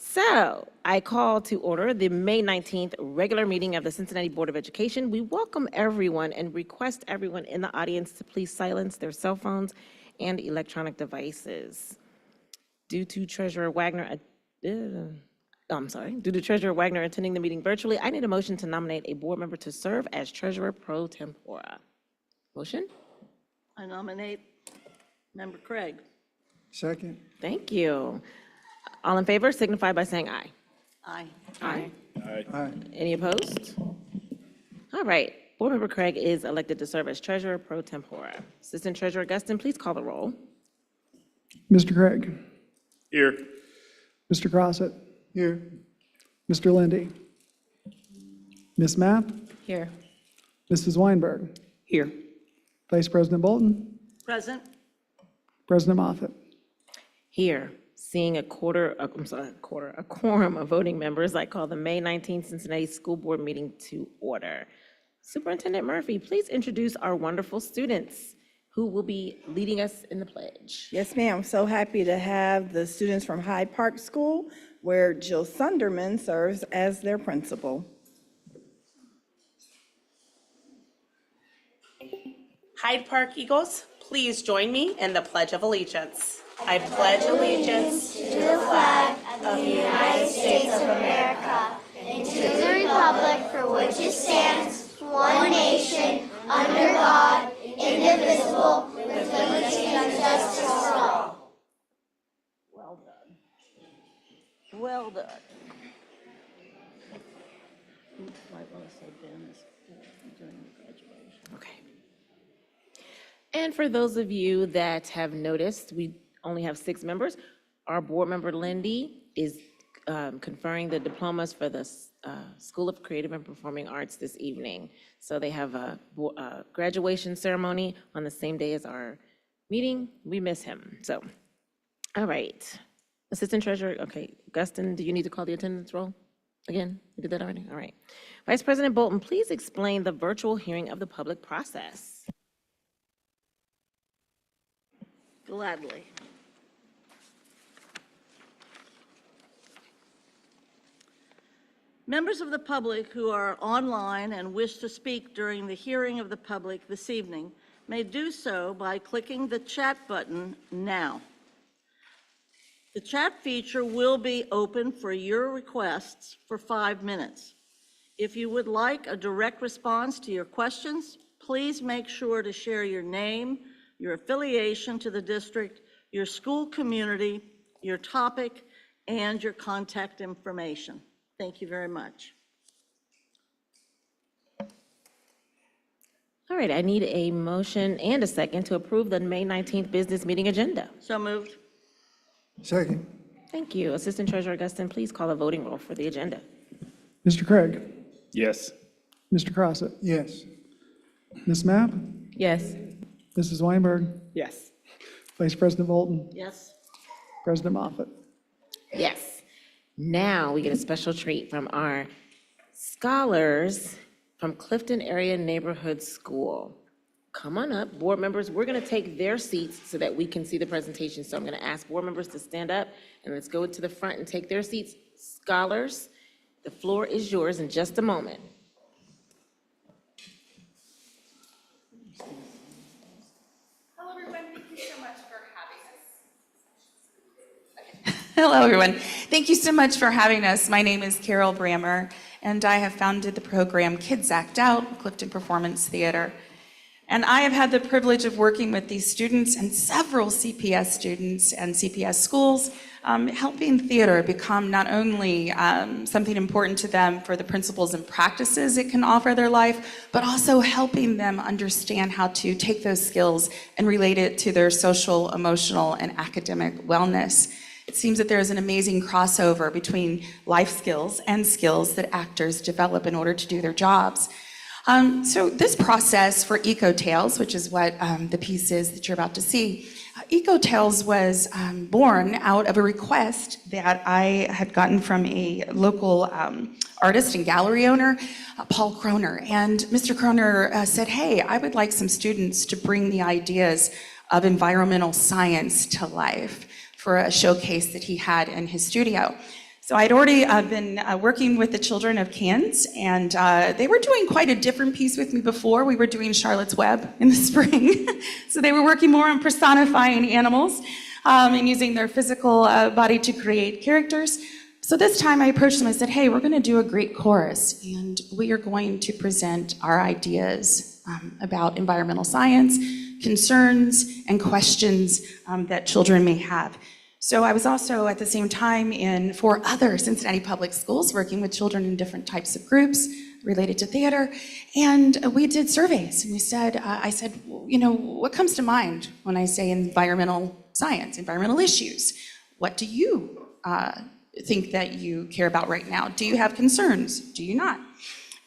So I call to order the May 19th regular meeting of the Cincinnati Board of Education. We welcome everyone and request everyone in the audience to please silence their cell phones and electronic devices. Due to Treasurer Wagner attending the meeting virtually, I need a motion to nominate a board member to serve as treasurer pro tempore. Motion? I nominate Member Craig. Second. Thank you. All in favor signify by saying aye. Aye. Aye. Aye. Any opposed? All right. Board Member Craig is elected to serve as treasurer pro tempore. Assistant Treasurer Gustin, please call the roll. Mr. Craig. Here. Mr. Crossett. Here. Mr. Lindy. Ms. Mapp. Here. Mrs. Weinberg. Here. Vice President Bolton. Present. President Moffitt. Here. Seeing a quorum of voting members, I call the May 19th Cincinnati School Board meeting to order. Superintendent Murphy, please introduce our wonderful students who will be leading us in the pledge. Yes, ma'am. So happy to have the students from Hyde Park School, where Jill Sunderman serves as their principal. Hyde Park Eagles, please join me in the Pledge of Allegiance. I pledge allegiance to the flag of the United States of America and to the republic for which it stands, one nation, under God, indivisible, with liberty and justice for all. Well done. Well done. You might want to say Ben is during the graduation. Okay. And for those of you that have noticed, we only have 6 members. Our board member, Lindy, is conferring the diplomas for the School of Creative and Performing Arts this evening. So they have a graduation ceremony on the same day as our meeting. We miss him. So, all right. Assistant Treasurer, okay. Gustin, do you need to call the attendance roll again? We did that already? All right. Vice President Bolton, please explain the virtual hearing of the public process. Gladly. Members of the public who are online and wish to speak during the hearing of the public this evening may do so by clicking the chat button now. The chat feature will be open for your requests for 5 minutes. If you would like a direct response to your questions, please make sure to share your name, your affiliation to the district, your school community, your topic, and your contact information. Thank you very much. All right, I need a motion and a second to approve the May 19th business meeting agenda. So moved. Second. Thank you. Assistant Treasurer Gustin, please call a voting roll for the agenda. Mr. Craig. Yes. Mr. Crossett. Yes. Ms. Mapp. Yes. Mrs. Weinberg. Yes. Vice President Bolton. Yes. President Moffitt. Yes. Now we get a special treat from our scholars from Clifton Area Neighborhood School. Come on up, board members. We're going to take their seats so that we can see the presentation. So I'm going to ask board members to stand up and let's go to the front and take their seats. Scholars, the floor is yours in just a moment. Hello, everyone. Thank you so much for having us. My name is Carol Brammer, and I have founded the program Kids Act Out, Clifton Performance Theater. And I have had the privilege of working with these students and several CPS students and CPS schools, helping theater become not only something important to them for the principles and practices it can offer their life, but also helping them understand how to take those skills and relate it to their social, emotional, and academic wellness. It seems that there is an amazing crossover between life skills and skills that actors develop in order to do their jobs. So this process for Ecotales, which is what the piece is that you're about to see, Ecotales was born out of a request that I had gotten from a local artist and gallery owner, Paul Kroner. And Mr. Kroner said, hey, I would like some students to bring the ideas of environmental science to life for a showcase that he had in his studio. So I'd already been working with the children of Cairns, and they were doing quite a different piece with me before. We were doing Charlotte's Web in the spring. So they were working more on personifying animals and using their physical body to create characters. So this time I approached them and said, hey, we're going to do a Greek chorus, and we are going to present our ideas about environmental science, concerns, and questions that children may have. So I was also at the same time in 4 other Cincinnati public schools working with children in different types of groups related to theater, and we did surveys. And I said, you know, what comes to mind when I say environmental science, environmental issues? What do you think that you care about right now? Do you have concerns? Do you not?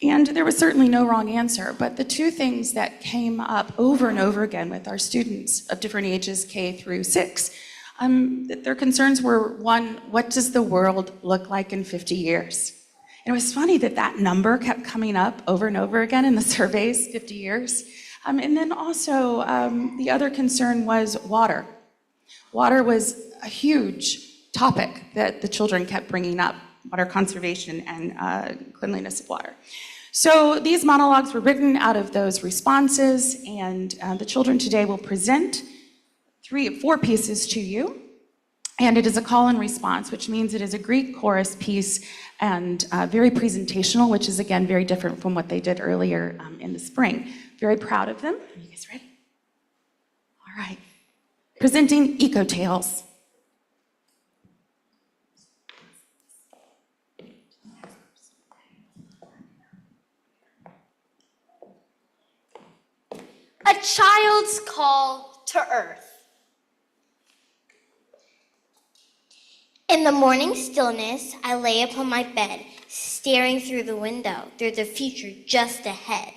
And there was certainly no wrong answer, but the 2 things that came up over and over again with our students of different ages, K through 6, their concerns were, 1, what does the world look like in 50 years? And it was funny that that number kept coming up over and over again in the surveys, 50 years. And then also, the other concern was water. Water was a huge topic that the children kept bringing up, water conservation and cleanliness of water. So these monologues were written out of those responses, and the children today will present 4 pieces to you, and it is a call and response, which means it is a Greek chorus piece and very presentational, which is again very different from what they did earlier in the spring. Very proud of them. Are you guys ready? All right. Presenting Ecotales. A child's call to earth. In the morning stillness, I lay upon my bed, staring through the window, through the future just ahead.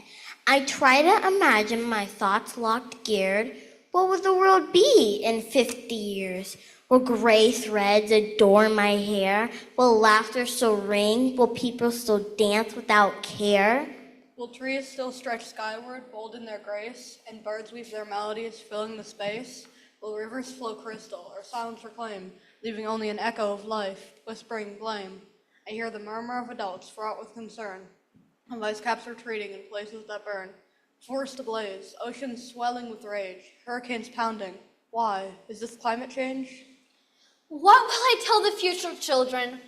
I try to imagine my thoughts locked geared. What will the world be in 50 years? Will gray threads adorn my hair? Will laughter still ring? Will people still dance without care? Will trees still stretch skyward, bold in their grace, and birds weave their melodies, filling the space? Will rivers flow crystal, or silence proclaim, leaving only an echo of life, whispering blame? I hear the murmur of adults fraught with concern, and ice caps retreating in places that burn. Forests ablaze, oceans swelling with rage, hurricanes pounding. Why? Is this climate change? What will I tell the future children,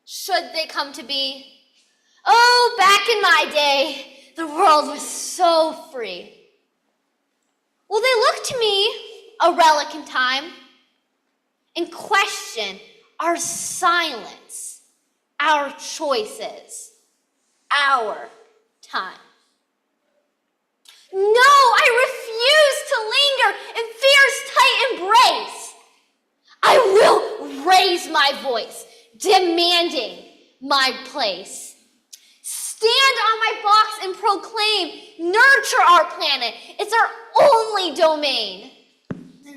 should they come to be? Oh, back in my day, the world was so free. Will they look to me, a relic in time, and question our silence, our choices, our time? No, I refuse to linger in fear's tight embrace. I will raise my voice, demanding my place. Stand on my box and proclaim, nurture our planet. It's our only domain.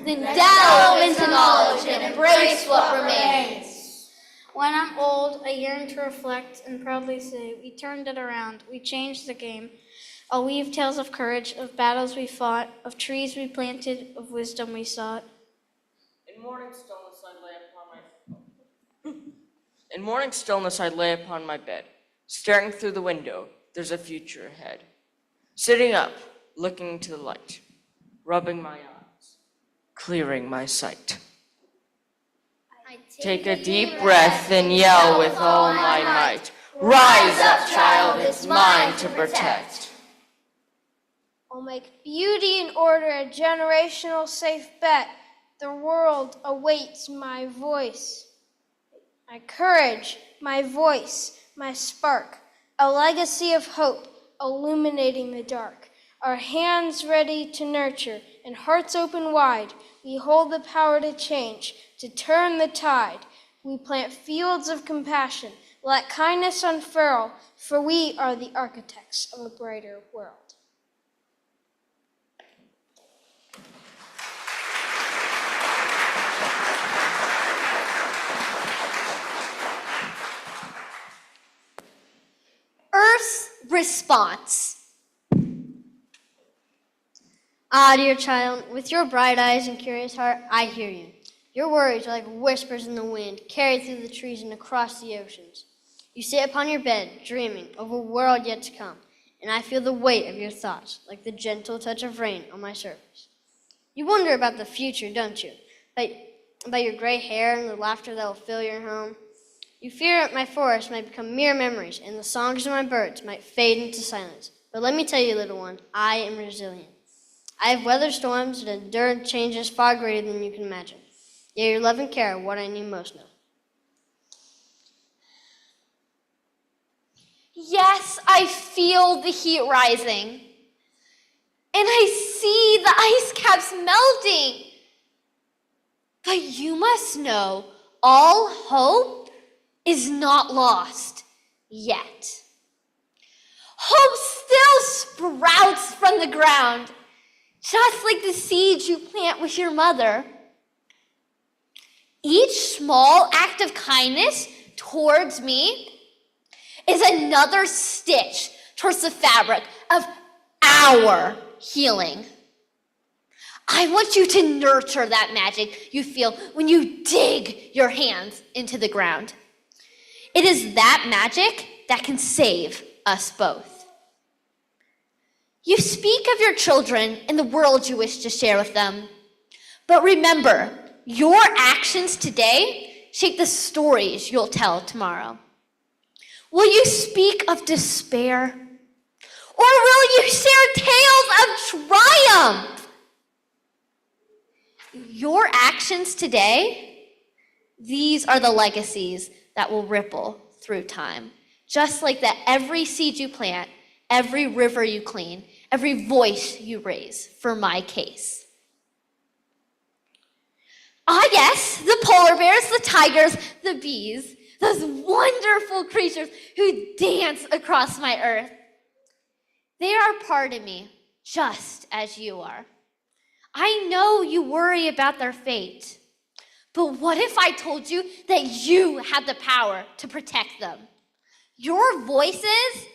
Then delve into knowledge and embrace what remains. When I'm old, I yearn to reflect and proudly say, we turned it around, we changed the game. I'll weave tales of courage, of battles we fought, of trees we planted, of wisdom we sought. In morning stillness I lay upon my bed. Staring through the window, there's a future ahead. Sitting up, looking to the light, rubbing my eyes, clearing my sight. Take a deep breath and yell with all my might. Rise up, child, it's mine to protect. I'll make beauty and order a generational safe bet. The world awaits my voice. My courage, my voice, my spark, a legacy of hope illuminating the dark. Our hands ready to nurture and hearts open wide, we hold the power to change, to turn the tide. We plant fields of compassion, let kindness unfurl, for we are the architects of a brighter world. Earth's response. Ah, dear child, with your bright eyes and curious heart, I hear you. Your worries are like whispers in the wind, carried through the trees and across the oceans. You sit upon your bed, dreaming of a world yet to come, and I feel the weight of your thoughts, like the gentle touch of rain on my surface. You wonder about the future, don't you? About your gray hair and the laughter that will fill your home. You fear that my forest might become mere memories, and the songs of my birds might fade into silence. But let me tell you, little one, I am resilient. I have weathered storms and endured changes far greater than you can imagine. Yet your love and care are what I need most now. Yes, I feel the heat rising. And I see the ice caps melting. But you must know, all hope is not lost yet. Hope still sprouts from the ground, just like the seeds you plant with your mother. Each small act of kindness towards me is another stitch towards the fabric of our healing. I want you to nurture that magic you feel when you dig your hands into the ground. It is that magic that can save us both. You speak of your children and the world you wish to share with them. But remember, your actions today shape the stories you'll tell tomorrow. Will you speak of despair? Or will you share tales of triumph? Your actions today, these are the legacies that will ripple through time. Just like that every seed you plant, every river you clean, every voice you raise for my case. Ah, yes, the polar bears, the tigers, the bees, those wonderful creatures who dance across my earth. They are part of me, just as you are. I know you worry about their fate, but what if I told you that you had the power to protect them? Your voices,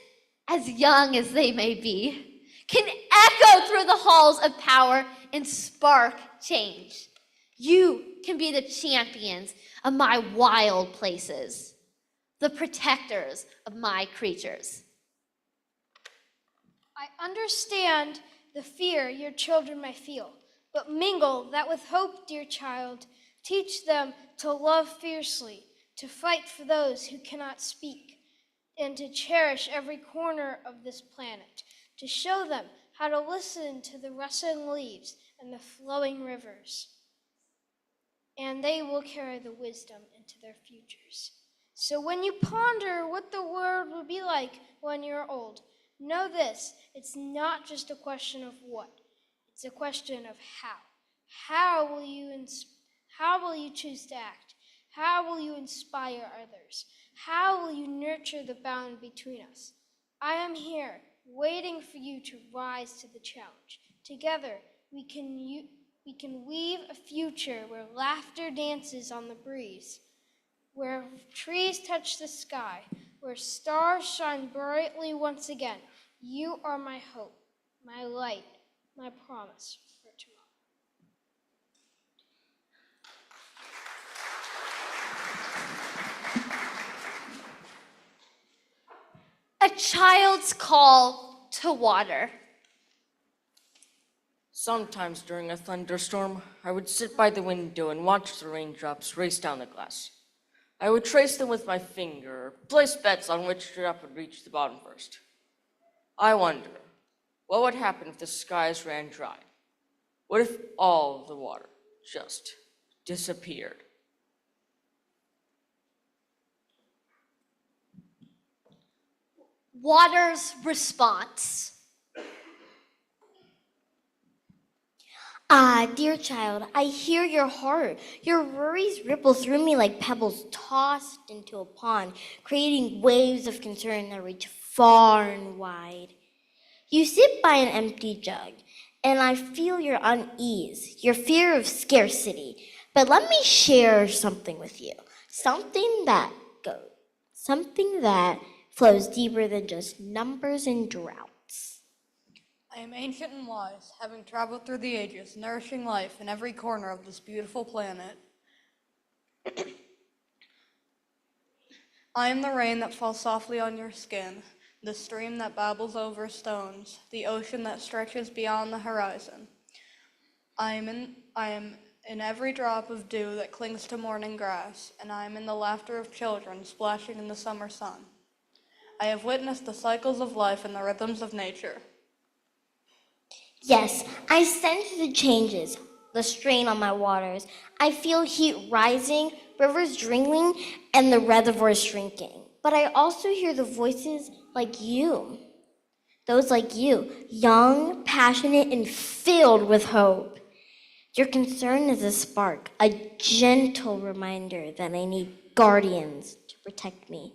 as young as they may be, can echo through the halls of power and spark change. You can be the champions of my wild places, the protectors of my creatures. I understand the fear your children may feel, but mingle that with hope, dear child. Teach them to love fiercely, to fight for those who cannot speak, and to cherish every corner of this planet, to show them how to listen to the rustling leaves and the flowing rivers. And they will carry the wisdom into their futures. So when you ponder what the world will be like when you're old, know this, it's not just a question of what, it's a question of how. How will you choose to act? How will you inspire others? How will you nurture the bond between us? I am here, waiting for you to rise to the challenge. Together, we can weave a future where laughter dances on the breeze, where trees touch the sky, where stars shine brightly once again. You are my hope, my light, my promise for tomorrow. A child's call to water. Sometimes during a thunderstorm, I would sit by the window and watch the raindrops race down the glass. I would trace them with my finger, or place bets on which drop would reach the bottom first. I wonder, what would happen if the skies ran dry? What if all the water just disappeared? Water's response. Ah, dear child, I hear your heart. Your worries ripple through me like pebbles tossed into a pond, creating waves of concern that reach far and wide. You sit by an empty jug, and I feel your unease, your fear of scarcity. But let me share something with you, something that flows deeper than just numbers and droughts. I am ancient and wise, having traveled through the ages, nourishing life in every corner of this beautiful planet. I am the rain that falls softly on your skin, the stream that babbles over stones, the ocean that stretches beyond the horizon. I am in every drop of dew that clings to morning grass, and I am in the laughter of children splashing in the summer sun. I have witnessed the cycles of life and the rhythms of nature. Yes, I sense the changes, the strain on my waters. I feel heat rising, rivers dwindling, and the reservoirs shrinking. But I also hear the voices like you. Those like you, young, passionate, and filled with hope. Your concern is a spark, a gentle reminder that I need guardians to protect me.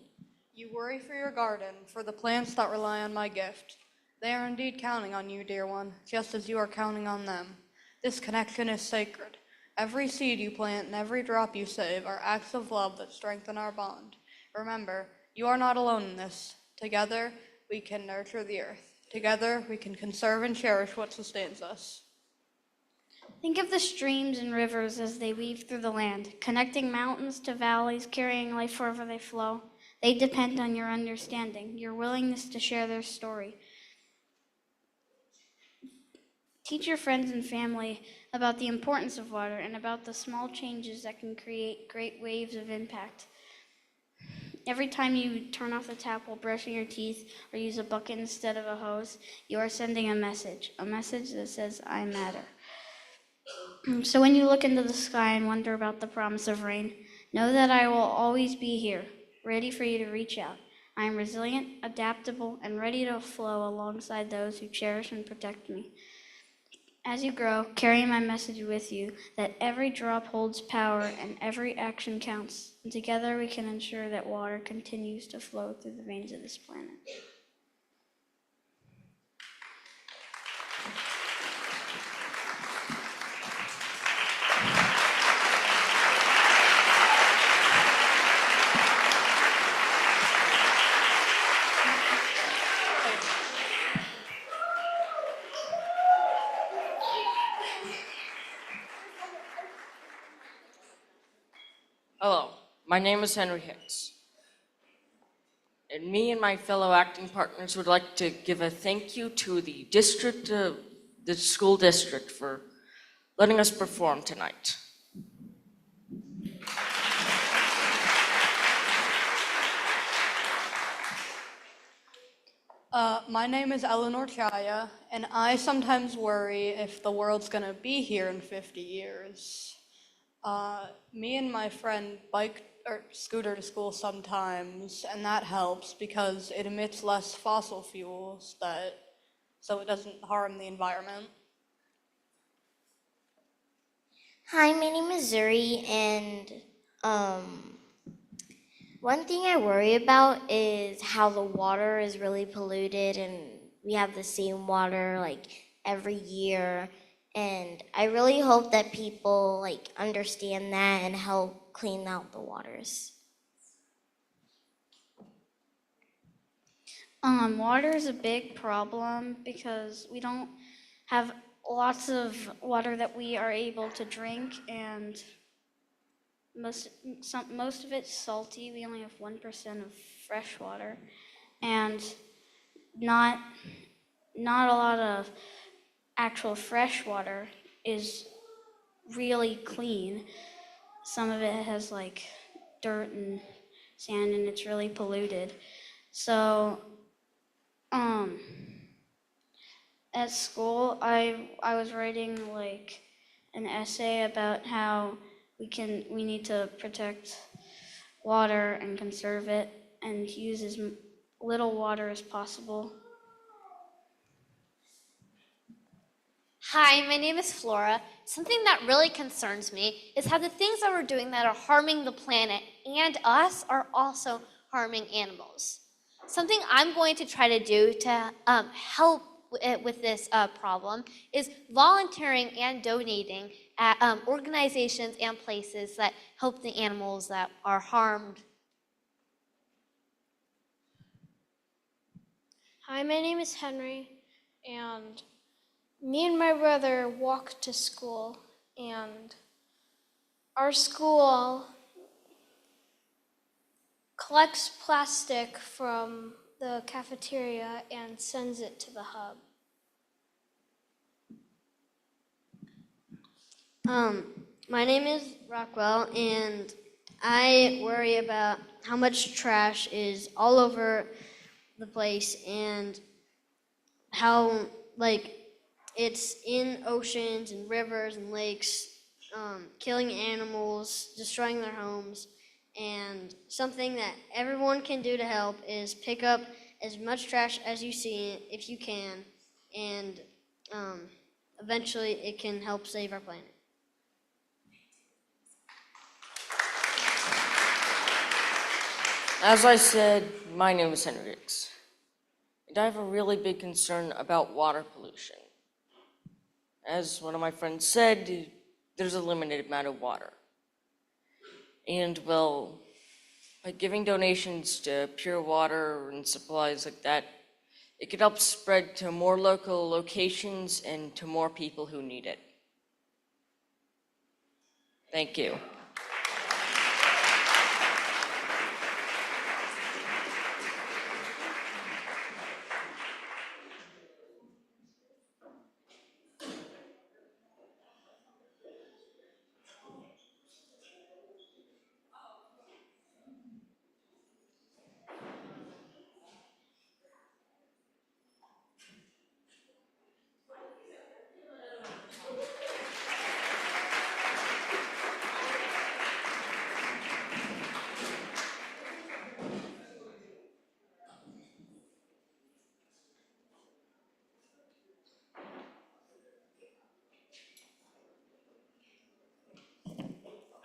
You worry for your garden, for the plants that rely on my gift. They are indeed counting on you, dear one, just as you are counting on them. This connection is sacred. Every seed you plant and every drop you save are acts of love that strengthen our bond. Remember, you are not alone in this. Together, we can nurture the earth. Together, we can conserve and cherish what sustains us. Think of the streams and rivers as they weave through the land, connecting mountains to valleys, carrying life wherever they flow. They depend on your understanding, your willingness to share their story. Teach your friends and family about the importance of water and about the small changes that can create great waves of impact. Every time you turn off the tap while brushing your teeth or use a bucket instead of a hose, you are sending a message that says, I matter. So when you look into the sky and wonder about the promise of rain, know that I will always be here, ready for you to reach out. I am resilient, adaptable, and ready to flow alongside those who cherish and protect me. As you grow, carry my message with you that every drop holds power and every action counts. And together we can ensure that water continues to flow through the veins of this planet. Hello, my name is Henry Hicks. And me and my fellow acting partners would like to give a thank you to the school district for letting us perform tonight. My name is Eleanor Chaya, and I sometimes worry if the world's gonna be here in 50 years. Me and my friend bike or scooter to school sometimes, and that helps because it emits less fossil fuels so it doesn't harm the environment. Hi, my name is Zuri, and one thing I worry about is how the water is really polluted, and we have the same water like every year. And I really hope that people like understand that and help clean out the waters. Water is a big problem because we don't have lots of water that we are able to drink, and most of it's salty. We only have 1% of fresh water, and not a lot of actual fresh water is really clean. Some of it has like dirt and sand, and it's really polluted. So at school, I was writing like an essay about how we need to protect water and conserve it and use as little water as possible. Hi, my name is Flora. Something that really concerns me is how the things that we're doing that are harming the planet and us are also harming animals. Something I'm going to try to do to help with this problem is volunteering and donating at organizations and places that help the animals that are harmed. Hi, my name is Henry, and me and my brother walk to school, and our school collects plastic from the cafeteria and sends it to the hub. My name is Rockwell, and I worry about how much trash is all over the place and how, like, it's in oceans and rivers and lakes, killing animals, destroying their homes. And something that everyone can do to help is pick up as much trash as you see if you can, and eventually it can help save our planet. As I said, my name is Hendrix, and I have a really big concern about water pollution. As one of my friends said, there's a limited amount of water. And well, by giving donations to pure water and supplies like that, it could help spread to more local locations and to more people who need it. Thank you.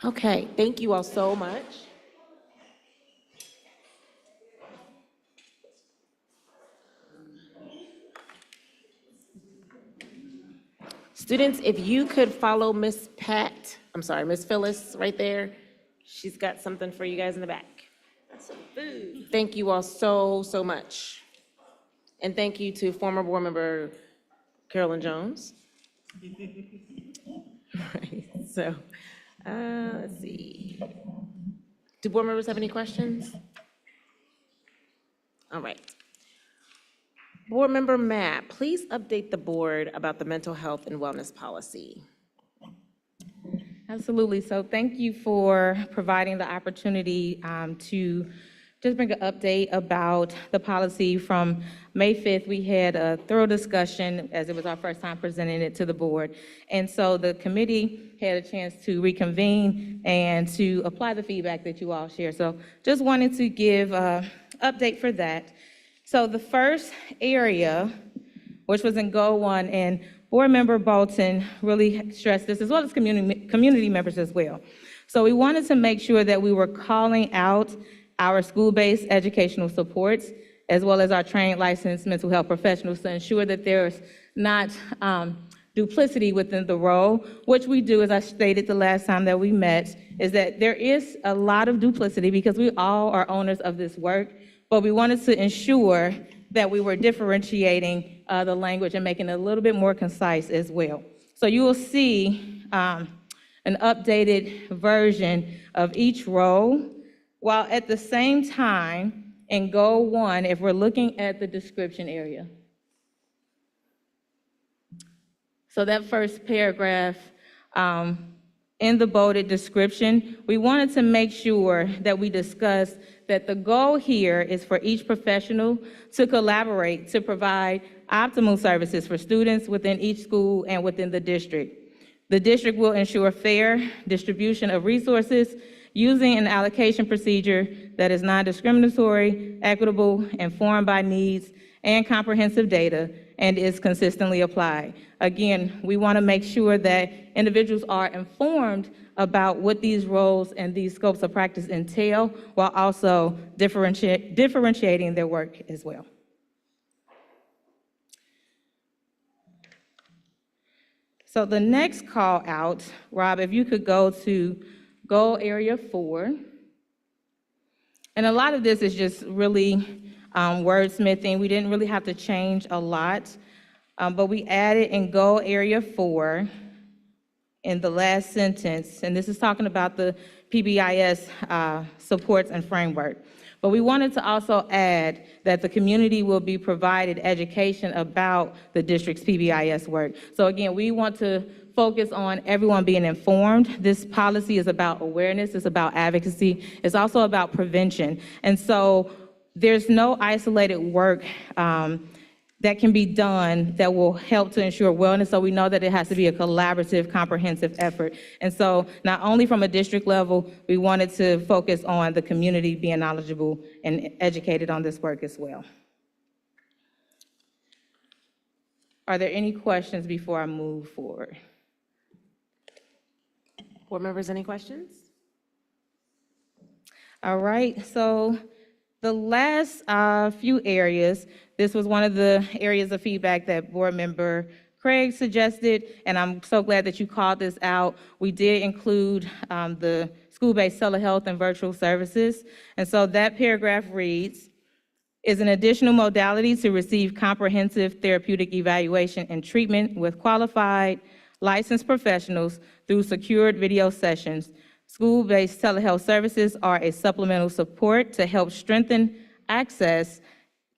Okay, thank you all so much. Students, if you could follow Miss Phyllis right there. She's got something for you guys in the back. That's some food. Thank you all so, so much. And thank you to former board member Carolyn Jones. Right, so, let's see. Do board members have any questions? All right. Board Member Matt, please update the board about the mental health and wellness policy. Absolutely. So thank you for providing the opportunity to just bring an update about the policy. From May 5th, we had a thorough discussion as it was our first time presenting it to the board. And so the committee had a chance to reconvene and to apply the feedback that you all shared. So just wanted to give an update for that. So the first area, which was in Goal 1, and Board Member Bolton really stressed this, as well as community members as well. So we wanted to make sure that we were calling out our school-based educational supports, as well as our trained licensed mental health professionals, to ensure that there's not duplicity within the role. Which we do, as I stated the last time that we met, is that there is a lot of duplicity because we all are owners of this work, but we wanted to ensure that we were differentiating the language and making it a little bit more concise as well. So you will see an updated version of each role, while at the same time, in Goal 1, if we're looking at the description area. So that first paragraph, in the bolded description, we wanted to make sure that we discussed that the goal here is for each professional to collaborate to provide optimal services for students within each school and within the district. The district will ensure fair distribution of resources using an allocation procedure that is non-discriminatory, equitable, informed by needs, and comprehensive data, and is consistently applied. Again, we want to make sure that individuals are informed about what these roles and these scopes of practice entail, while also differentiating their work as well. So the next call out, Rob, if you could go to Goal Area 4. And a lot of this is just really wordsmithing. We didn't really have to change a lot, but we added in Goal Area 4 in the last sentence, and this is talking about the PBIS supports and framework. But we wanted to also add that the community will be provided education about the district's PBIS work. So again, we want to focus on everyone being informed. This policy is about awareness, it's about advocacy, it's also about prevention. And so there's no isolated work that can be done that will help to ensure wellness. So we know that it has to be a collaborative, comprehensive effort. And so not only from a district level, we wanted to focus on the community being knowledgeable and educated on this work as well. Are there any questions before I move forward? Board members, any questions? All right, so the last few areas, this was one of the areas of feedback that Board Member Craig suggested, and I'm so glad that you called this out. We did include the school-based telehealth and virtual services, and so that paragraph reads, is an additional modality to receive comprehensive therapeutic evaluation and treatment with qualified, licensed professionals through secured video sessions. School-based telehealth services are a supplemental support to help strengthen access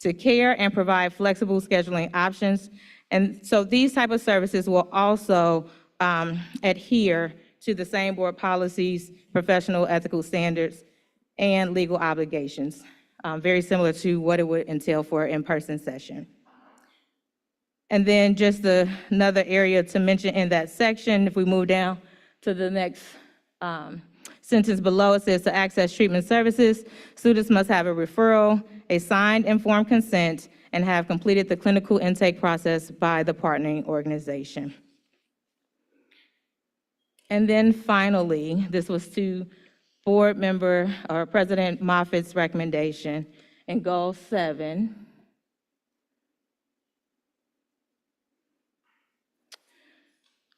to care and provide flexible scheduling options. And so these type of services will also adhere to the same board policies, professional ethical standards, and legal obligations, very similar to what it would entail for an in-person session. And then just another area to mention in that section, if we move down to the next sentence below, it says to access treatment services, students must have a referral, a signed informed consent, and have completed the clinical intake process by the partnering organization. And then finally, this was to Board Member or President Moffitt's recommendation in Goal 7.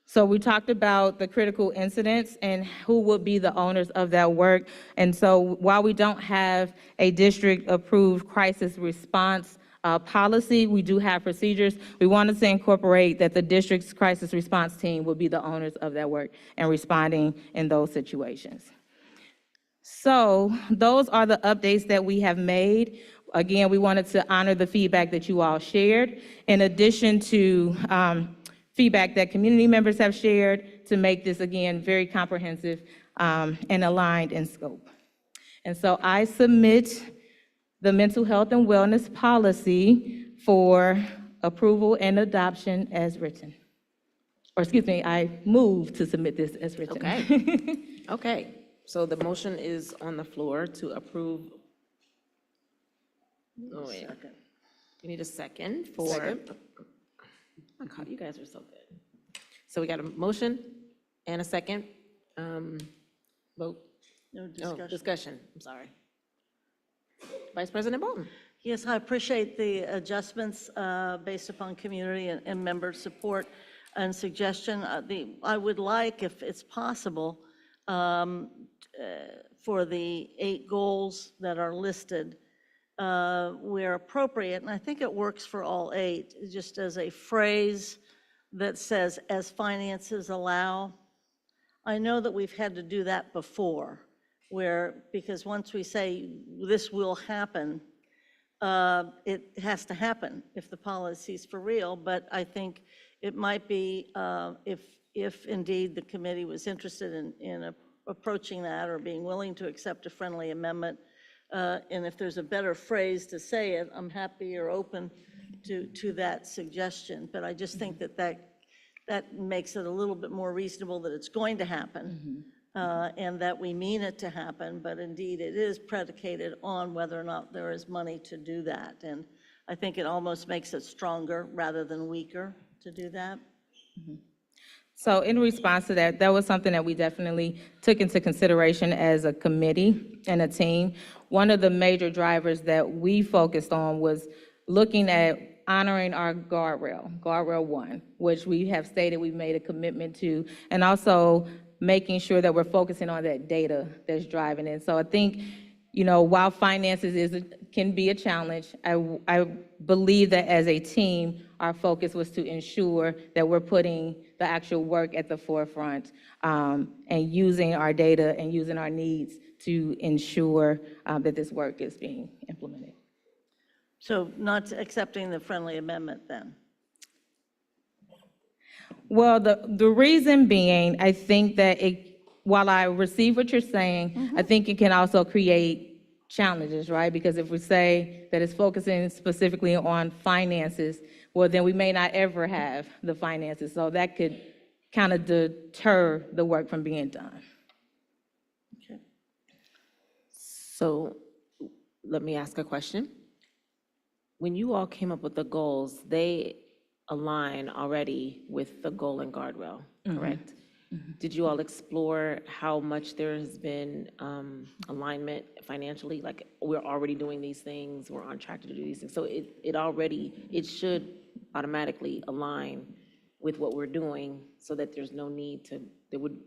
So we talked about the critical incidents and who would be the owners of that work. And so while we don't have a district-approved crisis response policy, we do have procedures. We wanted to incorporate that the district's crisis response team would be the owners of that work and responding in those situations. So those are the updates that we have made. Again, we wanted to honor the feedback that you all shared, in addition to feedback that community members have shared to make this, again, very comprehensive and aligned in scope. And so I submit the mental health and wellness policy for approval and adoption as written. Or excuse me, I move to submit this as written. Okay. Okay, so the motion is on the floor to approve. Oh, wait. You need a second for. Second. Oh, God, you guys are so good. So we got a motion and a second. Vote. No discussion. Oh, discussion, I'm sorry. Vice President Bolton. Yes, I appreciate the adjustments based upon community and member support and suggestion. I would like, if it's possible, for the 8 goals that are listed, where appropriate, and I think it works for all 8, just as a phrase that says, as finances allow. I know that we've had to do that before, because once we say this will happen, it has to happen if the policy's for real, but I think it might be, if indeed the committee was interested in approaching that or being willing to accept a friendly amendment, and if there's a better phrase to say it, I'm happy or open to that suggestion. But I just think that makes it a little bit more reasonable that it's going to happen, and that we mean it to happen, but indeed it is predicated on whether or not there is money to do that. And I think it almost makes it stronger rather than weaker to do that. So in response to that, that was something that we definitely took into consideration as a committee and a team. One of the major drivers that we focused on was looking at honoring our guardrail 1, which we have stated we've made a commitment to, and also making sure that we're focusing on that data that's driving it. So I think, while finances is can be a challenge. I believe that as a team, our focus was to ensure that we're putting the actual work at the forefront, and using our data and using our needs to ensure that this work is being implemented. So not accepting the friendly amendment then? Well, the reason being, I think that while I receive what you're saying, I think it can also create challenges, right? Because if we say that it's focusing specifically on finances, well, then we may not ever have the finances. So that could kind of deter the work from being done. Okay. So let me ask a question. When you all came up with the goals, they align already with the goal and guardrail, correct? Did you all explore how much there has been alignment financially? Like, we're already doing these things, we're on track to do these things. So it should automatically align with what we're doing so that there's no need there would,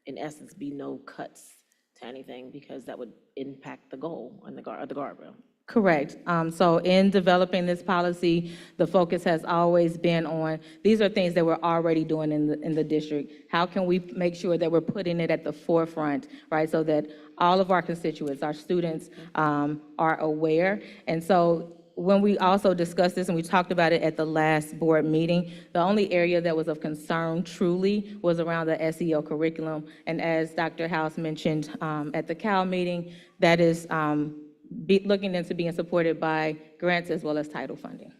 in essence, be no cuts to anything because that would impact the goal and the guardrail. Correct. So in developing this policy, the focus has always been on, these are things that we're already doing in the district. How can we make sure that we're putting it at the forefront, right? So that all of our constituents, our students, are aware. And so when we also discussed this, and we talked about it at the last board meeting, the only area that was of concern truly was around the SEL curriculum. And as Dr. House mentioned at the CAL meeting, that is looking into being supported by grants as well as title funding.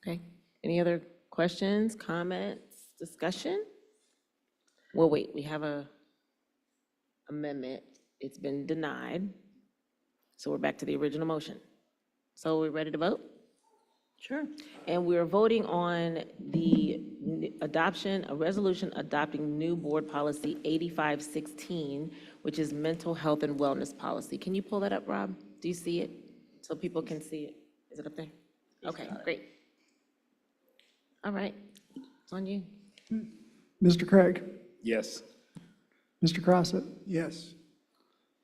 Okay, any other questions, comments, discussion? Well, wait, we have a amendment. It's been denied. So we're back to the original motion. So we're ready to vote? Sure. And we're voting on the adoption, a resolution adopting new board policy 8516, which is mental health and wellness policy. Can you pull that up, Rob? Do you see it? So people can see it. Is it up there? Okay, great. All right, it's on you. Mr. Craig? Yes. Mr. Crossett? Yes.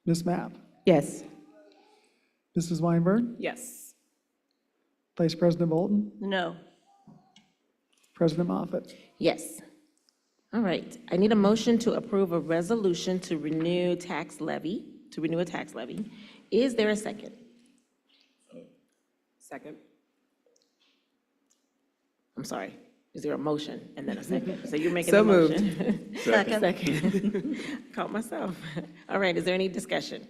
Ms. Mapp? Yes. Mrs. Weinberg? Yes. Vice President Bolton? No. President Moffett? Yes. All right, I need a motion to approve a resolution to renew a tax levy. Is there a second? Second. I'm sorry, is there a motion and then a second? So you're making So a moved. motion. Second. Second. Caught myself. All right, is there any discussion?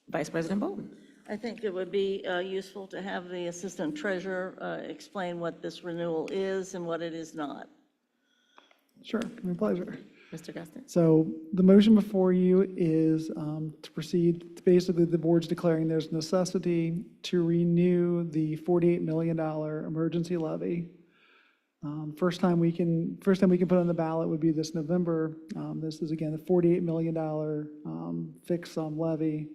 Vice President Bolton? I think it would be useful to have the Assistant Treasurer explain what this renewal is and what it is not. Sure, my pleasure. Mr. Gustin? So the motion before you is to proceed, basically the board's declaring there's necessity to renew the $48 million emergency levy. First time we can put on the ballot would be this November. This is again the $48 million fixed sum levy.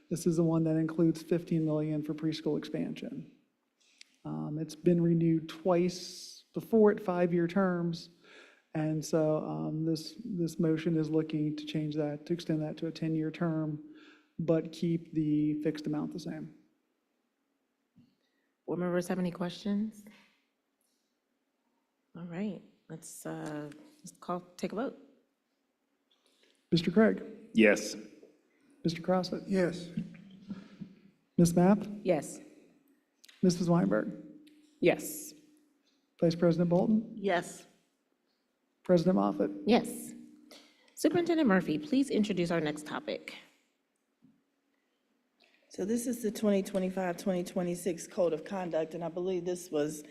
This is the one that includes $15 million for preschool expansion. It's been renewed twice before at 5-year terms. And so this motion is looking to change that, to extend that to a 10-year term, but keep the fixed amount the same. Board members have any questions? All right, let's take a vote. Mr. Craig? Yes. Mr. Crossett? Yes. Ms. Mapp? Yes. Mrs. Weinberg? Yes. Vice President Bolton? Yes. President Moffett? Yes. Superintendent Murphy, please introduce our next topic. So this is the 2025-2026 Code of Conduct, and I believe this was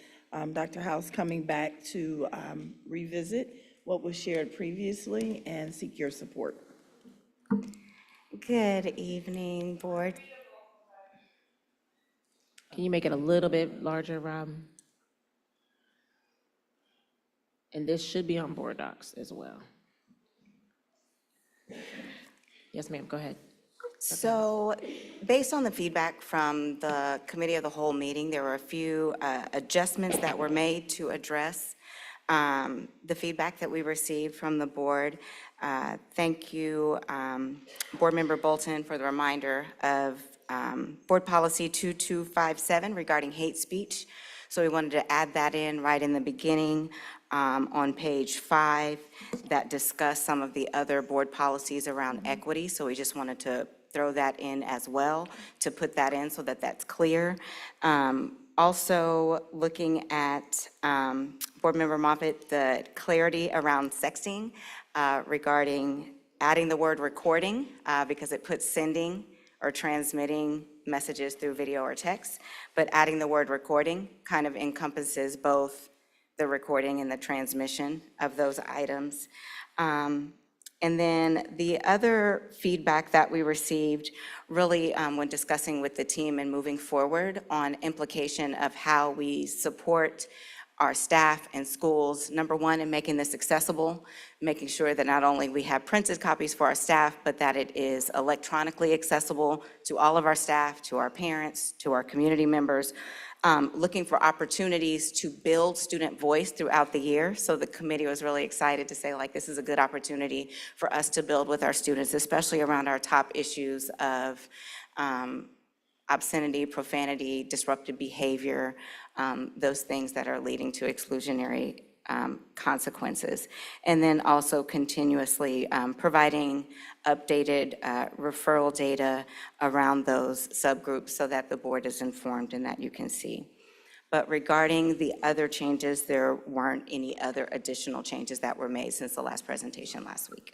Dr. House coming back to revisit what was shared previously and seek your support. Good evening, Board. Can you make it a little bit larger, Rob? And this should be on board docs as well. Yes, ma'am, go ahead. So, based on the feedback from the Committee of the Whole meeting, there were a few adjustments that were made to address The feedback that we received from the board. Thank you, Board Member Bolton, for the reminder of Board Policy 2257 regarding hate speech. So we wanted to add that in right in the beginning on page 5 that discuss some of the other board policies around equity. So we just wanted to throw that in as well, to put that in so that that's clear. Also, looking at Board Member Moffitt, the clarity around sexting regarding adding the word recording because it puts sending or transmitting messages through video or text, but adding the word recording kind of encompasses both the recording and the transmission of those items. And then the other feedback that we received really when discussing with the team and moving forward on implication of how we support our staff and schools, number one, in making this accessible, making sure that not only we have printed copies for our staff, but that it is electronically accessible to all of our staff, to our parents, to our community members, looking for opportunities to build student voice throughout the year. So the committee was really excited to say, like, this is a good opportunity for us to build with our students, especially around our top issues of obscenity, profanity, disruptive behavior, those things that are leading to exclusionary consequences. And then also continuously providing updated referral data around those subgroups so that the board is informed and that you can see. But regarding the other changes, there weren't any other additional changes that were made since the last presentation last week.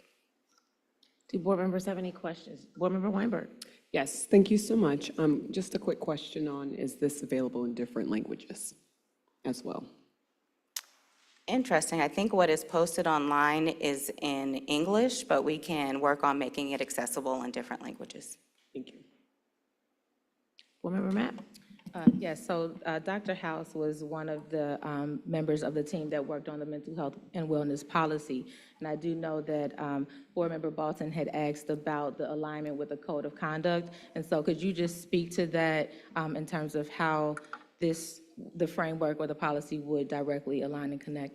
Do board members have any questions? Board Member Weinberg. Yes, thank you so much. Just a quick question on, is this available in different languages as well? Interesting. I think what is posted online is in English, but we can work on making it accessible in different languages. Thank you. Board Member Mapp. Yes, so Dr. House was one of the members of the team that worked on the mental health and wellness policy. And I do know that Board Member Bolton had asked about the alignment with the code of conduct. And so could you just speak to that in terms of how the framework or the policy would directly align and connect?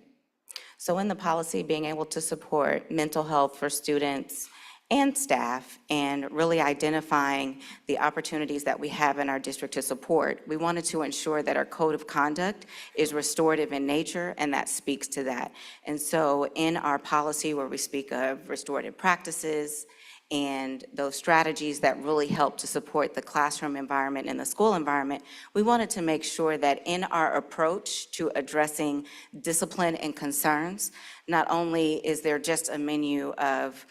So in the policy, being able to support mental health for students and staff, and really identifying the opportunities that we have in our district to support, we wanted to ensure that our code of conduct is restorative in nature, and that speaks to that. And so in our policy where we speak of restorative practices and those strategies that really help to support the classroom environment and the school environment, we wanted to make sure that in our approach to addressing discipline and concerns, not only is there just a menu of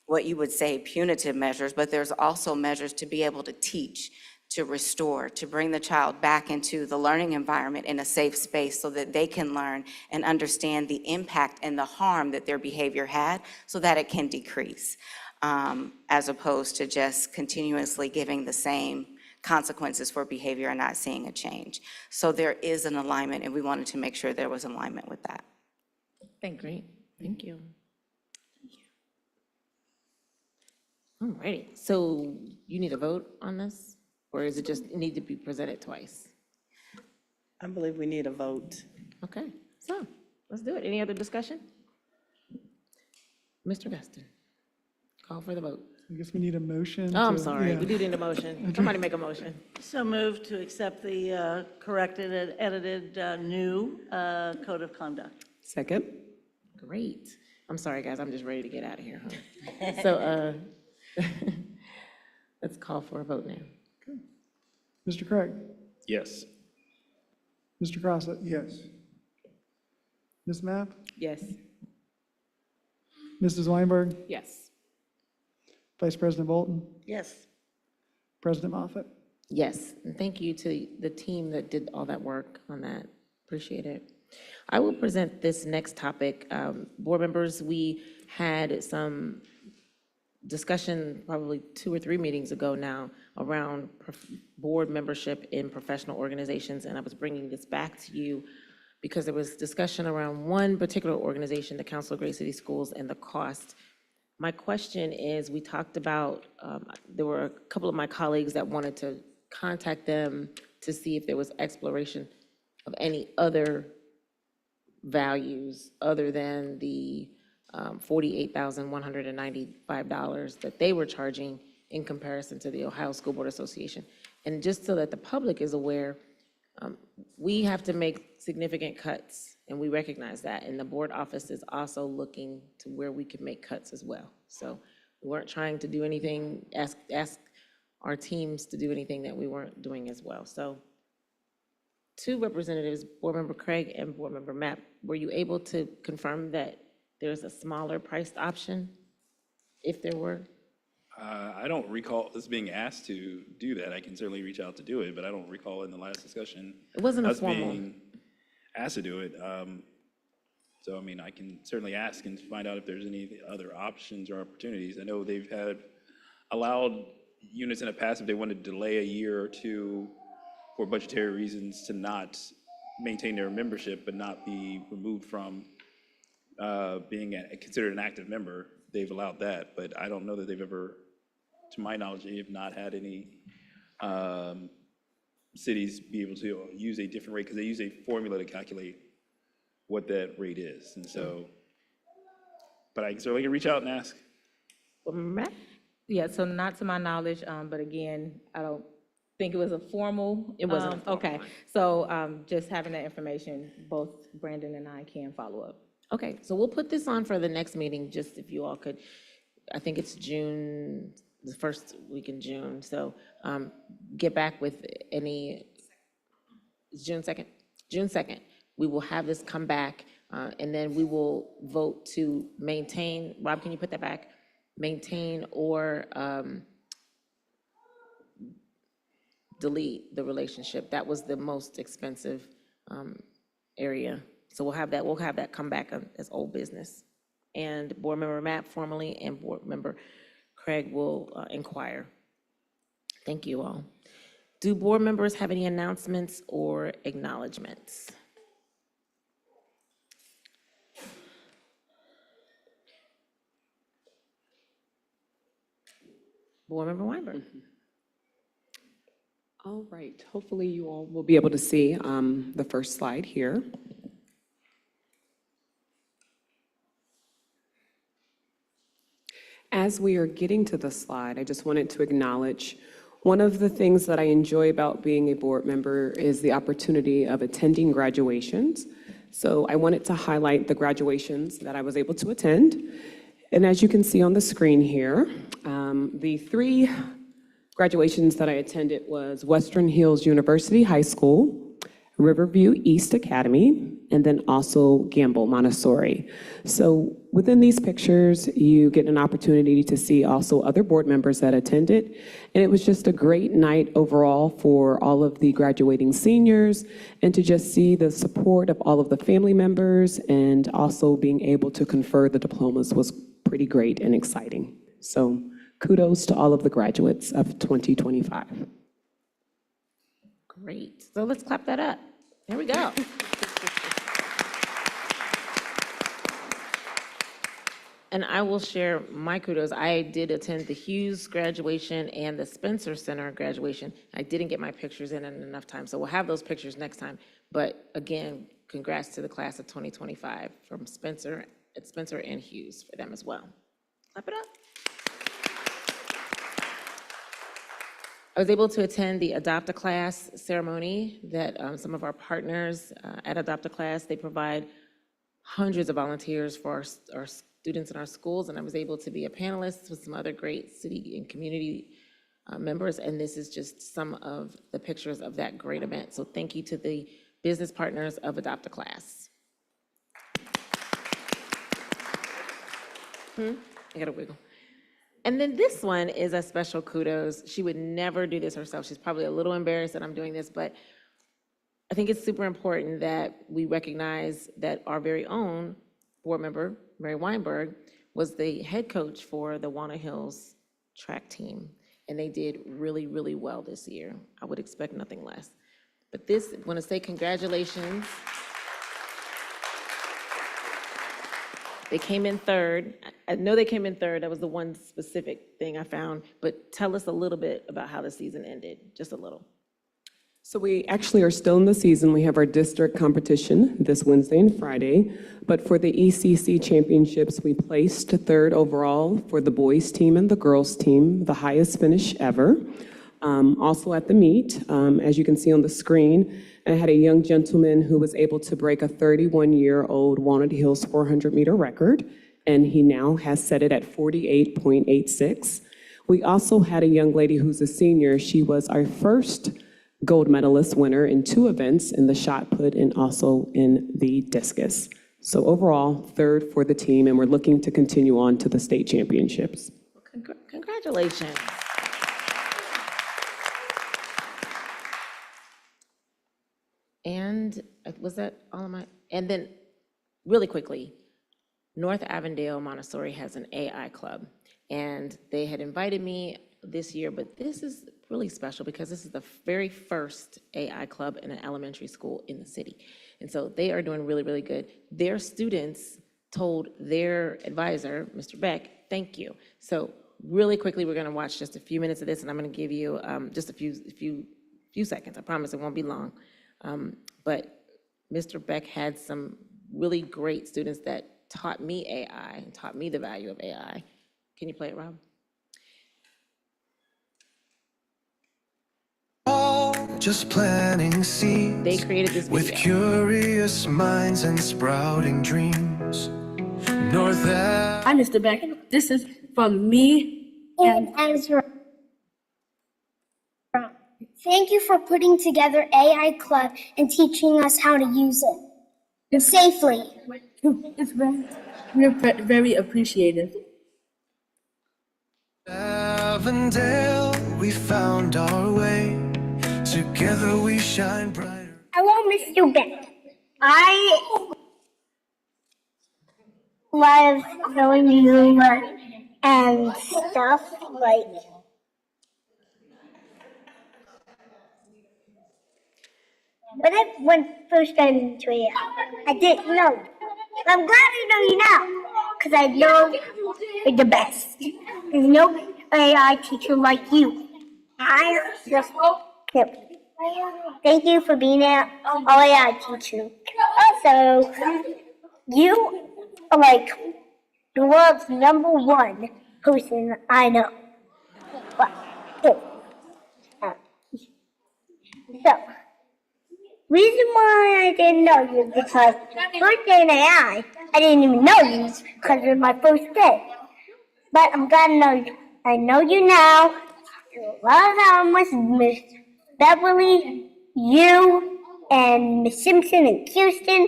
what you would say punitive measures, but there's also measures to be able to teach, to restore, to bring the child back into the learning environment in a safe space so that they can learn and understand the impact and the harm that their behavior had so that it can decrease, as opposed to just continuously giving the same consequences for behavior and not seeing a change. So there is an alignment, and we wanted to make sure there was alignment with that. Great, thank you. All righty, so you need a vote on this? Or is it just need to be presented twice? I believe we need a vote. Okay, so let's do it. Any other discussion? Mr. Guston, call for the vote. I guess we need a motion. Oh, I'm to- sorry, yeah. we do need a motion. Somebody make a motion. So moved to accept the corrected and edited new code of conduct. Second? Great. I'm sorry, guys, I'm just ready to get out of here. Huh? So let's call for a vote now. Mr. Craig? Yes. Mr. Crossett? Yes. Ms. Mapp? Yes. Mrs. Weinberg? Yes. Vice President Bolton? Yes. President Moffitt? Yes, and thank you to the team that did all that work on that. Appreciate it. I will present this next topic. Board members, we had some discussion probably 2 or 3 meetings ago now around board membership in professional organizations, and I was bringing this back to you because there was discussion around one particular organization, the Council of Great City Schools, and the cost. My question is, we talked about, there were a couple of my colleagues that wanted to contact them to see if there was exploration of any other values other than the $48,195 that they were charging in comparison to the Ohio School Board Association. And just so that the public is aware, we have to make significant cuts, and we recognize that. And the board office is also looking to where we can make cuts as well. So we weren't trying to do anything, ask our teams to do anything that we weren't doing as well. So two representatives, Board Member Craig and Board Member Mapp, were you able to confirm that there's a smaller priced option, if there were? I don't recall us being asked to do that. I can certainly reach out to do it, but I don't recall in the last discussion It wasn't a us formal. being asked to do it. So, I mean, I can certainly ask and find out if there's any other options or opportunities. I know they've allowed units in the past, if they wanted to delay a year or two for budgetary reasons, to not maintain their membership but not be removed from being considered an active member. They've allowed that, but I don't know that they've ever, to my knowledge, they have not had any cities be able to use a different rate, because they use a formula to calculate what that rate is. And so, but I can certainly reach out and ask. Yeah, so not to my knowledge, but again, I don't think it was a formal. It wasn't a formal Okay, one. so just having that information, both Brandon and I can follow up. Okay, so we'll put this on for the next meeting, just if you all could, I think it's June, the first week in June, so get back with any, it's June 2nd? June 2nd, we will have this come back, and then we will vote to maintain, Rob, can you put that back? Maintain or delete the relationship. That was the most expensive area. So we'll have that come back as old business. And Board Member Mapp formally and Board Member Craig will inquire. Thank you all. Do board members have any announcements or acknowledgements? Board Member Weinberg. All right, hopefully you all will be able to see the first slide here. As we are getting to the slide, I just wanted to acknowledge one of the things that I enjoy about being a board member is the opportunity of attending graduations. So I wanted to highlight the graduations that I was able to attend. And as you can see on the screen here, the three graduations that I attended was Western Hills University High School, Riverview East Academy, and then also Gamble Montessori. So within these pictures, you get an opportunity to see also other board members that attended. And it was just a great night overall for all of the graduating seniors, and to just see the support of all of the family members, and also being able to confer the diplomas was pretty great and exciting. So kudos to all of the graduates of 2025. Great. So let's clap that up. There we go. And I will share my kudos. I did attend the Hughes graduation and the Spencer Center graduation. I didn't get my pictures in enough time, so we'll have those pictures next time. But again, congrats to the class of 2025 from Spencer and Hughes for them as well. Clap it up. I was able to attend the Adopt a Class ceremony that some of our partners at Adopt a Class, they provide hundreds of volunteers for our students in our schools, and I was able to be a panelist with some other great city and community members, and this is just some of the pictures of that great event. So thank you to the business partners of Adopt a Class. I gotta wiggle. And then this one is a special kudos. She would never do this herself. She's probably a little embarrassed that I'm doing this, but I think it's super important that we recognize that our very own board member, Mary Weinberg, was the head coach for the Walnut Hills track team, and they did really, really well this year. I would expect nothing less. But this, I want to say congratulations. They came in third. I know they came in third. That was the one specific thing I found. But tell us a little bit about how the season ended, just a little. So we actually are still in the season. We have our district competition this Wednesday and Friday. But for the ECC championships, we placed third overall for the boys team and the girls team, the highest finish ever. Also at the meet, as you can see on the screen, I had a young gentleman who was able to break a 31-year-old Walnut Hills 400-meter record, and he now has set it at 48.86. We also had a young lady who's a senior. She was our first gold medalist winner in 2 events, in the shot put and also in the discus. So overall, third for the team, and we're looking to continue on to the state championships. Congratulations. And was that all of my, and then really quickly, North Avondale Montessori has an AI club, and they had invited me this year, but this is really special because this is the very first AI club in an elementary school in the city. And so they are doing really, really good. Their students told their advisor, Mr. Beck, thank you. So really quickly, we're gonna watch just a few minutes of this, and I'm gonna give you just a few seconds. I promise it won't be long. But Mr. Beck had some really great students that taught me AI and taught me the value of AI. Can you play it, Rob? Just planting seeds. They created this with video. Curious minds and sprouting dreams. North Hi, Mr. Beck. This is from me And Ezra. Thank you for putting together AI Club and teaching us how to use it safely. We're very appreciative. Avondale, we found our way. Together we shine brighter. Hello, Mr. Beck. I love knowing you and stuff like. When I first got into it, I didn't know. I'm glad I know you now, because I know you're the best. There's no AI teacher like you. I just thank you for being an AI teacher. Also, you are like the world's #1 person I know. So, reason why I didn't know you because first day in AI, I didn't even know you because it was my first day. But I'm glad to know you. I know you now. A lot of them was Miss Beverly, you, and Miss Simpson and Houston,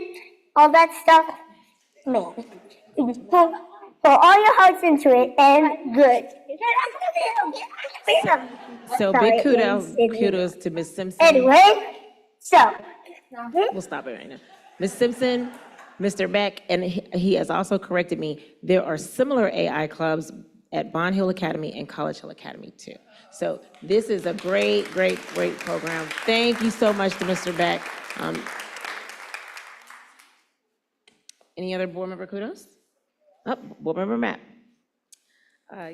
all that stuff. Man, put all your hearts into it and good. So Sorry, big kudos to Miss Simpson. Anyway, so. We'll stop it right now. Ms. Simpson, Mr. Beck, and he has also corrected me, there are similar AI clubs at Bond Hill Academy and College Hill Academy too. So this is a great, great, great program. Thank you so much to Mr. Beck. Any other board member kudos? Oh, board member Matt.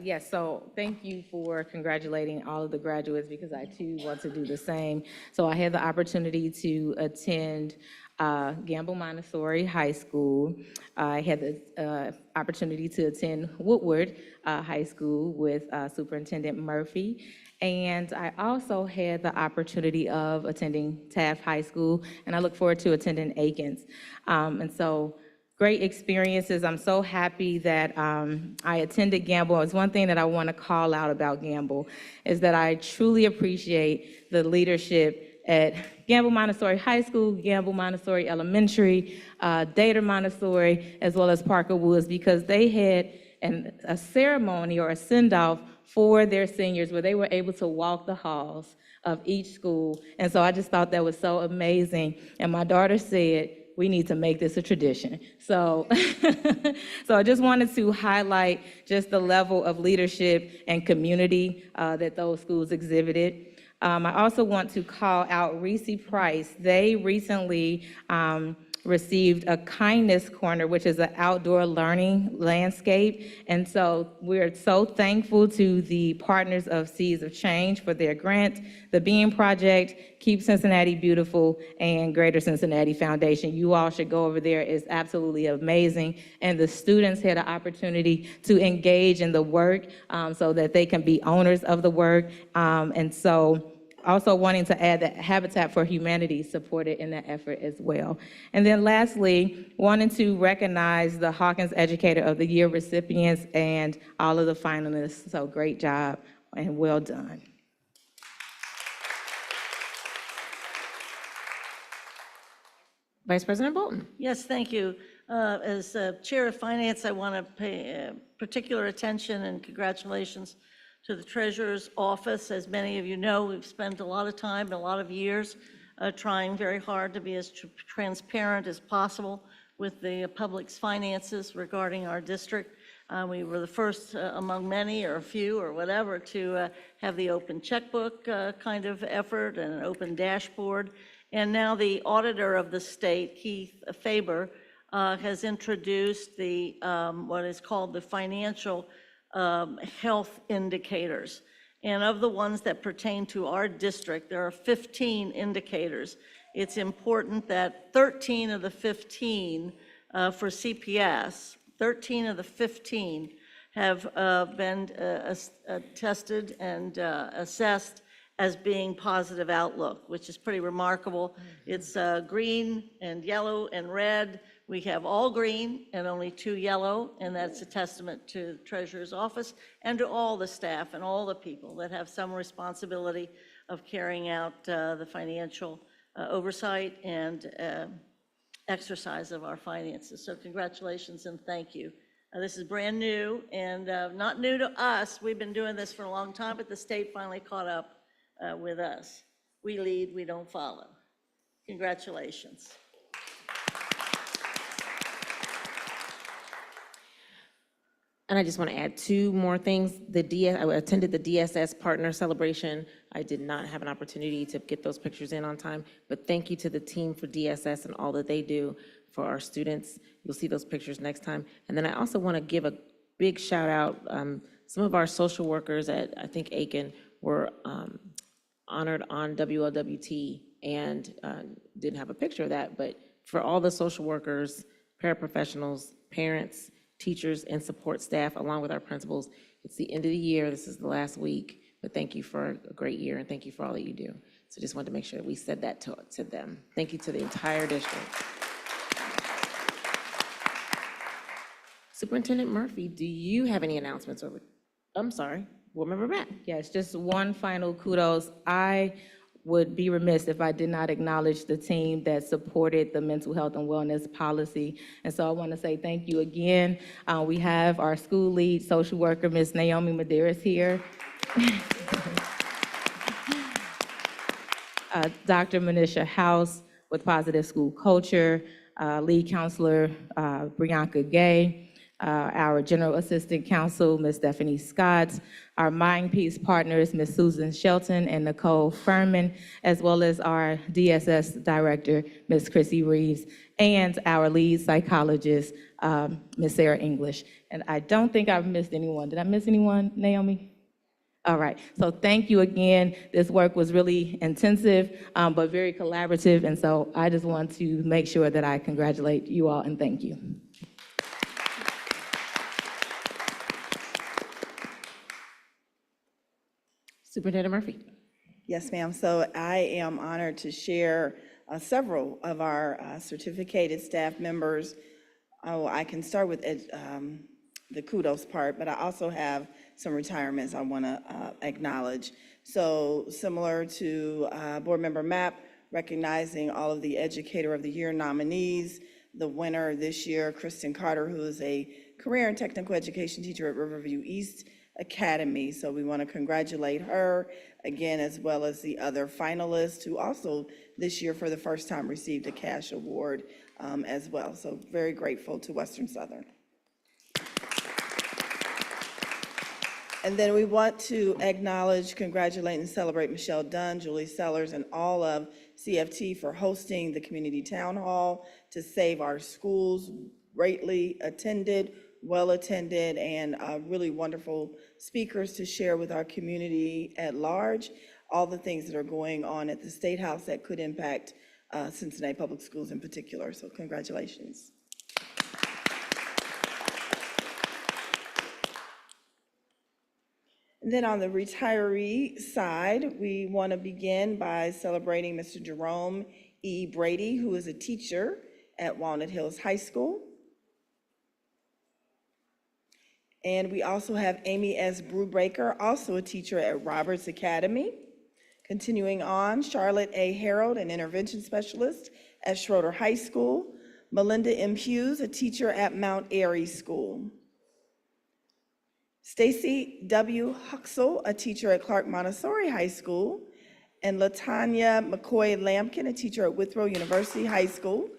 Yes, so thank you for congratulating all of the graduates because I too want to do the same. So I had the opportunity to attend Gamble Montessori High School. I had the opportunity to attend Woodward High School with Superintendent Murphy. And I also had the opportunity of attending Taft High School, and I look forward to attending Aikens. And so great experiences. I'm so happy that I attended Gamble. It's one thing that I want to call out about Gamble is that I truly appreciate the leadership at Gamble Montessori High School, Gamble Montessori Elementary, Dater Montessori, as well as Parker Woods, because they had a ceremony or a send-off for their seniors where they were able to walk the halls of each school. And so I just thought that was so amazing. And my daughter said, we need to make this a tradition. So, so I just wanted to highlight just the level of leadership and community that those schools exhibited. I also want to call out Reese Price. They recently received a kindness corner, which is an outdoor learning landscape. And so we're so thankful to the partners of Seeds of Change for their grant, the Bean Project, Keep Cincinnati Beautiful, and Greater Cincinnati Foundation. You all should go over there. It's absolutely amazing. And the students had an opportunity to engage in the work so that they can be owners of the work. And so also wanting to add that Habitat for Humanity supported in that effort as well. And then lastly, wanting to recognize the Hawkins Educator of the Year recipients and all of the finalists. So great job and well done. Vice President Bolton. Yes, thank you. As Chair of Finance, I want to pay particular attention and congratulations to the Treasurer's Office. As many of you know, we've spent a lot of time and a lot of years trying very hard to be as transparent as possible with the public's finances regarding our district. We were the first among many or a few or whatever to have the open checkbook kind of effort and an open dashboard. And now the auditor of the state, Keith Faber, has introduced the what is called the financial health indicators. And of the ones that pertain to our district, there are 15 indicators. It's important that 13 of the 15 for CPS, 13 of the 15 have been tested and assessed as being positive outlook, which is pretty remarkable. It's green and yellow and red. We have all green and only 2 yellow, and that's a testament to the Treasurer's Office and to all the staff and all the people that have some responsibility of carrying out the financial oversight and exercise of our finances. So congratulations and thank you. This is brand new and not new to us. We've been doing this for a long time, but the state finally caught up with us. We lead, we don't follow. Congratulations. And I just want to add 2 more things. I attended the DSS Partner Celebration. I did not have an opportunity to get those pictures in on time, but thank you to the team for DSS and all that they do for our students. You'll see those pictures next time. And then I also want to give a big shout out. Some of our social workers at, I think, Aiken were honored on WLWT and didn't have a picture of that, but for all the social workers, paraprofessionals, parents, teachers, and support staff, along with our principals, it's the end of the year. This is the last week, but thank you for a great year and thank you for all that you do. So just wanted to make sure that we said that to them. Thank you to the entire district. Superintendent Murphy, do you have any announcements? I'm sorry, Board Member Matt. Yes, just one final kudos. I would be remiss if I did not acknowledge the team that supported the mental health and wellness policy. And so I want to say thank you again. We have our school lead social worker, Ms. Naomi Medeiros here. Dr. Manisha House with Positive School Culture, lead counselor, Brianka Gay, our General Assistant Counsel, Ms. Stephanie Scott, our Mind Peace partners, Ms. Susan Shelton and Nicole Furman, as well as our DSS Director, Ms. Chrissy Reeves, and our lead psychologist, Ms. Sarah English. And I don't think I've missed anyone. Did I miss anyone, Naomi? All right, so thank you again. This work was really intensive, but very collaborative, and so I just want to make sure that I congratulate you all and thank you. Superintendent Murphy. Yes, ma'am. So I am honored to share several of our certificated staff members. Oh, I can start with the kudos part, but I also have some retirements I want to acknowledge. So similar to Board Member Mapp, recognizing all of the Educator of the Year nominees, the winner this year, Kristen Carter, who is a career and technical education teacher at Riverview East Academy. So we want to congratulate her again, as well as the other finalists who also this year for the first time received a cash award as well. So very grateful to Western Southern. And then we want to acknowledge, congratulate, and celebrate Michelle Dunn, Julie Sellers, and all of CFT for hosting the Community Town Hall to save our schools. Greatly attended, well attended, and really wonderful speakers to share with our community at large all the things that are going on at the State House that could impact Cincinnati Public Schools in particular. So congratulations. And then on the retiree side, we want to begin by celebrating Mr. Jerome E. Brady, who is a teacher at Walnut Hills High School. And we also have Amy S. Brubaker, also a teacher at Roberts Academy. Continuing on, Charlotte A. Harold, an intervention specialist at Schroeder High School. Melinda M. Hughes, a teacher at Mount Airy School. Stacy W. Huxell, a teacher at Clark Montessori High School. And Latanya McCoy Lampkin, a teacher at Withrow University High School.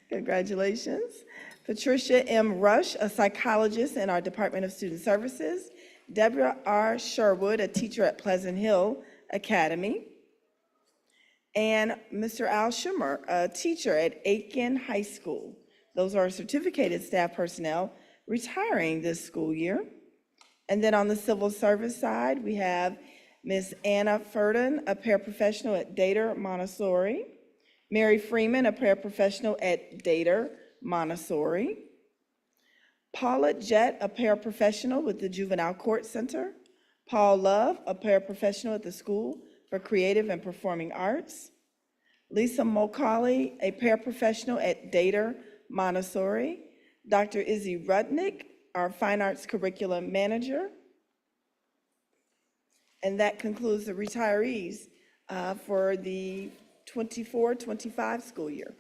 Congratulations. Patricia M. Rush, a psychologist in our Department of Student Services. Deborah R. Sherwood, a teacher at Pleasant Hill Academy. And Mr. Al Schimmer, a teacher at Aiken High School. Those are certificated staff personnel retiring this school year. And then on the civil service side, we have Ms. Anna Furden, a paraprofessional at Dater Montessori. Mary Freeman, a paraprofessional at Dater Montessori. Paula Jett, a paraprofessional with the Juvenile Court Center. Paul Love, a paraprofessional at the School for Creative and Performing Arts. Lisa Mulcahy, a paraprofessional at Dater Montessori. Dr. Izzy Rudnick, our Fine Arts Curriculum Manager. And that concludes the retirees for the 24-25 school year.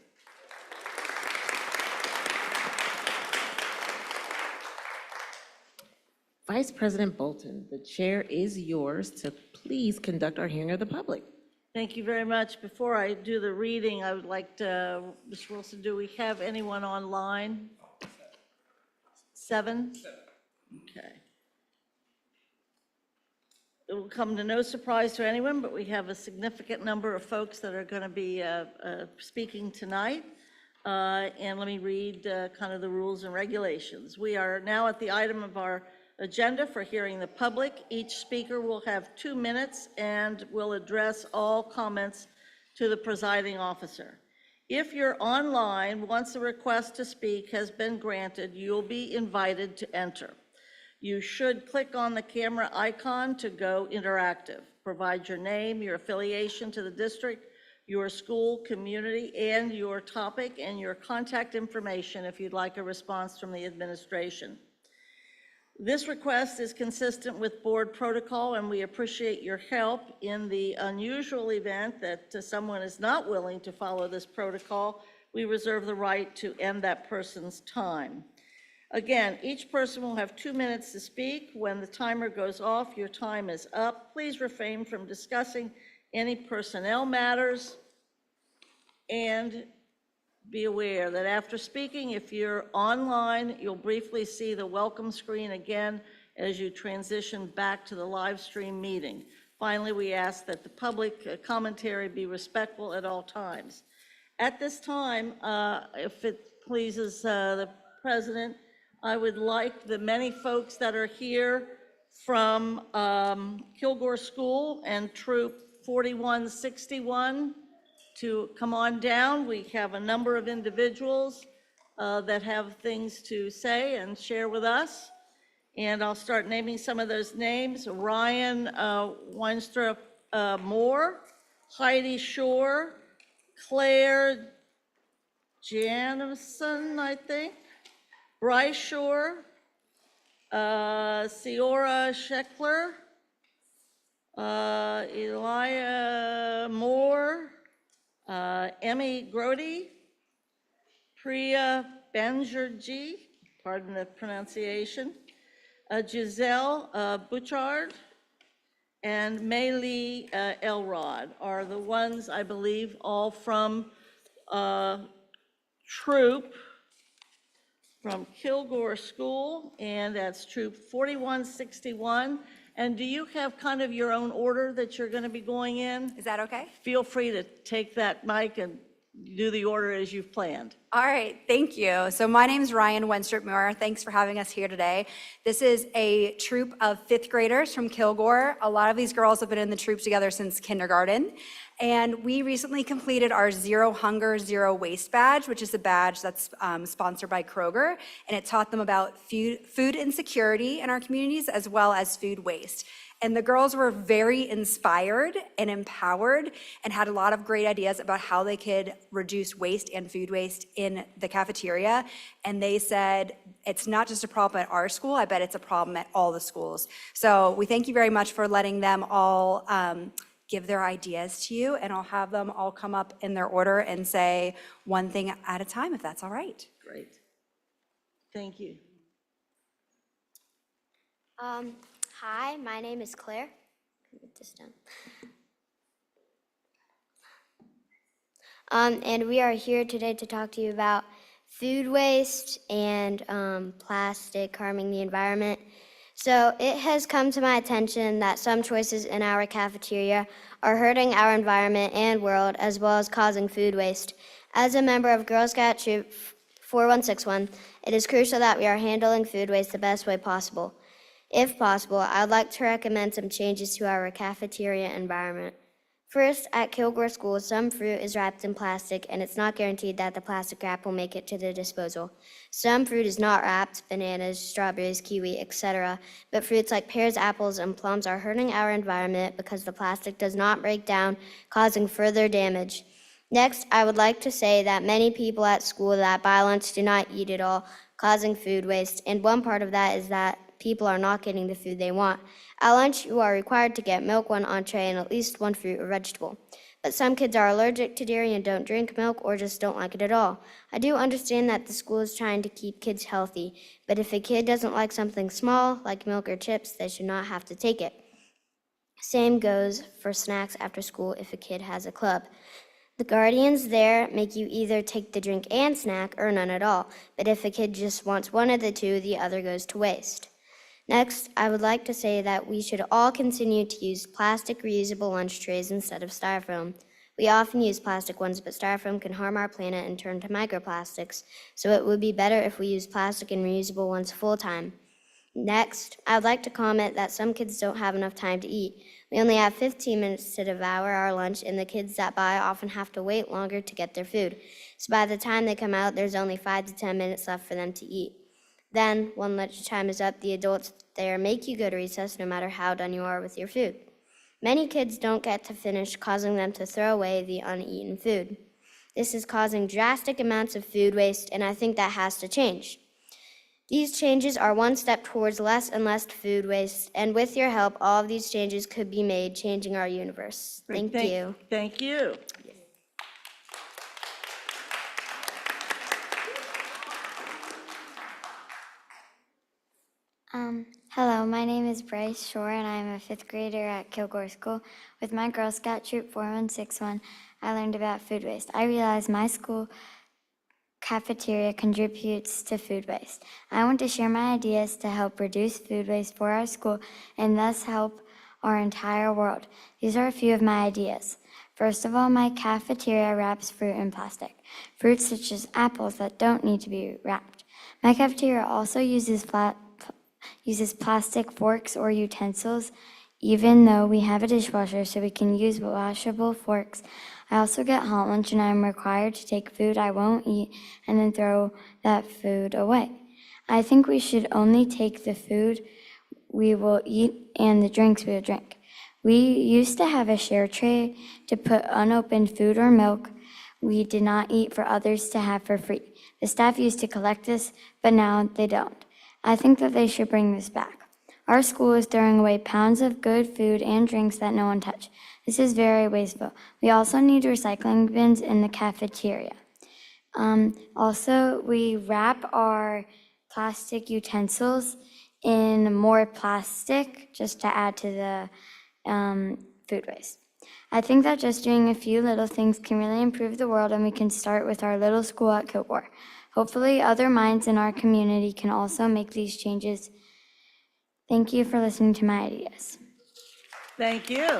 Vice President Bolton, the chair is yours to please conduct our hearing of the public. Thank you very much. Before I do the reading, I would like to, Ms. Wilson, do we have anyone online? 7? Okay. It will come to no surprise to anyone, but we have a significant number of folks that are going to be speaking tonight. And let me read kind of the rules and regulations. We are now at the item of our agenda for hearing the public. Each speaker will have 2 minutes and will address all comments to the presiding officer. If you're online, once a request to speak has been granted, you'll be invited to enter. You should click on the camera icon to go interactive. Provide your name, your affiliation to the district, your school, community, and your topic, and your contact information if you'd like a response from the administration. This request is consistent with board protocol, and we appreciate your help. In the unusual event that someone is not willing to follow this protocol, we reserve the right to end that person's time. Again, each person will have 2 minutes to speak. When the timer goes off, your time is up. Please refrain from discussing any personnel matters, and be aware that after speaking, if you're online, you'll briefly see the welcome screen again as you transition back to the live stream meeting. Finally, we ask that the public commentary be respectful at all times. At this time, if it pleases the president, I would like the many folks that are here from Kilgore School and Troop 4161 to come on down. We have a number of individuals that have things to say and share with us. And I'll start naming some of those names. Ryan Weinstrup Moore, Heidi Shore, Claire Janison, I think, Bryce Shore, Ciora Scheckler, Elia Moore, Emmy Grody, Priya Banerjee, pardon the pronunciation, Giselle Bouchard, and Maylee Elrod are the ones, I believe, all from Troop, from Kilgore School, and that's Troop 4161. And do you have kind of your own order that you're going to be going in? Is that okay? Feel free to take that mic and do the order as you've planned. All right, thank you. So my name is Ryan Wenstrup-Moore. Thanks for having us here today. This is a troop of fifth graders from Kilgore. A lot of these girls have been in the troop together since kindergarten. And we recently completed our Zero Hunger, Zero Waste badge, which is a badge that's sponsored by Kroger. And it taught them about food insecurity in our communities as well as food waste. And the girls were very inspired and empowered and had a lot of great ideas about how they could reduce waste and food waste in the cafeteria. And they said, it's not just a problem at our school, I bet it's a problem at all the schools. So we thank you very much for letting them all give their ideas to you, and I'll have them all come up in their order and say one thing at a time, if that's all right. Great. Thank you. Hi, my name is Claire. Put this down. And we are here today to talk to you about food waste and plastic harming the environment. So it has come to my attention that some choices in our cafeteria are hurting our environment and world, as well as causing food waste. As a member of Girl Scout Troop 4161, it is crucial that we are handling food waste the best way possible. If possible, I would like to recommend some changes to our cafeteria environment. First, at Kilgore School, some fruit is wrapped in plastic, and it's not guaranteed that the plastic wrap will make it to the disposal. Some fruit is not wrapped, bananas, strawberries, kiwi, etc., but fruits like pears, apples, and plums are hurting our environment because the plastic does not break down, causing further damage. Next, I would like to say that many people at school that buy lunch do not eat it all, causing food waste, and one part of that is that people are not getting the food they want. At lunch, you are required to get milk, one entree, and at least one fruit or vegetable. But some kids are allergic to dairy and don't drink milk or just don't like it at all. I do understand that the school is trying to keep kids healthy, but if a kid doesn't like something small, like milk or chips, they should not have to take it. Same goes for snacks after school if a kid has a club. The guardians there make you either take the drink and snack or none at all, but if a kid just wants one of the two, the other goes to waste. Next, I would like to say that we should all continue to use plastic reusable lunch trays instead of styrofoam. We often use plastic ones, but styrofoam can harm our planet and turn to microplastics, so it would be better if we use plastic and reusable ones full time. Next, I would like to comment that some kids don't have enough time to eat. We only have 15 minutes to devour our lunch, and the kids that buy often have to wait longer to get their food. So by the time they come out, there's only 5 to 10 minutes left for them to eat. Then, when lunchtime is up, the adults there make you go to recess no matter how done you are with your food. Many kids don't get to finish, causing them to throw away the uneaten food. This is causing drastic amounts of food waste, and I think that has to change. These changes are one step towards less and less food waste, and with your help, all of these changes could be made, changing our universe. Thank you. Thank you. Hello, my name is Bryce Shore, and I'm a fifth grader at Kilgore School. With my Girl Scout Troop 4161, I learned about food waste. I realized my school cafeteria contributes to food waste. I want to share my ideas to help reduce food waste for our school and thus help our entire world. These are a few of my ideas. First of all, my cafeteria wraps fruit in plastic. Fruits such as apples that don't need to be wrapped. My cafeteria also uses plastic forks or utensils, even though we have a dishwasher so we can use washable forks. I also get hot lunch and I'm required to take food I won't eat and then throw that food away. I think we should only take the food we will eat and the drinks we will drink. We used to have a share tray to put unopened food or milk we did not eat for others to have for free. The staff used to collect this, but now they don't. I think that they should bring this back. Our school is throwing away pounds of good food and drinks that no one touched. This is very wasteful. We also need recycling bins in the cafeteria. Also, we wrap our plastic utensils in more plastic just to add to the food waste. I think that just doing a few little things can really improve the world, and we can start with our little school at Kilgore. Hopefully, other minds in our community can also make these changes. Thank you for listening to my ideas. Thank you.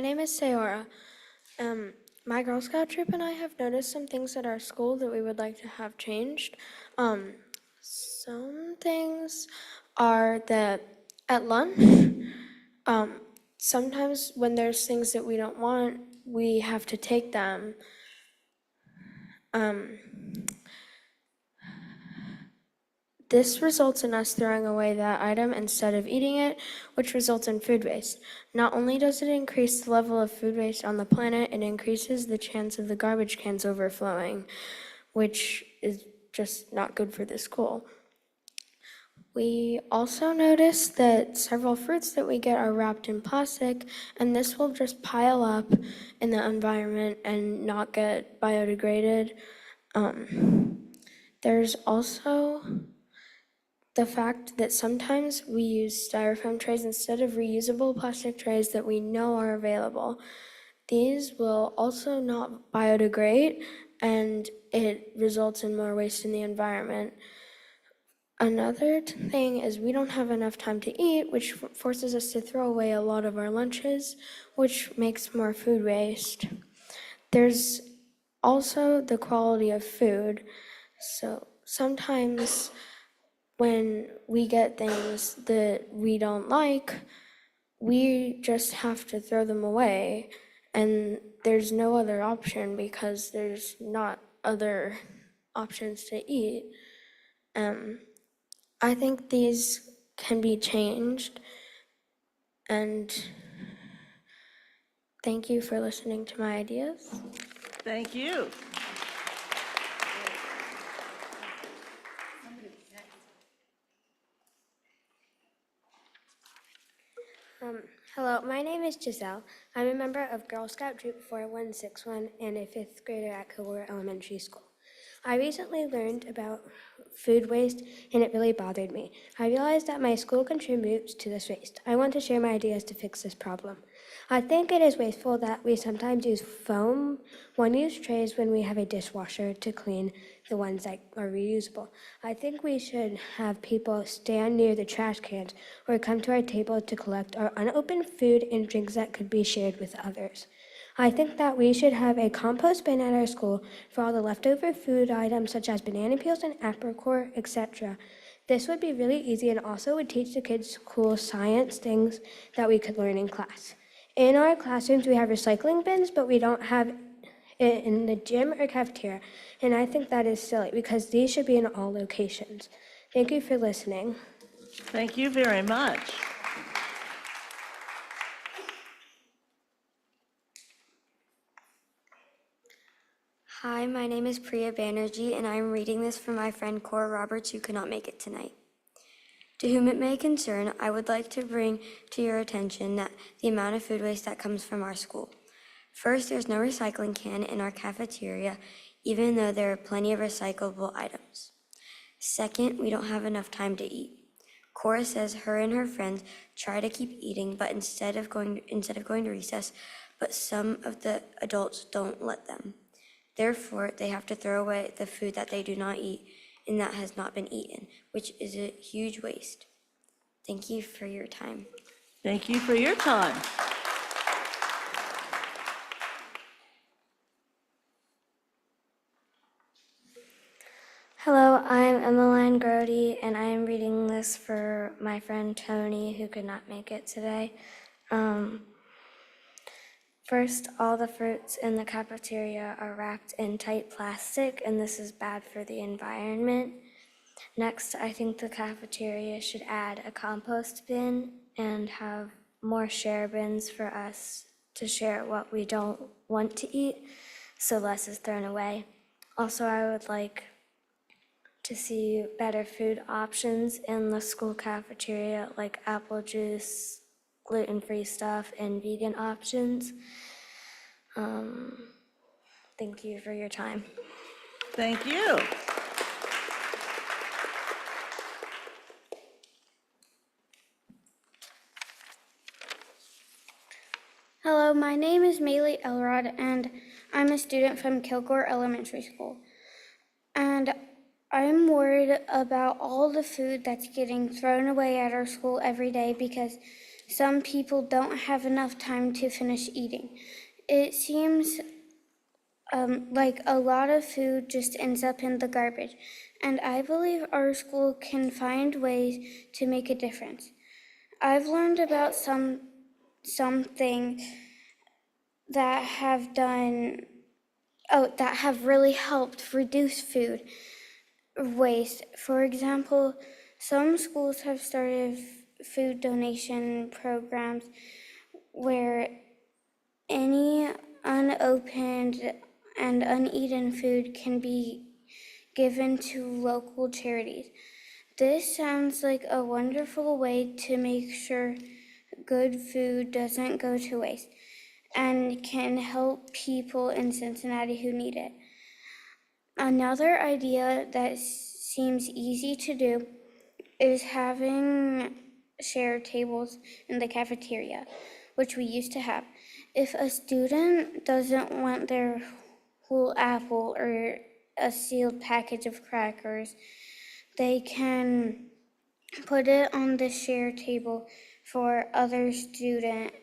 My name is Sayora. My Girl Scout troop and I have noticed some things at our school that we would like to have changed. Some things are that at lunch, sometimes when there's things that we don't want, we have to take them. This results in us throwing away that item instead of eating it, which results in food waste. Not only does it increase the level of food waste on the planet, it increases the chance of the garbage cans overflowing, which is just not good for the school. We also noticed that several fruits that we get are wrapped in plastic, and this will just pile up in the environment and not get biodegraded. There's also the fact that sometimes we use styrofoam trays instead of reusable plastic trays that we know are available. These will also not biodegrade, and it results in more waste in the environment. Another thing is we don't have enough time to eat, which forces us to throw away a lot of our lunches, which makes more food waste. There's also the quality of food. So sometimes when we get things that we don't like, we just have to throw them away, and there's no other option because there's not other options to eat. I think these can be changed, and thank you for listening to my ideas. Thank you. Hello, my name is Giselle. I'm a member of Girl Scout Troop 4161 and a fifth grader at Kilgore Elementary School. I recently learned about food waste and it really bothered me. I realized that my school contributes to this waste. I want to share my ideas to fix this problem. I think it is wasteful that we sometimes use foam one-use trays when we have a dishwasher to clean the ones that are reusable. I think we should have people stand near the trash cans or come to our table to collect our unopened food and drinks that could be shared with others. I think that we should have a compost bin at our school for all the leftover food items such as banana peels and apricot, etc. This would be really easy and also would teach the kids cool science things that we could learn in class. In our classrooms, we have recycling bins, but we don't have it in the gym or cafeteria, and I think that is silly because these should be in all locations. Thank you for listening. Thank you very much. Hi, my name is Priya Banerjee, and I am reading this for my friend Cora Roberts, who could not make it tonight. To whom it may concern, I would like to bring to your attention that the amount of food waste that comes from our school. First, there's no recycling can in our cafeteria, even though there are plenty of recyclable items. Second, we don't have enough time to eat. Cora says her and her friends try to keep eating, but instead of going to recess, but some of the adults don't let them. Therefore, they have to throw away the food that they do not eat and that has not been eaten, which is a huge waste. Thank you for your time. Thank you for your time. Hello, I'm Emmeline Grody, and I am reading this for my friend Tony, who could not make it today. First, all the fruits in the cafeteria are wrapped in tight plastic, and this is bad for the environment. Next, I think the cafeteria should add a compost bin and have more share bins for us to share what we don't want to eat, so less is thrown away. Also, I would like to see better food options in the school cafeteria, like apple juice, gluten-free stuff, and vegan options. Thank you for your time. Thank you. Hello, my name is Maylee Elrod, and I'm a student from Kilgore Elementary School. And I'm worried about all the food that's getting thrown away at our school every day because some people don't have enough time to finish eating. It seems like a lot of food just ends up in the garbage, and I believe our school can find ways to make a difference. I've learned about something that have really helped reduce food waste. For example, some schools have started food donation programs where any unopened and uneaten food can be given to local charities. This sounds like a wonderful way to make sure good food doesn't go to waste and can help people in Cincinnati who need it. Another idea that seems easy to do is having shared tables in the cafeteria, which we used to have. If a student doesn't want their whole apple or a sealed package of crackers, they can put it on the shared table for other student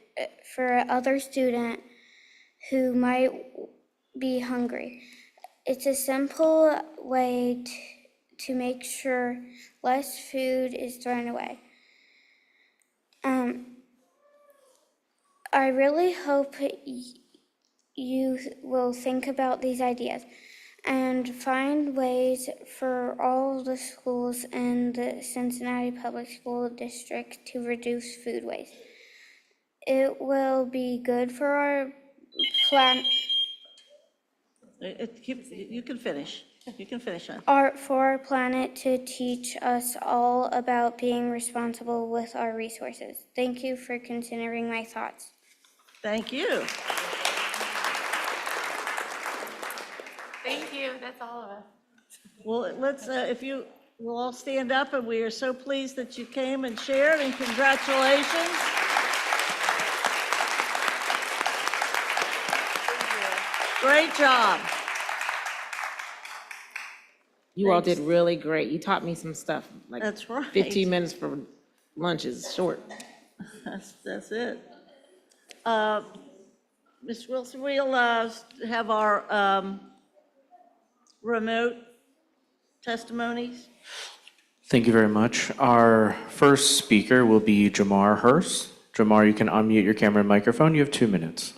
who might be hungry. It's a simple way to make sure less food is thrown away. I really hope you will think about these ideas and find ways for all the schools in the Cincinnati Public School District to reduce food waste. It will be good for our planet. You can finish. You can finish on. For our planet to teach us all about being responsible with our resources. Thank you for considering my thoughts. Thank you. Thank you. That's all of us. Well, let's, if you will all stand up, and we are so pleased that you came and shared, and congratulations. Great job. You all did really great. You taught me some stuff. Like That's right. 15 minutes for lunch is short. That's it. Ms. Wilson, we'll have our remote testimonies. Thank you very much. Our first speaker will be Jamar Hurst. Jamar, you can unmute your camera and microphone. You have 2 minutes.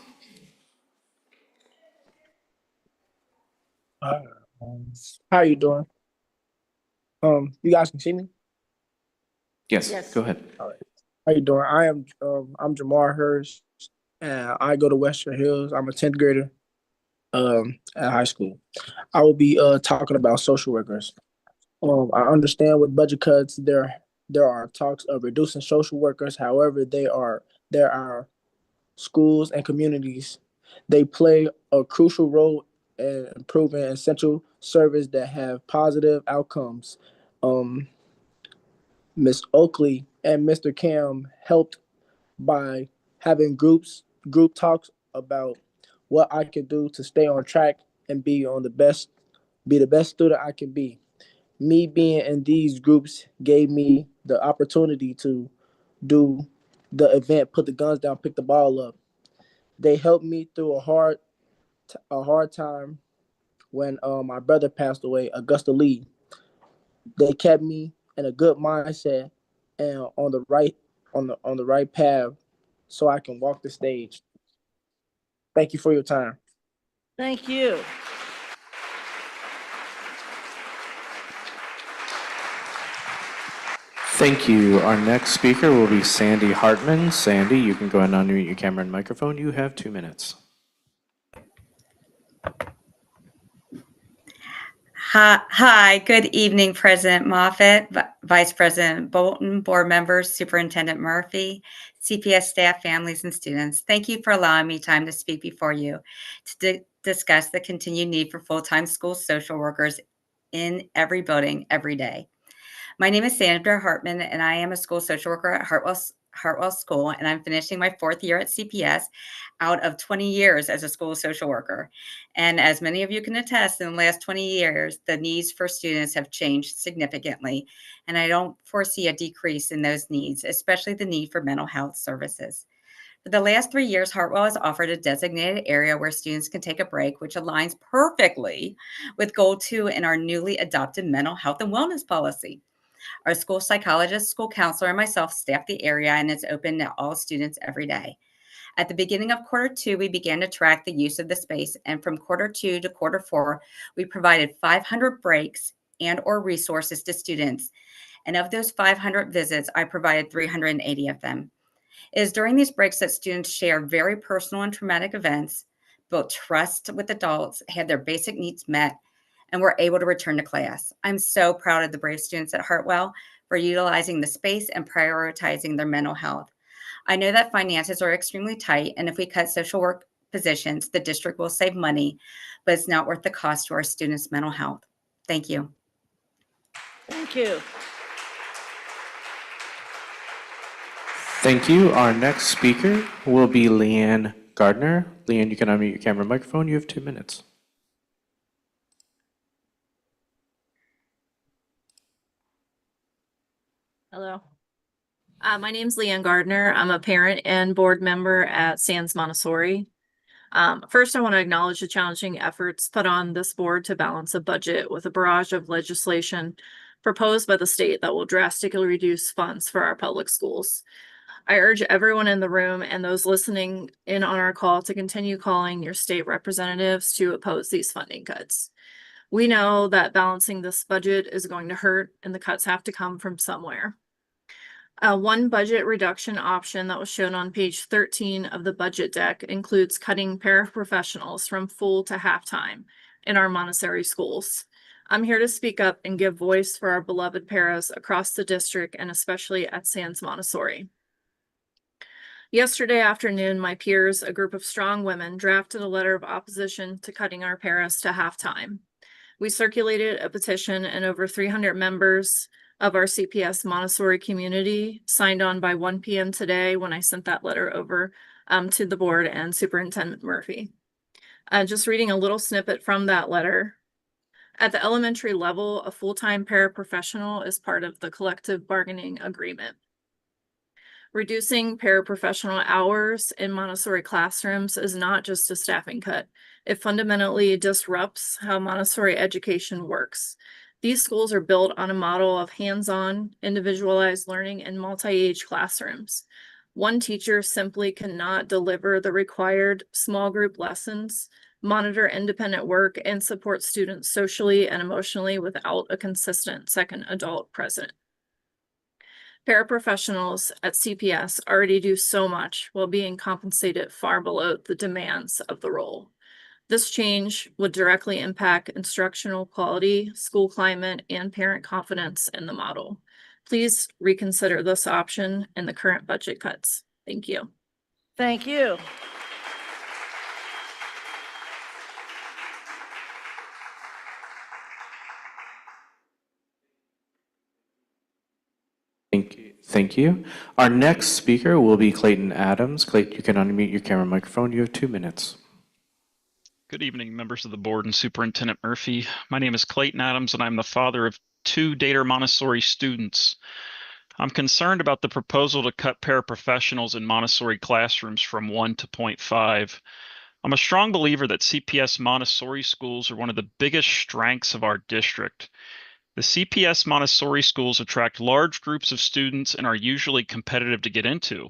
How are you doing? You guys can see me? Yes, go ahead. All right. How you doing? I'm Jamar Hurst, and I go to Western Hills. I'm a 10th grader at high school. I will be talking about social workers. I understand with budget cuts there are talks of reducing social workers. However, there are schools and communities. They play a crucial role in improving essential service that have positive outcomes. Ms. Oakley and Mr. Cam helped by having group talks about what I could do to stay on track and be the best student I can be. Me being in these groups gave me the opportunity to do the event, put the guns down, pick the ball up. They helped me through a hard time when my brother passed away, Augusta Lee. They kept me in a good mindset and on the right path so I can walk the stage. Thank you for your time. Thank you. Thank you. Our next speaker will be Sandy Hartman. Sandy, you can go ahead and unmute your camera and microphone. You have 2 minutes. Hi, good evening, President Moffett, Vice President Bolton, board members, Superintendent Murphy, CPS staff, families, and students. Thank you for allowing me time to speak before you to discuss the continued need for full-time school social workers in every building every day. My name is Sandra Hartman, and I am a school social worker at Hartwell Hartwell School, and I'm finishing my 4th year at CPS out of 20 years as a school social worker. And as many of you can attest, in the last 20 years, the needs for students have changed significantly, and I don't foresee a decrease in those needs, especially the need for mental health services. For the last 3 years, Hartwell has offered a designated area where students can take a break, which aligns perfectly with Goal 2 in our newly adopted mental health and wellness policy. Our school psychologist, school counselor, and myself staff the area, and it's open to all students every day. At the beginning of quarter 2, we began to track the use of the space, and from quarter 2 to quarter 4, we provided 500 breaks and or resources to students. And of those 500 visits, I provided 380 of them. It is during these breaks that students share very personal and traumatic events, built trust with adults, had their basic needs met, and were able to return to class. I'm so proud of the brave students at Hartwell for utilizing the space and prioritizing their mental health. I know that finances are extremely tight, and if we cut social work positions, the district will save money, but it's not worth the cost to our students' mental health. Thank you. Thank you. Thank you. Our next speaker will be Leanne Gardner. Leanne, you can unmute your camera and microphone. You have 2 minutes. Hello. My name's Leanne Gardner. I'm a parent and board member at Sands Montessori. First, I want to acknowledge the challenging efforts put on this board to balance a budget with a barrage of legislation proposed by the state that will drastically reduce funds for our public schools. I urge everyone in the room and those listening in on our call to continue calling your state representatives to oppose these funding cuts. We know that balancing this budget is going to hurt, and the cuts have to come from somewhere. One budget reduction option that was shown on page 13 of the budget deck includes cutting paraprofessionals from full to half-time in our Montessori schools. I'm here to speak up and give voice for our beloved paras across the district and especially at Sands Montessori. Yesterday afternoon, my peers, a group of strong women, drafted a letter of opposition to cutting our paras to halftime. We circulated a petition, and over 300 members of our CPS Montessori community signed on by 1 p.m. today when I sent that letter over to the board and Superintendent Murphy. Just reading a little snippet from that letter. At the elementary level, a full-time paraprofessional is part of the collective bargaining agreement. Reducing paraprofessional hours in Montessori classrooms is not just a staffing cut. It fundamentally disrupts how Montessori education works. These schools are built on a model of hands-on, individualized learning in multi-age classrooms. One teacher simply cannot deliver the required small group lessons, monitor independent work, and support students socially and emotionally without a consistent second adult present. Paraprofessionals at CPS already do so much while being compensated far below the demands of the role. This change would directly impact instructional quality, school climate, and parent confidence in the model. Please reconsider this option and the current budget cuts. Thank you. Thank you. Thank you. Our next speaker will be Clayton Adams. Clayton, you can unmute your camera and microphone. You have 2 minutes. Good evening, members of the board and Superintendent Murphy. My name is Clayton Adams, and I'm the father of 2 Dater Montessori students. I'm concerned about the proposal to cut paraprofessionals in Montessori classrooms from 1 to 0.5. I'm a strong believer that CPS Montessori schools are one of the biggest strengths of our district. The CPS Montessori schools attract large groups of students and are usually competitive to get into.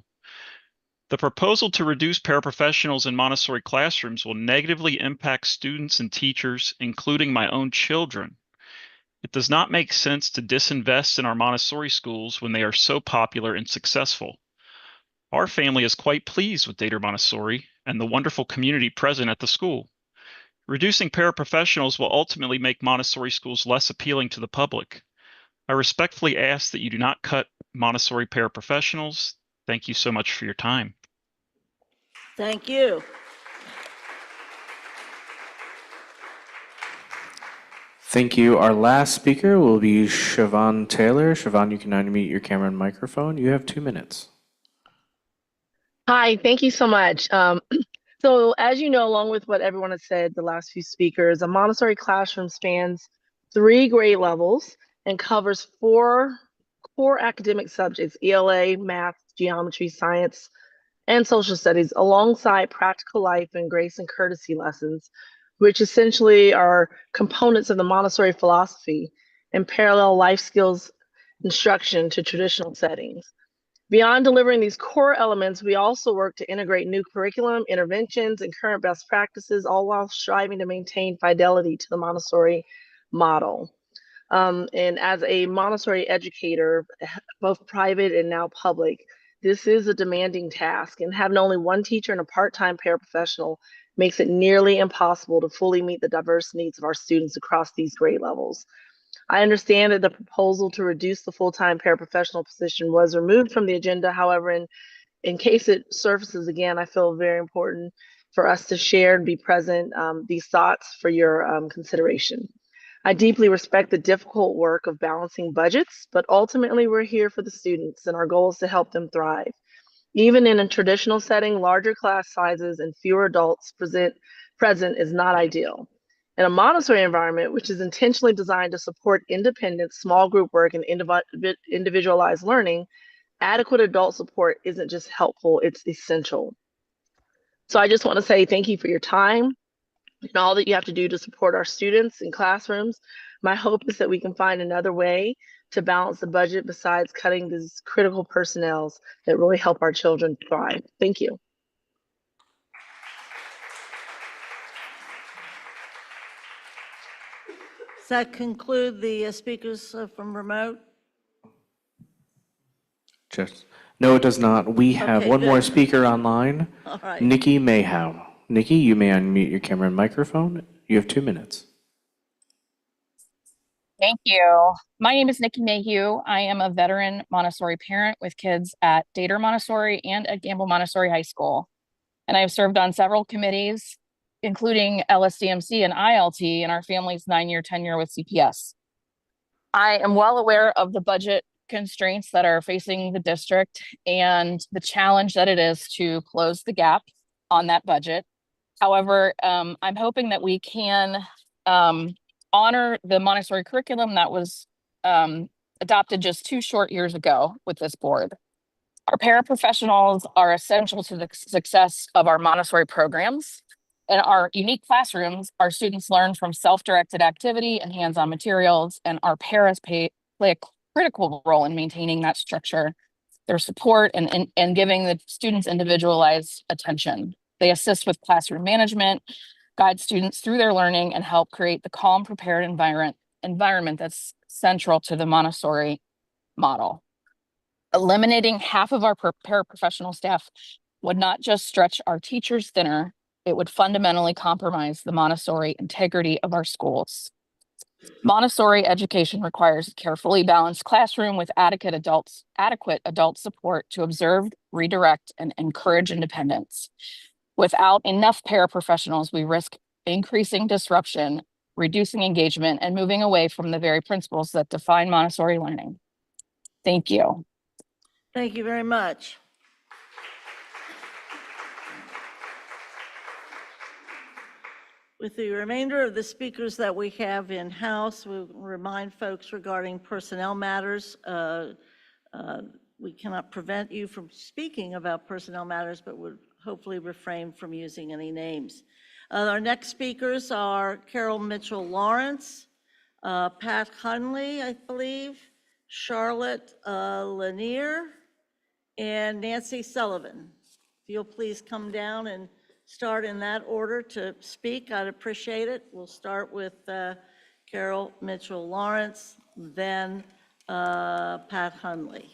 The proposal to reduce paraprofessionals in Montessori classrooms will negatively impact students and teachers, including my own children. It does not make sense to disinvest in our Montessori schools when they are so popular and successful. Our family is quite pleased with Dater Montessori and the wonderful community present at the school. Reducing paraprofessionals will ultimately make Montessori schools less appealing to the public. I respectfully ask that you do not cut Montessori paraprofessionals. Thank you so much for your time. Thank you. Thank you. Our last speaker will be Siobhan Taylor. Siobhan, you can unmute your camera and microphone. You have 2 minutes. Hi, thank you so much. So as you know, along with what everyone has said, the last few speakers, a Montessori classroom spans 3 grade levels and covers 4 core academic subjects: ELA, math, geometry, science, and social studies, alongside practical life and grace and courtesy lessons, which essentially are components of the Montessori philosophy and parallel life skills instruction to traditional settings. Beyond delivering these core elements, we also work to integrate new curriculum, interventions, and current best practices, all while striving to maintain fidelity to the Montessori model. And as a Montessori educator, both private and now public, this is a demanding task, and having only one teacher and a part-time paraprofessional makes it nearly impossible to fully meet the diverse needs of our students across these grade levels. I understand that the proposal to reduce the full-time paraprofessional position was removed from the agenda. However, in case it surfaces again, I feel very important for us to share and be present these thoughts for your consideration. I deeply respect the difficult work of balancing budgets, but ultimately we're here for the students and our goal is to help them thrive. Even in a traditional setting, larger class sizes and fewer adults present is not ideal. In a Montessori environment, which is intentionally designed to support independent small group work and individualized learning, adequate adult support isn't just helpful, it's essential. So I just want to say thank you for your time and all that you have to do to support our students in classrooms. My hope is that we can find another way to balance the budget besides cutting these critical personnels that really help our children thrive. Thank you. Does that conclude the speakers from remote? Just, no, it does not. We have Okay, one more good. speaker online, All right. Nikki Mayhow. Nikki, you may unmute your camera and microphone. You have 2 minutes. Thank you. My name is Nikki Mayhew. I am a veteran Montessori parent with kids at Dater Montessori and at Gamble Montessori High School. And I have served on several committees, including LSDMC and ILT in our family's 9-year tenure with CPS. I am well aware of the budget constraints that are facing the district and the challenge that it is to close the gap on that budget. However, I'm hoping that we can honor the Montessori curriculum that was adopted just 2 short years ago with this board. Our paraprofessionals are essential to the success of our Montessori programs. In our unique classrooms, our students learn from self-directed activity and hands-on materials, and our paras play a critical role in maintaining that structure, their support, and giving the students individualized attention. They assist with classroom management, guide students through their learning, and help create the calm, prepared environment that's central to the Montessori model. Eliminating half of our paraprofessional staff would not just stretch our teachers thinner, it would fundamentally compromise the Montessori integrity of our schools. Montessori education requires a carefully balanced classroom with adequate adult support to observe, redirect, and encourage independence. Without enough paraprofessionals, we risk increasing disruption, reducing engagement, and moving away from the very principles that define Montessori learning. Thank you. Thank you very much. With the remainder of the speakers that we have in-house, we'll remind folks regarding personnel matters. We cannot prevent you from speaking about personnel matters, but would hopefully refrain from using any names. Our next speakers are Carol Mitchell-Lawrence, Pat Hunley, I believe, Charlotte Lanier, and Nancy Sullivan. If you'll please come down and start in that order to speak, I'd appreciate it. We'll start with Carol Mitchell-Lawrence, then Pat Hunley.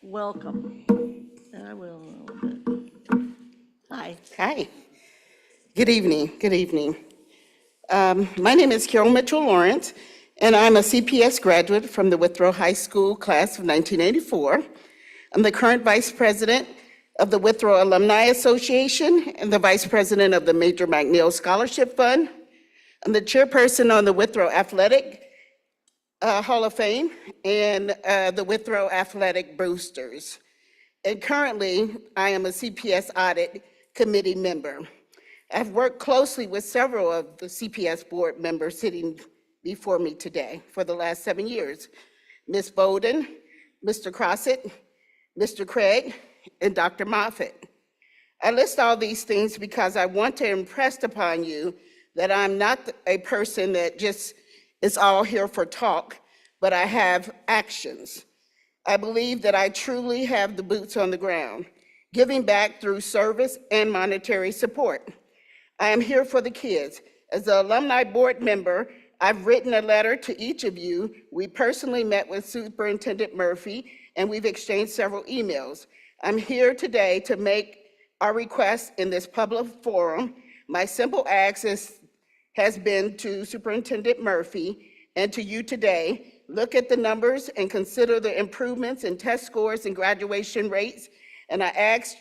Welcome. And I will in a little bit. Hi. Hi. Good evening. Good evening. My name is Carol Mitchell-Lawrence, and I'm a CPS graduate from the Withrow High School class of 1984. I'm the current vice president of the Withrow Alumni Association and the vice president of the Major McNeil Scholarship Fund. I'm the chairperson on the Withrow Athletic Hall of Fame and the Withrow Athletic Boosters. And currently, I am a CPS audit committee member. I've worked closely with several of the CPS board members sitting before me today for the last 7 years. Ms. Bowden, Mr. Crossett, Mr. Craig, and Dr. Moffitt. I list all these things because I want to impress upon you that I'm not a person that just is all here for talk, but I have actions. I believe that I truly have the boots on the ground, giving back through service and monetary support. I am here for the kids. As an alumni board member, I've written a letter to each of you. We personally met with Superintendent Murphy, and we've exchanged several emails. I'm here today to make our request in this public forum. My simple ask has been to Superintendent Murphy and to you today, look at the numbers and consider the improvements in test scores and graduation rates. And ask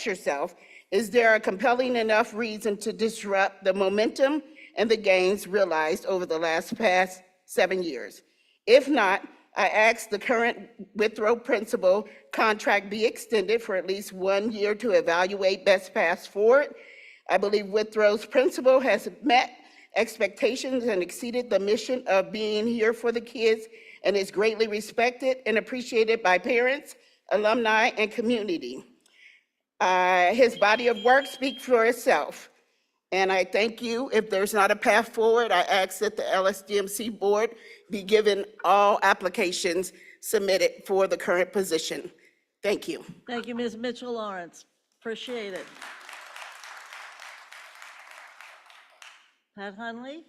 yourself, is there a compelling enough reason to disrupt the momentum and the gains realized over the past 7 years? If not, I ask the current Withrow principal contract be extended for at least 1 year to evaluate best paths forward. I believe Withrow's principal has met expectations and exceeded the mission of being here for the kids and is greatly respected and appreciated by parents, alumni, and community. His body of work speaks for itself. And I thank you. If there's not a path forward, I ask that the LSDMC board be given all applications submitted for the current position. Thank you. Thank you, Ms. Mitchell-Lawrence. Appreciate it. Pat Hunley?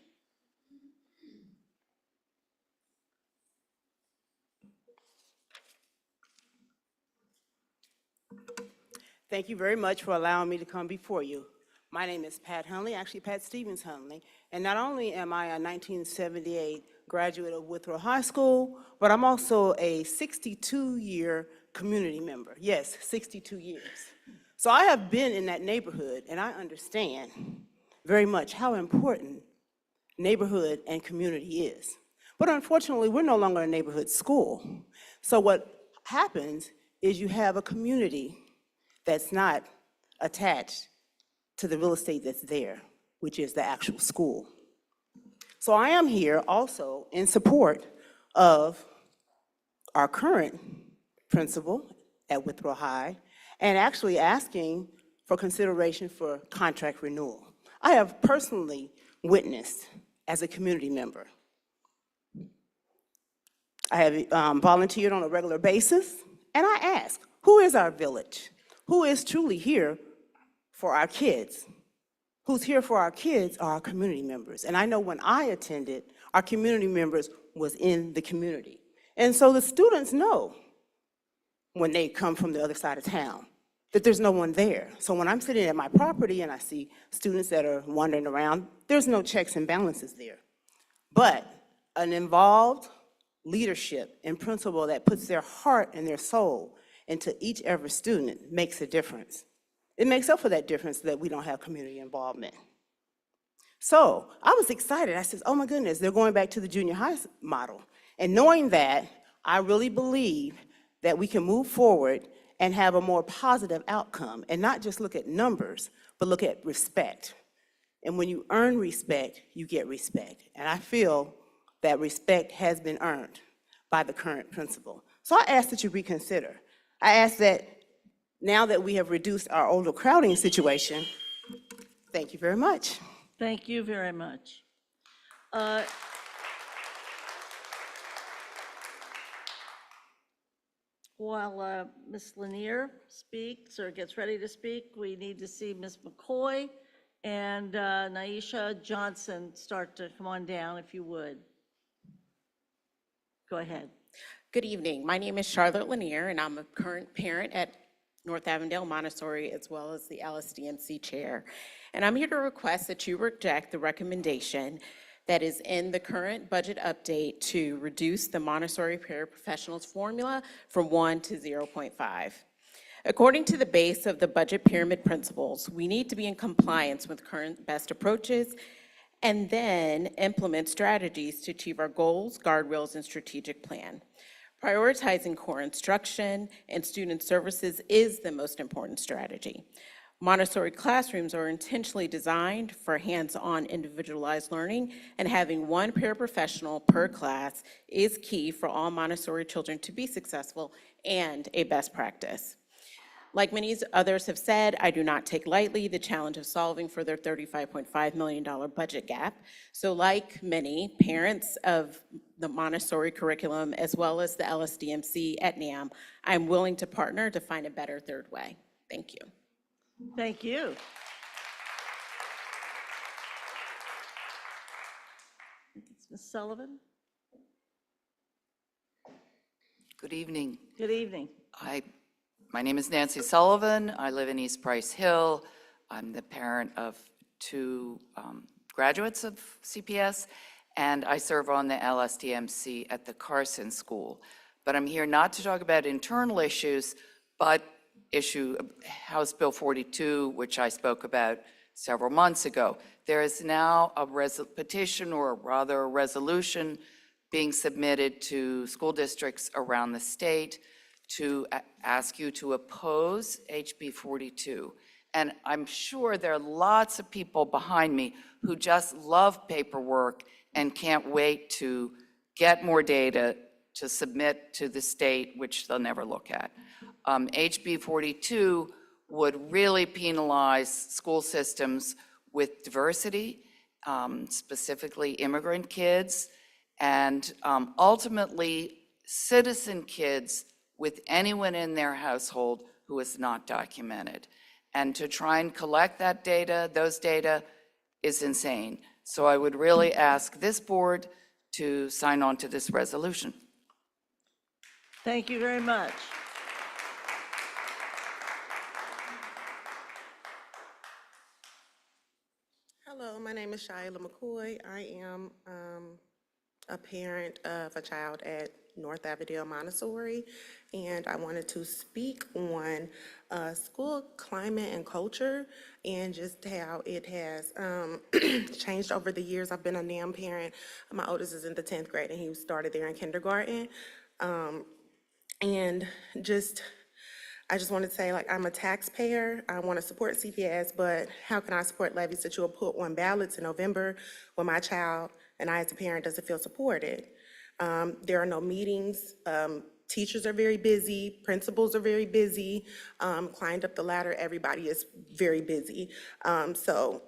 Thank you very much for allowing me to come before you. My name is Pat Hunley, actually Pat Stevens Hunley, and not only am I a 1978 graduate of Withrow High School, but I'm also a 62-year community member. Yes, 62 years. So I have been in that neighborhood, and I understand very much how important neighborhood and community is. But unfortunately, we're no longer a neighborhood school. So what happens is you have a community that's not attached to the real estate that's there, which is the actual school. So I am here also in support of our current principal at Withrow High and actually asking for consideration for contract renewal. I have personally witnessed as a community member. I have volunteered on a regular basis, and I ask, who is our village? Who is truly here for our kids? Who's here for our kids are our community members. And I know when I attended, our community members was in the community. And so the students know when they come from the other side of town that there's no one there. So when I'm sitting at my property and I see students that are wandering around, there's no checks and balances there. But an involved leadership and principal that puts their heart and their soul into each every student makes a difference. It makes up for that difference that we don't have community involvement. So I was excited. I said, oh my goodness, they're going back to the junior high model. And knowing that, I really believe that we can move forward and have a more positive outcome and not just look at numbers, but look at respect. And when you earn respect, you get respect. And I feel that respect has been earned by the current principal. So I ask that you reconsider. I ask that now that we have reduced our overcrowding situation, thank you very much. Thank you very much. While Ms. Lanier speaks or gets ready to speak, we need to see Ms. McCoy and Naisha Johnson start to come on down, if you would. Go ahead. Good evening. My name is Charlotte Lanier, and I'm a current parent at North Avondale Montessori, as well as the LSDMC chair. And I'm here to request that you reject the recommendation that is in the current budget update to reduce the Montessori paraprofessionals formula from 1 to 0.5. According to the base of the budget pyramid principles, we need to be in compliance with current best approaches and then implement strategies to achieve our goals, guardrails, and strategic plan. Prioritizing core instruction and student services is the most important strategy. Montessori classrooms are intentionally designed for hands-on individualized learning, and having one paraprofessional per class is key for all Montessori children to be successful and a best practice. Like many others have said, I do not take lightly the challenge of solving for their $35.5 million budget gap. So like many parents of the Montessori curriculum, as well as the LSDMC at NAM, I'm willing to partner to find a better third way. Thank you. Thank you. Ms. Sullivan? Good evening. Good evening. My name is Nancy Sullivan. I live in East Price Hill. I'm the parent of two graduates of CPS, and I serve on the LSDMC at the Carson School. But I'm here not to talk about internal issues, but House Bill 42, which I spoke about several months ago. There is now a petition, or rather a resolution, being submitted to school districts around the state to ask you to oppose HB 42. And I'm sure there are lots of people behind me who just love paperwork and can't wait to get more data to submit to the state, which they'll never look at. HB 42 would really penalize school systems with diversity, specifically immigrant kids, and ultimately citizen kids with anyone in their household who is not documented. And to try and collect that data, those data, is insane. So I would really ask this board to sign on to this resolution. Thank you very much. Hello, my name is Shyla McCoy. I am a parent of a child at North Avondale Montessori, and I wanted to speak on school climate and culture and just how it has changed over the years. I've been a NAM parent. My oldest is in the 10th grade, and he started there in kindergarten. And I just want to say, like, I'm a taxpayer. I want to support CPS, but how can I support levies that you'll put on ballots in November when my child and I as a parent doesn't feel supported? There are no meetings. Teachers are very busy. Principals are very busy. Climbed up the ladder, everybody is very busy. So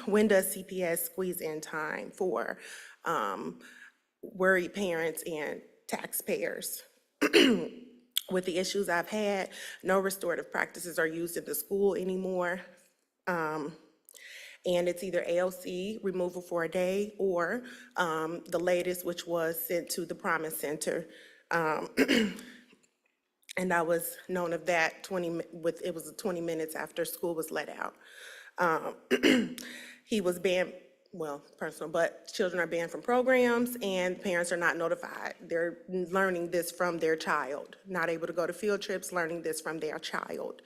when does CPS squeeze in time for worried parents and taxpayers? With the issues I've had, no restorative practices are used in the school anymore. And it's either ALC, removal for a day, or the latest, which was sent to the Promise Center. And I was known of that it was 20 minutes after school was let out. He was banned, well, personal, but children are banned from programs and parents are not notified. They're learning this from their child, not able to go to field trips, learning this from their child.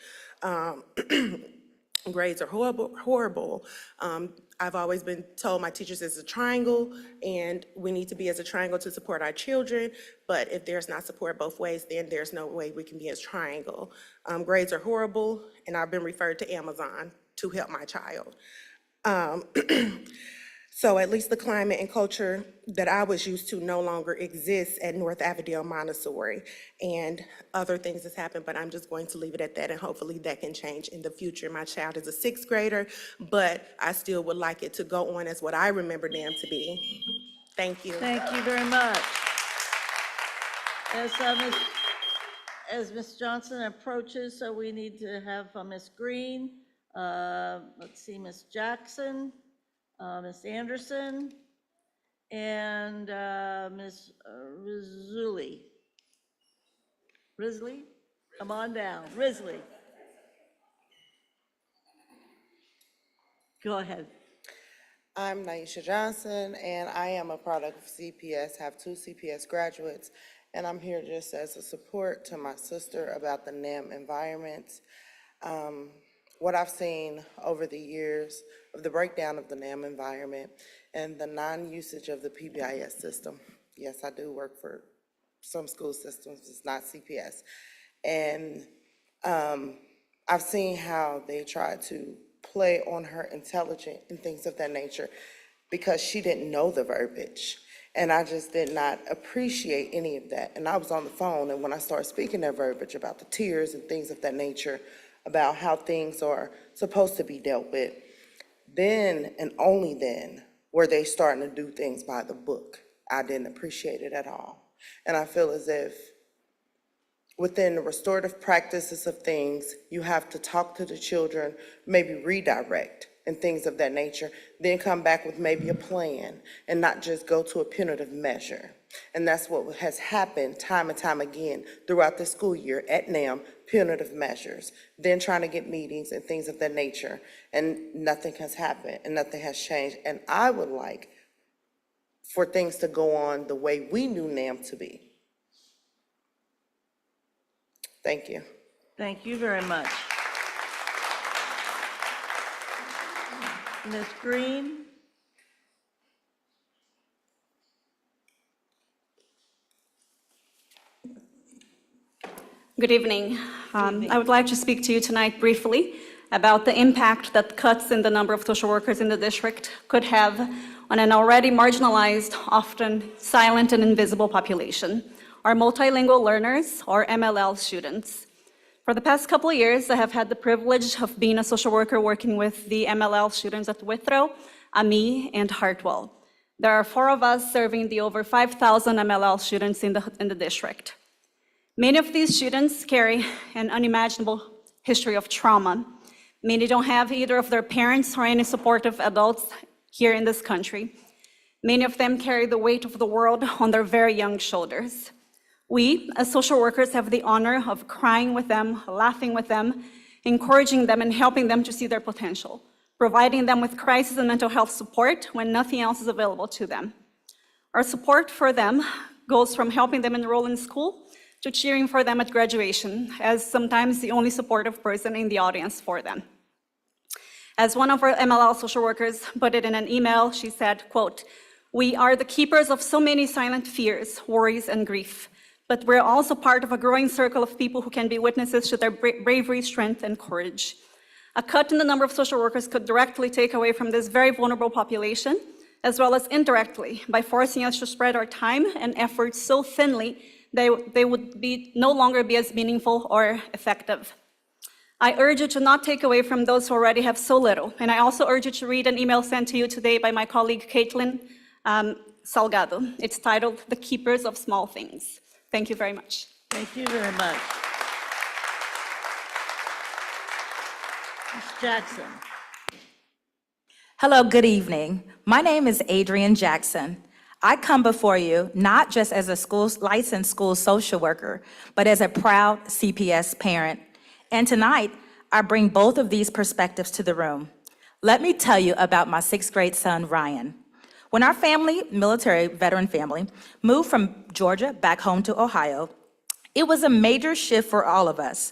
Grades are horrible. I've always been told my teachers is a triangle, and we need to be as a triangle to support our children, but if there's not support both ways, then there's no way we can be as triangle. Grades are horrible, and I've been referred to Amazon to help my child. So at least the climate and culture that I was used to no longer exists at North Avondale Montessori. And other things has happened, but I'm just going to leave it at that, and hopefully that can change in the future. My child is a 6th grader, but I still would like it to go on as what I remember them to be. Thank you. Thank you very much. As Ms. Johnson approaches, so we need to have Ms. Green, let's see, Ms. Jackson, Ms. Anderson, and Ms. Risley. Risley, come on down. Risley. Go ahead. I'm Naisha Johnson, and I am a product of CPS, have 2 CPS graduates, and I'm here just as a support to my sister about the NAM environment. What I've seen over the years of the breakdown of the NAM environment and the non-usage of the PBIS system. Yes, I do work for some school systems, it's not CPS. And I've seen how they try to play on her intelligence and things of that nature because she didn't know the verbiage. And I just did not appreciate any of that. And I was on the phone, and when I started speaking that verbiage about the tears and things of that nature, about how things are supposed to be dealt with, then and only then were they starting to do things by the book. I didn't appreciate it at all. And I feel as if within the restorative practices of things, you have to talk to the children, maybe redirect and things of that nature, then come back with maybe a plan and not just go to a punitive measure. And that's what has happened time and time again throughout the school year at NAM, punitive measures, then trying to get meetings and things of that nature, and nothing has happened and nothing has changed. And I would like for things to go on the way we knew NAM to be. Thank you. Thank you very much. Ms. Green? Good evening. I would like to speak to you tonight briefly about the impact that cuts in the number of social workers in the district could have on an already marginalized, often silent and invisible population, our multilingual learners, or MLL students. For the past couple of years, I have had the privilege of being a social worker working with the MLL students at Withrow, AMI, and Hartwell. There are 4 of us serving the over 5,000 MLL students in the district. Many of these students carry an unimaginable history of trauma. Many don't have either of their parents or any supportive adults here in this country. Many of them carry the weight of the world on their very young shoulders. We, as social workers, have the honor of crying with them, laughing with them, encouraging them and helping them to see their potential, providing them with crisis and mental health support when nothing else is available to them. Our support for them goes from helping them enroll in school to cheering for them at graduation, as sometimes the only supportive person in the audience for them. As one of our MLL social workers put it in an email, she said, quote, "We are the keepers of so many silent fears, worries, and grief, but we're also part of a growing circle of people who can be witnesses to their bravery, strength, and courage. A cut in the number of social workers could directly take away from this very vulnerable population, as well as indirectly by forcing us to spread our time and efforts so thinly they would no longer be as meaningful or effective. I urge you to not take away from those who already have so little, and I also urge you to read an email sent to you today by my colleague Caitlin Salgado. It's titled, "The Keepers of Small Things." Thank you very much. Thank you very much. Ms. Jackson. Hello, good evening. My name is Adrienne Jackson. I come before you not just as a licensed school social worker, but as a proud CPS parent. And tonight, I bring both of these perspectives to the room. Let me tell you about my 6th grade son, Ryan. When our family, military veteran family, moved from Georgia back home to Ohio, it was a major shift for all of us.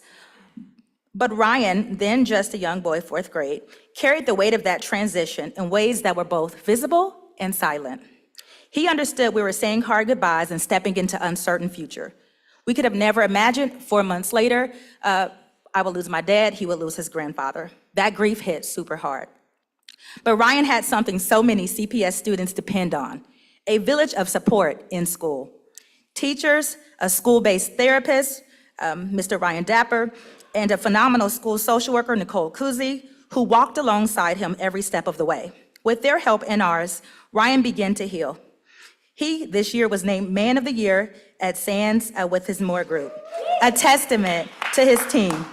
But Ryan, then just a young boy, 4th grade, carried the weight of that transition in ways that were both visible and silent. He understood we were saying hard goodbyes and stepping into uncertain future. We could have never imagined 4 months later, I would lose my dad, he would lose his grandfather. That grief hit super hard. But Ryan had something so many CPS students depend on, a village of support in school. Teachers, a school-based therapist, Mr. Ryan Dapper, and a phenomenal school social worker, Nicole Kuzi, who walked alongside him every step of the way. With their help and ours, Ryan began to heal. He, this year, was named Man of the Year at SANS with his MORE group, a testament to his team.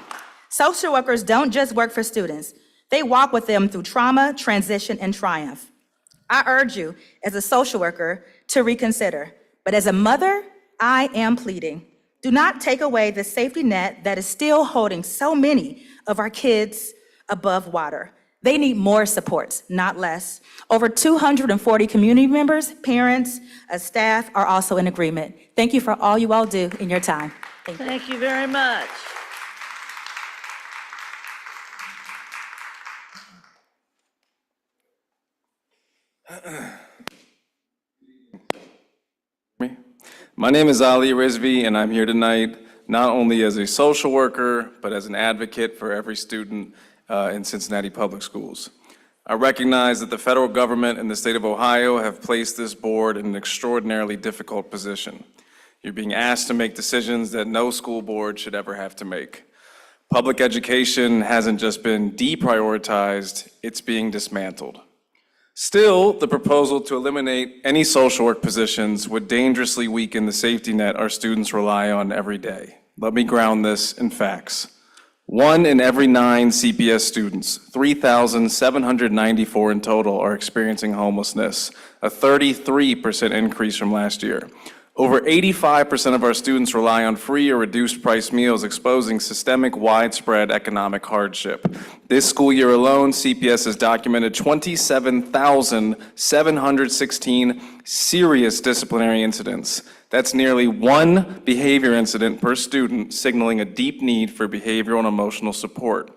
Social workers don't just work for students. They walk with them through trauma, transition, and triumph. I urge you, as a social worker, to reconsider. But as a mother, I am pleading. Do not take away the safety net that is still holding so many of our kids above water. They need more supports, not less. Over 240 community members, parents, staff are also in agreement. Thank you for all you all do in your time. Thank you. Thank you very much. My name is Ali Rizvi, and I'm here tonight not only as a social worker, but as an advocate for every student in Cincinnati Public Schools. I recognize that the federal government and the state of Ohio have placed this board in an extraordinarily difficult position. You're being asked to make decisions that no school board should ever have to make. Public education hasn't just been deprioritized, it's being dismantled. Still, the proposal to eliminate any social work positions would dangerously weaken the safety net our students rely on every day. Let me ground this in facts. 1 in every 9 CPS students, 3,794 in total, are experiencing homelessness, a 33% increase from last year. Over 85% of our students rely on free or reduced price meals, exposing systemic widespread economic hardship. This school year alone, CPS has documented 27,716 serious disciplinary incidents. That's nearly 1 behavior incident per student, signaling a deep need for behavioral and emotional support.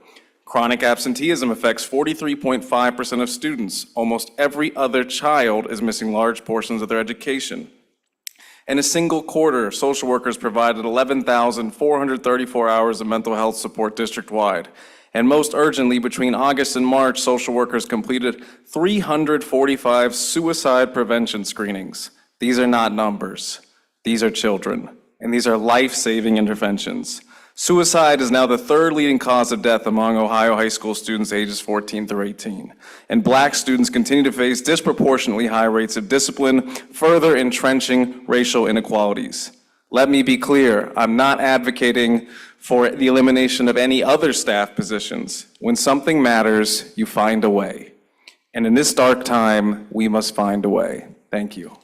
Chronic absenteeism affects 43.5% of students. Almost every other child is missing large portions of their education. In a single quarter, social workers provided 11,434 hours of mental health support district-wide. And most urgently, between August and March, social workers completed 345 suicide prevention screenings. These are not numbers. These are children, and these are life-saving interventions. Suicide is now the 3rd leading cause of death among Ohio high school students ages 14 through 18. And Black students continue to face disproportionately high rates of discipline, further entrenching racial inequalities. Let me be clear, I'm not advocating for the elimination of any other staff positions. When something matters, you find a way. And in this dark time, we must find a way. Thank you.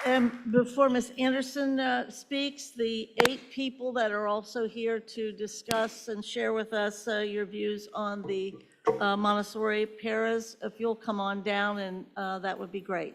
And before Ms. Anderson speaks, the 8 people that are also here to discuss and share with us your views on the Montessori paras, if you'll come on down, and that would be great.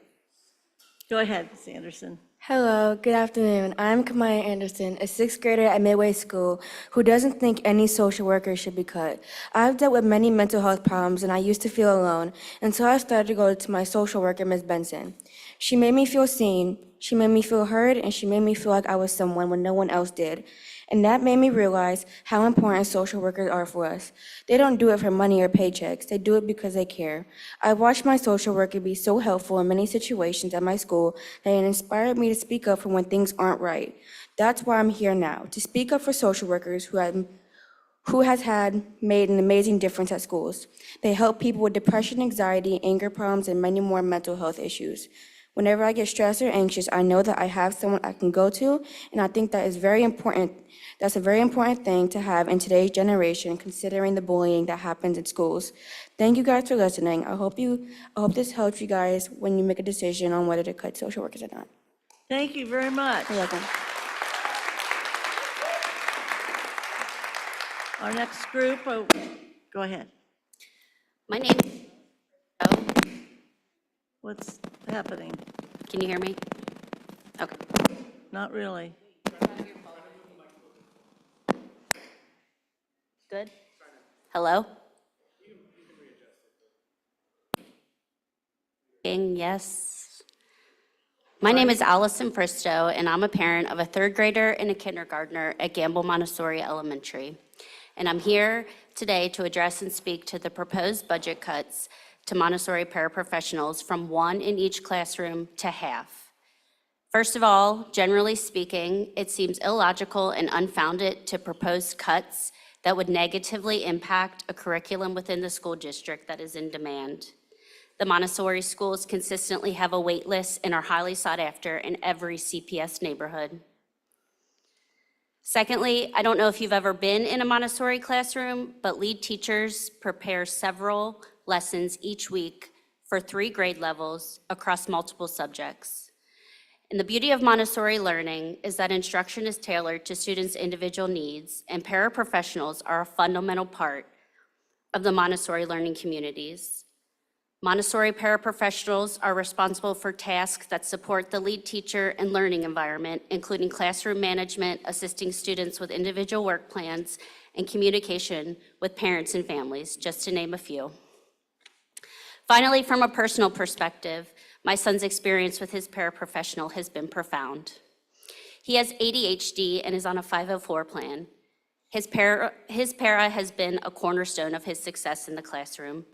Go ahead, Ms. Anderson. Hello, good afternoon. I'm Kamaya Anderson, a 6th grader at Midway School who doesn't think any social worker should be cut. I've dealt with many mental health problems and I used to feel alone, and so I started to go to my social worker, Ms. Benson. She made me feel seen, she made me feel heard, and she made me feel like I was someone when no one else did. And that made me realize how important social workers are for us. They don't do it for money or paychecks, they do it because they care. I watched my social worker be so helpful in many situations at my school that it inspired me to speak up for when things aren't right. That's why I'm here now, to speak up for social workers who has made an amazing difference at schools. They help people with depression, anxiety, anger problems, and many more mental health issues. Whenever I get stressed or anxious, I know that I have someone I can go to, and I think that is very important. That's a very important thing to have in today's generation, considering the bullying that happens in schools. Thank you guys for listening. I hope this helps you guys when you make a decision on whether to cut social workers or not. Thank you very much. You're welcome. Our next group, go ahead. My name. What's happening? Can you hear me? Okay. Not really. Good. Hello? Yes. My name is Allison Fristow, and I'm a parent of a 3rd grader and a kindergartner at Gamble Montessori Elementary. And I'm here today to address and speak to the proposed budget cuts to Montessori paraprofessionals from 1 in each classroom to half. First of all, generally speaking, it seems illogical and unfounded to propose cuts that would negatively impact a curriculum within the school district that is in demand. The Montessori schools consistently have a wait list and are highly sought after in every CPS neighborhood. Secondly, I don't know if you've ever been in a Montessori classroom, but lead teachers prepare several lessons each week for 3 grade levels across multiple subjects. And the beauty of Montessori learning is that instruction is tailored to students' individual needs, and paraprofessionals are a fundamental part of the Montessori learning communities. Montessori paraprofessionals are responsible for tasks that support the lead teacher and learning environment, including classroom management, assisting students with individual work plans, and communication with parents and families, just to name a few. Finally, from a personal perspective, my son's experience with his paraprofessional has been profound. He has ADHD and is on a 504 plan. His para has been a cornerstone of his success in the classroom.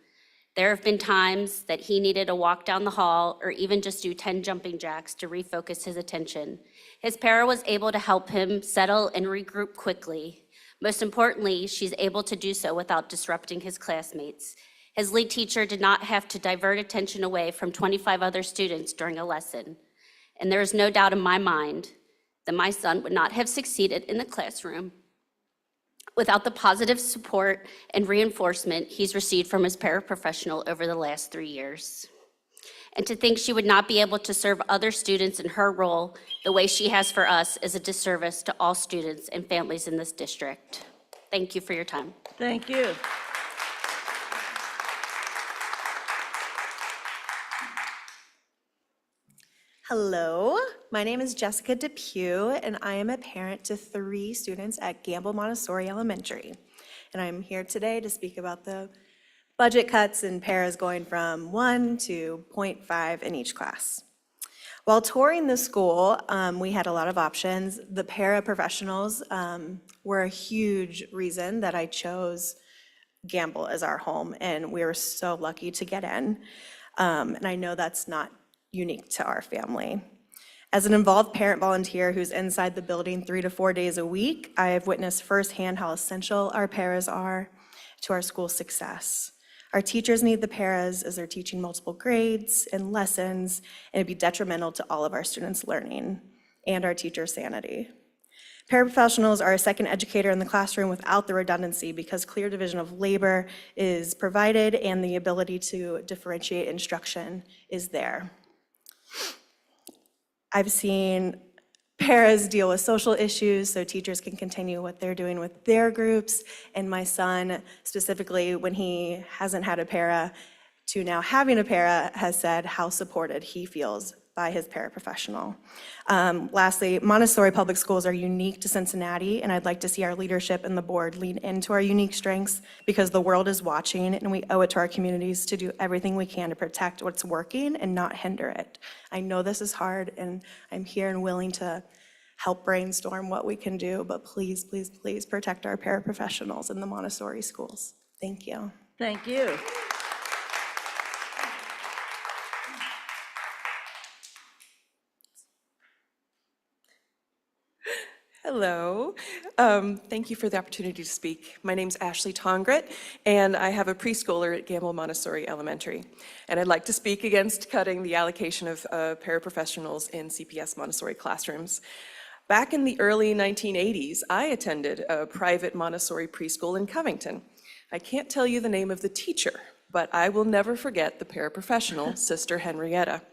There have been times that he needed a walk down the hall or even just do 10 jumping jacks to refocus his attention. His para was able to help him settle and regroup quickly. Most importantly, she's able to do so without disrupting his classmates. His lead teacher did not have to divert attention away from 25 other students during a lesson. And there is no doubt in my mind that my son would not have succeeded in the classroom without the positive support and reinforcement he's received from his paraprofessional over the last 3 years. And to think she would not be able to serve other students in her role the way she has for us is a disservice to all students and families in this district. Thank you for your time. Thank you. Hello, my name is Jessica Depew, and I am a parent to 3 students at Gamble Montessori Elementary. And I'm here today to speak about the budget cuts and paras going from 1 to 0.5 in each class. While touring the school, we had a lot of options. The paraprofessionals were a huge reason that I chose Gamble as our home, and we were so lucky to get in. And I know that's not unique to our family. As an involved parent volunteer who's inside the building 3 to 4 days a week, I have witnessed firsthand how essential our paras are to our school success. Our teachers need the paras as they're teaching multiple grades and lessons, and it'd be detrimental to all of our students' learning and our teachers' sanity. Paraprofessionals are a second educator in the classroom without the redundancy because clear division of labor is provided and the ability to differentiate instruction is there. I've seen paras deal with social issues so teachers can continue what they're doing with their groups, and my son specifically, when he hasn't had a para to now having a para, has said how supported he feels by his paraprofessional. Lastly, Montessori public schools are unique to Cincinnati, and I'd like to see our leadership and the board lean into our unique strengths because the world is watching, and we owe it to our communities to do everything we can to protect what's working and not hinder it. I know this is hard, and I'm here and willing to help brainstorm what we can do, but please, please, please protect our paraprofessionals in the Montessori schools. Thank you. Thank you. Hello. Thank you for the opportunity to speak. My name's Ashley Tongret, and I have a preschooler at Gamble Montessori Elementary. And I'd like to speak against cutting the allocation of paraprofessionals in CPS Montessori classrooms. Back in the early 1980s, I attended a private Montessori preschool in Covington. I can't tell you the name of the teacher, but I will never forget the paraprofessional, Sister Henrietta.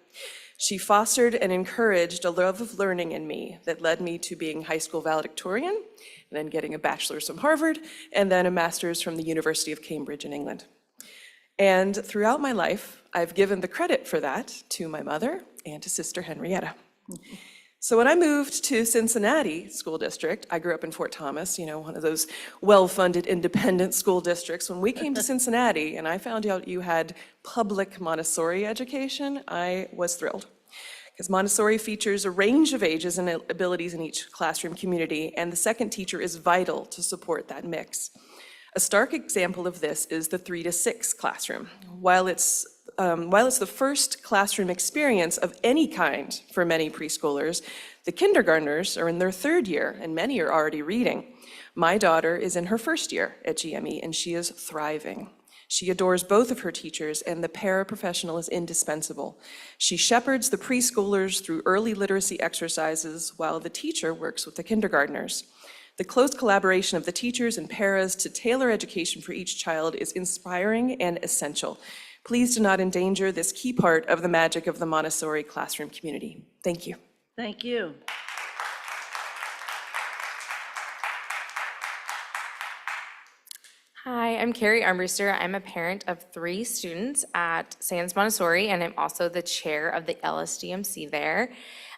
She fostered and encouraged a love of learning in me that led me to being high school valedictorian, and then getting a bachelor's from Harvard, and then a master's from the University of Cambridge in England. And throughout my life, I've given the credit for that to my mother and to Sister Henrietta. So when I moved to Cincinnati School District, I grew up in Fort Thomas, you know, one of those well-funded independent school districts. When we came to Cincinnati and I found out you had public Montessori education, I was thrilled. Because Montessori features a range of ages and abilities in each classroom community, and the second teacher is vital to support that mix. A stark example of this is the 3 to 6 classroom. While it's the first classroom experience of any kind for many preschoolers, the kindergartners are in their 3rd year, and many are already reading. My daughter is in her 1st year at GME, and she is thriving. She adores both of her teachers, and the paraprofessional is indispensable. She shepherds the preschoolers through early literacy exercises while the teacher works with the kindergartners. The close collaboration of the teachers and paras to tailor education for each child is inspiring and essential. Please do not endanger this key part of the magic of the Montessori classroom community. Thank you. Thank you. Hi, I'm Carrie Armbruster. I'm a parent of 3 students at Sands Montessori, and I'm also the chair of the LSDMC there.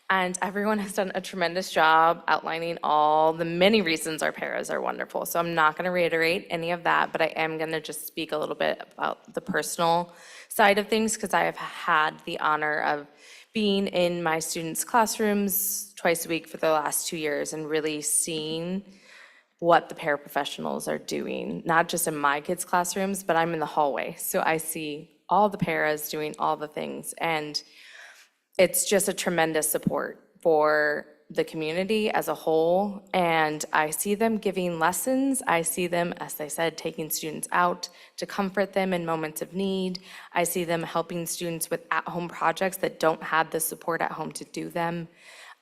And everyone has done a tremendous job outlining all the many reasons our paras are wonderful. So I'm not going to reiterate any of that, but I am going to just speak a little bit about the personal side of things, because I have had the honor of being in my students' classrooms twice a week for the last 2 years and really seeing what the paraprofessionals are doing, not just in my kids' classrooms, but I'm in the hallway. So I see all the paras doing all the things. And it's just a tremendous support for the community as a whole. And I see them giving lessons. I see them, as I said, taking students out to comfort them in moments of need. I see them helping students with at-home projects that don't have the support at home to do them.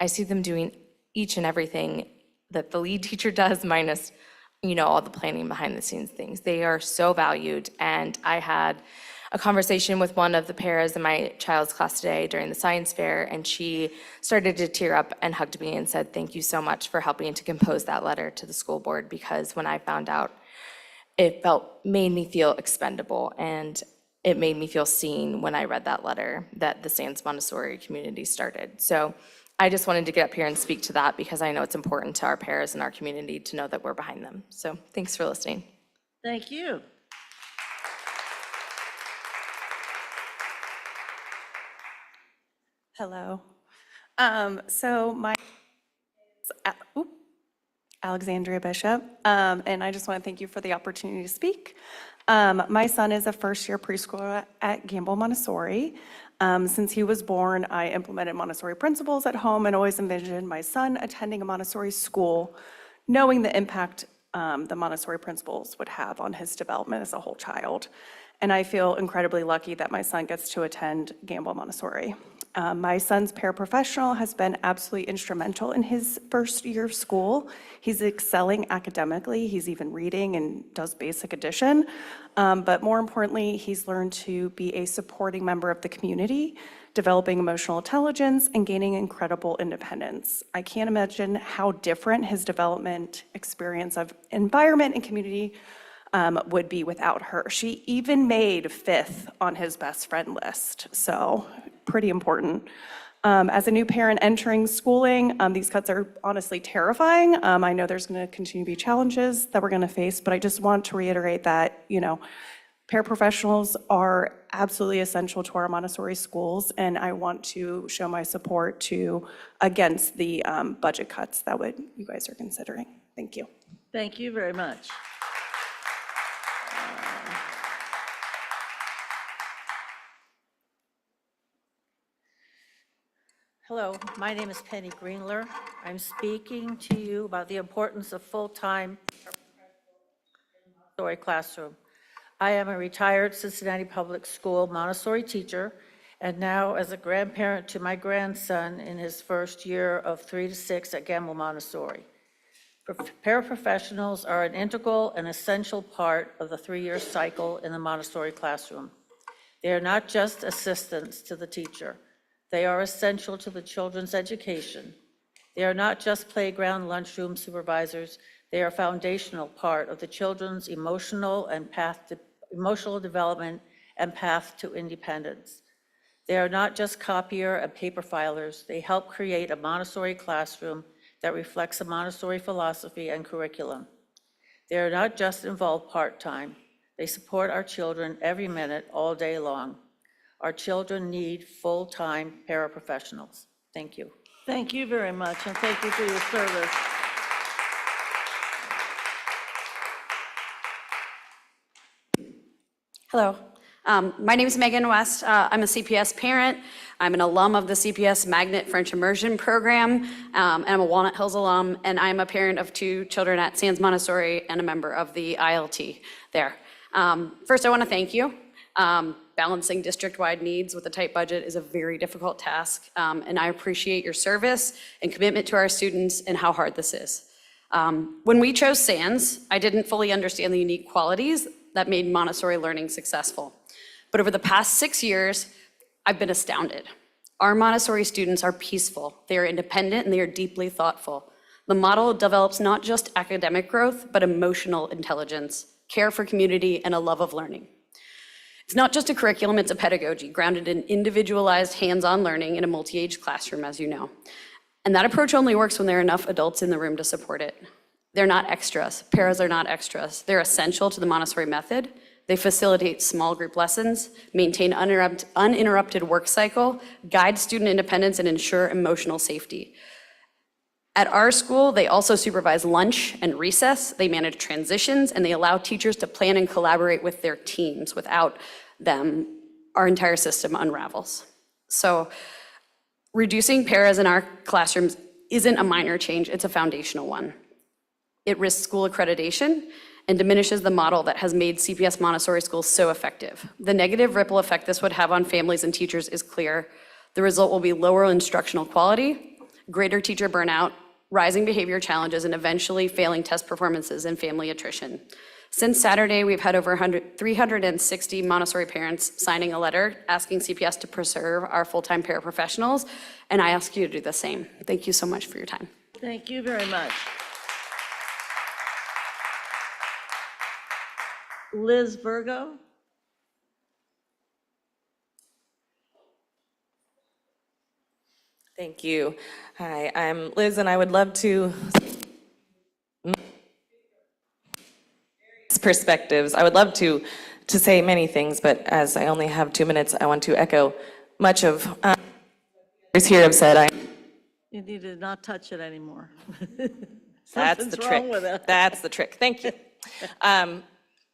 I see them doing each and everything that the lead teacher does, minus, all the planning behind the scenes things. They are so valued. And I had a conversation with one of the paras in my child's class today during the science fair, and she started to tear up and hugged me and said, "Thank you so much for helping to compose that letter to the school board," because when I found out, it made me feel expendable, and it made me feel seen when I read that letter that the Sands Montessori community started. So I just wanted to get up here and speak to that because I know it's important to our paras and our community to know that we're behind them. So thanks for listening. Thank you. Hello. So my name is Alexandria Bishop, and I just want to thank you for the opportunity to speak. My son is a first-year preschooler at Gamble Montessori. Since he was born, I implemented Montessori principles at home and always envisioned my son attending a Montessori school, knowing the impact the Montessori principles would have on his development as a whole child. And I feel incredibly lucky that my son gets to attend Gamble Montessori. My son's paraprofessional has been absolutely instrumental in his first year of school. He's excelling academically. He's even reading and does basic addition. But more importantly, he's learned to be a supporting member of the community, developing emotional intelligence and gaining incredible independence. I can't imagine how different his development experience of environment and community would be without her. She even made 5th on his best friend list, so pretty important. As a new parent entering schooling, these cuts are honestly terrifying. I know there's going to continue to be challenges that we're going to face, but I just want to reiterate that, paraprofessionals are absolutely essential to our Montessori schools, and I want to show my support against the budget cuts that you guys are considering. Thank you. Thank you very much. Hello, my name is Penny Greenler. I'm speaking to you about the importance of full-time Montessori classroom. I am a retired Cincinnati Public School Montessori teacher, and now as a grandparent to my grandson in his first year of 3 to 6 at Gamble Montessori. Paraprofessionals are an integral and essential part of the 3-year cycle in the Montessori classroom. They are not just assistants to the teacher. They are essential to the children's education. They are not just playground, lunchroom supervisors. They are a foundational part of the children's emotional development and path to independence. They are not just copier and paper filers. They help create a Montessori classroom that reflects a Montessori philosophy and curriculum. They are not just involved part-time. They support our children every minute, all day long. Our children need full-time paraprofessionals. Thank you. Thank you very much, and thank you for your service. Hello. My name is Megan West. I'm a CPS parent. I'm an alum of the CPS Magnet French Immersion Program, and I'm a Walnut Hills alum, and I'm a parent of 2 children at Sands Montessori and a member of the ILT there. First, I want to thank you. Balancing district-wide needs with a tight budget is a very difficult task, and I appreciate your service and commitment to our students and how hard this is. When we chose Sands, I didn't fully understand the unique qualities that made Montessori learning successful. But over the past 6 years, I've been astounded. Our Montessori students are peaceful, they are independent, and they are deeply thoughtful. The model develops not just academic growth, but emotional intelligence, care for community, and a love of learning. It's not just a curriculum, it's a pedagogy grounded in individualized hands-on learning in a multi-age classroom, as you know. And that approach only works when there are enough adults in the room to support it. They're not extras. Paras are not extras. They're essential to the Montessori method. They facilitate small group lessons, maintain uninterrupted work cycle, guide student independence, and ensure emotional safety. At our school, they also supervise lunch and recess, they manage transitions, and they allow teachers to plan and collaborate with their teams. Without them, our entire system unravels. So reducing paras in our classrooms isn't a minor change, it's a foundational one. It risks school accreditation and diminishes the model that has made CPS Montessori schools so effective. The negative ripple effect this would have on families and teachers is clear. The result will be lower instructional quality, greater teacher burnout, rising behavior challenges, and eventually failing test performances and family attrition. Since Saturday, we've had over 360 Montessori parents signing a letter asking CPS to preserve our full-time paraprofessionals, and I ask you to do the same. Thank you so much for your time. Thank you very much. Liz Virgo. Thank you. Hi, I'm Liz, and I would love to perspectives. I would love to say many things, but as I only have 2 minutes, I want to echo much of others here have said. You need to not touch it anymore. That's the Something's trick. wrong with it. That's the trick. Thank you.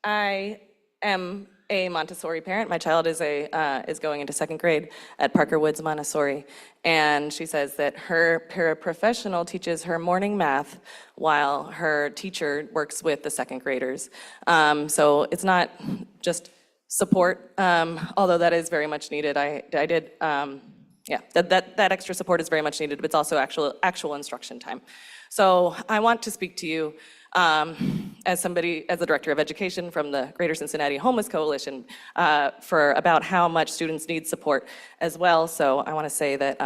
I am a Montessori parent. My child is going into 2nd grade at Parker Woods Montessori, and she says that her paraprofessional teaches her morning math while her teacher works with the 2nd graders. So it's not just support, although that is very much needed. That extra support is very much needed, but it's also actual instruction time. So I want to speak to you as the director of education from the Greater Cincinnati Homeless Coalition for about how much students need support as well. So I want to say that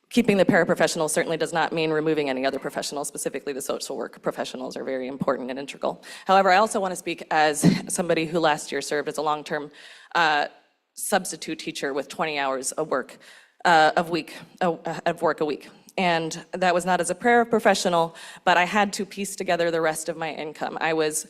keeping the paraprofessionals certainly does not mean removing any other professionals, specifically the social work professionals are very important and integral. However, I also want to speak as somebody who last year served as a long-term substitute teacher with 20 hours of work a week. And that was not as a paraprofessional, but I had to piece together the rest of my income. I was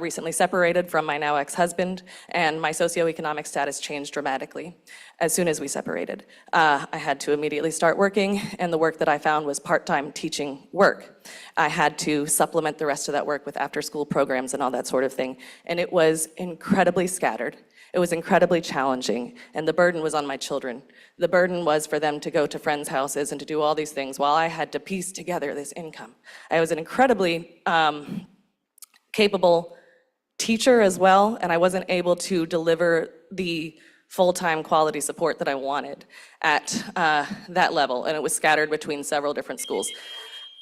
recently separated from my now ex-husband, and my socioeconomic status changed dramatically as soon as we separated. I had to immediately start working, and the work that I found was part-time teaching work. I had to supplement the rest of that work with after-school programs and all that sort of thing, and it was incredibly scattered. It was incredibly challenging, and the burden was on my children. The burden was for them to go to friends' houses and to do all these things while I had to piece together this income. I was an incredibly capable teacher as well, and I wasn't able to deliver the full-time quality support that I wanted at that level, and it was scattered between several different schools.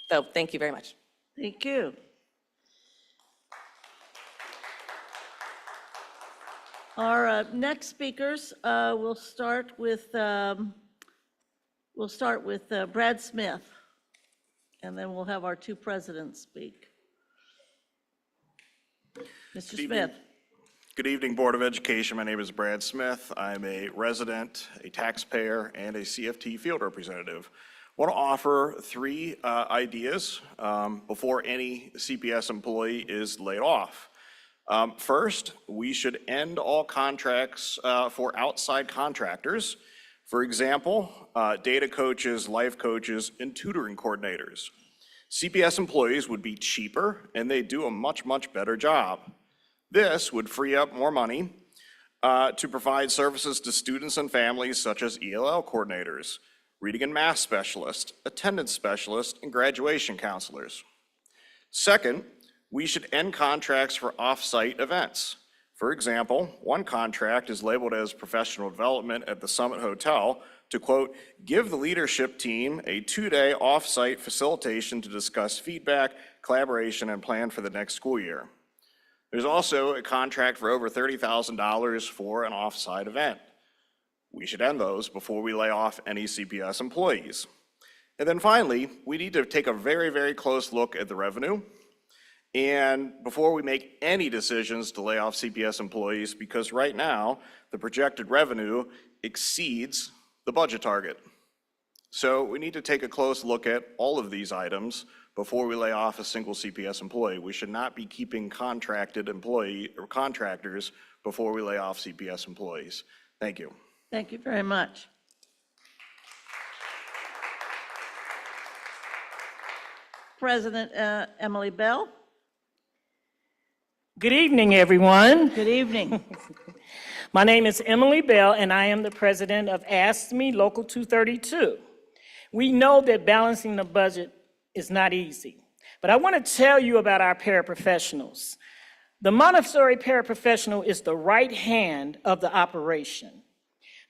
So thank you very much. Thank you. Our next speakers, we'll start with Brad Smith, and then we'll have our two presidents speak. Mr. Smith. Good evening, Board of Education. My name is Brad Smith. I'm a resident, a taxpayer, and a CFT field representative. I want to offer 3 ideas before any CPS employee is laid off. First, we should end all contracts for outside contractors. For example, data coaches, life coaches, and tutoring coordinators. CPS employees would be cheaper and they do a much, much better job. This would free up more money to provide services to students and families such as ELL coordinators, reading and math specialists, attendance specialists, and graduation counselors. Second, we should end contracts for off-site events. For example, one contract is labeled as professional development at the Summit Hotel to, quote, give the leadership team a 2-day off-site facilitation to discuss feedback, collaboration, and plan for the next school year. There's also a contract for over $30,000 for an off-site event. We should end those before we lay off any CPS employees. And then finally, we need to take a very, very close look at the revenue and before we make any decisions to lay off CPS employees, because right now, the projected revenue exceeds the budget target. So we need to take a close look at all of these items before we lay off a single CPS employee. We should not be keeping contracted employee or contractors before we lay off CPS employees. Thank you. Thank you very much. President Emily Bell. Good evening, everyone. Good evening. My name is Emily Bell, and I am the president of Ask Me Local 232. We know that balancing the budget is not easy, but I want to tell you about our paraprofessionals. The Montessori paraprofessional is the right hand of the operation.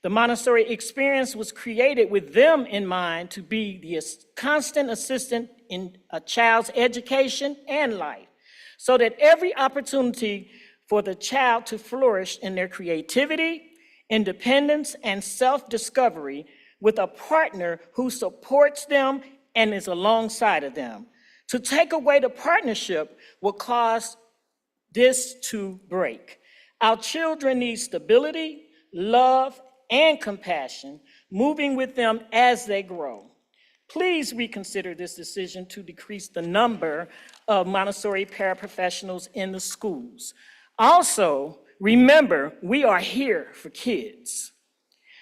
The Montessori experience was created with them in mind to be the constant assistant in a child's education and life, so that every opportunity for the child to flourish in their creativity, independence, and self-discovery with a partner who supports them and is alongside of them. To take away the partnership will cause this to break. Our children need stability, love, and compassion, moving with them as they grow. Please reconsider this decision to decrease the number of Montessori paraprofessionals in the schools. Also, remember, we are here for kids.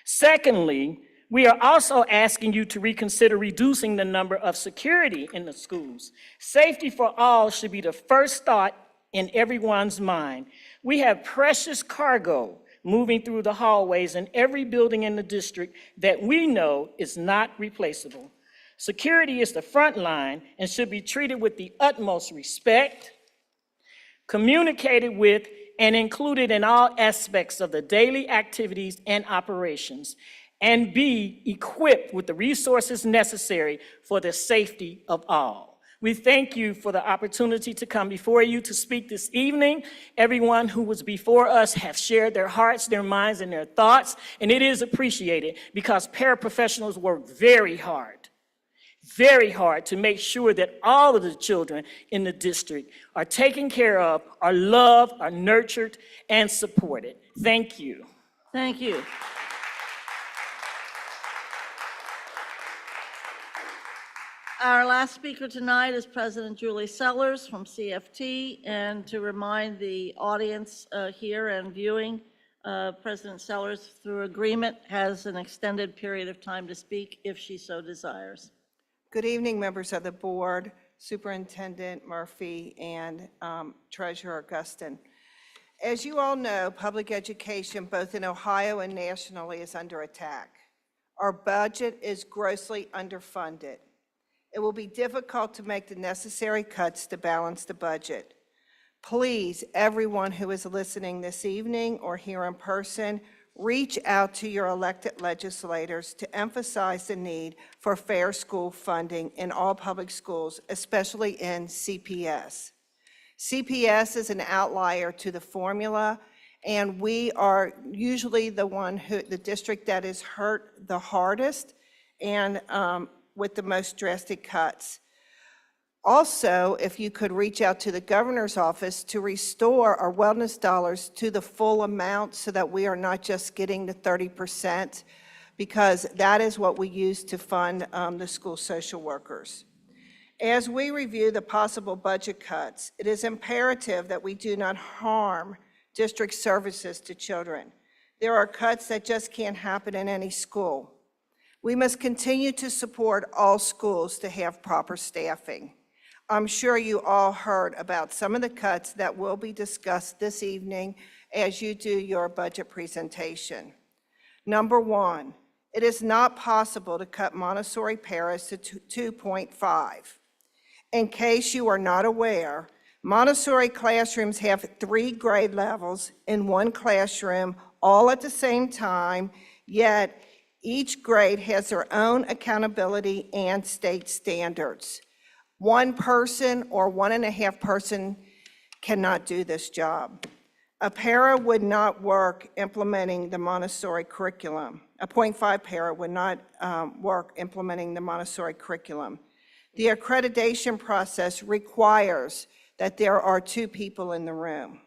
Secondly, we are also asking you to reconsider reducing the number of security in the schools. Safety for all should be the first thought in everyone's mind. We have precious cargo moving through the hallways in every building in the district that we know is not replaceable. Security is the front line and should be treated with the utmost respect, communicated with, and included in all aspects of the daily activities and operations, and be equipped with the resources necessary for the safety of all. We thank you for the opportunity to come before you to speak this evening. Everyone who was before us have shared their hearts, their minds, and their thoughts, and it is appreciated because paraprofessionals work very hard to make sure that all of the children in the district are taken care of, are loved, are nurtured, and supported. Thank you. Thank you. Our last speaker tonight is President Julie Sellers from CFT, and to remind the audience here and viewing, President Sellers, through agreement, has an extended period of time to speak if she so desires. Good evening, members of the board, Superintendent Murphy, and Treasurer Guston. As you all know, public education, both in Ohio and nationally, is under attack. Our budget is grossly underfunded. It will be difficult to make the necessary cuts to balance the budget. Please, everyone who is listening this evening or here in person, reach out to your elected legislators to emphasize the need for fair school funding in all public schools, especially in CPS. CPS is an outlier to the formula, and we are usually the district that is hurt the hardest and with the most drastic cuts. Also, if you could reach out to the governor's office to restore our wellness dollars to the full amount so that we are not just getting the 30%, because that is what we use to fund the school social workers. As we review the possible budget cuts, it is imperative that we do not harm district services to children. There are cuts that just can't happen in any school. We must continue to support all schools to have proper staffing. I'm sure you all heard about some of the cuts that will be discussed this evening as you do your budget presentation. Number one, it is not possible to cut Montessori paras to 2.5. In case you are not aware, Montessori classrooms have 3 grade levels in one classroom, all at the same time, yet each grade has their own accountability and state standards. One person or 1.5 person cannot do this job. A para would not work implementing the Montessori curriculum. A .5 para would not work implementing the Montessori curriculum. The accreditation process requires that there are 2 people in the room.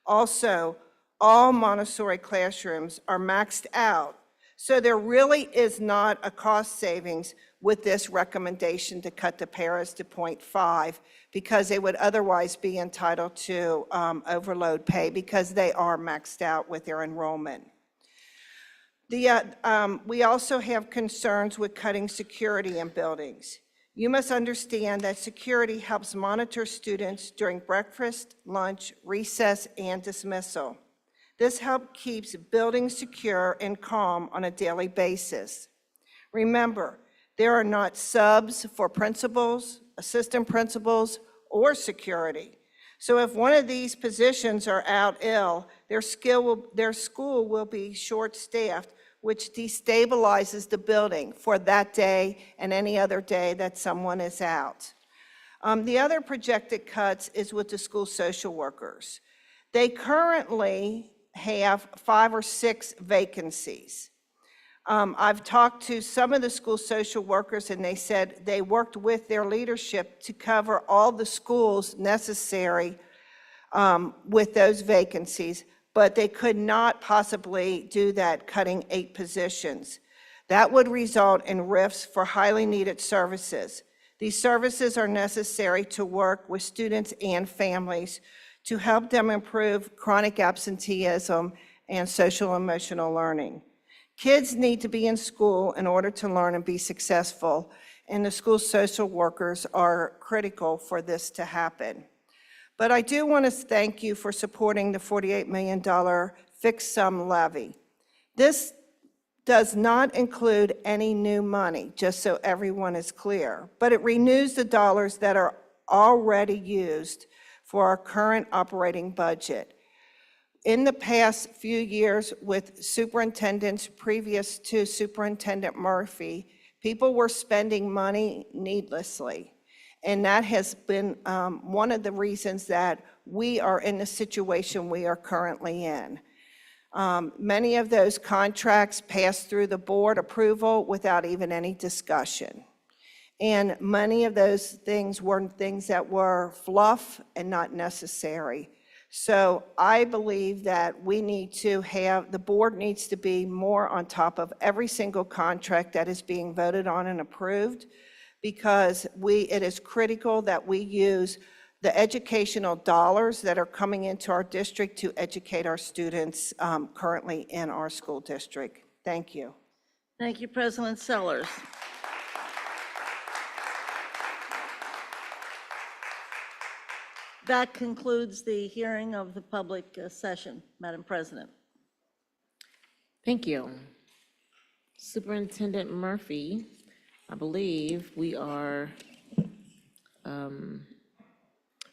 Also, all Montessori classrooms are maxed out, so there really is not a cost savings with this recommendation to cut the paras to .5 because they would otherwise be entitled to overload pay because they are maxed out with their enrollment. We also have concerns with cutting security in buildings. You must understand that security helps monitor students during breakfast, lunch, recess, and dismissal. This help keeps buildings secure and calm on a daily basis. Remember, there are not subs for principals, assistant principals, or security. So if one of these positions are out ill, their school will be short-staffed, which destabilizes the building for that day and any other day that someone is out. The other projected cuts is with the school social workers. They currently have 5 or 6 vacancies. I've talked to some of the school social workers and they said they worked with their leadership to cover all the schools necessary with those vacancies, but they could not possibly do that, cutting 8 positions. That would result in rifts for highly needed services. These services are necessary to work with students and families to help them improve chronic absenteeism and social emotional learning. Kids need to be in school in order to learn and be successful, and the school social workers are critical for this to happen. But I do want to thank you for supporting the $48 million fixed sum levy. This does not include any new money, just so everyone is clear, but it renews the dollars that are already used for our current operating budget. In the past few years with superintendents previous to Superintendent Murphy, people were spending money needlessly. And that has been one of the reasons that we are in the situation we are currently in. Many of those contracts passed through the board approval without even any discussion. And many of those things were things that were fluff and not necessary. So I believe that we need to have, the board needs to be more on top of every single contract that is being voted on and approved, because it is critical that we use the educational dollars that are coming into our district to educate our students currently in our school district. Thank you. Thank you, President Sellers. That concludes the hearing of the public session, Madam President. Thank you. Superintendent Murphy, I believe we are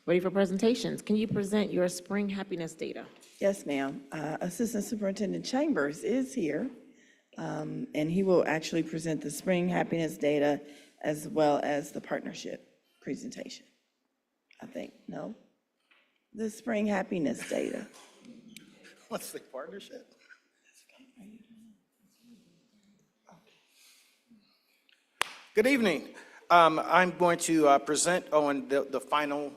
ready for presentations. Can you present your spring happiness data? Yes, ma'am. Assistant Superintendent Chambers is here, and he will actually present the spring happiness data as well as the partnership presentation. I think, no? The spring happiness data. What's the partnership? Good evening. I'm going to present on the final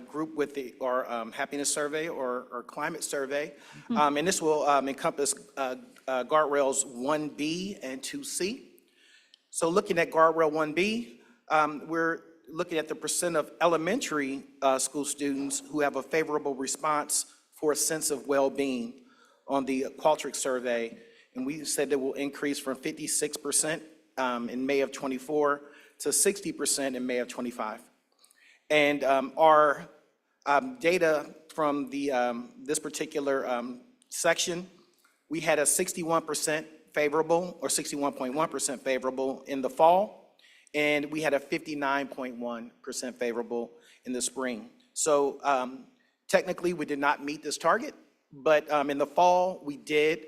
group with our happiness survey or climate survey. And this will encompass guardrails 1B and 2C. So looking at guardrail 1B, we're looking at the percent of elementary school students who have a favorable response for a sense of well-being on the Qualtrics survey. And we said it will increase from 56% in May of 24 to 60% in May of 25. And our data from this particular section, we had a 61% favorable or 61.1% favorable in the fall. And we had a 59.1% favorable in the spring. So technically, we did not meet this target, but in the fall, we did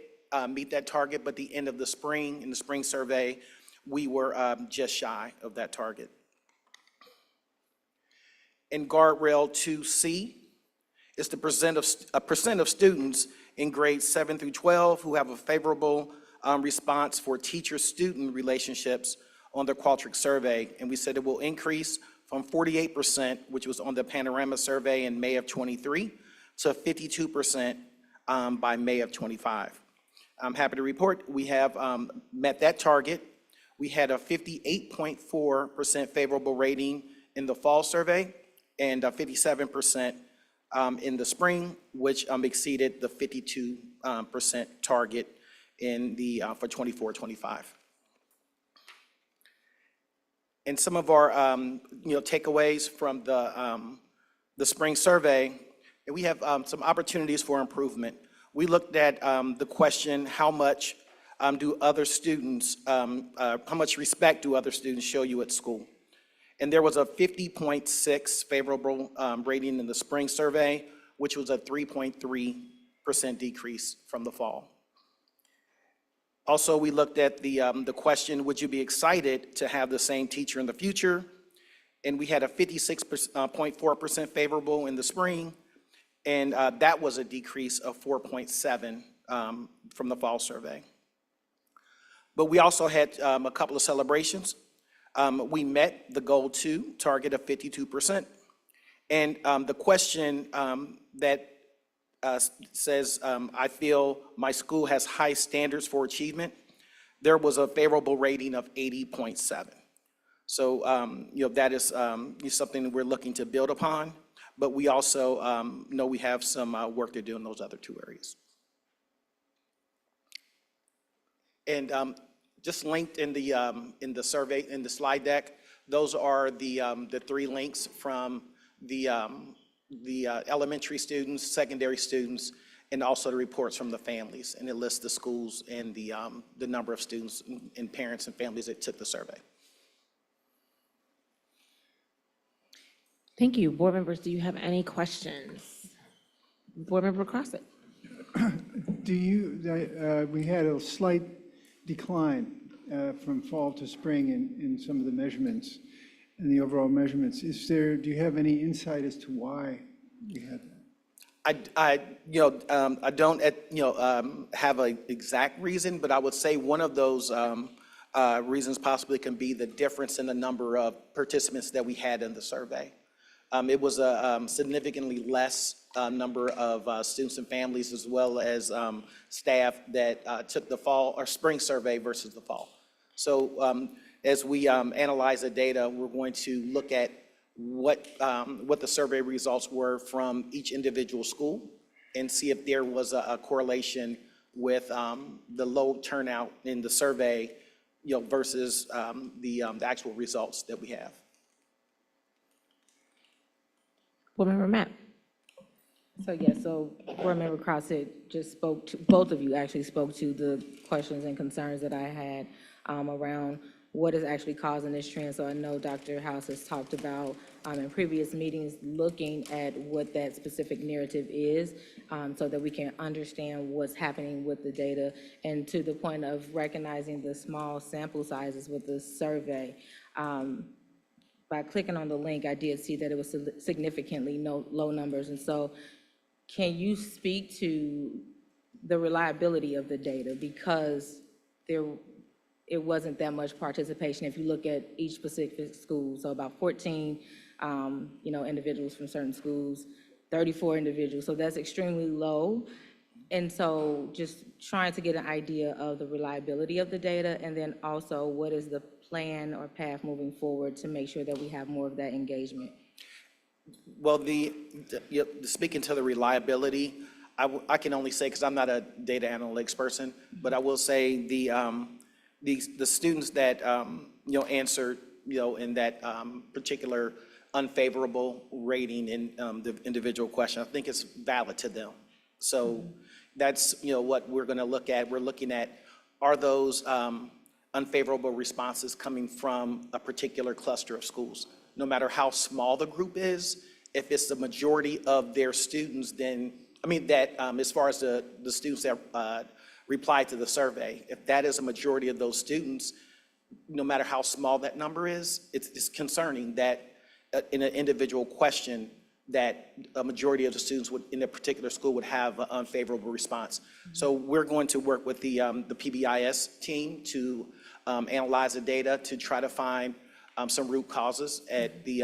meet that target, but the end of the spring, in the spring survey, we were just shy of that target. In guardrail 2C, it's the percent of students in grades 7 through 12 who have a favorable response for teacher-student relationships on the Qualtrics survey, and we said it will increase from 48%, which was on the Panorama survey in May of '23, to 52% by May of '25. I'm happy to report we have met that target. We had a 58.4% favorable rating in the fall survey and 57% in the spring, which exceeded the 52% target in the for '24-25. And some of our takeaways from the spring survey, and we have some opportunities for improvement. We looked at the question, how much do other students, how much respect do other students show you at school? And there was a 50.6 favorable rating in the spring survey, which was a 3.3% decrease from the fall. Also, we looked at the question, would you be excited to have the same teacher in the future? And we had a 56.4% favorable in the spring, and that was a decrease of 4.7 from the fall survey. But we also had a couple of celebrations. We met the goal 2 target of 52%. And the question that says, I feel my school has high standards for achievement, there was a favorable rating of 80.7. So, that is something that we're looking to build upon, but we also know we have some work to do in those other 2 areas. And just linked in the survey, in the slide deck, those are the 3 links from the elementary students, secondary students, and also the reports from the families. And it lists the schools and the number of students and parents and families that took the survey. Thank you. Board members, do you have any questions? Board Member Crossett. We had a slight decline from fall to spring in some of the measurements and the overall measurements. Do you have any insight as to why we had that? I don't have an exact reason, but I would say one of those reasons possibly can be the difference in the number of participants that we had in the survey. It was a significantly less number of students and families, as well as staff that took the fall or spring survey versus the fall. So as we analyze the data, we're going to look at what the survey results were from each individual school and see if there was a correlation with the low turnout in the survey, versus the actual results that we have. Board Member Mapp. So Board Member Crossett just spoke to, both of you actually spoke to the questions and concerns that I had around what is actually causing this trend. So I know Dr. House has talked about in previous meetings looking at what that specific narrative is, so that we can understand what's happening with the data, and to the point of recognizing the small sample sizes with the survey. By clicking on the link, I did see that it was significantly low numbers. And so can you speak to the reliability of the data? Because it wasn't that much participation. If you look at each specific school, so about 14 individuals from certain schools, 34 individuals. So that's extremely low. And so just trying to get an idea of the reliability of the data, and then also what is the plan or path moving forward to make sure that we have more of that engagement? Well, speaking to the reliability, I can only say, because I'm not a data analytics person, but I will say the students that answered in that particular unfavorable rating in the individual question, I think it's valid to them. So that's what we're going to look at. We're looking at, are those unfavorable responses coming from a particular cluster of schools? No matter how small the group is, if it's the majority of their students, then as far as the students that replied to the survey, if that is a majority of those students, no matter how small that number is, it's concerning that in an individual question, that a majority of the students in a particular school would have an unfavorable response. So we're going to work with the PBIS team to analyze the data to try to find some root causes at the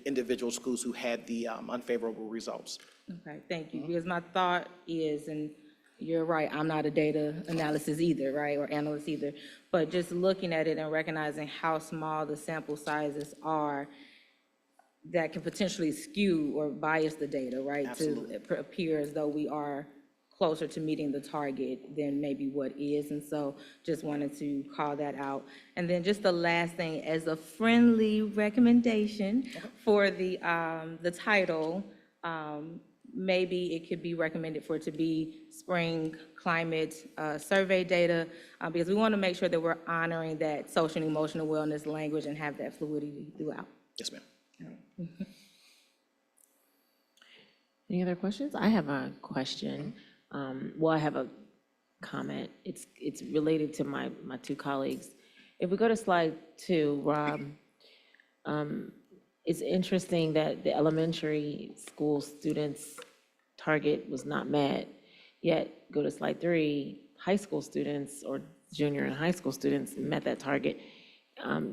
individual schools who had the unfavorable results. Okay, thank you. Because my thought is, and you're right, I'm not a data analysis either, right, or analyst either, but just looking at it and recognizing how small the sample sizes are, that can potentially skew or bias the data, right? Absolutely. To appear as though we are closer to meeting the target than maybe what is. And so just wanted to call that out. And then just the last thing, as a friendly recommendation for the title, maybe it could be recommended for it to be spring climate survey data, because we want to make sure that we're honoring that social and emotional wellness language and have that fluidity throughout. Yes, ma'am. Any other questions? I have a question. Well, I have a comment. It's related to my two colleagues. If we go to slide 2, Rob, it's interesting that the elementary school students' target was not met, yet go to slide 3, high school students or junior and high school students met that target,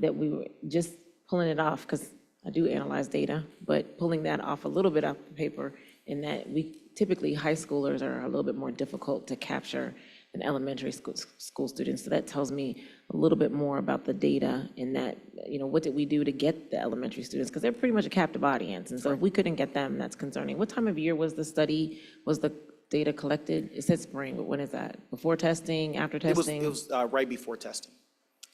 that we were just pulling it off, because I do analyze data, but pulling that off a little bit off the paper, in that we typically, high schoolers are a little bit more difficult to capture than elementary school students. So that tells me a little bit more about the data, in that, what did we do to get the elementary students? Because they're pretty much a captive audience. And so if we couldn't get them, that's concerning. What time of year was the data collected? It said spring, but when is that? Before testing, after testing? It was right before testing.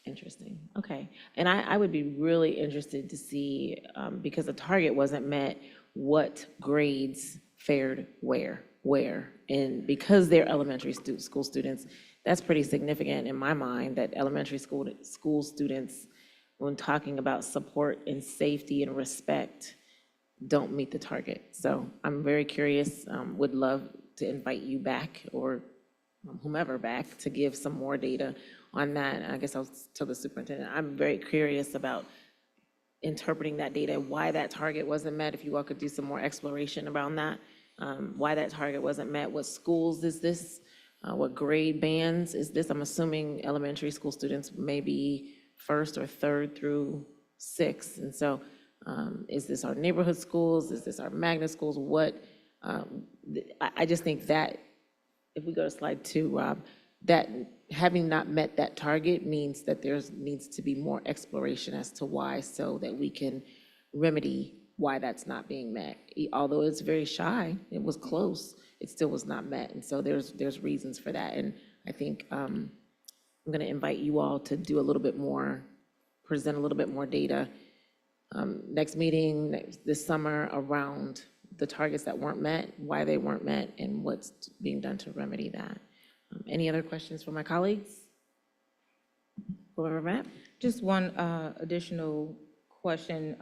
Interesting. Okay. And I would be really interested to see, because the target wasn't met, what grades fared where. And because they're elementary school students, that's pretty significant in my mind, that elementary school students, when talking about support and safety and respect, don't meet the target. So I'm very curious, would love to invite you back, or whomever back, to give some more data on that. And I guess I'll tell the superintendent, I'm very curious about interpreting that data, why that target wasn't met. If you all could do some more exploration around that, why that target wasn't met, what schools is this, what grade bands is this? I'm assuming elementary school students may be 1st or 3rd through 6th. And so is this our neighborhood schools? Is this our magnet schools? I just think that, if we go to slide 2, Rob, that having not met that target means that there needs to be more exploration as to why, so that we can remedy why that's not being met. Although it's very shy, it was close, it still was not met. And so there's reasons for that. And I think I'm going to invite you all to do a little bit more, present a little bit more data next meeting this summer around the targets that weren't met, why they weren't met, and what's being done to remedy that. Any other questions from my colleagues? Board Member Mapp? Just one additional question.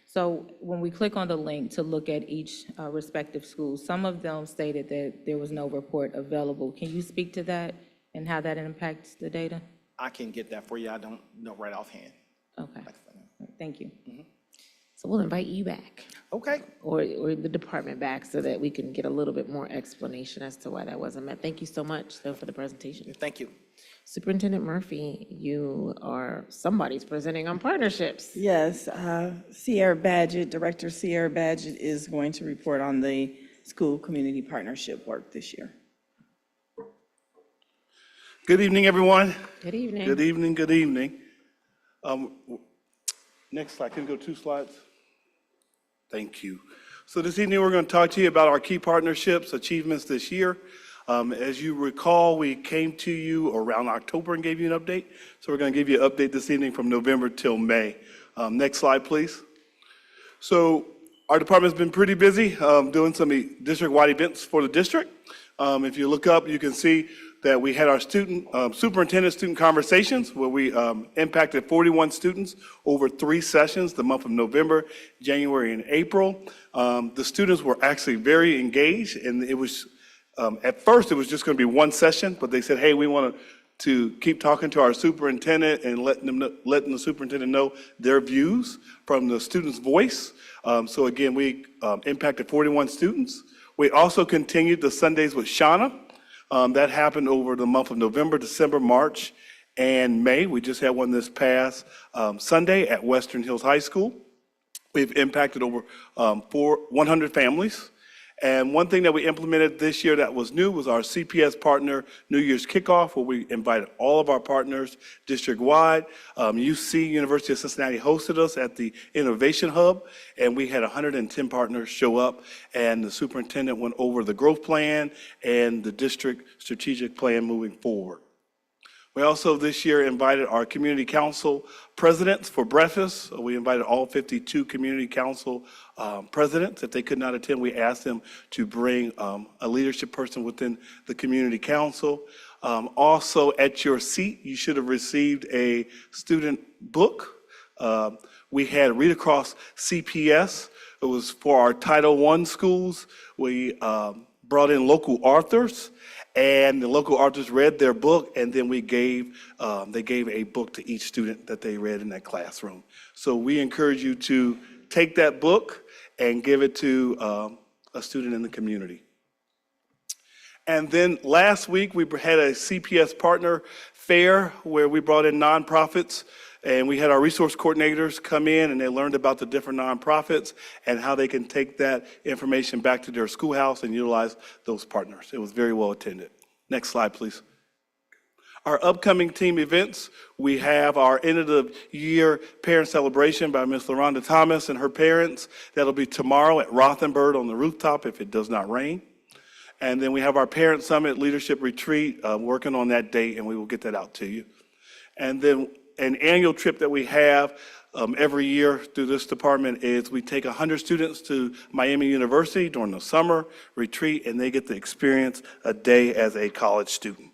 So when we click on the link to look at each respective school, some of them stated that there was no report available. Can you speak to that and how that impacts the data? I can get that for you. I don't know right offhand. Okay, thank you. So we'll invite you back. Okay. Or the department back, so that we can get a little bit more explanation as to why that wasn't met. Thank you so much, though, for the presentation. Thank you. Superintendent Murphy, somebody's presenting on partnerships. Yes, Sierra Badgett, Director Sierra Badgett is going to report on the school community partnership work this year. Good evening, everyone. Good evening. Good evening, good evening. Next slide, can we go 2 slides? Thank you. So this evening, we're going to talk to you about our key partnerships achievements this year. As you recall, we came to you around October and gave you an update. So we're going to give you an update this evening from November till May. Next slide, please. So our department's been pretty busy doing some district-wide events for the district. If you look up, you can see that we had our superintendent-student conversations, where we impacted 41 students over 3 sessions, the month of November, January, and April. The students were actually very engaged, and it was, at first, it was just going to be 1 session, but they said, hey, we want to to keep talking to our superintendent and letting the superintendent know their views from the student's voice. So again, we impacted 41 students. We also continued the Sundays with Shauna. That happened over the month of November, December, March, and May. We just had one this past Sunday at Western Hills High School. We've impacted over 100 families. And one thing that we implemented this year that was new was our CPS partner New Year's Kickoff, where we invited all of our partners district-wide. UC, University of Cincinnati, hosted us at the Innovation Hub, and we had 110 partners show up, and the superintendent went over the growth plan and the district strategic plan moving forward. We also this year invited our community council presidents for breakfast. We invited all 52 community council presidents. If they could not attend, we asked them to bring a leadership person within the community council. Also, at your seat, you should have received a student book. We had Read Across CPS. It was for our Title I schools. We brought in local authors, and the local authors read their book, and then they gave a book to each student that they read in that classroom. So we encourage you to take that book and give it to a student in the community. And then last week, we had a CPS partner fair where we brought in nonprofits, and we had our resource coordinators come in, and they learned about the different nonprofits and how they can take that information back to their schoolhouse and utilize those partners. It was very well attended. Next slide, please. Our upcoming team events, we have our end of the year parent celebration by Ms. LaRonda Thomas and her parents. That'll be tomorrow at Rothenberg on the rooftop if it does not rain. And then we have our Parent Summit Leadership Retreat, working on that date, and we will get that out to you. And then an annual trip that we have every year through this department is we take 100 students to Miami University during the summer retreat, and they get to experience a day as a college student.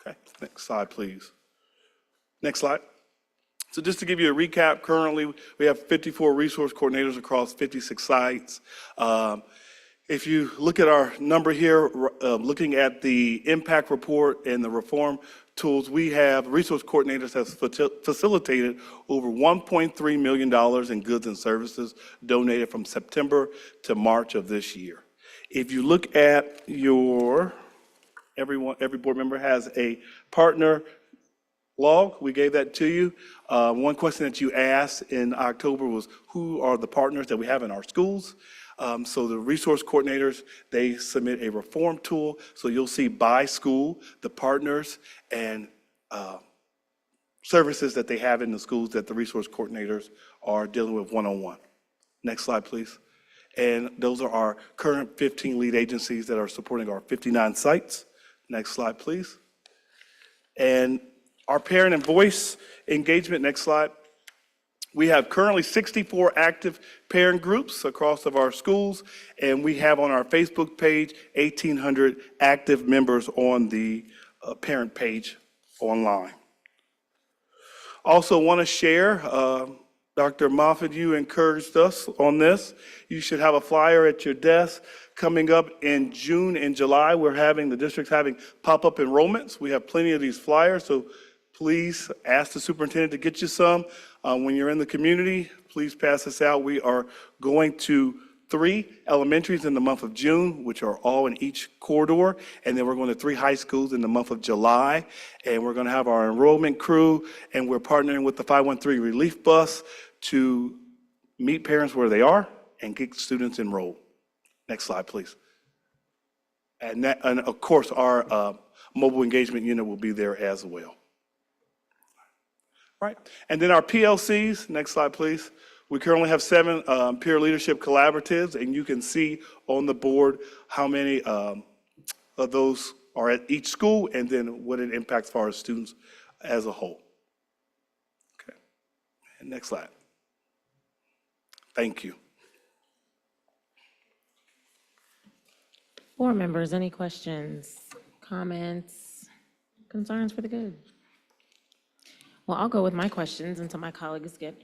Okay, next slide, please. Next slide. So just to give you a recap, currently we have 54 resource coordinators across 56 sites. If you look at our number here, looking at the impact report and the reform tools, we have resource coordinators have facilitated over $1.3 million in goods and services donated from September to March of this year. If you look at every board member has a partner log. We gave that to you. One question that you asked in October was, who are the partners that we have in our schools? So the resource coordinators, they submit a reform tool. So you'll see by school, the partners and services that they have in the schools that the resource coordinators are dealing with one-on-one. Next slide, please. And those are our current 15 lead agencies that are supporting our 59 sites. Next slide, please. And our parent and voice engagement, next slide. We have currently 64 active parent groups across of our schools, and we have on our Facebook page 1,800 active members on the parent page online. Also want to share, Dr. Moffitt, you encouraged us on this. You should have a flyer at your desk. Coming up in June and July, the district's having pop-up enrollments. We have plenty of these flyers, so please ask the superintendent to get you some. When you're in the community, please pass this out. We are going to 3 elementaries in the month of June, which are all in each corridor, and then we're going to 3 high schools in the month of July, and we're going to have our enrollment crew, and we're partnering with the 513 Relief Bus to meet parents where they are and get students enrolled. Next slide, please. And of course, our mobile engagement unit will be there as well. Right. And then our PLCs, next slide, please. We currently have 7 peer leadership collaboratives, and you can see on the board how many of those are at each school and then what it impacts for our students as a whole. Okay. And next slide. Thank you. Board members, any questions, comments, concerns for the good? Well, I'll go with my questions until my colleagues get,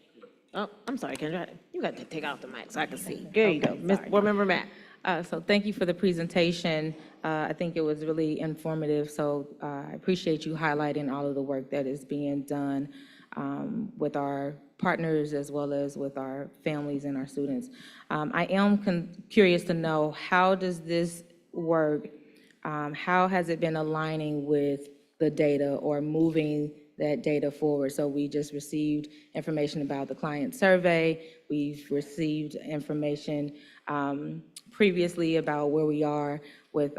oh, I'm sorry, Kendra, you got to take off the mic so I can see. There you go, Board Member Matt. So thank you for the presentation. I think it was really informative, so I appreciate you highlighting all of the work that is being done with our partners as well as with our families and our students. I am curious to know, how does this work, how has it been aligning with the data or moving that data forward? So we just received information about the client survey. We've received information previously about where we are with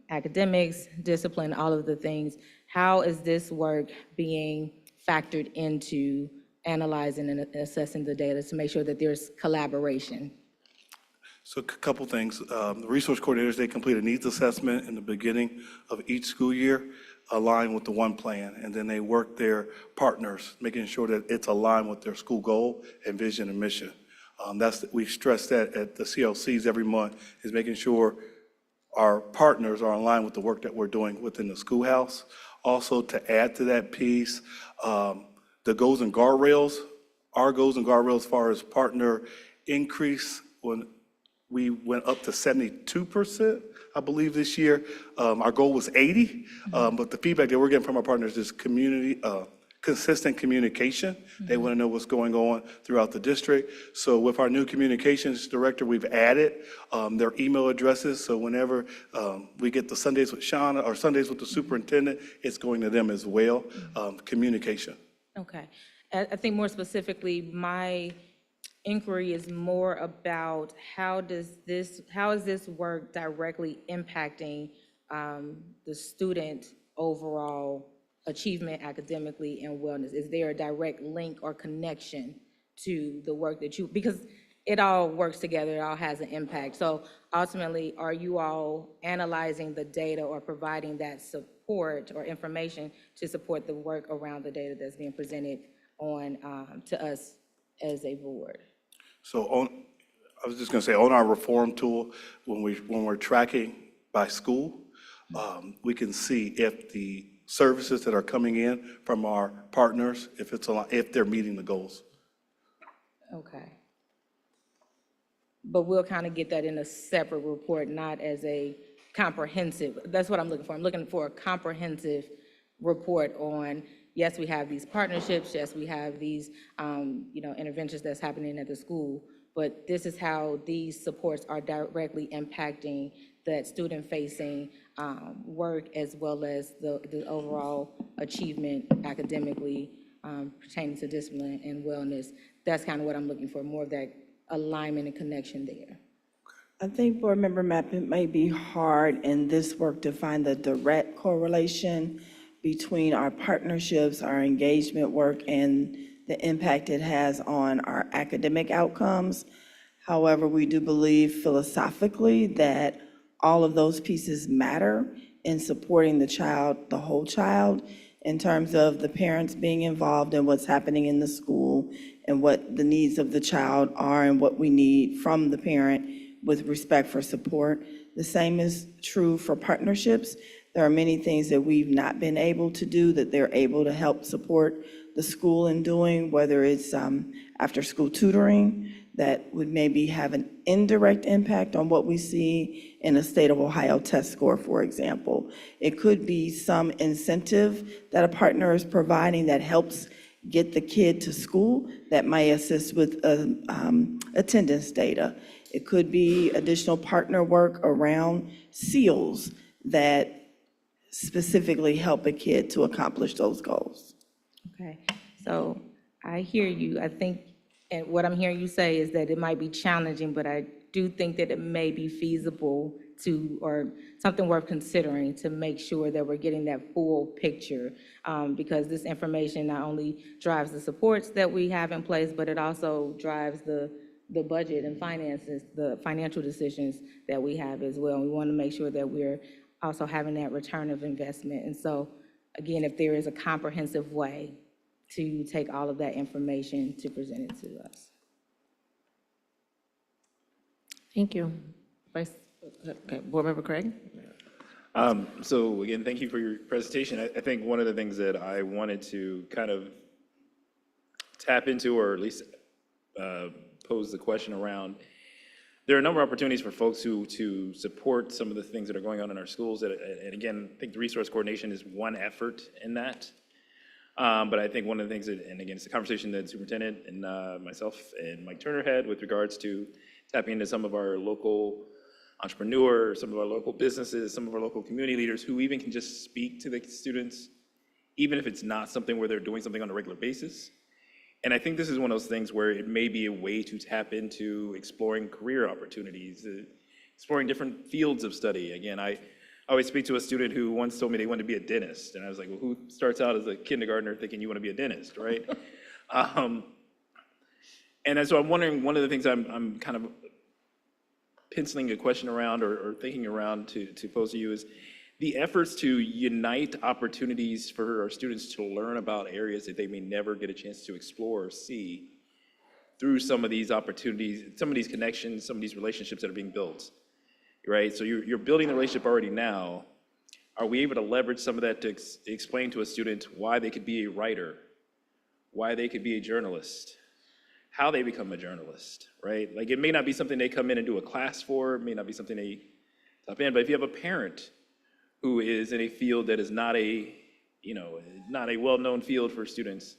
academics, discipline, all of the things. How is this work being factored into analyzing and assessing the data to make sure that there's collaboration? So a couple things. The resource coordinators, they complete a needs assessment in the beginning of each school year, aligned with the one plan, and then they work their partners, making sure that it's aligned with their school goal and vision and mission. We stress that at the CLCs every month, is making sure our partners are aligned with the work that we're doing within the schoolhouse. Also, to add to that piece, the goals and guardrails, our goals and guardrails as far as partner increase, when we went up to 72%, I believe, this year. Our goal was 80, but the feedback that we're getting from our partners is consistent communication. They want to know what's going on throughout the district. So with our new communications director, we've added their email addresses. So whenever we get the Sundays with Shauna or Sundays with the superintendent, it's going to them as well. Communication. Okay. I think more specifically, my inquiry is more about how is this work directly impacting the student overall achievement academically and wellness? Is there a direct link or connection to the work that because it all works together, it all has an impact. So ultimately, are you all analyzing the data or providing that support or information to support the work around the data that's being presented on to us as a board? So I was just going to say, on our reform tool, when we're tracking by school, we can see if the services that are coming in from our partners, if they're meeting the goals. Okay. But we'll kind of get that in a separate report, not as a comprehensive. That's what I'm looking for. I'm looking for a comprehensive report on, yes, we have these partnerships, yes, we have these interventions that's happening at the school, but this is how these supports are directly impacting that student-facing work as well as the overall achievement academically pertaining to discipline and wellness. That's kind of what I'm looking for, more of that alignment and connection there. I think, Board Member Mapp, it may be hard in this work to find the direct correlation between our partnerships, our engagement work, and the impact it has on our academic outcomes. However, we do believe philosophically that all of those pieces matter in supporting the child, the whole child, in terms of the parents being involved in what's happening in the school and what the needs of the child are and what we need from the parent with respect for support. The same is true for partnerships. There are many things that we've not been able to do that they're able to help support the school in doing, whether it's after-school tutoring that would maybe have an indirect impact on what we see in a state of Ohio test score, for example. It could be some incentive that a partner is providing that helps get the kid to school that may assist with attendance data. It could be additional partner work around SEALs that specifically help a kid to accomplish those goals. Okay, so I hear you. I think, and what I'm hearing you say is that it might be challenging, but I do think that it may be feasible to, or something worth considering to make sure that we're getting that full picture, because this information not only drives the supports that we have in place, but it also drives the budget and finances, the financial decisions that we have as well. We want to make sure that we're also having that return of investment. And so, again, if there is a comprehensive way to take all of that information to present it to us. Thank you. Board Member Craig? So again, thank you for your presentation. I think one of the things that I wanted to kind of tap into, or at least pose the question around, there are a number of opportunities for folks to support some of the things that are going on in our schools. And again, I think the resource coordination is one effort in that. But I think one of the things that, and again, it's a conversation that Superintendent and myself and Mike Turner had with regards to tapping into some of our local entrepreneurs, some of our local businesses, some of our local community leaders who even can just speak to the students, even if it's not something where they're doing something on a regular basis. And I think this is one of those things where it may be a way to tap into exploring career opportunities, exploring different fields of study. Again, I always speak to a student who once told me they wanted to be a dentist. And I was like, well, who starts out as a kindergartner thinking you want to be a dentist, right? And so I'm wondering, one of the things I'm kind of penciling a question around or thinking around to pose to you is the efforts to unite opportunities for our students to learn about areas that they may never get a chance to explore or see through some of these opportunities, some of these connections, some of these relationships that are being built, right? So you're building the relationship already now. Are we able to leverage some of that to explain to a student why they could be a writer, why they could be a journalist, how they become a journalist, right? Like, it may not be something they come in and do a class for, it may not be something they top in, but if you have a parent who is in a field that is not a, not a well-known field for students,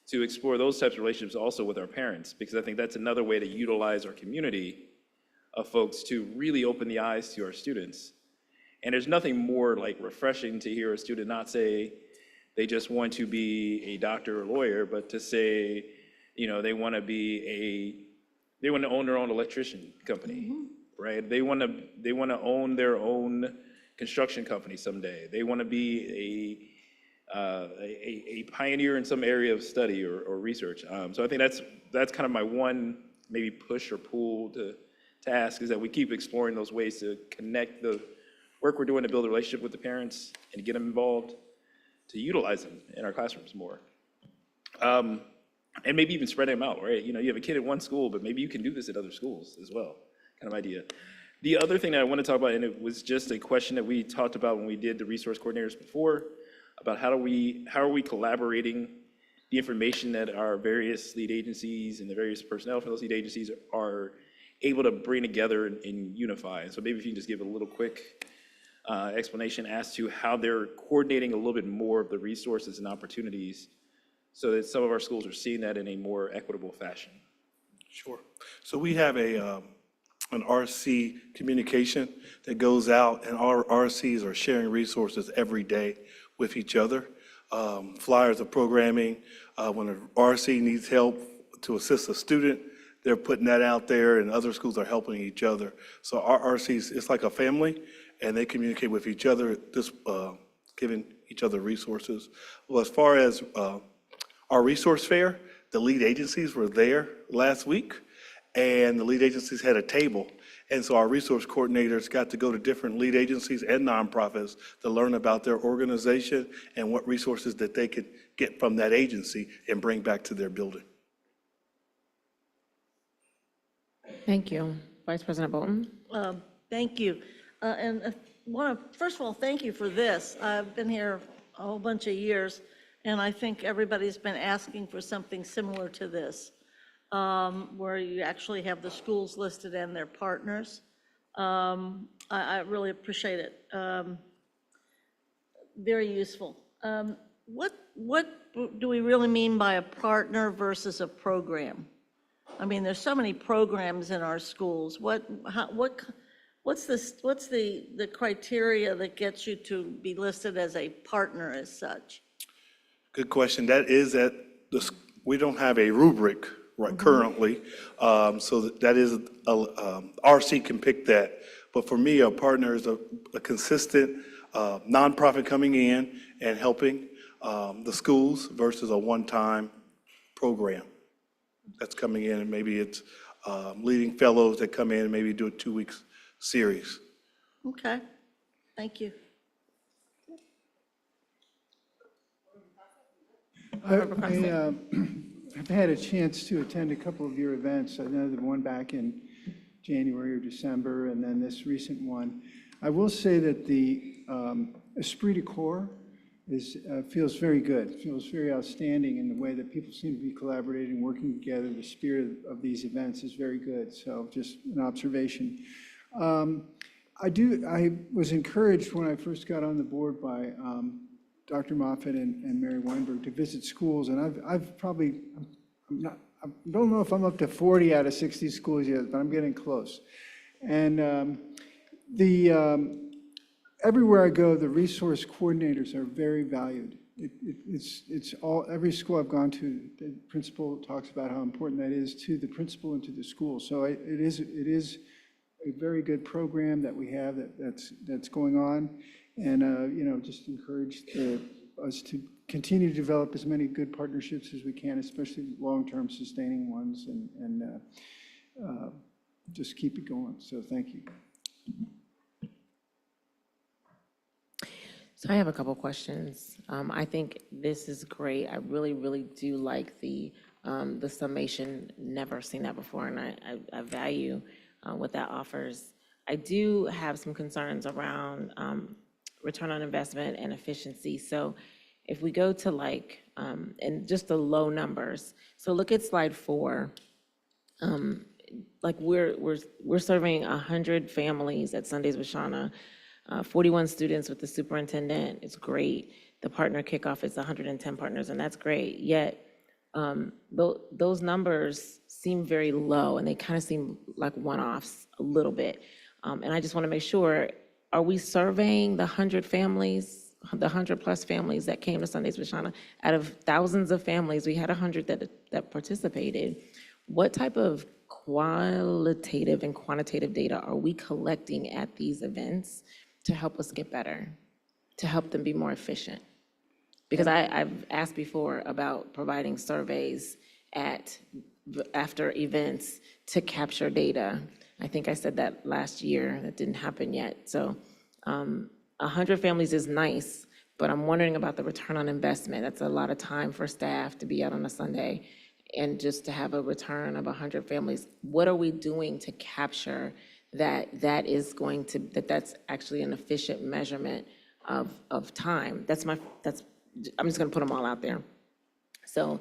to explore those types of relationships also with our parents, because I think that's another way to utilize our community of folks to really open the eyes to our students. And there's nothing more like refreshing to hear a student not say they just want to be a doctor or lawyer, but to say, they want to own their own electrician company, right? They want to own their own construction company someday. They want to be a pioneer in some area of study or research. So I think that's kind of my one maybe push or pull to ask, is that we keep exploring those ways to connect the work we're doing to build a relationship with the parents and get them involved, to utilize them in our classrooms more. And maybe even spread them out, right? You have a kid at one school, but maybe you can do this at other schools as well, kind of idea. The other thing that I want to talk about, and it was just a question that we talked about when we did the resource coordinators before, about how are we collaborating the information that our various lead agencies and the various personnel from those lead agencies are able to bring together and unify. And so maybe if you can just give a little quick explanation as to how they're coordinating a little bit more of the resources and opportunities so that some of our schools are seeing that in a more equitable fashion. Sure. So we have an RC communication that goes out, and our RCs are sharing resources every day with each other. Flyers of programming. When an RC needs help to assist a student, they're putting that out there, and other schools are helping each other. So our RCs, it's like a family, and they communicate with each other, just giving each other resources. Well, as far as our resource fair, the lead agencies were there last week, and the lead agencies had a table. And so our resource coordinators got to go to different lead agencies and nonprofits to learn about their organization and what resources that they could get from that agency and bring back to their building. Thank you. Vice President Bolton? Thank you. And first of all, thank you for this. I've been here a whole bunch of years, and I think everybody's been asking for something similar to this, where you actually have the schools listed and their partners. I really appreciate it. Very useful. What do we really mean by a partner versus a program? I mean, there's so many programs in our schools. What's the criteria that gets you to be listed as a partner as such? Good question. That is we don't have a rubric right currently, so that is RC can pick that. But for me, a partner is a consistent nonprofit coming in and helping the schools versus a one-time program that's coming in, and maybe it's leading fellows that come in and maybe do a 2-week series. Okay, thank you. I've had a chance to attend a couple of your events. I know the one back in January or December, and then this recent one. I will say that the esprit de corps feels very good, feels very outstanding in the way that people seem to be collaborating, working together. The spirit of these events is very good. So just an observation. I was encouraged when I first got on the board by Dr. Moffett and Mary Weinberg to visit schools, and I've probably, I don't know if I'm up to 40 out of 60 schools yet, but I'm getting close. And everywhere I go, the resource coordinators are very valued. It's all, every school I've gone to, the principal talks about how important that is to the principal and to the school. So it is a very good program that we have that's going on. And, just encourage us to continue to develop as many good partnerships as we can, especially long-term sustaining ones, and just keep it going. So thank you. So I have a couple questions. I think this is great. I really, really do like the summation. Never seen that before, and I value what that offers. I do have some concerns around return on investment and efficiency. So if we go to and just the low numbers. So look at slide 4. We're serving 100 families at Sundays with Shauna, 41 students with the superintendent. It's great. The partner kickoff is 110 partners, and that's great. Yet those numbers seem very low, and they kind of seem like one-offs a little bit. And I just want to make sure, are we surveying the 100 families, the 100+ families that came to Sundays with Shauna? Out of thousands of families, we had 100 that participated. What type of qualitative and quantitative data are we collecting at these events to help us get better, to help them be more efficient? Because I've asked before about providing surveys after events to capture data. I think I said that last year. That didn't happen yet. So 100 families is nice, but I'm wondering about the return on investment. That's a lot of time for staff to be out on a Sunday, and just to have a return of 100 families. What are we doing to capture that's actually an efficient measurement of time? I'm just gonna put them all out there. So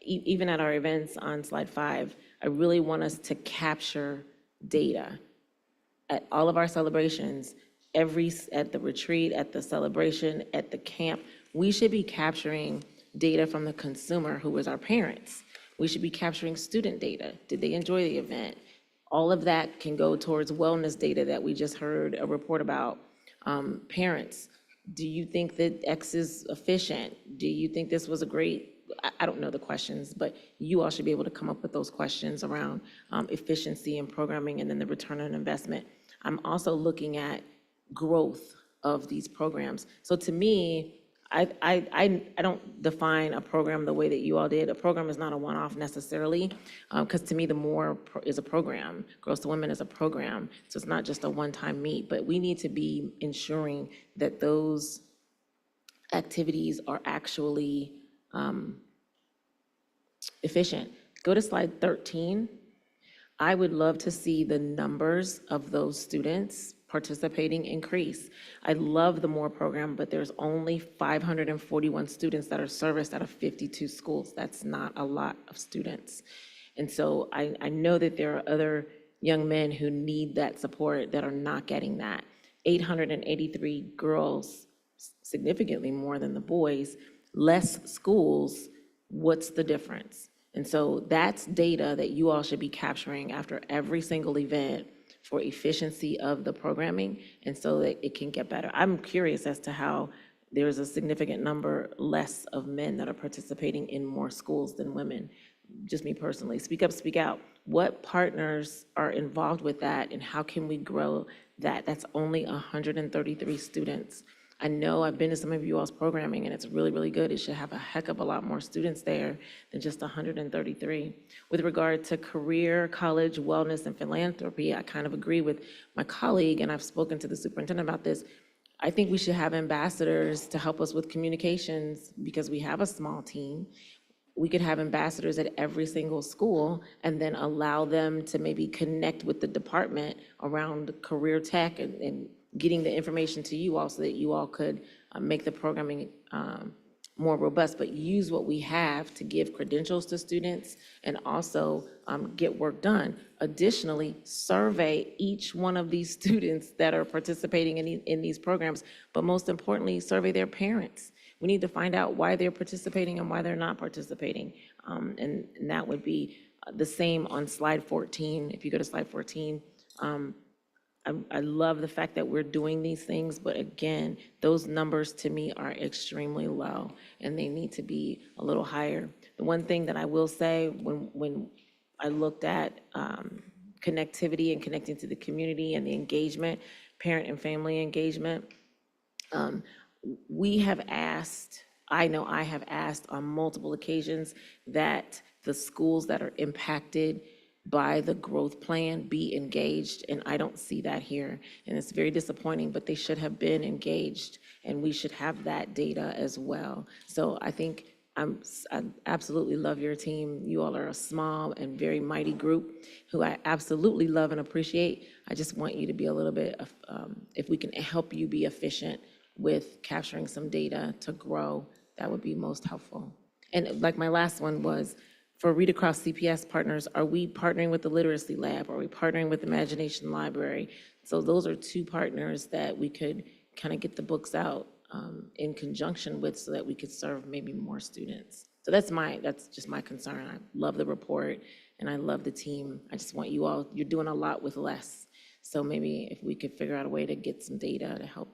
even at our events on slide 5, I really want us to capture data at all of our celebrations, at the retreat, at the celebration, at the camp. We should be capturing data from the consumer, who is our parents. We should be capturing student data. Did they enjoy the event? All of that can go towards wellness data that we just heard a report about. Parents, do you think that X is efficient? Do you think this was a great, I don't know the questions, but you all should be able to come up with those questions around efficiency and programming, and then the return on investment. I'm also looking at growth of these programs. So to me, I don't define a program the way that you all did. A program is not a one-off necessarily, because to me, the more is a program. Girls to Women is a program, so it's not just a one-time meet, but we need to be ensuring that those activities are actually efficient. Go to slide 13. I would love to see the numbers of those students participating increase. I love the MORE program, but there's only 541 students that are serviced out of 52 schools. That's not a lot of students. And so I know that there are other young men who need that support that are not getting that. 883 girls, significantly more than the boys, less schools. What's the difference? And so that's data that you all should be capturing after every single event for efficiency of the programming, and so that it can get better. I'm curious as to how there's a significant number less of men that are participating in more schools than women. Just me personally. Speak up, speak out. What partners are involved with that, and how can we grow that? That's only 133 students. I know I've been to some of you all's programming, and it's really, really good. It should have a heck of a lot more students there than just 133. With regard to career, college, wellness, and philanthropy, I kind of agree with my colleague, and I've spoken to the superintendent about this. I think we should have ambassadors to help us with communications, because we have a small team. We could have ambassadors at every single school, and then allow them to maybe connect with the department around career tech and getting the information to you all so that you all could make the programming more robust, but use what we have to give credentials to students and also get work done. Additionally, survey each one of these students that are participating in these programs, but most importantly, survey their parents. We need to find out why they're participating and why they're not participating. And that would be the same on slide 14. If you go to slide 14, I love the fact that we're doing these things, but again, those numbers to me are extremely low and they need to be a little higher. The one thing that I will say, when I looked at connectivity and connecting to the community and the engagement, parent and family engagement, we have asked, I know I have asked on multiple occasions that the schools that are impacted by the growth plan be engaged, and I don't see that here. And it's very disappointing, but they should have been engaged, and we should have that data as well. So I think I absolutely love your team. You all are a small and very mighty group who I absolutely love and appreciate. I just want you to be a little bit of, if we can help you be efficient with capturing some data to grow, that would be most helpful. And like my last one was, for Read Across CPS partners, are we partnering with the Literacy Lab? Are we partnering with Imagination Library? So those are two partners that we could kind of get the books out in conjunction with so that we could serve maybe more students. So that's just my concern. I love the report and I love the team. I just want you all, you're doing a lot with less. So maybe if we could figure out a way to get some data to help,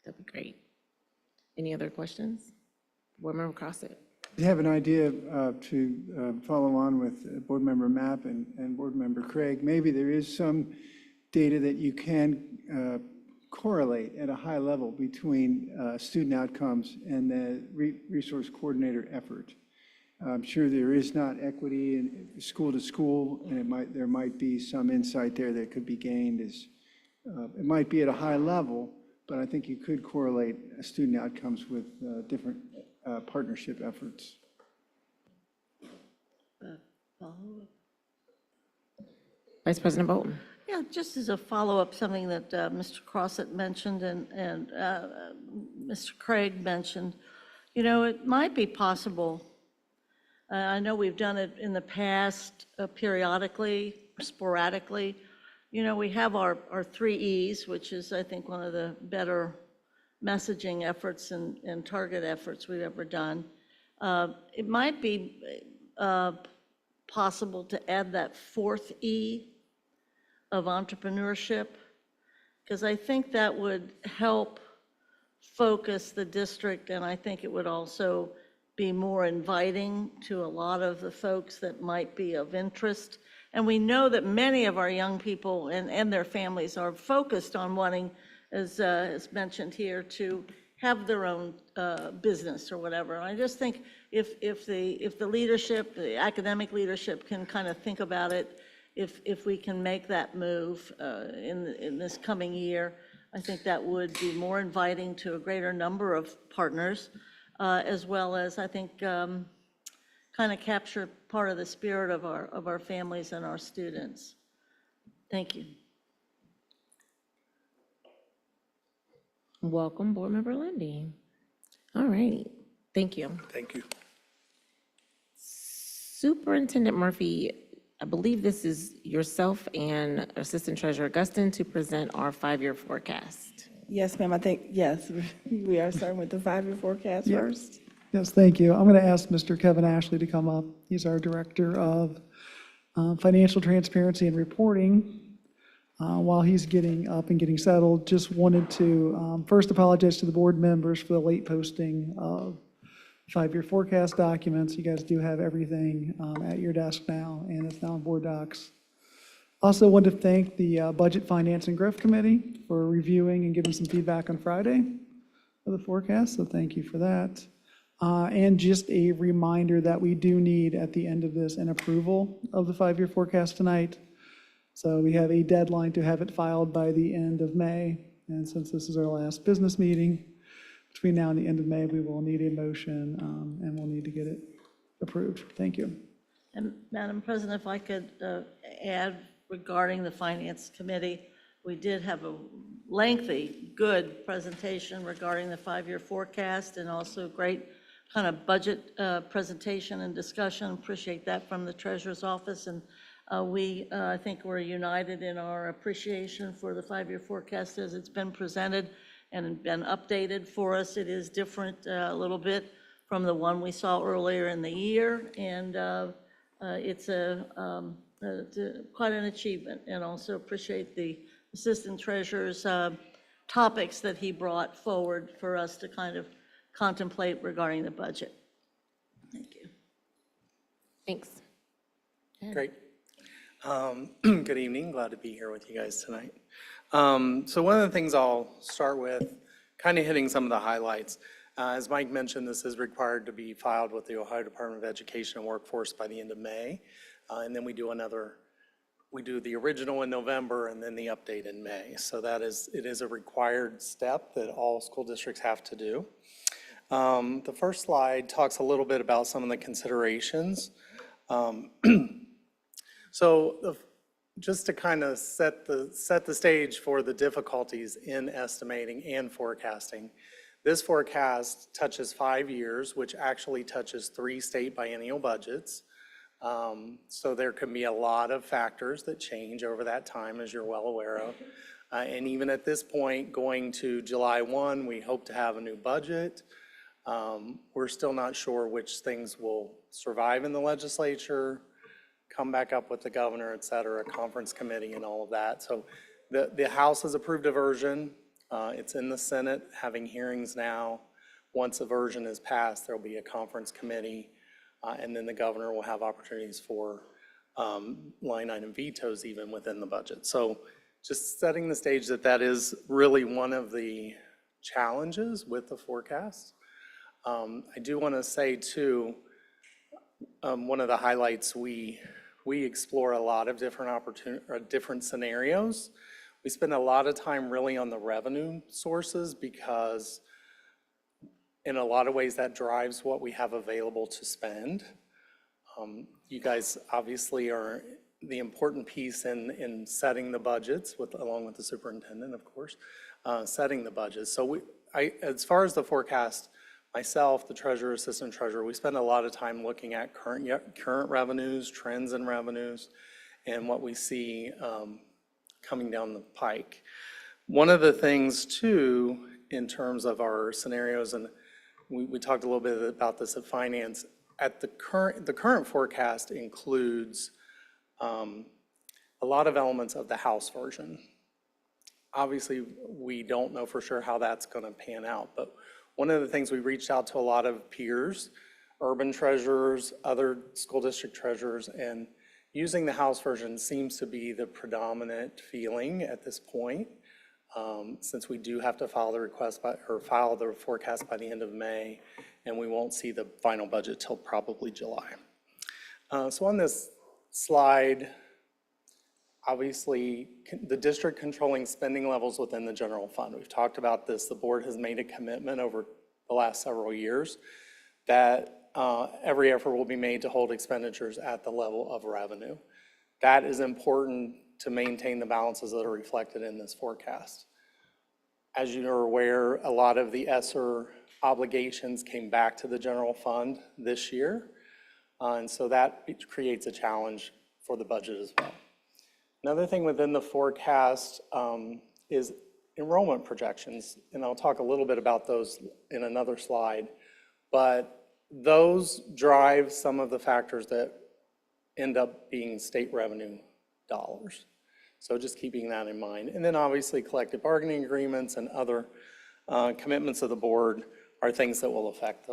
that'd be great. Any other questions? Board Member Crossett. I have an idea to follow on with Board Member Mapp and Board Member Craig. Maybe there is some data that you can correlate at a high level between student outcomes and the resource coordinator effort. I'm sure there is not equity in school to school, and there might be some insight there that could be gained. It might be at a high level, but I think you could correlate student outcomes with different partnership efforts. Vice President Bolton. Yeah, just as a follow-up, something that Mr. Crossett mentioned and Mr. Craig mentioned, you know, it might be possible. I know we've done it in the past periodically, sporadically. You know, we have our 3 E's, which is, I think, one of the better messaging efforts and target efforts we've ever done. It might be possible to add that 4th E of entrepreneurship, because I think that would help focus the district, and I think it would also be more inviting to a lot of the folks that might be of interest. And we know that many of our young people and their families are focused on wanting, as mentioned here, to have their own business or whatever. And I just think if the leadership, the academic leadership, can kind of think about it, if we can make that move in this coming year, I think that would be more inviting to a greater number of partners, as well as, I think, kind of capture part of the spirit of our families and our students. Thank you. Welcome, Board Member Lundy. All right, thank you. Thank you. Superintendent Murphy, I believe this is yourself and Assistant Treasurer Gustin to present our 5-year forecast. Yes, ma'am, I think, yes, we are starting with the 5-year forecast first. Yes, thank you. I'm going to ask Mr. Kevin Ashley to come up. He's our Director of Financial Transparency and Reporting. While he's getting up and getting settled, just wanted to first apologize to the board members for the late posting of 5-year forecast documents. You guys do have everything at your desk now, and it's now in board docs. Also want to thank the Budget, Finance, and Growth Committee for reviewing and giving some feedback on Friday for the forecast, so thank you for that. And just a reminder that we do need, at the end of this, an approval of the 5-year forecast tonight. So we have a deadline to have it filed by the end of May. And since this is our last business meeting, between now and the end of May, we will need a motion and we'll need to get it approved. Thank you. And Madam President, if I could add regarding the Finance Committee, We did have a lengthy, good presentation regarding the five-year forecast and also great kind of budget presentation and discussion. Appreciate that from the Treasurer's Office. And I think we're united in our appreciation for the five-year forecast as it's been presented and been updated for us. It is different a little bit from the one we saw earlier in the year. And it's quite an achievement, and also appreciate the Assistant Treasurer's topics that he brought forward for us to kind of contemplate regarding the budget. Thank you. Thanks. Great. Good evening. Glad to be here with you guys tonight. So one of the things I'll start with, kind of hitting some of the highlights. As Mike mentioned, this is required to be filed with the Ohio Department of Education and Workforce by the end of May. And then we do the original in November and then the update in May. So it is a required step that all school districts have to do. The first slide talks a little bit about some of the considerations. Just to kind of set the stage for the difficulties in estimating and forecasting. This forecast touches 5 years, which actually touches 3 state biennial budgets. So there can be a lot of factors that change over that time, as you're well aware of. And even at this point, going to July 1, we hope to have a new budget. We're still not sure which things will survive in the legislature, come back up with the governor, et cetera, conference committee and all of that. So the House has approved a version. It's in the Senate having hearings now. Once a version is passed, there'll be a conference committee, and then the governor will have opportunities for line item vetoes even within the budget. So just setting the stage that is really one of the challenges with the forecast. I do want to say too, one of the highlights, we explore a lot of different scenarios. We spend a lot of time really on the revenue sources because in a lot of ways that drives what we have available to spend. You guys obviously are the important piece in setting the budgets along with the superintendent, of course, setting the budgets. So as far as the forecast, myself, the treasurer, assistant treasurer, we spend a lot of time looking at current revenues, trends in revenues, and what we see coming down the pike. One of the things too, in terms of our scenarios, and we talked a little bit about this at finance, the current forecast includes a lot of elements of the House version. Obviously, we don't know for sure how that's going to pan out, but one of the things we reached out to a lot of peers, urban treasurers, other school district treasurers, and using the House version seems to be the predominant feeling at this point, since we do have to file the forecast by the end of May, and we won't see the final budget till probably July. So on this slide, obviously, the district controlling spending levels within the general fund. We've talked about this. The board has made a commitment over the last several years that every effort will be made to hold expenditures at the level of revenue. That is important to maintain the balances that are reflected in this forecast. As you are aware, a lot of the ESSER obligations came back to the general fund this year, and so that creates a challenge for the budget as well. Another thing within the forecast is enrollment projections, and I'll talk a little bit about those in another slide, but those drive some of the factors that end up being state revenue dollars. So just keeping that in mind. And then obviously collective bargaining agreements and other commitments of the board are things that will affect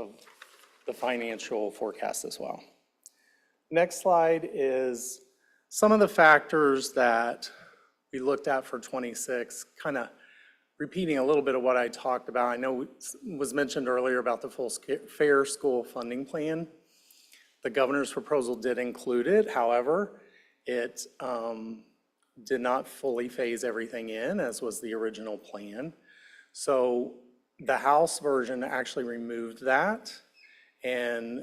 the financial forecast as well. Next slide is some of the factors that we looked at for 26, kind of repeating a little bit of what I talked about. I know it was mentioned earlier about the full fair school funding plan. The governor's proposal did include it. However, it did not fully phase everything in, as was the original plan. So the House version actually removed that. And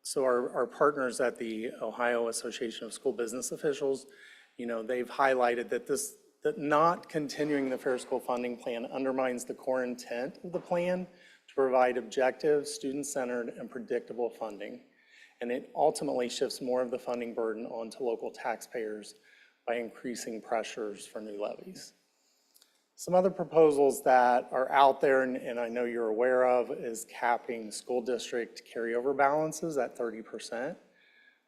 so our partners at the Ohio Association of School Business Officials, they've highlighted that this that not continuing the Fair School Funding Plan undermines the core intent of the plan to provide objective, student-centered, and predictable funding. And it ultimately shifts more of the funding burden onto local taxpayers by increasing pressures for new levies. Some other proposals that are out there, and I know you're aware of, is capping school district carryover balances at 30%,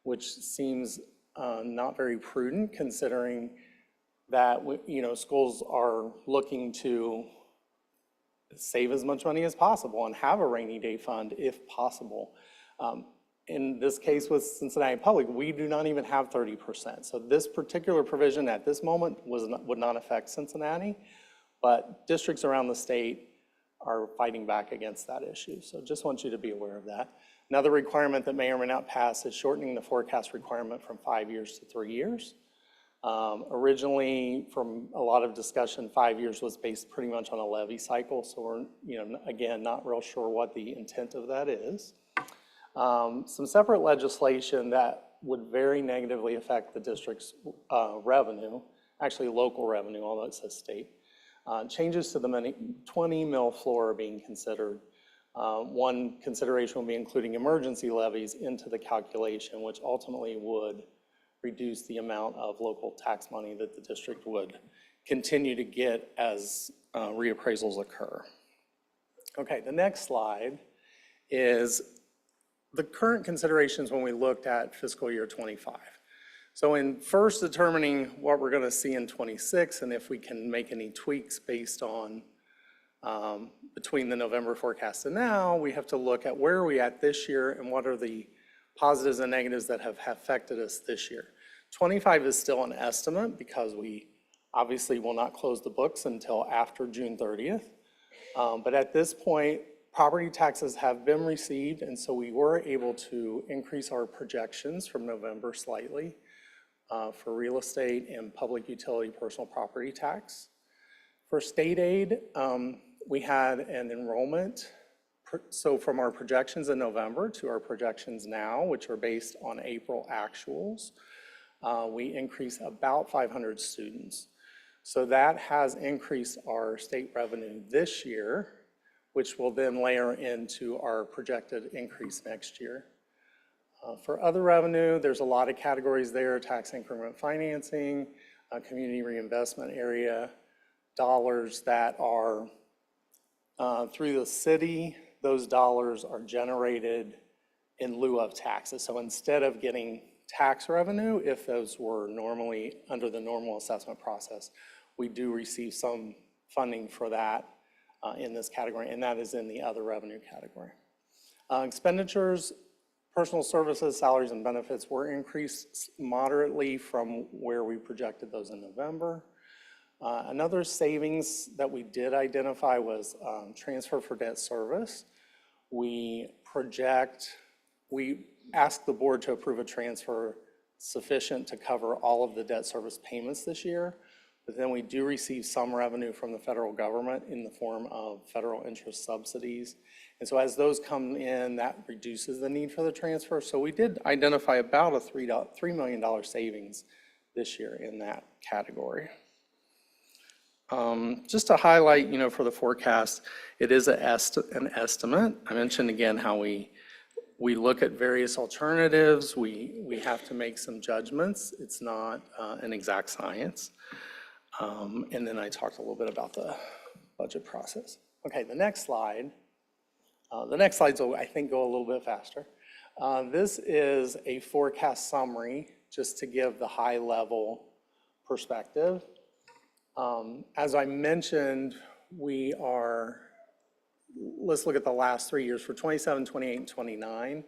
which seems not very prudent considering that schools are looking to save as much money as possible and have a rainy day fund if possible. In this case with Cincinnati Public, we do not even have 30%. So this particular provision at this moment would not affect Cincinnati, but districts around the state are fighting back against that issue. So just want you to be aware of that. Another requirement that may or may not pass is shortening the forecast requirement from 5 years to 3 years. Originally, from a lot of discussion, 5 years was based pretty much on a levy cycle. So we're, again, not real sure what the intent of that is. Some separate legislation that would very negatively affect the district's revenue, actually local revenue, although it says state. Changes to the 20 mil floor are being considered. One consideration will be including emergency levies into the calculation, which ultimately would reduce the amount of local tax money that the district would continue to get as reappraisals occur. Okay, the next slide is the current considerations when we looked at fiscal year 25. So in first determining what we're going to see in 26 and if we can make any tweaks based on between the November forecast and now, we have to look at where are we at this year and what are the positives and negatives that have affected us this year. 25 is still an estimate because we obviously will not close the books until after June 30th. But at this point, property taxes have been received, and so we were able to increase our projections from November slightly for real estate and public utility personal property tax. For state aid, we had an enrollment. So from our projections in November to our projections now, which are based on April actuals, we increased about 500 students. So that has increased our state revenue this year, which will then layer into our projected increase next year. For other revenue, there's a lot of categories there: tax increment financing, community reinvestment area, dollars that are through the city. Those dollars are generated in lieu of taxes. So instead of getting tax revenue, if those were normally under the normal assessment process, we do receive some funding for that in this category, and that is in the other revenue category. Expenditures, personal services, salaries, and benefits were increased moderately from where we projected those in November. Another savings that we did identify was transfer for debt service. We asked the board to approve a transfer sufficient to cover all of the debt service payments this year, but then we do receive some revenue from the federal government in the form of federal interest subsidies. And so as those come in, that reduces the need for the transfer. So we did identify about a $3 million savings this year in that category. Just to highlight, for the forecast, it is an estimate. I mentioned again how we look at various alternatives. We have to make some judgments. It's not an exact science. And then I talked a little bit about the budget process. Okay, the next slide. The next slides will, I think, go a little bit faster. This is a forecast summary just to give the high level perspective. As I mentioned, let's look at the last 3 years. For 27, 28, and 29,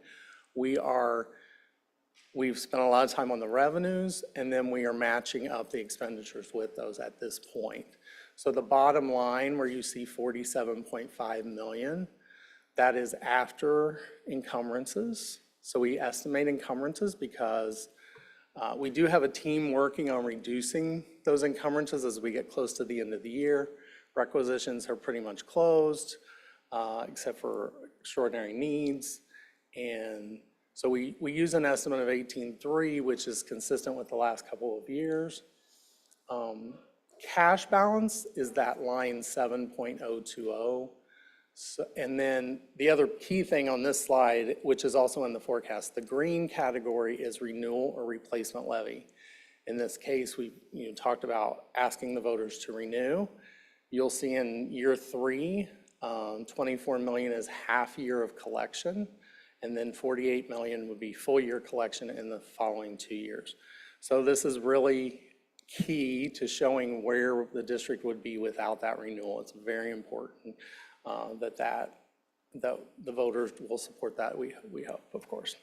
we've spent a lot of time on the revenues, and then we are matching up the expenditures with those at this point. So the bottom line where you see $47.5 million, that is after encumbrances. So we estimate encumbrances because we do have a team working on reducing those encumbrances as we get close to the end of the year. Requisitions are pretty much closed, except for extraordinary needs. And so we use an estimate of 18.3, which is consistent with the last couple of years. Cash balance is that line 7.020. So, and then the other key thing on this slide, which is also in the forecast, the green category is renewal or replacement levy. In this case, we talked about asking the voters to renew. You'll see in year 3, 24 million is half year of collection, and then 48 million would be full year collection in the following 2 years. So this is really key to showing where the district would be without that renewal. It's very important that the voters will support that, we hope, of course.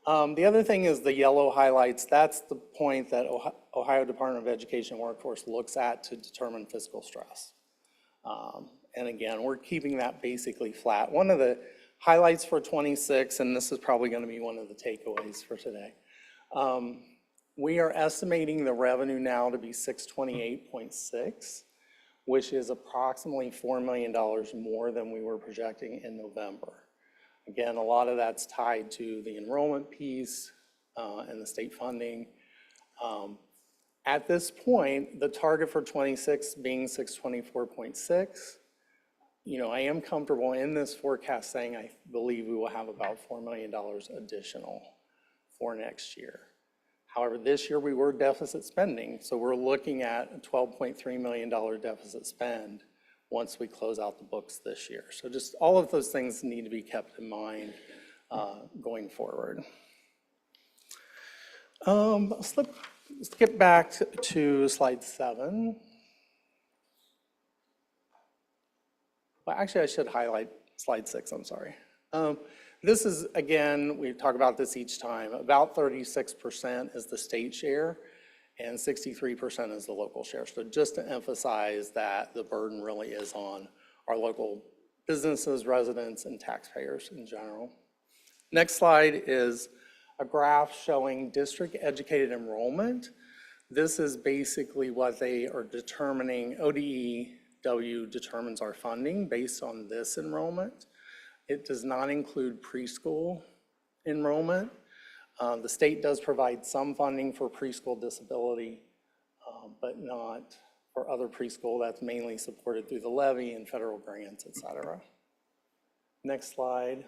The other thing is the yellow highlights. That's the point that Ohio Department of Education Workforce looks at to determine fiscal stress. And again, we're keeping that basically flat. One of the highlights for 26, and this is probably going to be one of the takeaways for today, we are estimating the revenue now to be 628.6, which is approximately $4 million more than we were projecting in November. Again, a lot of that's tied to the enrollment piece and the state funding. At this point, the target for 26 being 624.6, I am comfortable in this forecast saying I believe we will have about $4 million additional for next year. However, this year we were deficit spending, so we're looking at a $12.3 million deficit spend once we close out the books this year. So just all of those things need to be kept in mind going forward. Let's get back to slide 7. Well, actually, I should highlight slide 6, I'm sorry. This is, again, we talk about this each time, about 36% is the state share and 63% is the local share. So just to emphasize that the burden really is on our local businesses, residents, and taxpayers in general. Next slide is a graph showing district educated enrollment. This is basically what they are determining. ODEW determines our funding based on this enrollment. It does not include preschool enrollment. The state does provide some funding for preschool disability, but not for other preschool. That's mainly supported through the levy and federal grants, et cetera. Next slide.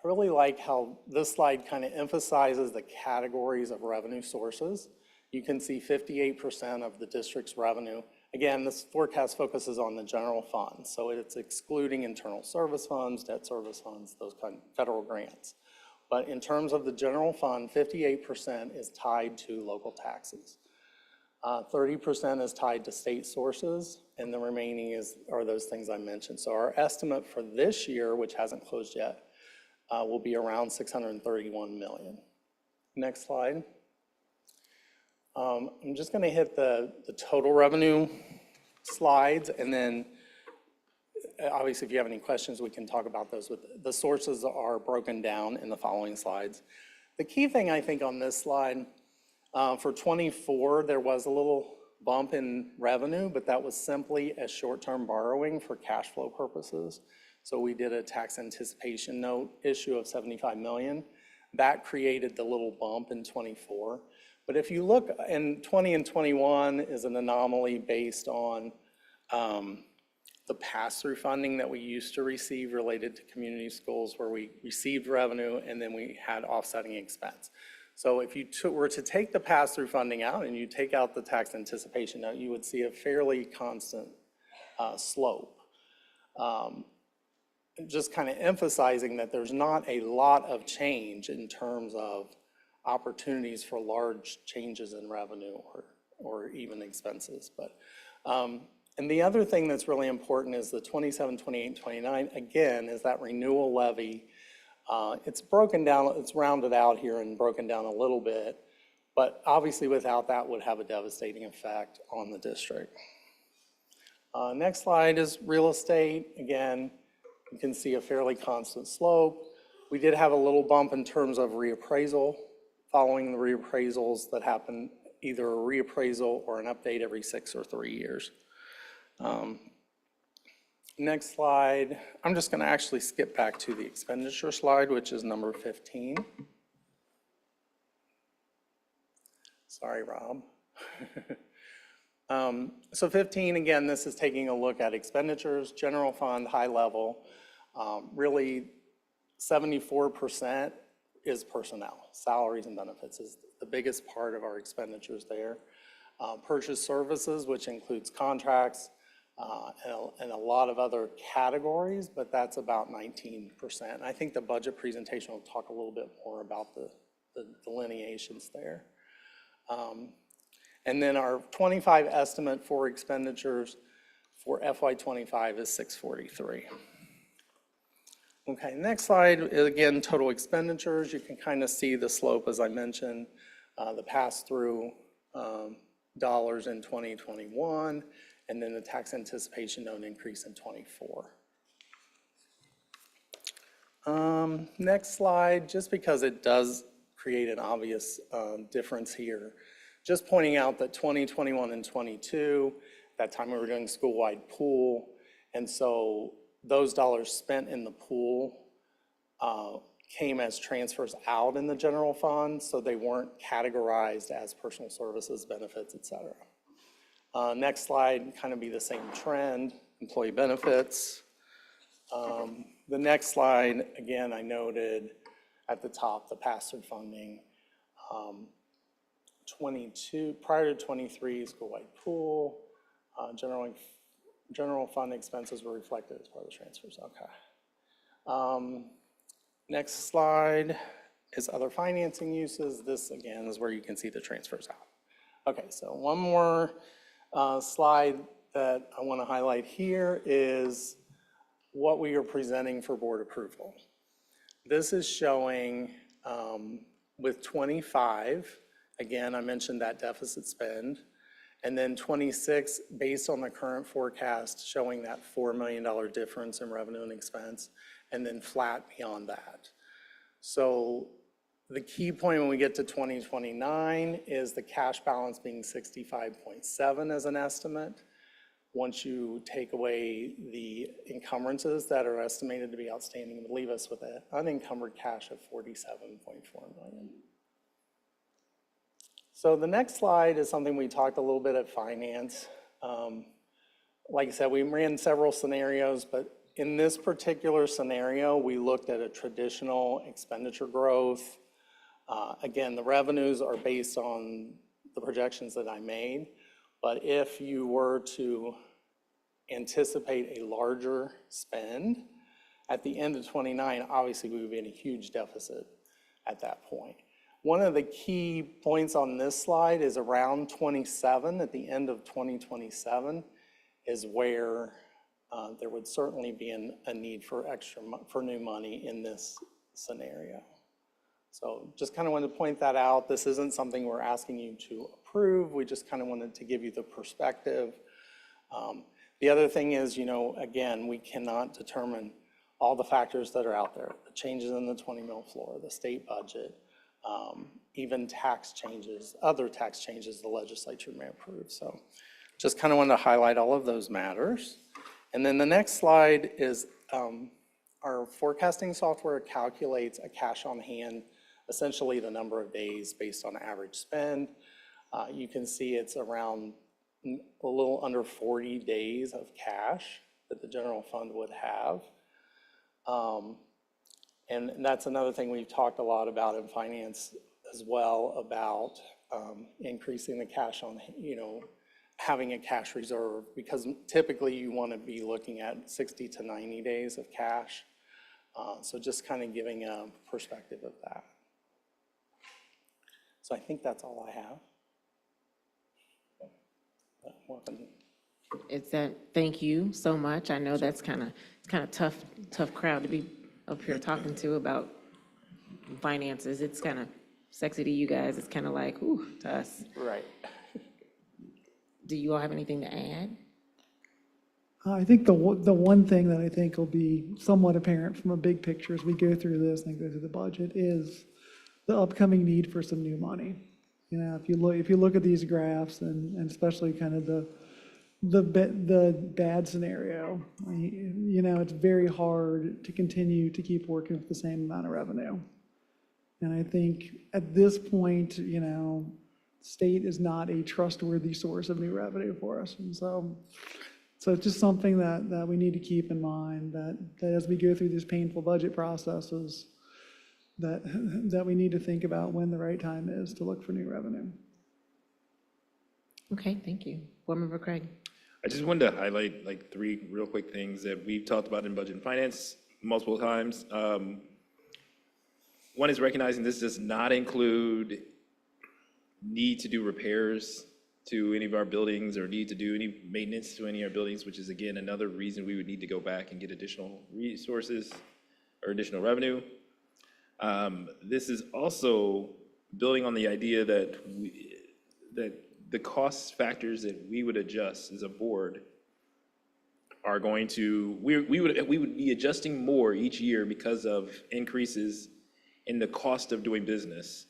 I really like how this slide kind of emphasizes the categories of revenue sources. You can see 58% of the district's revenue. Again, this forecast focuses on the general fund, so it's excluding internal service funds, debt service funds, those kind of federal grants. But in terms of the general fund, 58% is tied to local taxes. 30% is tied to state sources, and the remaining are those things I mentioned. So our estimate for this year, which hasn't closed yet, will be around $631 million. Next slide. I'm just going to hit the total revenue slides, and then obviously if you have any questions, we can talk about those. But the sources are broken down in the following slides. The key thing I think on this slide, for 24, there was a little bump in revenue, but that was simply a short-term borrowing for cash flow purposes. So we did a tax anticipation note issue of $75 million. That created the little bump in 24. But if you look in 20 and 21 is an anomaly based on the pass-through funding that we used to receive related to community schools where we received revenue and then we had offsetting expense. So if you were to take the pass-through funding out and you take out the tax anticipation note, you would see a fairly constant slope. Just kind of emphasizing that there's not a lot of change in terms of opportunities for large changes in revenue or even expenses. But and the other thing that's really important is the 27, 28, and 29, again, is that renewal levy. It's broken down, it's rounded out here and broken down a little bit, but obviously without that would have a devastating effect on the district. Next slide is real estate. Again, you can see a fairly constant slope. We did have a little bump in terms of reappraisal. Following the reappraisals that happen, either a reappraisal or an update every 6 or 3 years. Next slide, I'm just going to actually skip back to the expenditure slide, which is number 15. Sorry, Rob. So 15, again, this is taking a look at expenditures, general fund, high level. Really, 74% is personnel. Salaries and benefits is the biggest part of our expenditures there. Purchase services, which includes contracts and a lot of other categories, but that's about 19%. I think the budget presentation will talk a little bit more about the delineations there. And then our 25 estimate for expenditures for FY25 is 643. Okay, next slide is again total expenditures. You can kind of see the slope as I mentioned, the pass-through dollars in 2021, and then the tax anticipation note increase in 24. Next slide, just because it does create an obvious difference here. Just pointing out that 2021 and 22, that time we were doing school-wide pool, and so those dollars spent in the pool came as transfers out in the general fund, so they weren't categorized as personal services, benefits, et cetera. Next slide, kind of be the same trend, employee benefits. The next slide, again, I noted at the top, the pass-through funding. 22, prior to 23, school-wide pool, general fund expenses were reflected as part of the transfers, okay. Next slide is other financing uses. This, again, is where you can see the transfers out. Okay, so one more slide that I want to highlight here is what we are presenting for board approval. This is showing with 25, again, I mentioned that deficit spend, and then 26, based on the current forecast, showing that $4 million difference in revenue and expense, and then flat beyond that. So the key point when we get to 2029 is the cash balance being 65.7 as an estimate. Once you take away the encumbrances that are estimated to be outstanding, it would leave us with an unencumbered cash of $47.4 million. So the next slide is something we talked a little bit at finance. Like I said, we ran several scenarios, but in this particular scenario, we looked at a traditional expenditure growth. Again, the revenues are based on the projections that I made, but if you were to anticipate a larger spend at the end of 29, obviously we would be in a huge deficit at that point. One of the key points on this slide is around 27, at the end of 2027, is where there would certainly be a need for for new money in this scenario. So just kind of wanted to point that out. This isn't something we're asking you to approve. We just kind of wanted to give you the perspective. The other thing is, you know, again, we cannot determine all the factors that are out there, the changes in the 20 mil floor, the state budget, even tax changes, other tax changes the legislature may approve. So just kind of wanted to highlight all of those matters. And then the next slide is our forecasting software calculates a cash on hand, essentially the number of days based on average spend. You can see it's around a little under 40 days of cash that the general fund would have. And that's another thing we've talked a lot about in finance as well, about increasing the cash on, you know, having a cash reserve, because typically you want to be looking at 60 to 90 days of cash. So just kind of giving a perspective of that. So I think that's all I have. Thank you so much. I know that's kind of tough crowd to be up here talking to about finances. It's kind of sexy to you guys. It's kind of like, ooh, to us. Right. Do you all have anything to add? I think the one thing that I think will be somewhat apparent from a big picture as we go through this and go through the budget is the upcoming need for some new money. You know, if you look at these graphs and especially kind of the bad scenario, you know, it's very hard to continue to keep working with the same amount of revenue. And I think at this point, you know, state is not a trustworthy source of new revenue for us. And so it's just something that we need to keep in mind, that as we go through these painful budget processes, that we need to think about when the right time is to look for new revenue. Okay, thank you. Board Member Craig. I just wanted to highlight like 3 real quick things that we've talked about in budget and finance multiple times. One is recognizing this does not include need to do repairs to any of our buildings or need to do any maintenance to any of our buildings, which is again another reason we would need to go back and get additional resources or additional revenue. This is also building on the idea that the cost factors that we would adjust as a board are going to, we would be adjusting more each year because of increases in the cost of doing business,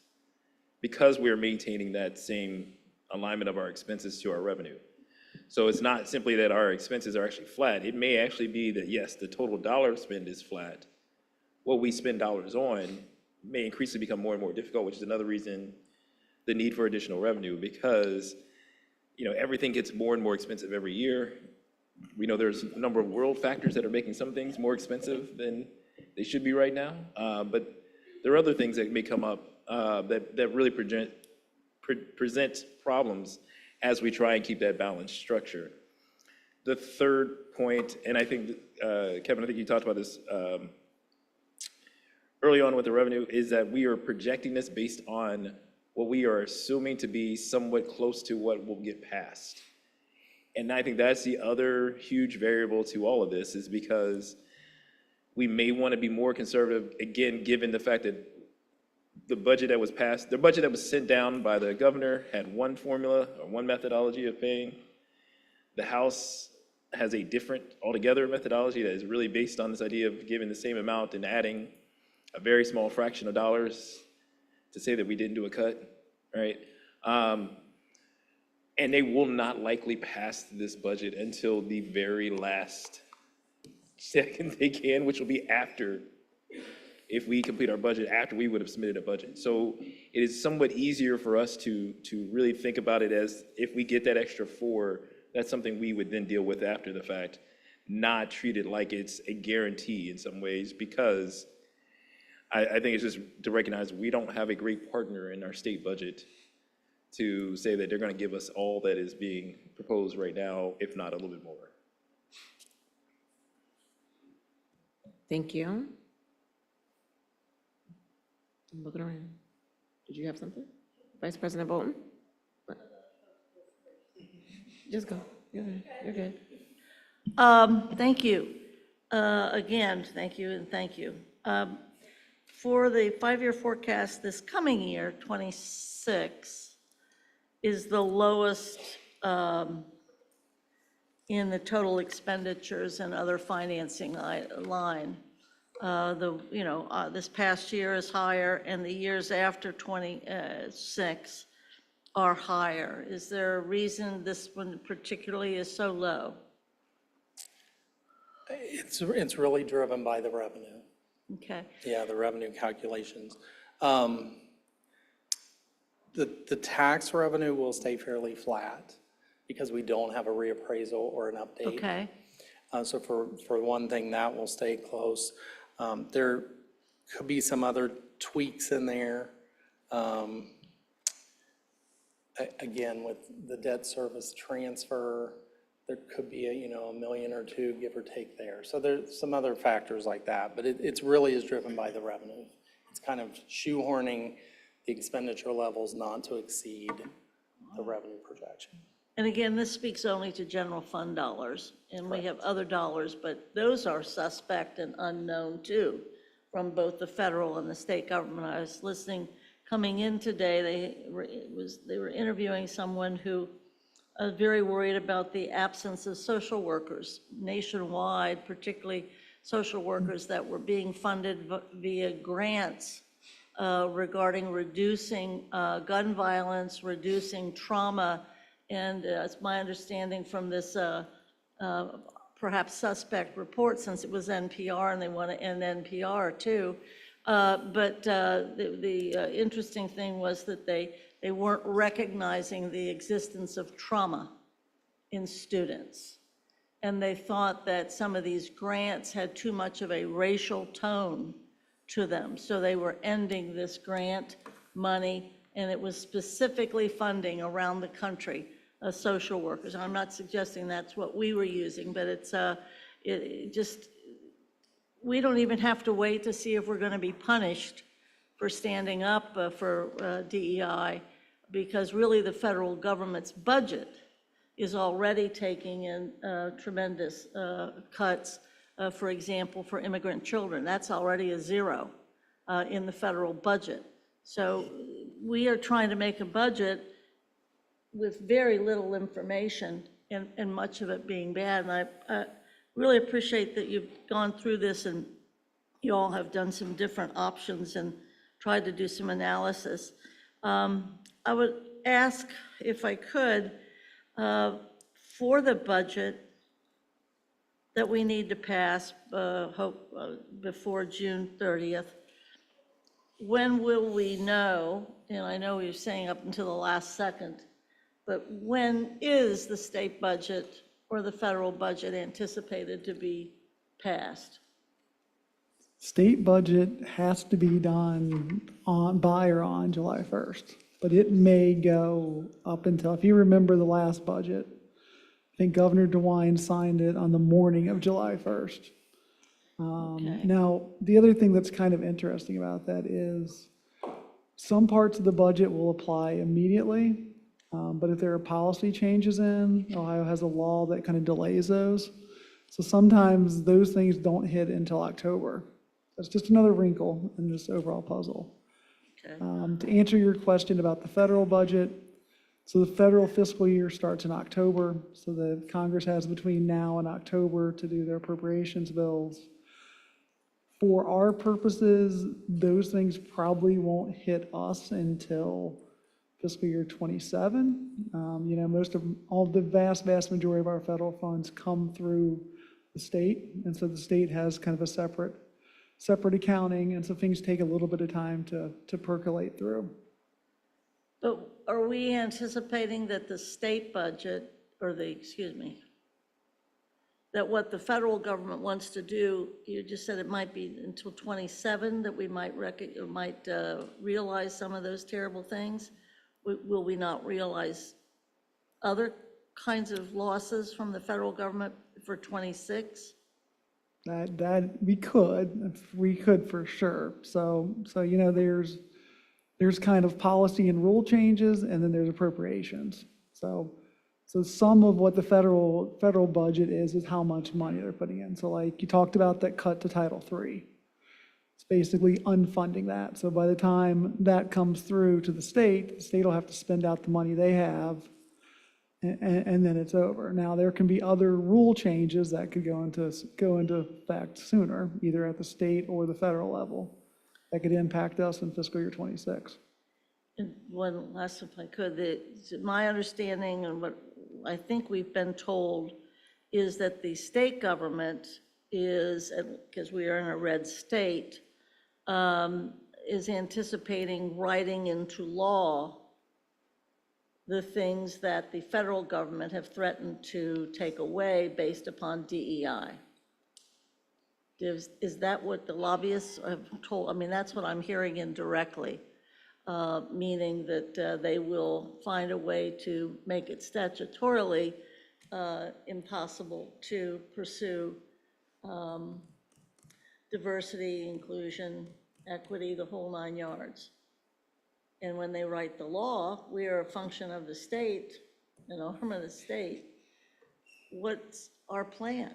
because we're maintaining that same alignment of our expenses to our revenue. So it's not simply that our expenses are actually flat. It may actually be that, yes, the total dollar spend is flat. What we spend dollars on may increasingly become more and more difficult, which is another reason the need for additional revenue, because everything gets more and more expensive every year. We know there's a number of world factors that are making some things more expensive than they should be right now, but there are other things that may come up that really present problems as we try and keep that balanced structure. The third point, and I think, Kevin, I think you talked about this early on with the revenue, is that we are projecting this based on what we are assuming to be somewhat close to what will get passed. And I think that's the other huge variable to all of this, is because we may want to be more conservative, again, given the fact that the budget that was passed, the budget that was sent down by the governor had one formula or one methodology of paying. The House has a different altogether methodology that is really based on this idea of giving the same amount and adding a very small fraction of dollars to say that we didn't do a cut, right? And they will not likely pass this budget until the very last second they can, which will be after, if we complete our budget after we would have submitted a budget. So it is somewhat easier for us to really think about it as, if we get that extra 4, that's something we would then deal with after the fact, not treat it like it's a guarantee in some ways, because I think it's just to recognize we don't have a great partner in our state budget to say that they're going to give us all that is being proposed right now, if not a little bit more. Thank you. I'm looking around. Did you have something? Vice President Bolton? Just go. You're good. Thank you. Again, thank you and thank you. For the 5-year forecast this coming year, 26, is the lowest in the total expenditures and other financing line. This past year is higher, and the years after 26 are higher. Is there a reason this one particularly is so low? It's really driven by the revenue. Okay. Yeah, the revenue calculations. The tax revenue will stay fairly flat because we don't have a reappraisal or an update. Okay. So for one thing, that will stay close. There could be some other tweaks in there. Again, with the debt service transfer, there could be a million or two, give or take there. So there's some other factors like that, but it's really is driven by the revenue. It's kind of shoehorning the expenditure levels not to exceed the revenue projection. And again, this speaks only to general fund dollars, and we have other dollars, but those are suspect and unknown too, from both the federal and the state government. I was listening, coming in today, they were interviewing someone who was very worried about the absence of social workers nationwide, particularly social workers that were being funded via grants regarding reducing gun violence, reducing trauma. And it's my understanding from this perhaps suspect report, since it was NPR and they want to end NPR too. But the interesting thing was that they they weren't recognizing the existence of trauma in students. And they thought that some of these grants had too much of a racial tone to them. So they were ending this grant money, and it was specifically funding around the country social workers. I'm not suggesting that's what we were using, but it's we don't even have to wait to see if we're going to be punished for standing up for DEI, because really the federal government's budget is already taking in tremendous cuts, for example, for immigrant children. That's already a zero in the federal budget. So we are trying to make a budget with very little information and much of it being bad. And I really appreciate that you've gone through this and you all have done some different options and tried to do some analysis. I would ask, if I could, for the budget that we need to pass before June 30th, when will we know, and I know you're saying up until the last second, but when is the state budget or the federal budget anticipated to be passed? State budget has to be done by or on July 1st, but it may go up until, if you remember the last budget, I think Governor DeWine signed it on the morning of July 1st. Now, the other thing that's kind of interesting about that is some parts of the budget will apply immediately, but if there are policy changes in, Ohio has a law that kind of delays those. So sometimes those things don't hit until October. That's just another wrinkle in this overall puzzle. To answer your question about the federal budget, so the federal fiscal year starts in October, so the Congress has between now and October to do their appropriations bills. For our purposes, those things probably won't hit us until fiscal year 27. You know, all the vast majority of our federal funds come through the state, and so the state has kind of a separate accounting, and so things take a little bit of time to percolate through. But are we anticipating that the state budget, or that what the federal government wants to do, you just said it might be until 27 that we might realize some of those terrible things? Will we not realize other kinds of losses from the federal government for 26? That we could for sure. So you know, there's kind of policy and rule changes, and then there's appropriations. So some of what the federal budget is how much money they're putting in. So like you talked about that cut to Title III. It's basically unfunding that. So by the time that comes through to the state will have to spend out the money they have, and then it's over. Now, there can be other rule changes that could go into effect sooner, either at the state or the federal level, that could impact us in fiscal year 26. And one last, if I could, my understanding and what I think we've been told is that the state government is, because we are in a red state, is anticipating writing into law the things that the federal government have threatened to take away based upon DEI. Is that what the lobbyists have told? I mean, that's what I'm hearing indirectly, meaning that they will find a way to make it statutorily impossible to pursue diversity, inclusion, equity, the whole 9 yards. And when they write the law, we are a function of the state, an arm of the state. What's our plan?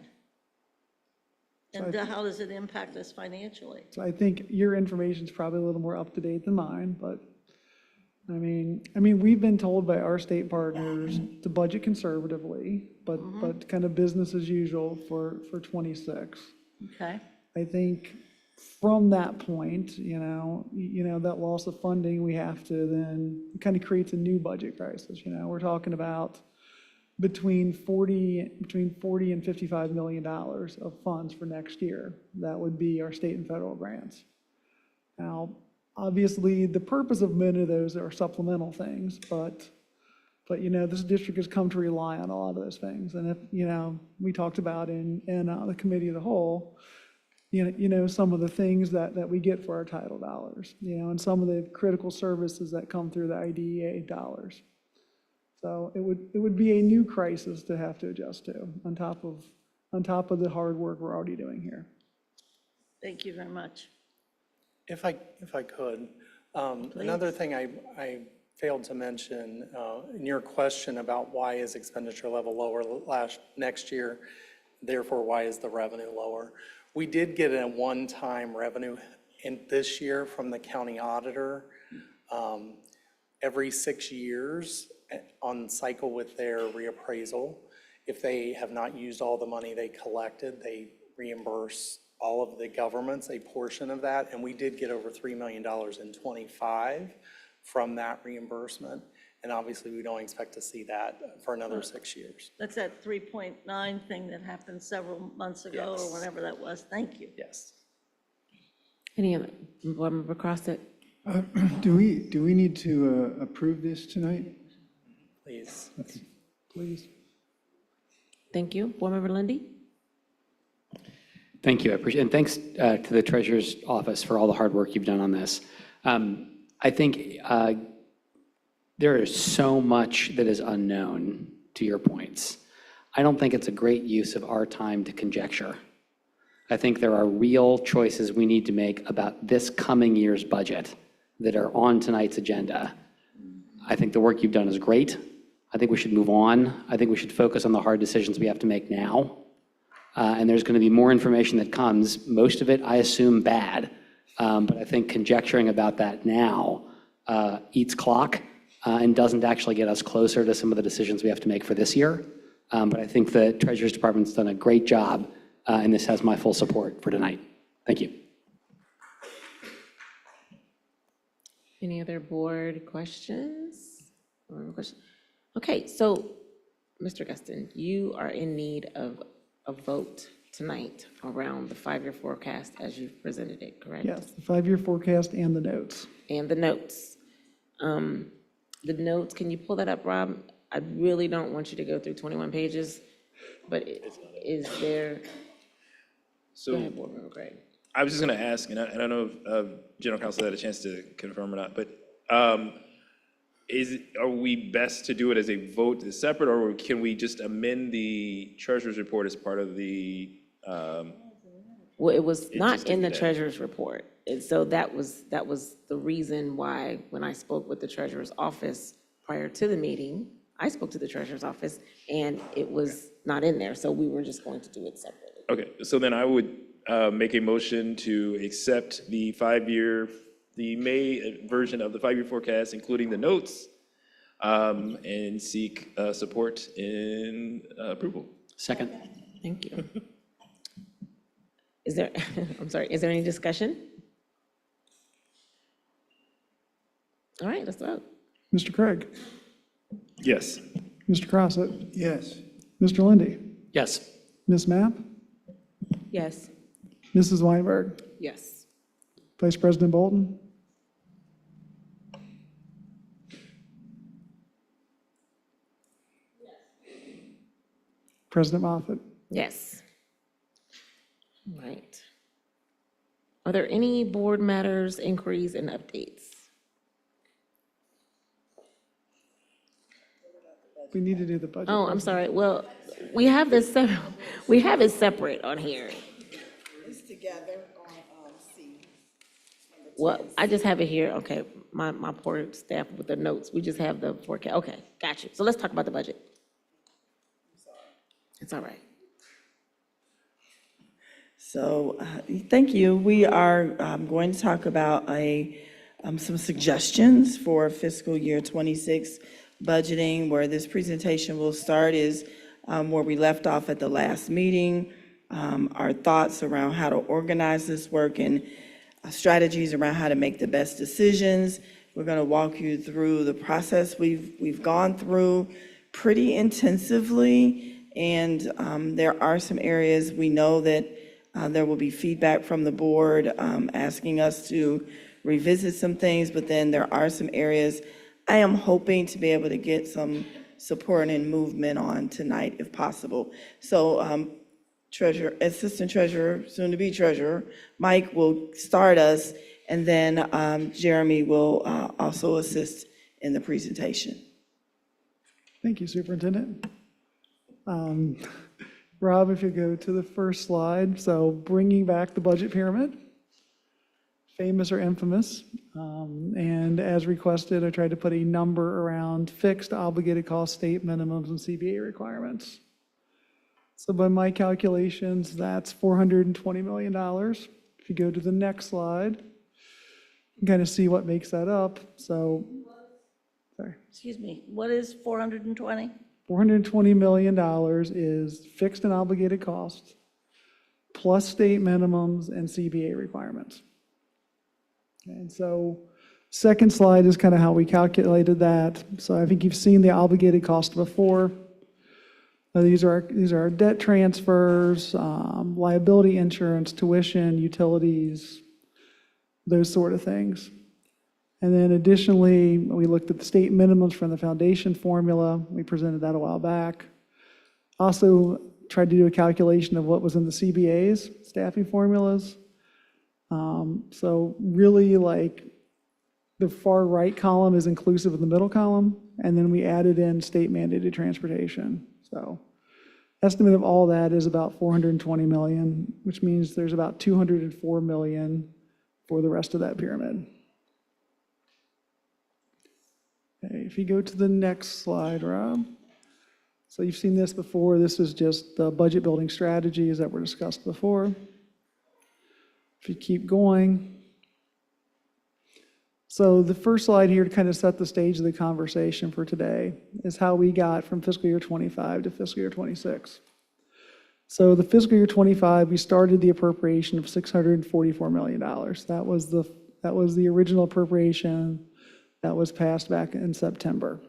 And how does it impact us financially? So I think your information is probably a little more up to date than mine, but I mean, we've been told by our state partners to budget conservatively, but kind of business as usual for 26. Okay. I think from that point, you know, that loss of funding, we have to then kind of creates a new budget crisis. You know, we're talking about between 40 and $55 million of funds for next year. That would be our state and federal grants. Now, Obviously, the purpose of many of those are supplemental things, but this district has come to rely on a lot of those things. And if, we talked about in the committee of the whole, some of the things that we get for our title dollars, and some of the critical services that come through the IDEA dollars. So it would be a new crisis to have to adjust to on top of the hard work we're already doing here. Thank you very much. If I could, another thing I failed to mention in your question about why is expenditure level lower next year, therefore why is the revenue lower? We did get a one-time revenue in this year from the county auditor. Every 6 years on cycle with their reappraisal, if they have not used all the money they collected, they reimburse all of the governments a portion of that, and we did get over $3 million in '25 from that reimbursement, and obviously we don't expect to see that for another 6 years. That's that 3.9 thing that happened several months ago, or whenever that was. Thank you. Yes. Any other board member Crossett? Do we need to approve this tonight? Please. Please. Thank you. Board member Lindy? Thank you. I appreciate it. And thanks to the Treasurer's Office for all the hard work you've done on this. I think there is so much that is unknown, to your points. I don't think it's a great use of our time to conjecture. I think there are real choices we need to make about this coming year's budget that are on tonight's agenda. I think the work you've done is great. I think we should move on. I think we should focus on the hard decisions we have to make now. And there's going to be more information that comes, most of it, I assume, bad. But I think conjecturing about that now eats clock and doesn't actually get us closer to some of the decisions we have to make for this year. But I think the Treasurer's Department's done a great job, and this has my full support for tonight. Thank you. Any other board questions? Okay, so Mr. Gustin, you are in need of a vote tonight around the 5-year forecast as you've presented it, correct? Yes, the 5-year forecast and the notes. And the notes. The notes, can you pull that up, Rob? I really don't want you to go through 21 pages, but is there? So Go ahead, Board Member Gray. I was just going to ask, and I don't know if General Counsel had a chance to confirm or not, but are we best to do it as a vote as separate, or can we just amend the Treasurer's report as part of the? Well, it was not in the Treasurer's report. And so that was the reason why, when I spoke with the Treasurer's office prior to the meeting, I spoke to the Treasurer's office, and it was not in there. So we were just going to do it separately. Okay, so then I would make a motion to accept the May version of the 5-year forecast, including the notes, and seek support in approval. Second. Thank you. Is there, I'm sorry, is there any discussion? All right, let's vote. Mr. Craig? Yes. Mr. Crossett? Yes. Mr. Lindy? Yes. Ms. Mapp? Yes. Mrs. Weinberg? Yes. Vice President Bolton? President Moffett? Yes. All right. Are there any board matters, inquiries, and updates? We need to do the budget. Oh, I'm sorry. Well, we have this, we have it separate on here. It's together on C. Well, I just have it here. Okay, my poor staff with the notes. We just have the forecast. Okay, got you. So let's talk about the budget. It's all right. So, thank you. We are going to talk about some suggestions for fiscal year '26 budgeting. Where this presentation will start is where we left off at the last meeting, our thoughts around how to organize this work and strategies around how to make the best decisions. We're going to walk you through the process we've gone through pretty intensively, and there are some areas we know that there will be feedback from the board asking us to revisit some things, but then there are some areas I am hoping to be able to get some support and movement on tonight if possible. So Assistant Treasurer, soon to be Treasurer, Mike will start us, and then Jeremy will also assist in the presentation. Thank you, Superintendent. Rob, if you go to the first slide, so bringing back the budget pyramid, famous or infamous, and as requested, I tried to put a number around fixed obligated cost state minimums and CBA requirements. So by my calculations, that's $420 million. If you go to the next slide, you can kind of see what makes that up. So, sorry. Excuse me, what is 420? $420 million is fixed and obligated costs, plus state minimums and CBA requirements. And so, second slide is kind of how we calculated that. So I think you've seen the obligated cost before. These are our debt transfers, liability insurance, tuition, utilities, those sort of things. And then additionally, we looked at the state minimums from the foundation formula. We presented that a while back. Also tried to do a calculation of what was in the CBA's staffing formulas. So really, like, the far right column is inclusive of the middle column, and then we added in state mandated transportation. So estimate of all that is about $420 million, which means there's about $204 million for the rest of that pyramid. Okay, if you go to the next slide, Rob. So you've seen this before. This is just the budget building strategies that were discussed before. If you keep going. So the first slide here to kind of set the stage of the conversation for today is how we got from fiscal year 25 to fiscal year 26. So the fiscal year 25, we started the appropriation of $644 million. That was the original appropriation that was passed back in September.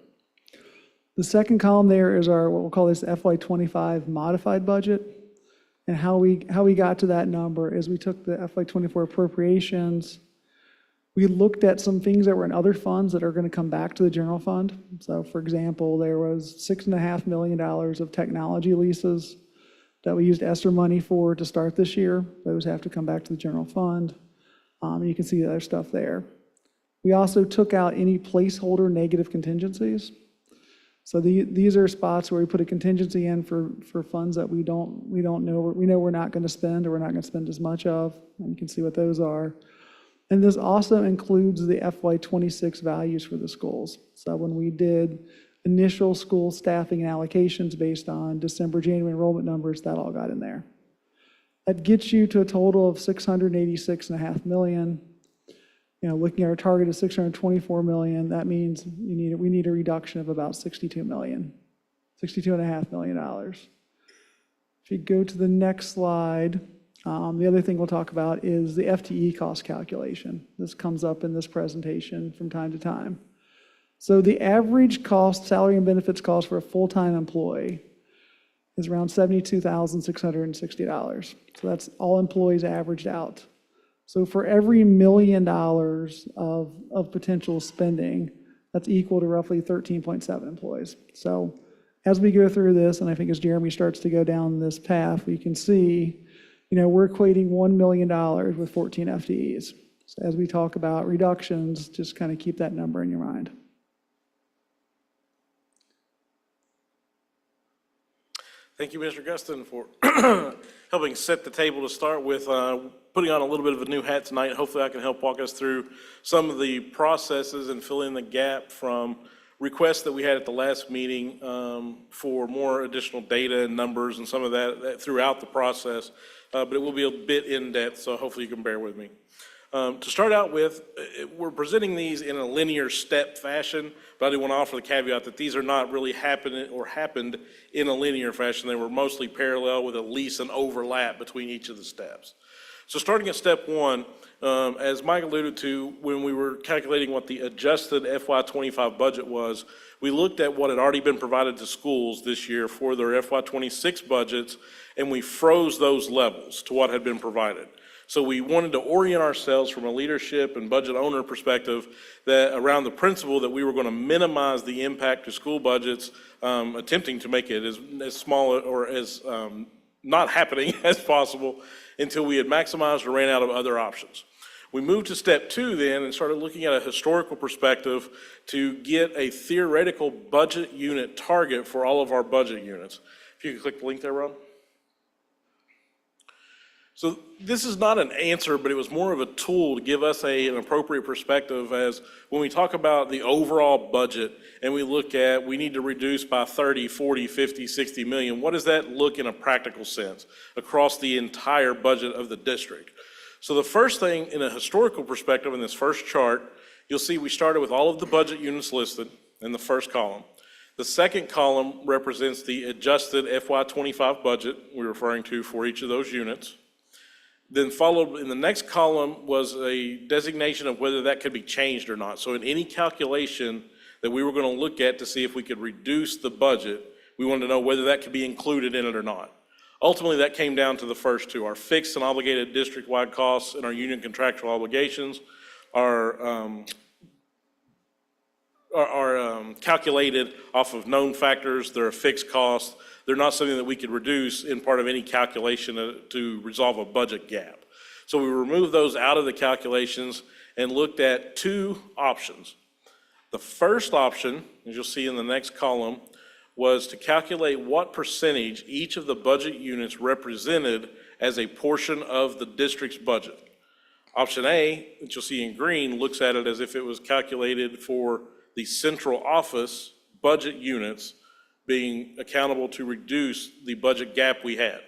The second column there is our, what we'll call this FY25 modified budget. And how we got to that number is we took the FY24 appropriations. We looked at some things that were in other funds that are going to come back to the general fund. So for example, there was $6.5 million of technology leases that we used ESSER money for to start this year. Those have to come back to the general fund. You can see the other stuff there. We also took out any placeholder negative contingencies. So these are spots where we put a contingency in for funds that we know we're not going to spend, or we're not going to spend as much of, and you can see what those are. And this also includes the FY26 values for the schools. So when we did initial school staffing and allocations based on December, January enrollment numbers, that all got in there. That gets you to a total of $686.5 million. You know, looking at our target of $624 million, that means we need a reduction of about $62.5 million. If you go to the next slide, the other thing we'll talk about is the FTE cost calculation. This comes up in this presentation from time to time. So the average cost, salary and benefits cost for a full-time employee is around $72,660. So that's all employees averaged out. So for every $1 million of potential spending, that's equal to roughly 13.7 employees. So as we go through this, and I think as Jeremy starts to go down this path, we can see, we're equating $1 million with 14 FTEs. So as we talk about reductions, just kind of keep that number in your mind. Thank you, Mr. Gustin, for helping set the table to start with, putting on a little bit of a new hat tonight. Hopefully I can help walk us through some of the processes and fill in the gap from requests that we had at the last meeting for more additional data and numbers and some of that throughout the process. But it will be a bit in-depth, so hopefully you can bear with me. To start out with, we're presenting these in a linear step fashion, but I do want to offer the caveat that these are not really happened in a linear fashion. They were mostly parallel with at least an overlap between each of the steps. So starting at step one, as Mike alluded to, when we were calculating what the adjusted FY25 budget was, we looked at what had already been provided to schools this year for their FY26 budgets, and we froze those levels to what had been provided. So we wanted to orient ourselves from a leadership and budget owner perspective that around the principle that we were going to minimize the impact to school budgets, attempting to make it as small or as not happening as possible until we had maximized or ran out of other options. We moved to step 2 then and started looking at a historical perspective to get a theoretical budget unit target for all of our budget units. If you could click the link there, Rob. So this is not an answer, but it was more of a tool to give us an appropriate perspective as when we talk about the overall budget and we look at we need to reduce by 30, 40, 50, 60 million, what does that look in a practical sense across the entire budget of the district? So the first thing in a historical perspective in this first chart, you'll see we started with all of the budget units listed in the first column. The second column represents the adjusted FY25 budget we're referring to for each of those units. Then followed in the next column was a designation of whether that could be changed or not. So in any calculation that we were going to look at to see if we could reduce the budget, we wanted to know whether that could be included in it or not. Ultimately, that came down to the first two, our fixed and obligated district-wide costs and our union contractual obligations are calculated off of known factors. They're a fixed cost. They're not something that we could reduce in part of any calculation to resolve a budget gap. So we removed those out of the calculations and looked at 2 options. The first option, as you'll see in the next column, was to calculate what percentage each of the budget units represented as a portion of the district's budget. Option A, that you'll see in green, looks at it as if it was calculated for the central office budget units being accountable to reduce the budget gap we had.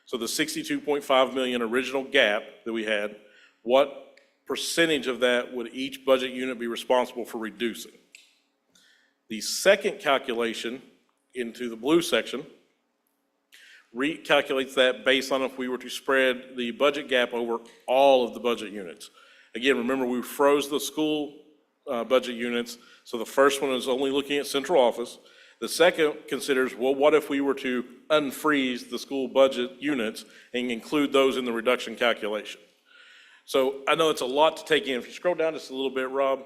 So the 62.5 million original gap that we had, what percentage of that would each budget unit be responsible for reducing? The second calculation into the blue section recalculates that based on if we were to spread the budget gap over all of the budget units. Again, remember we froze the school budget units, so the first one is only looking at central office. The second considers, well, what if we were to unfreeze the school budget units and include those in the reduction calculation? So I know it's a lot to take in. If you scroll down just a little bit, Rob,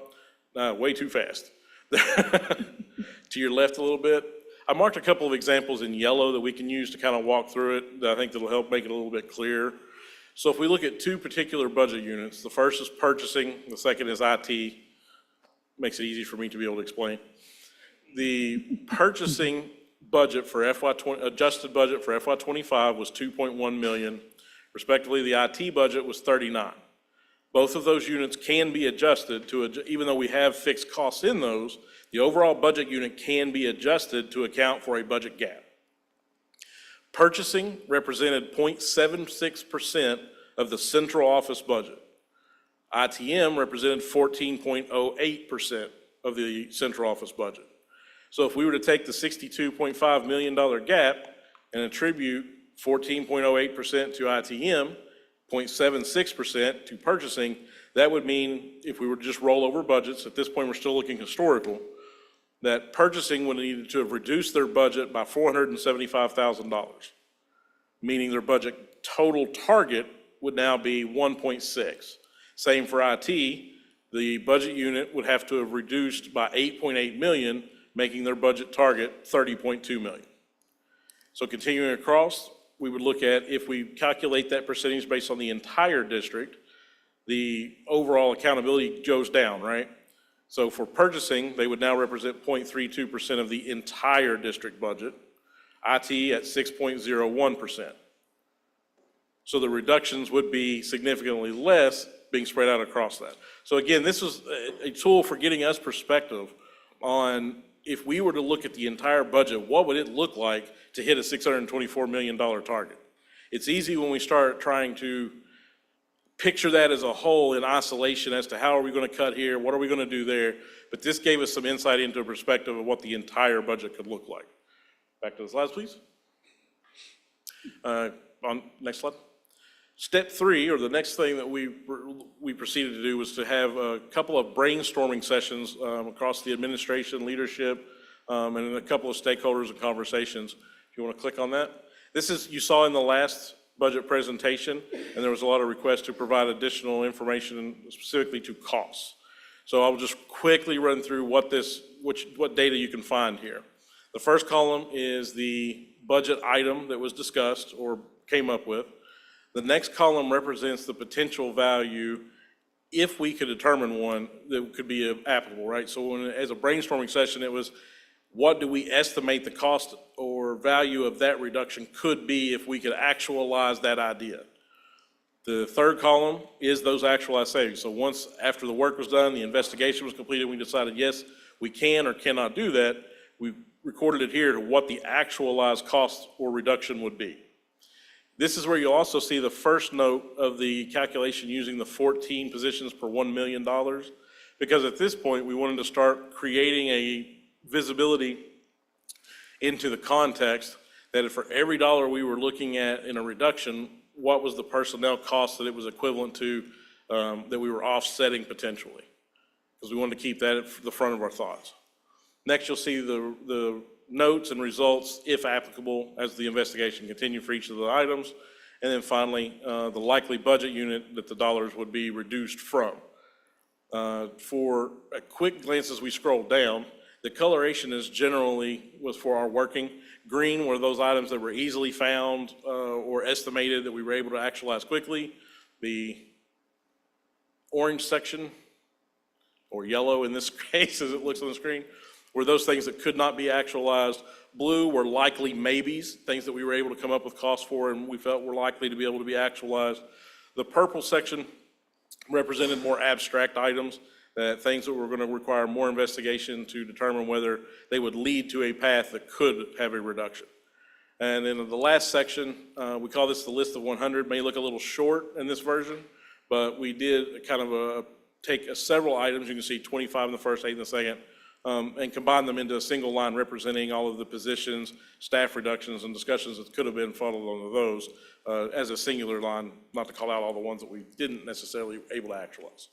way too fast. To your left a little bit. I marked a couple of examples in yellow that we can use to kind of walk through it that I think that'll help make it a little bit clearer. So if we look at 2 particular budget units, the first is purchasing, the second is IT. Makes it easy for me to be able to explain. The purchasing budget for adjusted budget for FY25 was 2.1 million. Respectively, the IT budget was 39. Both of those units can be adjusted to, even though we have fixed costs in those, the overall budget unit can be adjusted to account for a budget gap. Purchasing represented 0.76% of the central office budget. ITM represented 14.08% of the central office budget. So if we were to take the $62.5 million gap and attribute 14.08% to ITM, 0.76% to purchasing, that would mean if we were to just roll over budgets, at this point we're still looking historical, that purchasing would need to have reduced their budget by $475,000, meaning their budget total target would now be 1.6. Same for IT, the budget unit would have to have reduced by 8.8 million, making their budget target 30.2 million. So continuing across, we would look at if we calculate that percentage based on the entire district, the overall accountability goes down, right? So for purchasing, they would now represent 0.32% of the entire district budget, IT at 6.01%. So the reductions would be significantly less being spread out across that. So again, this is a tool for getting us perspective on if we were to look at the entire budget, what would it look like to hit a $624 million target? It's easy when we start trying to picture that as a whole in isolation as to how are we going to cut here, what are we going to do there, but this gave us some insight into a perspective of what the entire budget could look like. Back to the slides, please. Next slide. Step 3, or the next thing that we proceeded to do was to have a couple of brainstorming sessions across the administration, leadership, and a couple of stakeholders and conversations. If you want to click on that. This is, you saw in the last budget presentation, and there was a lot of requests to provide additional information specifically to costs. So I'll just quickly run through what data you can find here. The first column is the budget item that was discussed or came up with. The next column represents the potential value if we could determine one that could be applicable, right? So as a brainstorming session, it was, what do we estimate the cost or value of that reduction could be if we could actualize that idea? The third column is those actualized savings. So once after the work was done, the investigation was completed, we decided, yes, we can or cannot do that. We recorded it here to what the actualized cost or reduction would be. This is where you'll also see the first note of the calculation using the 14 positions per $1 million, because at this point, we wanted to start creating a visibility into the context that if for every dollar we were looking at in a reduction, what was the personnel cost that it was equivalent to that we were offsetting potentially, because we wanted to keep that at the front of our thoughts. Next, you'll see the notes and results, if applicable, as the investigation continued for each of the items. And then finally, the likely budget unit that the dollars would be reduced from. For a quick glance as we scroll down, the coloration is generally was for our working. Green were those items that were easily found or estimated that we were able to actualize quickly. The orange section, or yellow in this case as it looks on the screen, were those things that could not be actualized. Blue were likely maybes, things that we were able to come up with costs for and we felt were likely to be able to be actualized. The purple section represented more abstract items, things that were going to require more investigation to determine whether they would lead to a path that could have a reduction. And in the last section, we call this the list of 100. May look a little short in this version, but we did kind of take several items. You can see 25 in the first, 8 in the second, and combine them into a single line representing all of the positions, staff reductions, and discussions that could have been funneled onto those as a singular line, not to call out all the ones that we didn't necessarily able to actualize.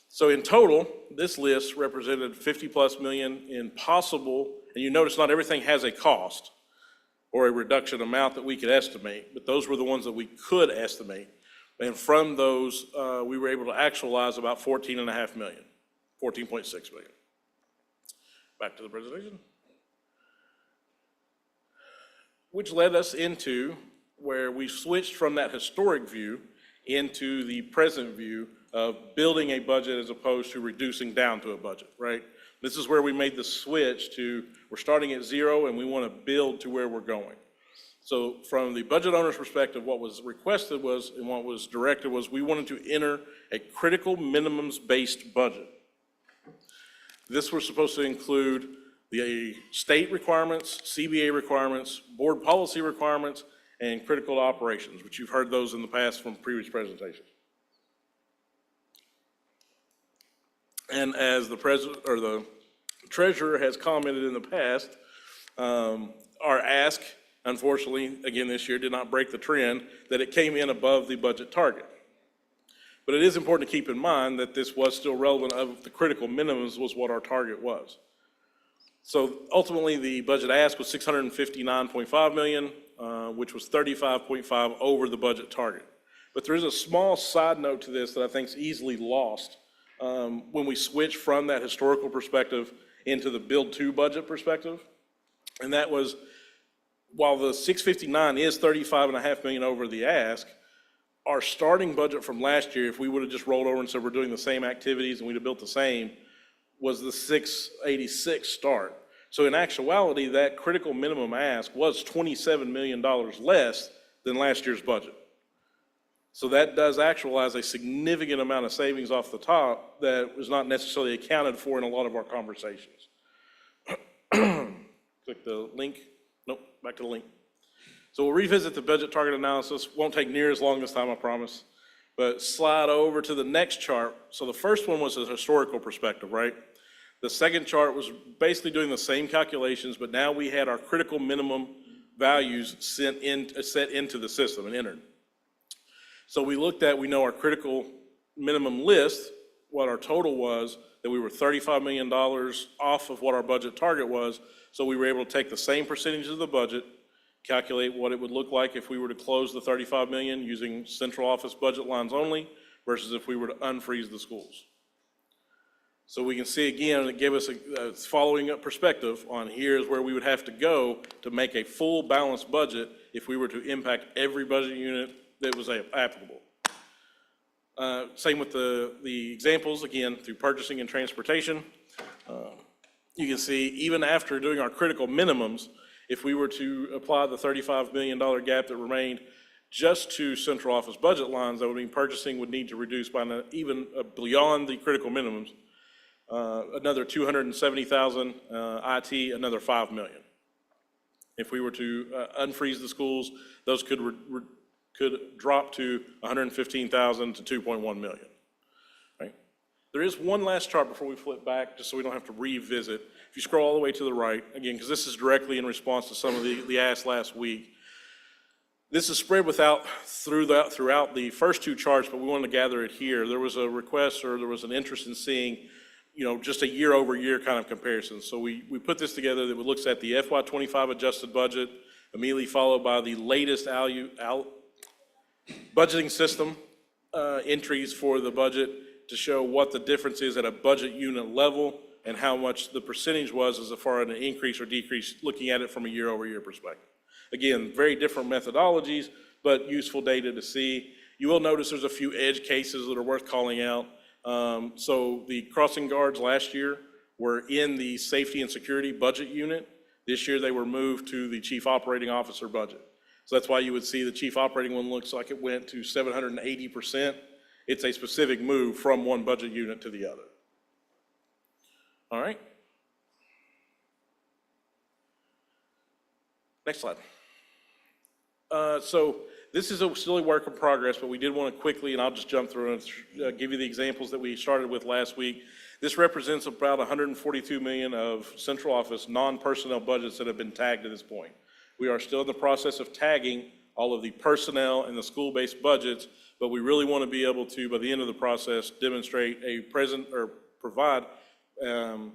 So in total, this list represented 50+ million in possible, and you notice not everything has a cost or a reduction amount that we could estimate, but those were the ones that we could estimate. And from those, we were able to actualize about 14.5 million, 14.6 million. Back to the presentation. Which led us into where we switched from that historic view into the present view of building a budget as opposed to reducing down to a budget, right? This is where we made the switch to, we're starting at 0 and we want to build to where we're going. So from the budget owner's perspective, what was requested was, and what was directed was, we wanted to enter a critical minimums-based budget. This was supposed to include the state requirements, CBA requirements, board policy requirements, and critical operations, which you've heard those in the past from previous presentations. And as the president or the treasurer has commented in the past, our ask, unfortunately, again this year, did not break the trend that it came in above the budget target. But it is important to keep in mind that this was still relevant of the critical minimums was what our target was. So ultimately, the budget ask was $659.5 million, which was 35.5 over the budget target. But there is a small side note to this that I think is easily lost when we switch from that historical perspective into the Build 2 budget perspective. And that was, while the 659 is 35.5 million over the ask, our starting budget from last year, if we would have just rolled over and said we're doing the same activities and we'd have built the same, was the 686 start. So in actuality, that critical minimum ask was $27 million less than last year's budget. So that does actualize a significant amount of savings off the top that was not necessarily accounted for in a lot of our conversations. Click the link. Nope, back to the link. So we'll revisit the budget target analysis. Won't take near as long this time, I promise. But slide over to the next chart. So the first one was a historical perspective, right? The second chart was basically doing the same calculations, but now we had our critical minimum values set into the system and entered. So we looked at, we know our critical minimum list, what our total was, that we were $35 million off of what our budget target was. So we were able to take the same percentage of the budget, calculate what it would look like if we were to close the 35 million using central office budget lines only versus if we were to unfreeze the schools. So we can see again, it gave us a following up perspective on here's where we would have to go to make a full balanced budget if we were to impact every budget unit that was applicable. Same with the examples, again, through purchasing and transportation. You can see even after doing our critical minimums, if we were to apply the $35 million gap that remained just to central office budget lines, that would mean purchasing would need to reduce by even beyond the critical minimums, another 270,000, IT, another 5 million. If we were to unfreeze the schools, those could drop to 115,000 to 2.1 million. Right? There is one last chart before we flip back, just so we don't have to revisit. If you scroll all the way to the right, again, because this is directly in response to some of the asks last week. This is spread throughout the first two charts, but we wanted to gather it here. There was a request, or there was an interest in seeing, just a year over year kind of comparison. So we put this together that looks at the FY25 adjusted budget, immediately followed by the latest budgeting system entries for the budget to show what the difference is at a budget unit level and how much the percentage was as far as an increase or decrease, looking at it from a year over year perspective. Again, very different methodologies, but useful data to see. You will notice there's a few edge cases that are worth calling out. So the crossing guards last year were in the safety and security budget unit. This year they were moved to the chief operating officer budget. So that's why you would see the chief operating one looks like it went to 780%. It's a specific move from one budget unit to the other. All right. Next slide. So this is still a work in progress, but we did want to quickly, and I'll just jump through and give you the examples that we started with last week. This represents about 142 million of central office non-personnel budgets that have been tagged to this point. We are still in the process of tagging all of the personnel and the school-based budgets, but we really want to be able to, by the end of the process, demonstrate provide a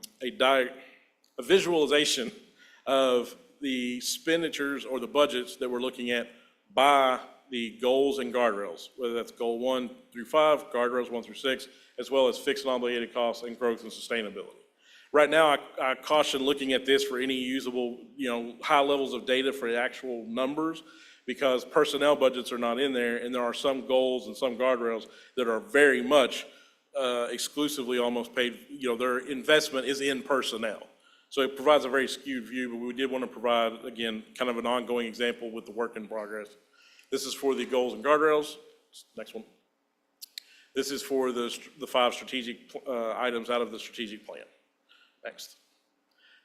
visualization of the expenditures or the budgets that we're looking at by the goals and guardrails, whether that's goal 1 through 5, guardrails 1 through 6, as well as fixed and obligated costs and growth and sustainability. Right now, I caution looking at this for any usable, high levels of data for the actual numbers, because personnel budgets are not in there, and there are some goals and some guardrails that are very much exclusively almost paid, their investment is in personnel. So it provides a very skewed view, but we did want to provide, again, kind of an ongoing example with the work in progress. This is for the goals and guardrails. Next one. This is for the 5 strategic items out of the strategic plan. Next.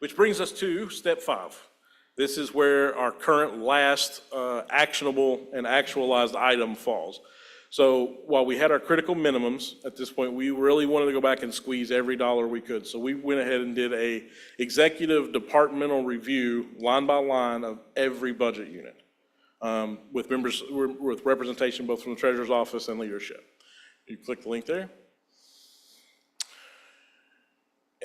Which brings us to step 5. This is where our current last actionable and actualized item falls. So while we had our critical minimums, at this point, we really wanted to go back and squeeze every dollar we could. So we went ahead and did a executive departmental review, line by line, of every budget unit, with members, with representation both from the treasurer's office and leadership. You click the link there.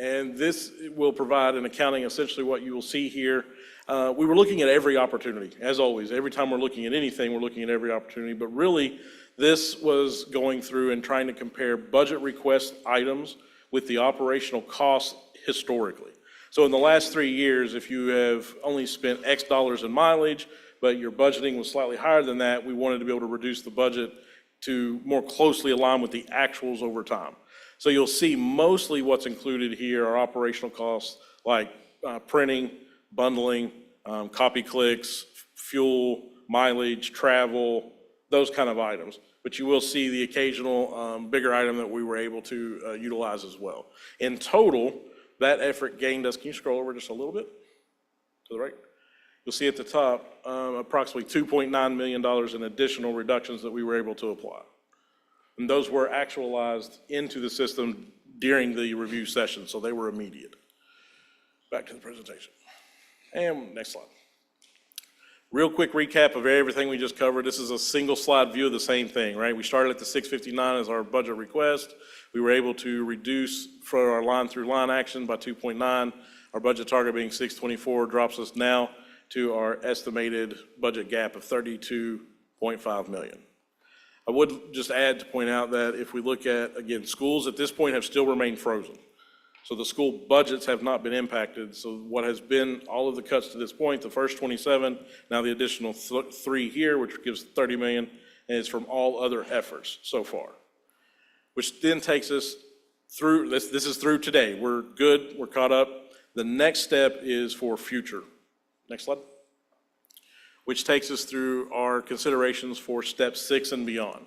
And this will provide an accounting, essentially what you will see here. We were looking at every opportunity, as always. Every time we're looking at anything, we're looking at every opportunity. But really, this was going through and trying to compare budget request items with the operational costs historically. So in the last 3 years, if you have only spent X dollars in mileage, but your budgeting was slightly higher than that, we wanted to be able to reduce the budget to more closely align with the actuals over time. So you'll see mostly what's included here are operational costs like printing, bundling, copy clicks, fuel, mileage, travel, those kind of items. But you will see the occasional bigger item that we were able to utilize as well. In total, that effort gained us, can you scroll over just a little bit to the right? You'll see at the top approximately $2.9 million in additional reductions that we were able to apply. And those were actualized into the system during the review session, so they were immediate. Back to the presentation. And next slide. Real quick recap of everything we just covered. This is a single slide view of the same thing, right? We started at the 659 as our budget request. We were able to reduce for our line through line action by 2.9. Our budget target being 624 drops us now to our estimated budget gap of $32.5 million. I would just add to point out that if we look at, again, schools at this point have still remained frozen. So the school budgets have not been impacted. So what has been all of the cuts to this point, the first 27, now the additional 3 here, which gives 30 million, and it's from all other efforts so far. Which then takes us through, this is through today. We're good, we're caught up. The next step is for future. Next slide. Which takes us through our considerations for step 6 and beyond.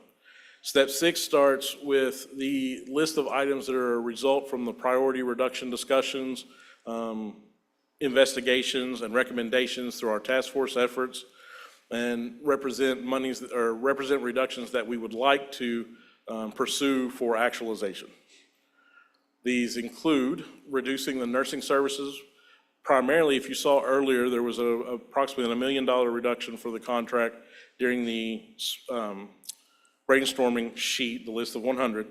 Step 6 starts with the list of items that are a result from the priority reduction discussions, investigations, and recommendations through our task force efforts, and represent reductions that we would like to pursue for actualization. These include reducing the nursing services. Primarily, if you saw earlier, there was approximately a $1 million reduction for the contract during the brainstorming sheet, the list of 100.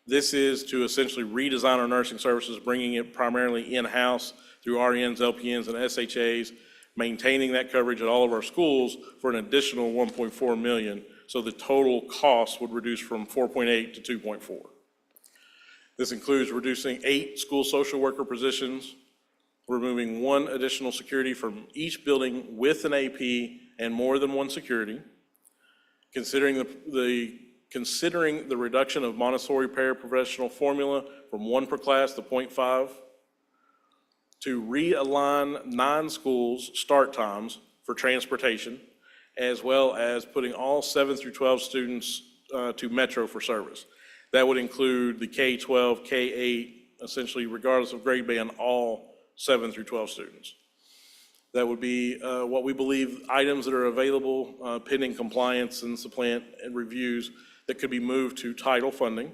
This is to essentially redesign our nursing services, bringing it primarily in-house through RNs, LPNs, and SHAs, maintaining that coverage at all of our schools for an additional $1.4 million. So the total cost would reduce from 4.8 to 2.4. This includes reducing 8 school social worker positions, removing 1 additional security from each building with an AP and more than 1 security, considering the reduction of Montessori paraprofessional formula from 1 per class to 0.5, to realign 9 schools' start times for transportation, as well as putting all 7 through 12 students to Metro for service. That would include the K-12, K-8, essentially regardless of grade band, all 7 through 12 students. That would be what we believe items that are available pending compliance and supplant and reviews that could be moved to title funding.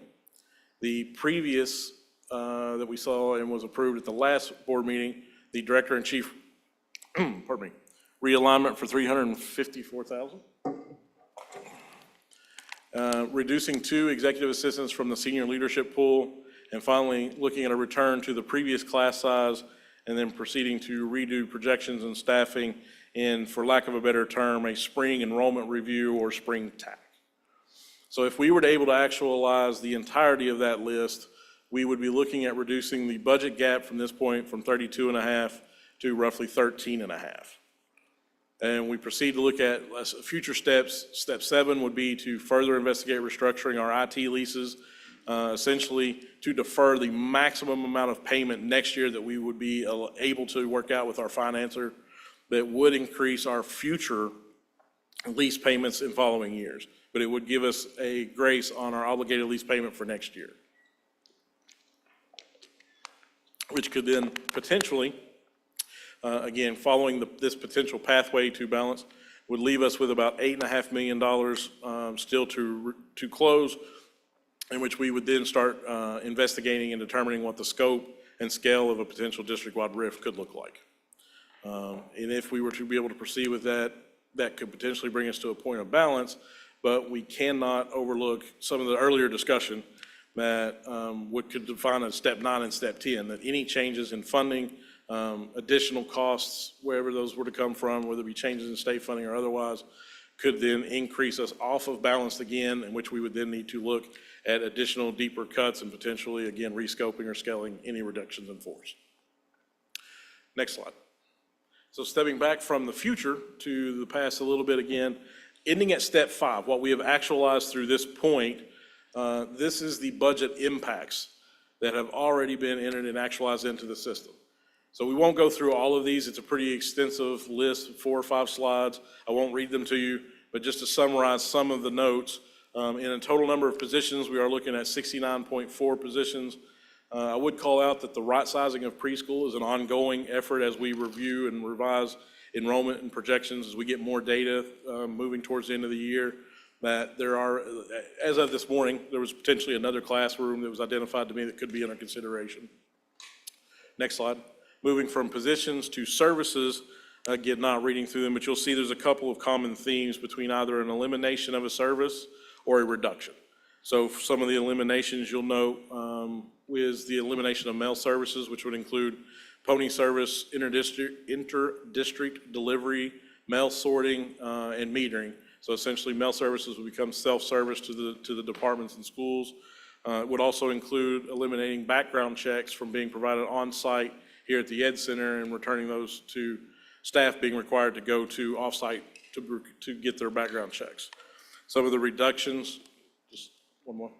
The previous that we saw and was approved at the last board meeting, the director and chief, pardon me, realignment for $354,000. Reducing 2 executive assistants from the senior leadership pool, and finally looking at a return to the previous class size, and then proceeding to redo projections and staffing in, for lack of a better term, a spring enrollment review or spring TAC. So if we were able to actualize the entirety of that list, we would be looking at reducing the budget gap from this point from 32.5 to roughly 13.5. And we proceed to look at future steps. Step 7 would be to further investigate restructuring our IT leases, essentially to defer the maximum amount of payment next year that we would be able to work out with our financer that would increase our future lease payments in following years. But it would give us a grace on our obligated lease payment for next year, which could then potentially, again, following this potential pathway to balance, would leave us with about $8.5 million still to close, in which we would then start investigating and determining what the scope and scale of a potential district-wide RIF could look like. And if we were to be able to proceed with that, that could potentially bring us to a point of balance, but we cannot overlook some of the earlier discussion that could define as step 9 and step 10, that any changes in funding, additional costs, wherever those were to come from, whether it be changes in state funding or otherwise, could then increase us off of balance again, in which we would then need to look at additional deeper cuts and potentially, again, rescoping or scaling any reductions in force. Next slide. So stepping back from the future to the past a little bit again, ending at step 5, what we have actualized through this point, this is the budget impacts that have already been entered and actualized into the system. So we won't go through all of these. It's a pretty extensive list, 4 or 5 slides. I won't read them to you, but just to summarize some of the notes, in a total number of positions, we are looking at 69.4 positions. I would call out that the right sizing of preschool is an ongoing effort as we review and revise enrollment and projections as we get more data moving towards the end of the year. That there are, as of this morning, there was potentially another classroom that was identified to me that could be under consideration. Next slide. Moving from positions to services, again, not reading through them, but you'll see there's a couple of common themes between either an elimination of a service or a reduction. So for some of the eliminations you'll note is the elimination of mail services, which would include pony service, inter-district delivery, mail sorting, and metering. So essentially, mail services will become self-service to the departments and schools. It would also include eliminating background checks from being provided on-site here at the Ed Center and returning those to staff being required to go to off-site to get their background checks. Some of the reductions, just one more.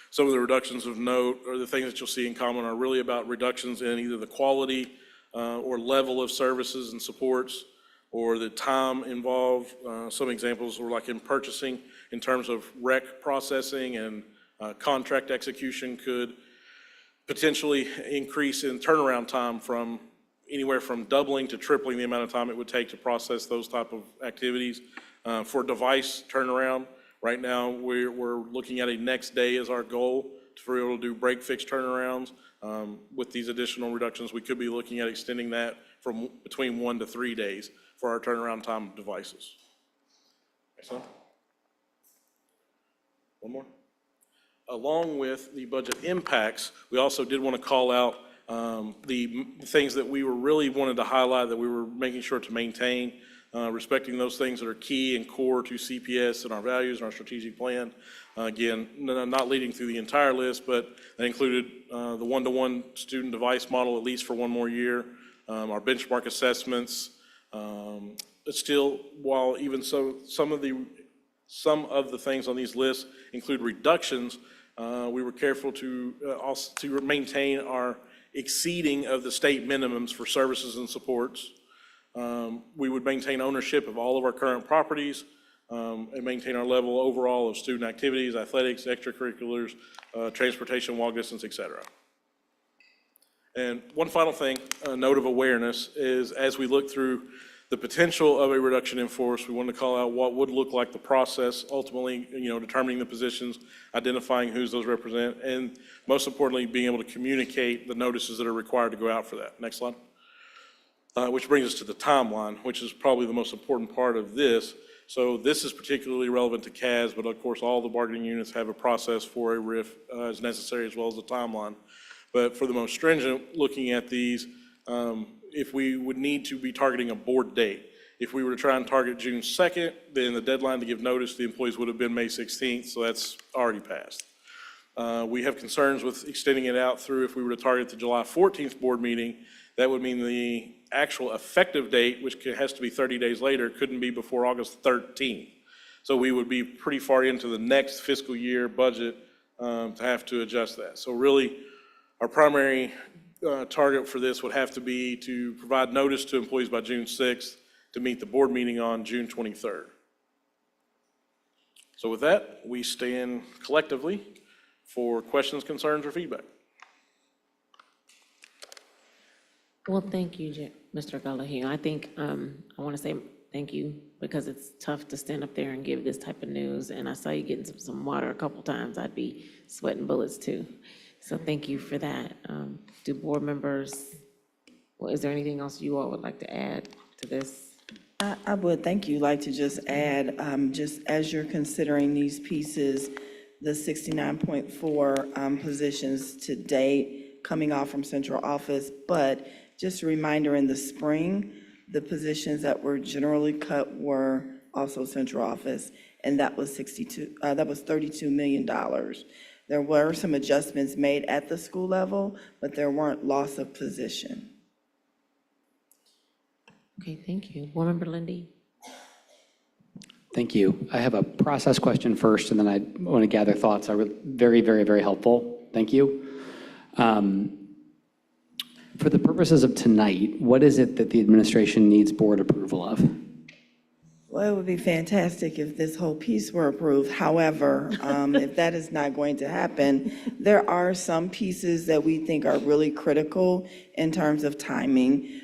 Some of the reductions of note, or the things that you'll see in common, are really about reductions in either the quality or level of services and supports, or the time involved. Some examples were like in purchasing, in terms of rec processing and contract execution could potentially increase in turnaround time from anywhere from doubling to tripling the amount of time it would take to process those type of activities. For device turnaround, right now we're looking at a next day as our goal to be able to do break fix turnarounds. With these additional reductions, we could be looking at extending that from between 1 to 3 days for our turnaround time of devices. Excellent. One more. Along with the budget impacts, we also did want to call out the things that we were really wanted to highlight that we were making sure to maintain, respecting those things that are key and core to CPS and our values and our strategic plan. Again, not leading through the entire list, but that included the one-to-one student device model at least for one more year, our benchmark assessments. Still, while even so, some of the things on these lists include reductions, we were careful to also to maintain our exceeding of the state minimums for services and supports. We would maintain ownership of all of our current properties and maintain our level overall of student activities, athletics, extracurriculars, transportation, walk distance, et cetera. And one final thing, a note of awareness, is as we look through the potential of a reduction in force, we want to call out what would look like the process, ultimately, determining the positions, identifying who those represent, and most importantly, being able to communicate the notices that are required to go out for that. Next slide. Which brings us to the timeline, which is probably the most important part of this. So this is particularly relevant to CAS, but of course, all the bargaining units have a process for a RIF as necessary, as well as a timeline. But for the most stringent, looking at these, if we would need to be targeting a board date. If we were to try and target June 2nd, then the deadline to give notice to the employees would have been May 16th, so that's already passed. We have concerns with extending it out through, if we were to target the July 14th board meeting, that would mean the actual effective date, which has to be 30 days later, couldn't be before August 13th. So we would be pretty far into the next fiscal year budget to have to adjust that. So really, our primary target for this would have to be to provide notice to employees by June 6th to meet the board meeting on June 23rd. So with that, we stand collectively for questions, concerns, or feedback. Well, thank you, Mr. Gallagher. I think I want to say thank you because it's tough to stand up there and give this type of news. And I saw you getting some water a couple times. I'd be sweating bullets too. So thank you for that. Do board members, is there anything else you all would like to add to this? I would, thank you, like to just add, just as you're considering these pieces, the 69.4 positions to date coming off from central office, but just a reminder, in the spring, the positions that were generally cut were also central office, and that was $32 million. There were some adjustments made at the school level, but there weren't loss of position. Okay, thank you. Board Member Lindy. Thank you. I have a process question first, and then I want to gather thoughts. Very, very, very helpful. Thank you. For the purposes of tonight, what is it that the administration needs board approval of? Well, it would be fantastic if this whole piece were approved. However, if that is not going to happen, there are some pieces that we think are really critical in terms of timing.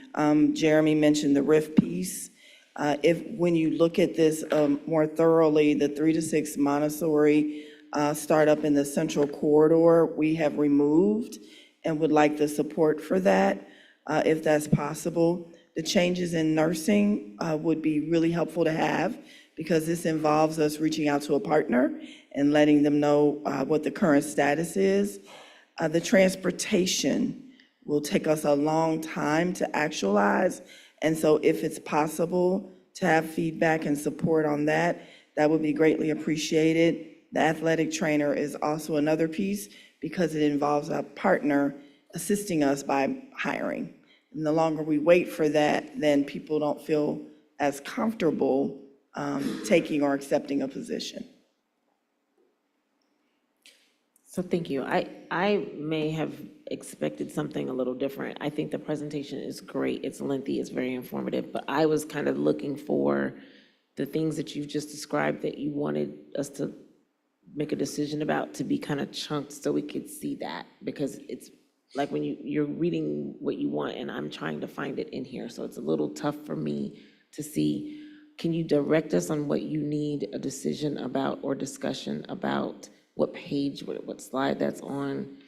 Jeremy mentioned the RIF piece. When you look at this more thoroughly, the 3 to 6 Montessori startup in the central corridor, we have removed and would like the support for that, if that's possible. The changes in nursing would be really helpful to have because this involves us reaching out to a partner and letting them know what the current status is. The transportation will take us a long time to actualize, and so if it's possible to have feedback and support on that, that would be greatly appreciated. The athletic trainer is also another piece because it involves a partner assisting us by hiring. And the longer we wait for that, then people don't feel as comfortable taking or accepting a position. So thank you. I may have expected something a little different. I think the presentation is great. It's lengthy, it's very informative, but I was kind of looking for the things that you've just described that you wanted us to make a decision about to be kind of chunked so we could see that, because it's like when you're reading what you want and I'm trying to find it in here, so it's a little tough for me to see. Can you direct us on what you need a decision about or discussion about, what page, what slide that's on,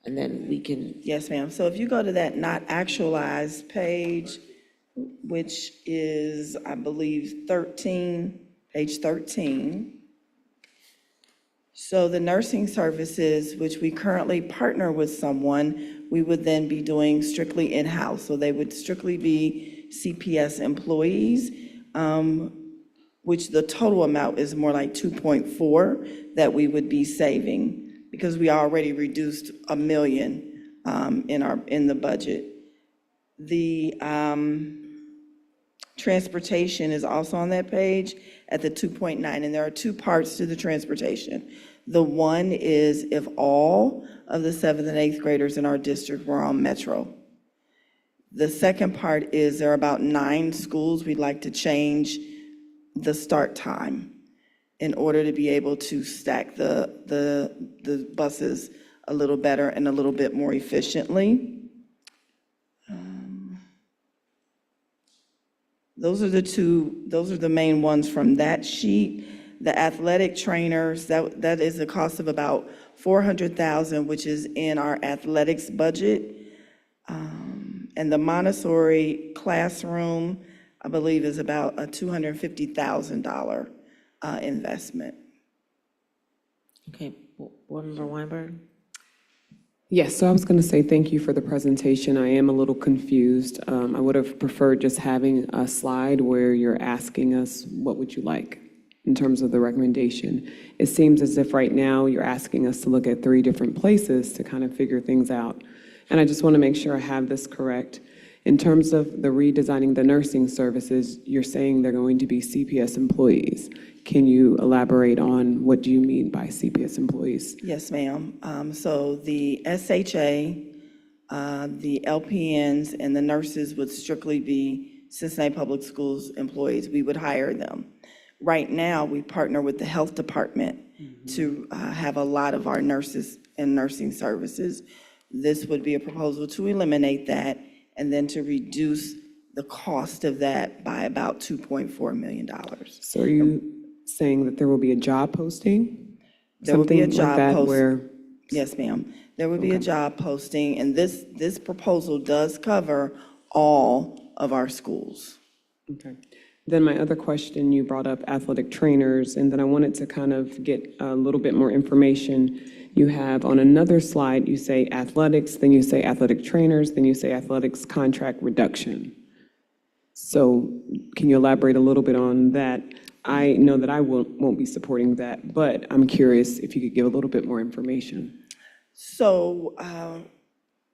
and then we can. Yes, ma'am. So if you go to that not actualized page, which is, I believe, 13, page 13. So the nursing services, which we currently partner with someone, we would then be doing strictly in-house. So they would strictly be CPS employees, which the total amount is more like 2.4 that we would be saving because we already reduced $1 million in the budget. The transportation is also on that page at the 2.9, and there are two parts to the transportation. The one is if all of the 7th and 8th graders in our district were on Metro. The second part is there are about 9 schools we'd like to change the start time in order to be able to stack the buses a little better and a little bit more efficiently. Those are the main ones from that sheet. The athletic trainers, that is a cost of about $400,000, which is in our athletics budget. And the Montessori classroom, I believe, is about a $250,000 investment. Okay, Board Member Weinberg? Yes, so I was going to say thank you for the presentation. I am a little confused. I would have preferred just having a slide where you're asking us, what would you like in terms of the recommendation? It seems as if right now you're asking us to look at 3 different places to kind of figure things out. And I just want to make sure I have this correct. In terms of the redesigning the nursing services, you're saying they're going to be CPS employees. Can you elaborate on what do you mean by CPS employees? Yes, ma'am. So the SHA, the LPNs, and the nurses would strictly be Cincinnati Public Schools employees. We would hire them. Right now, we partner with the health department to have a lot of our nurses and nursing services. This would be a proposal to eliminate that and then to reduce the cost of that by about $2.4 million. So are you saying that there will be a job posting? There will be a Something job like that post. where? Yes, ma'am. There would be a job posting, and this proposal does cover all of our schools. Okay. Then my other question, you brought up athletic trainers, and then I wanted to kind of get a little bit more information. You have on another slide, you say athletics, then you say athletic trainers, then you say athletics contract reduction. So can you elaborate a little bit on that? I know that I won't be supporting that, but I'm curious if you could give a little bit more information. So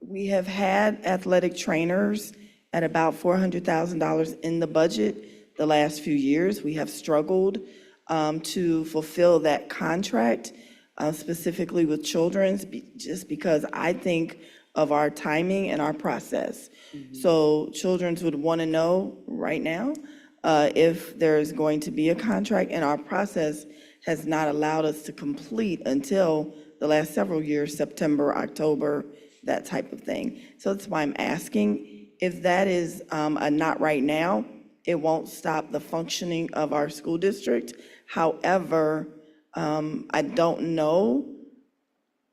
we have had athletic trainers at about $400,000 in the budget the last few years. We have struggled to fulfill that contract, specifically with children's, just because I think of our timing and our process. So children's would want to know right now if there's going to be a contract, and our process has not allowed us to complete until the last several years, September, October, that type of thing. So that's why I'm asking. If that is a not right now, it won't stop the functioning of our school district. However, I don't know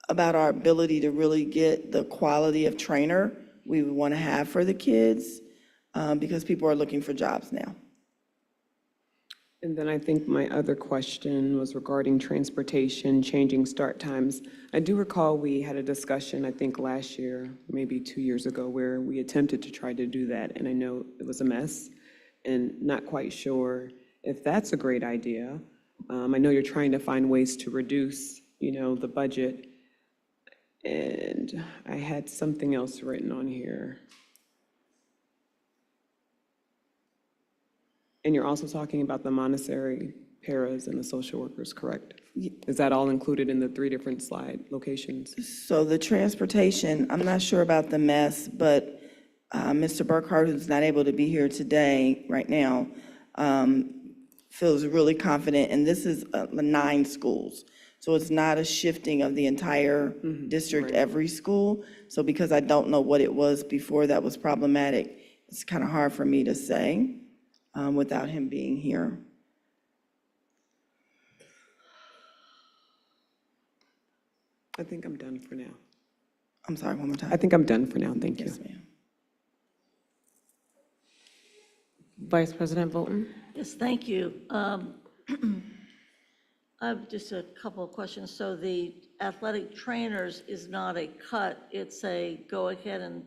about our ability to really get the quality of trainer we would want to have for the kids because people are looking for jobs now. And then I think my other question was regarding transportation, changing start times. I do recall we had a discussion, I think last year, maybe 2 years ago, where we attempted to try to do that, and I know it was a mess, and not quite sure if that's a great idea. I know you're trying to find ways to reduce, the budget, and I had something else written on here. And you're also talking about the Montessori paras and the social workers, correct? Is that all included in the 3 different slide locations? So the transportation, I'm not sure about the mess, but Mr. Burkhart, who's not able to be here today, right now, feels really confident, and this is 9 schools. So it's not a shifting of the entire district, every school. So because I don't know what it was before that was problematic, it's kind of hard for me to say without him being here. I think I'm done for now. I'm sorry, one more time. I think I'm done for now, thank you. Yes, ma'am. Vice President Bolton? Yes, thank you. I have just a couple of questions. So the athletic trainers is not a cut, it's a go ahead and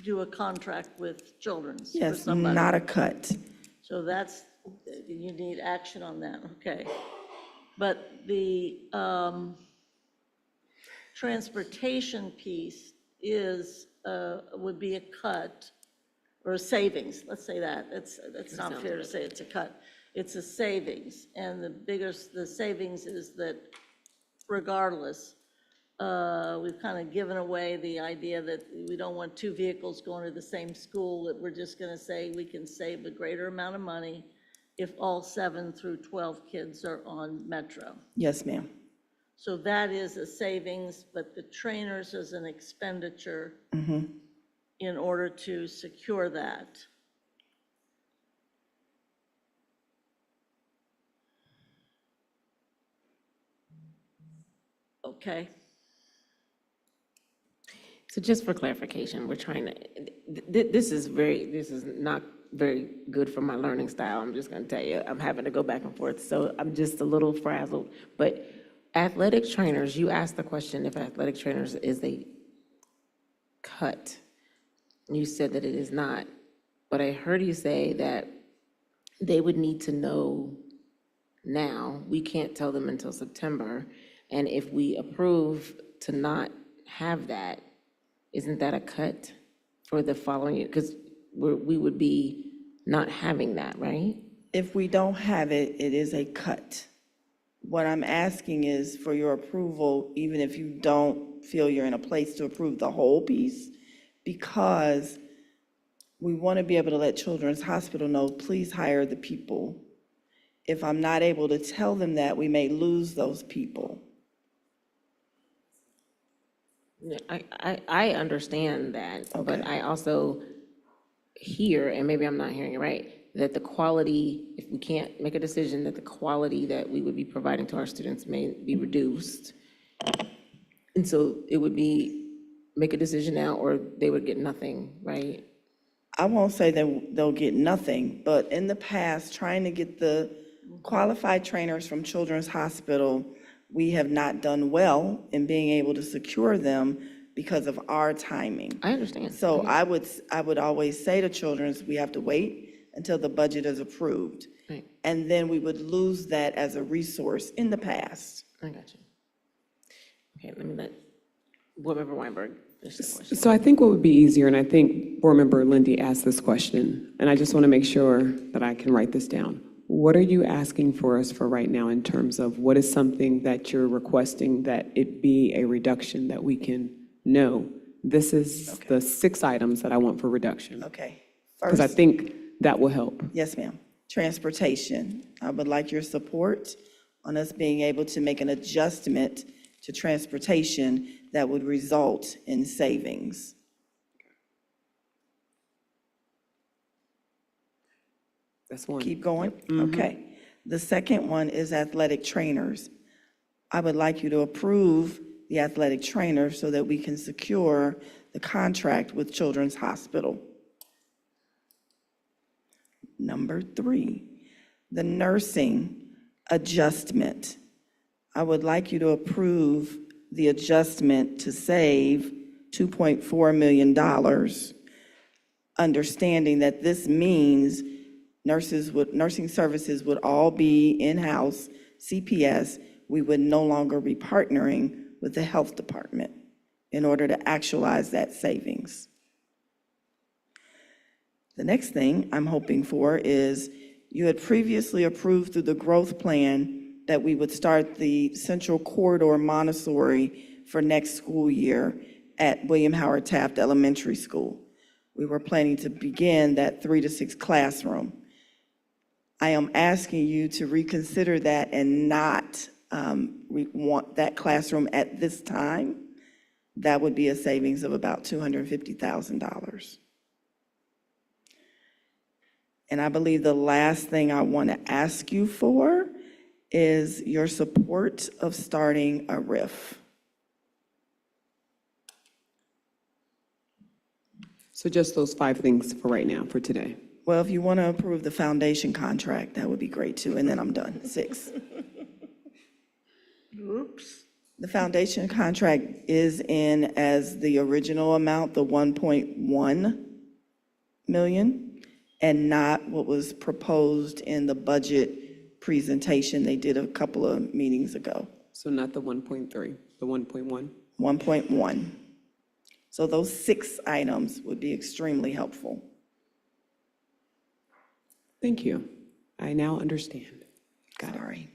do a contract with Children's for Yes, somebody. not a cut. So that's, you need action on that, okay. But the transportation piece is, would be a cut or a savings, let's say that. That's not fair to say it's a cut. It's a savings, and the savings is that regardless, we've kind of given away the idea that we don't want 2 vehicles going to the same school, that we're just going to say we can save a greater amount of money if all 7 through 12 kids are on Metro. Yes, ma'am. So that is a savings, but the trainers is an expenditure in order to secure that. Okay. So just for clarification, we're trying to, this is not very good for my learning style. I'm just going to tell you, I'm having to go back and forth. So I'm just a little frazzled. But athletic trainers, you asked the question if athletic trainers is a cut. You said that it is not. But I heard you say that they would need to know now. We can't tell them until September. And if we approve to not have that, isn't that a cut for the following year? Because we would be not having that, right? If we don't have it, it is a cut. What I'm asking is for your approval, even if you don't feel you're in a place to approve the whole piece, because we want to be able to let Children's Hospital know, please hire the people. If I'm not able to tell them that, we may lose those people. I understand that, but I also hear, and maybe I'm not hearing it right, that the quality, if we can't make a decision, that the quality that we would be providing to our students may be reduced. And so it would be, make a decision now, or they would get nothing, right? I won't say that they'll get nothing, but in the past, trying to get the qualified trainers from Children's Hospital, we have not done well in being able to secure them because of our timing. I understand. So I would always say to Children's, we have to wait until the budget is approved. Right. And then we would lose that as a resource in the past. I got you. Okay, let me let Board Member Weinberg finish the question. So I think what would be easier, and I think Board Member Lindy asked this question, and I just want to make sure that I can write this down. What are you asking for us for right now in terms of what is something that you're requesting that it be a reduction that we can know? This is the 6 items that I want for reduction. Okay. Because I think that will help. Yes, ma'am. Transportation. I would like your support on us being able to make an adjustment to transportation that would result in savings. That's one. Keep going? Okay. The second one is athletic trainers. I would like you to approve the athletic trainers so that we can secure the contract with Children's Hospital. Number 3, The nursing adjustment, I would like you to approve the adjustment to save $2.4 million, understanding that this means nursing services would all be in-house, CPS. We would no longer be partnering with the health department in order to actualize that savings. The next thing I'm hoping for is you had previously approved through the growth plan that we would start the Central Corridor Montessori for next school year at William Howard Taft Elementary School. We were planning to begin that 3 to 6 classroom. I am asking you to reconsider that and not want that classroom at this time. That would be a savings of about $250,000. And I believe the last thing I want to ask you for is your support of starting a RIF. So just those 5 things for right now, for today. Well, if you want to approve the foundation contract, that would be great too, and then I'm done. 6. Oops. The foundation contract is in as the original amount, the 1.1 million, and not what was proposed in the budget presentation they did a couple of meetings ago. So not the 1.3, the 1.1? 1.1. So those 6 items would be extremely helpful. Thank you. I now understand. Sorry.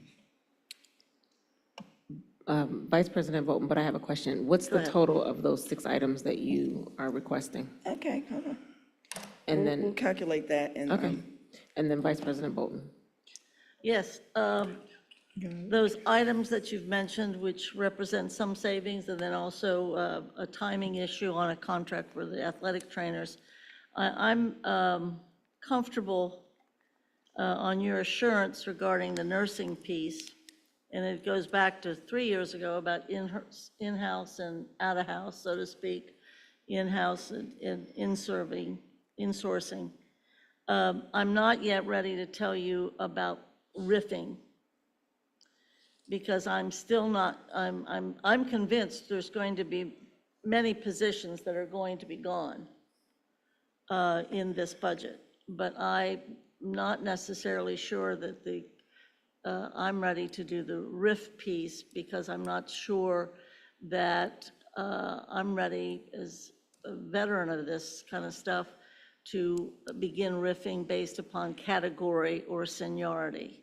Vice President Bolton, but I have a question. What's Go the ahead. total of those 6 items that you are requesting? Okay, hold on. And We'll then, calculate that and. okay, and then Vice President Bolton. Yes, those items that you've mentioned, which represent some savings, and then also a timing issue on a contract for the athletic trainers. I'm comfortable on your assurance regarding the nursing piece, and it goes back to 3 years ago about in-house and out-of-house, so to speak, in-house and insourcing. I'm not yet ready to tell you about riffing, because I'm still not, I'm convinced there's going to be many positions that are going to be gone in this budget, but I'm not necessarily sure that I'm ready to do the RIF piece, because I'm not sure that I'm ready as a veteran of this kind of stuff to begin riffing based upon category or seniority.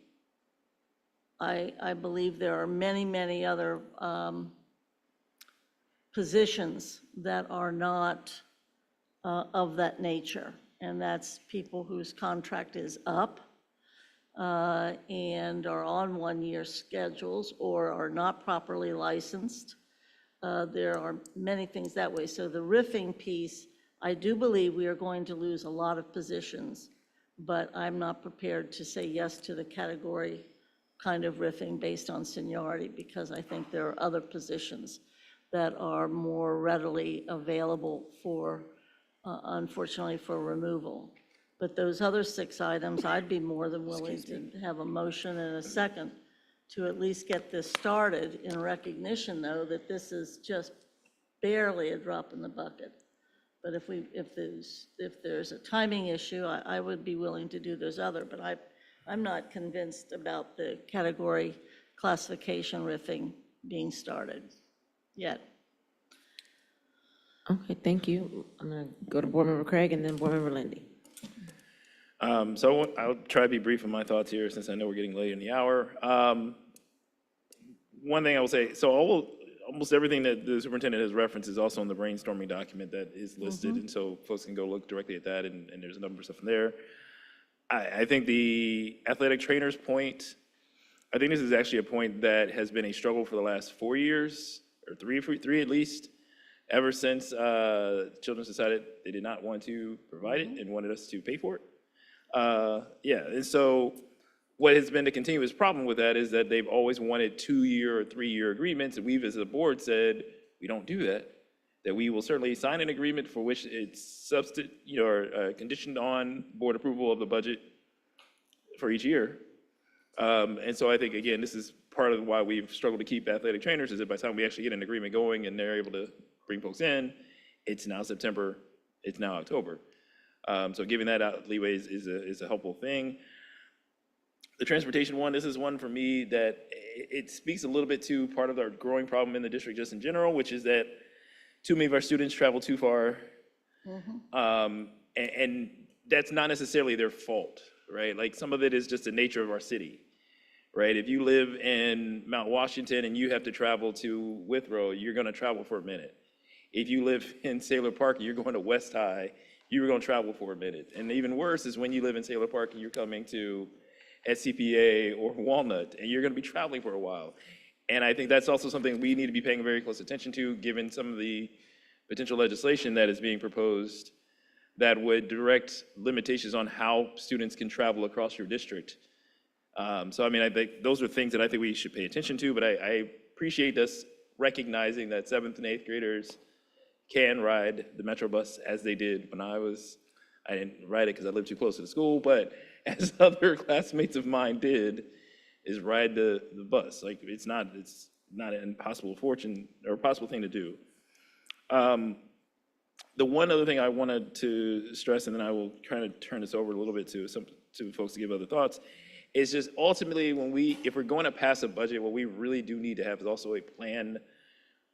I believe there are many, many other positions that are not of that nature, and that's people whose contract is up and are on one-year schedules or are not properly licensed. There are many things that way. So the riffing piece, I do believe we are going to lose a lot of positions, but I'm not prepared to say yes to the category kind of riffing based on seniority, because I think there are other positions that are more readily available for, unfortunately, for removal. But those other 6 items, I'd be more than willing to have a motion and a second to at least get this started, in recognition, though, that this is just barely a drop in the bucket. But if there's a timing issue, I would be willing to do those other, but I'm not convinced about the category classification riffing being started yet. Okay, thank you. I'm going to go to Board Member Craig and then Board Member Lindy. So I'll try to be brief in my thoughts here, since I know we're getting late in the hour. One thing I will say, so almost everything that the superintendent has referenced is also in the brainstorming document that is listed, and so folks can go look directly at that, and there's a number of stuff in there. I think the athletic trainers point, I think this is actually a point that has been a struggle for the last 4 years, or three at least, ever since children decided they did not want to provide it and wanted us to pay for it. And so what has been the continuous problem with that is that they've always wanted 2-year or 3-year agreements, and we've as a board said, we don't do that, that we will certainly sign an agreement for which it's conditioned on board approval of the budget for each year, And so I think, again, this is part of why we've struggled to keep athletic trainers, is that by the time we actually get an agreement going and they're able to bring folks in, it's now September, it's now October. So giving that out leeway is a helpful thing. The transportation one, this is one for me that it speaks a little bit to part of our growing problem in the district just in general, which is that too many of our students travel too far. And that's not necessarily their fault, right? Like some of it is just the nature of our city, right? If you live in Mount Washington and you have to travel to Withrow, you're gonna travel for a minute. If you live in Saylor Park and you're going to West High, you're gonna travel for a minute. And even worse is when you live in Saylor Park and you're coming to SCPA or Walnut, and you're gonna be traveling for a while. And I think that's also something we need to be paying very close attention to, given some of the potential legislation that is being proposed that would direct limitations on how students can travel across your district. So I mean, I think those are things that I think we should pay attention to, but I appreciate us recognizing that 7th and 8th graders can ride the Metro bus as they did when I didn't ride it because I lived too close to the school, but as other classmates of mine did, is ride the bus. Like it's not an impossible fortune or possible thing to do. The one other thing I wanted to stress, and then I will try to turn this over a little bit to folks to give other thoughts, is just ultimately if we're going to pass a budget, what we really do need to have is also a plan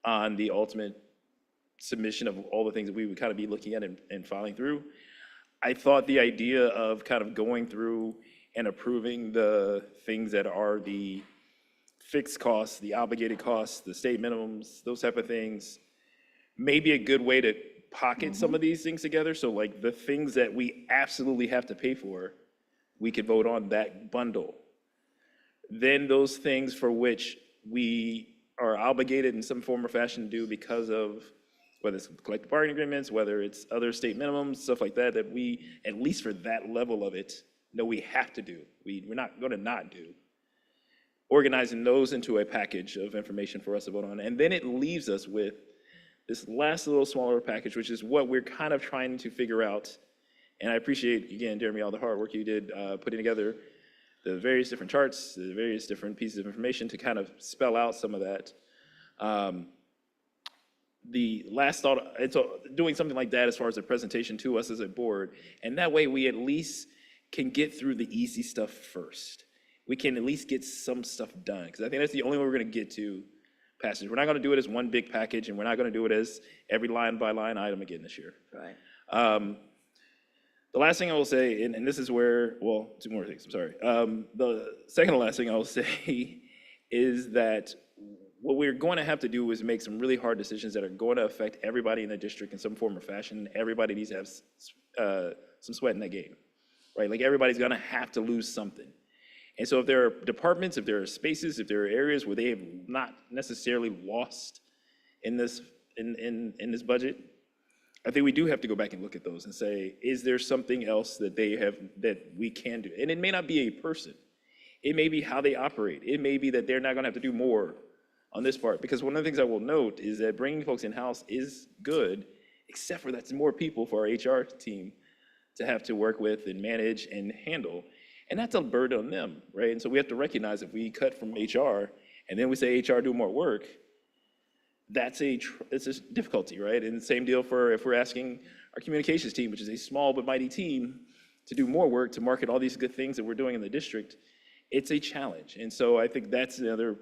on the ultimate submission of all the things that we would kind of be looking at and filing through. I thought the idea of kind of going through and approving the things that are the fixed costs, the obligated costs, the state minimums, those type of things, may be a good way to pocket some of these things together. So like the things that we absolutely have to pay for, we could vote on that bundle. Then those things for which we are obligated in some form or fashion to do because of whether it's collective bargaining agreements, whether it's other state minimums, stuff like that, that we, at least for that level of it, know we have to do. We're not gonna not do. Organizing those into a package of information for us to vote on. And then it leaves us with this last little smaller package, which is what we're kind of trying to figure out. And I appreciate, again, Jeremy, all the hard work you did putting together the various different charts, the various different pieces of information to kind of spell out some of that. The last thought, it's doing something like that as far as a presentation to us as a board, and that way we at least can get through the easy stuff first. We can at least get some stuff done, because I think that's the only way we're gonna get to passage. We're not gonna do it as one big package, and we're not gonna do it as every line by line item again this year. Right. The last thing I will say, and this is where, well, two more things, I'm sorry. The second to last thing I will say is that what we're going to have to do is make some really hard decisions that are going to affect everybody in the district in some form or fashion. Everybody needs to have some sweat in that game, right? Like everybody's gonna have to lose something. And so if there are departments, if there are spaces, if there are areas where they have not necessarily lost in this budget, I think we do have to go back and look at those and say, is there something else that they have that we can do? And it may not be a person. It may be how they operate. It may be that they're not gonna have to do more on this part, because one of the things I will note is that bringing folks in-house is good, except for that's more people for our HR team to have to work with and manage and handle. And that's a burden on them, right? And so we have to recognize if we cut from HR and then we say HR do more work, it's a difficulty, right? And same deal for if we're asking our communications team, which is a small but mighty team, to do more work to market all these good things that we're doing in the district, it's a challenge. And so I think that's the other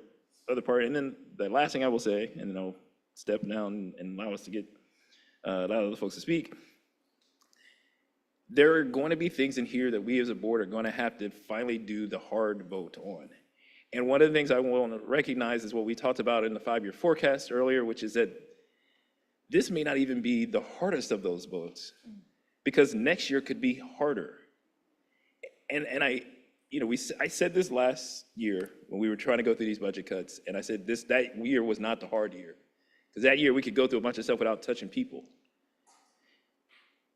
part. And then the last thing I will say, and then I'll step down and allow us to get allow other folks to speak. There are going to be things in here that we as a board are going to have to finally do the hard vote on. And one of the things I want to recognize is what we talked about in the 5-year forecast earlier, which is that this may not even be the hardest of those votes, because next year could be harder. And I said this last year when we were trying to go through these budget cuts, and I said that year was not the hard year, because that year we could go through a bunch of stuff without touching people.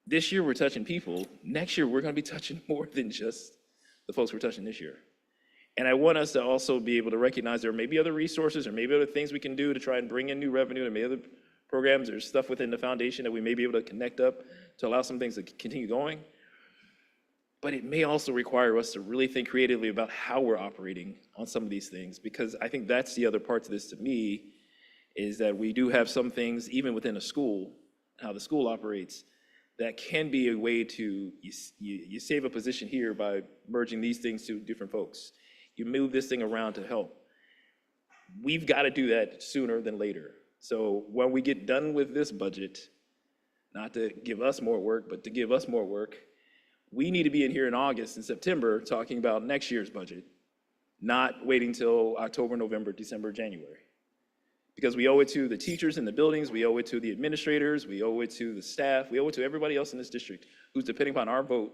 This year we're touching people. Next year we're going to be touching more than just the folks we're touching this year. And I want us to also be able to recognize there may be other resources or maybe other things we can do to try and bring in new revenue, and maybe other programs or stuff within the foundation that we may be able to connect up to allow some things to continue going. but it may also require us to really think creatively about how we're operating on some of these things, because I think that's the other part to this to me, is that we do have some things, even within a school, how the school operates, that can be a way to, you save a position here by merging these things to different folks. You move this thing around to help. We've got to do that sooner than later. So when we get done with this budget, not to give us more work, but to give us more work, we need to be in here in August and September talking about next year's budget, not waiting till October, November, December, January. Because we owe it to the teachers in the buildings, we owe it to the administrators, we owe it to the staff, we owe it to everybody else in this district who's depending upon our vote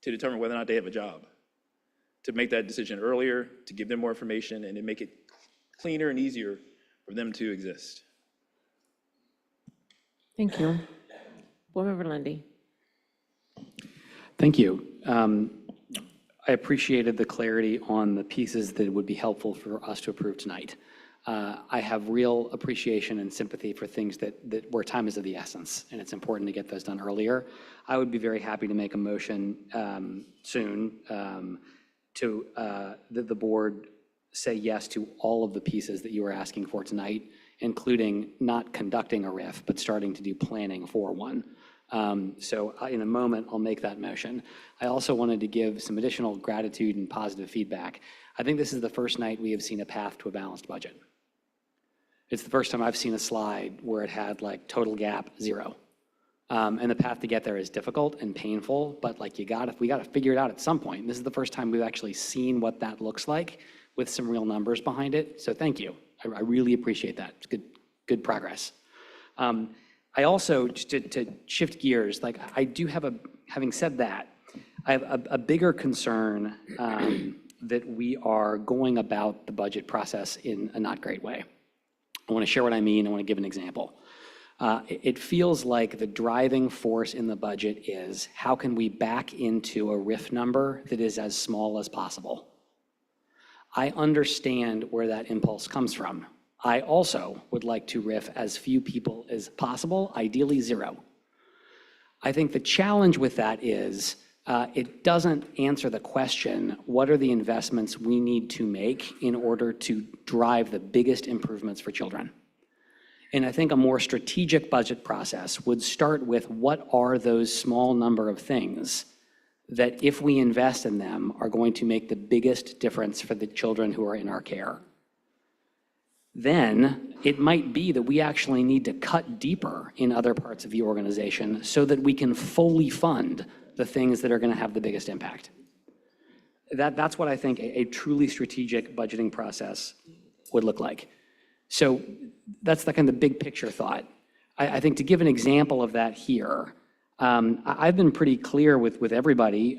to determine whether or not they have a job, to make that decision earlier, to give them more information, and to make it cleaner and easier for them to exist. Thank you. Board Member Lundy. Thank you. I appreciated the clarity on the pieces that would be helpful for us to approve tonight. I have real appreciation and sympathy for things where time is of the essence, and it's important to get those done earlier. I would be very happy to make a motion soon to that the board say yes to all of the pieces that you were asking for tonight, including not conducting a RIF, but starting to do planning for one. So in a moment, I'll make that motion. I also wanted to give some additional gratitude and positive feedback. I think this is the first night we have seen a path to a balanced budget. It's the first time I've seen a slide where it had like total gap 0. And the path to get there is difficult and painful, but like we gotta figure it out at some point. And this is the first time we've actually seen what that looks like with some real numbers behind it. So thank you. I really appreciate that. It's good progress. I also, just to shift gears, like I do have having said that, I have a bigger concern that we are going about the budget process in a not great way. I want to share what I mean. I want to give an example. It feels like the driving force in the budget is how can we back into a RIF number that is as small as possible? I understand where that impulse comes from. I also would like to RIF as few people as possible, ideally 0. I think the challenge with that is it doesn't answer the question, what are the investments we need to make in order to drive the biggest improvements for children? And I think a more strategic budget process would start with what are those small number of things that if we invest in them are going to make the biggest difference for the children who are in our care. Then it might be that we actually need to cut deeper in other parts of the organization so that we can fully fund the things that are going to have the biggest impact. That's what I think a truly strategic budgeting process would look like. So that's the kind of big picture thought. I think to give an example of that here, I've been pretty clear with everybody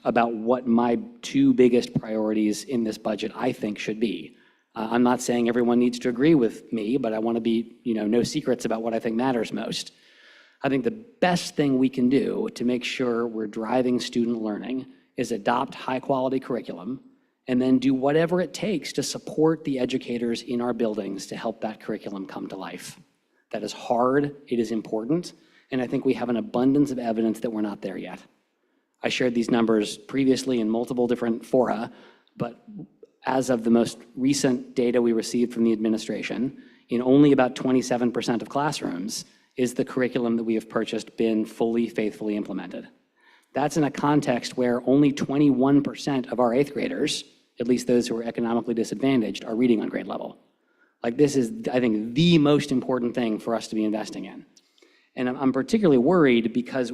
about what my 2 biggest priorities in this budget I think should be. I'm not saying everyone needs to agree with me, but I want to be, no secrets about what I think matters most. I think the best thing we can do to make sure we're driving student learning is adopt high-quality curriculum and then do whatever it takes to support the educators in our buildings to help that curriculum come to life. That is hard, it is important, and I think we have an abundance of evidence that we're not there yet. I shared these numbers previously in multiple different fora, but as of the most recent data we received from the administration, in only about 27% of classrooms is the curriculum that we have purchased been fully, faithfully implemented. That's in a context where only 21% of our 8th graders, at least those who are economically disadvantaged, are reading on grade level. Like this is, I think, the most important thing for us to be investing in. And I'm particularly worried because,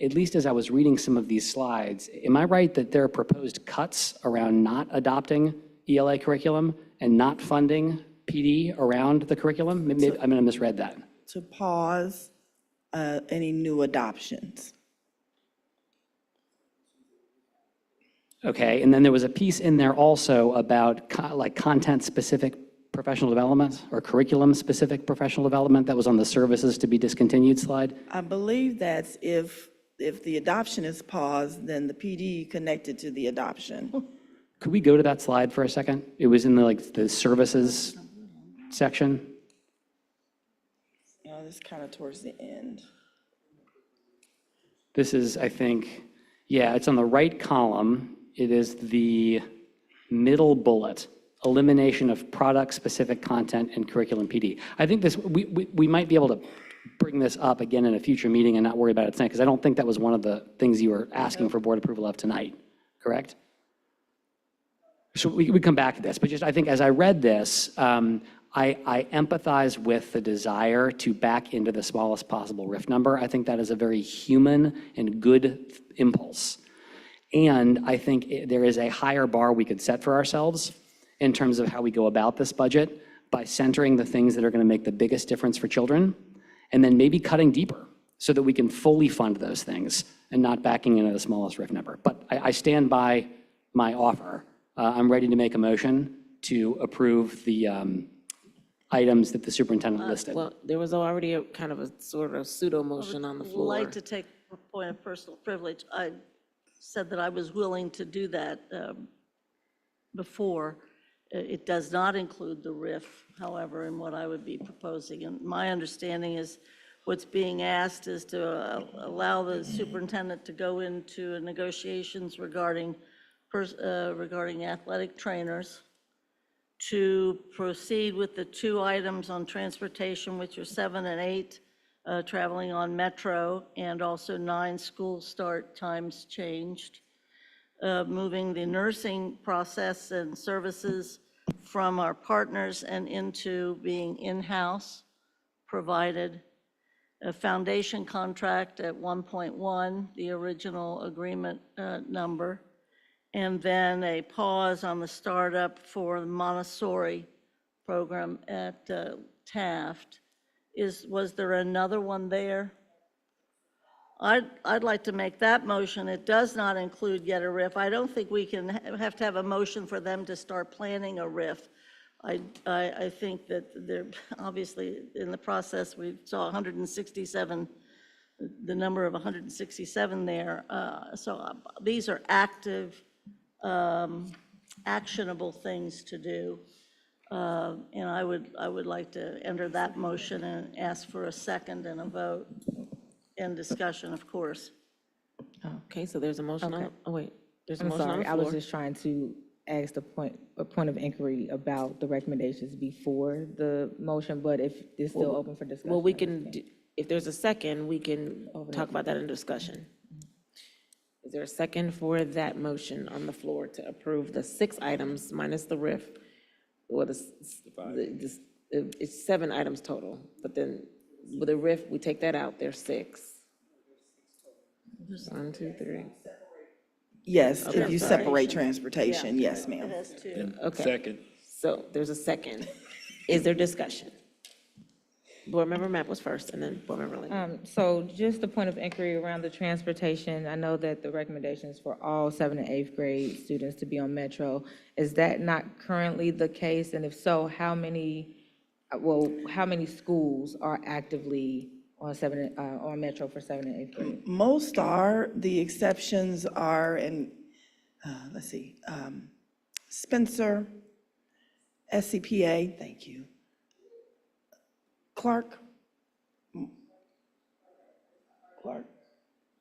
at least as I was reading some of these slides, am I right that there are proposed cuts around not adopting ELA curriculum and not funding PD around the curriculum? Maybe I'm going to misread that. To pause any new adoptions. Okay, and then there was a piece in there also about content-specific professional development or curriculum-specific professional development that was on the services to be discontinued slide? I believe that's if the adoption is paused, then the PD connected to the adoption. Could we go to that slide for a second? It was in the services section. This kind of towards the end. This is, I think, yeah, it's on the right column. It is the middle bullet, elimination of product-specific content and curriculum PD. I think this, we might be able to bring this up again in a future meeting and not worry about it tonight, because I don't think that was one of the things you were asking for board approval of tonight, correct? So we come back to this, but just I think as I read this, I empathize with the desire to back into the smallest possible RIF number. I think that is a very human and good impulse. And I think there is a higher bar we could set for ourselves in terms of how we go about this budget by centering the things that are going to make the biggest difference for children, and then maybe cutting deeper so that we can fully fund those things and not backing into the smallest RIF number. But I stand by my offer. I'm ready to make a motion to approve the items that the superintendent listed. Well, there was already a kind of a sort of pseudo motion on the I would floor. like to take a point of personal privilege. I said that I was willing to do that before. It does not include the RIF, however, in what I would be proposing. And my understanding is what's being asked is to allow the superintendent to go into negotiations regarding athletic trainers, to proceed with the 2 items on transportation, which are 7 and 8, traveling on Metro, and also 9 school start times changed. Moving the nursing process and services from our partners and into being in-house provided. A foundation contract at 1.1, the original agreement number. And then a pause on the startup for the Montessori program at Taft. Was there another one there? I'd like to make that motion. It does not include yet a RIF. I don't think we can have to have a motion for them to start planning a RIF. I think that they're, obviously, in the process, we saw 167, the number of 167 there. So these are active, actionable things to do. And I would like to enter that motion and ask for a second and a vote and discussion, of course. Okay, so there's a motion on, oh wait, there's a I'm motion on sorry, the I was floor. just trying to ask a point of inquiry about the recommendations before the motion, but if it's still open for discussion. Well, we can, if there's a second, we can talk about that in discussion. Is there a second for that motion on the floor to approve the 6 items minus the RIF? Or it's 7 items total, but then with a RIF, we take that out, there's 6. 1, 2, 3. Yes, Okay, if you sorry. separate transportation, yes, It ma'am. has 2. Okay. Second. So there's a second. Is there discussion? Board Member Mapp was first, and then Board Member Lane. So just a point of inquiry around the transportation. I know that the recommendations for all 7th and 8th grade students to be on Metro. Is that not currently the case? And if so, how many schools are actively on on Metro for 7th and 8th grade? Most are. The exceptions are, and let's see, Spencer, SCPA, thank you. Clark,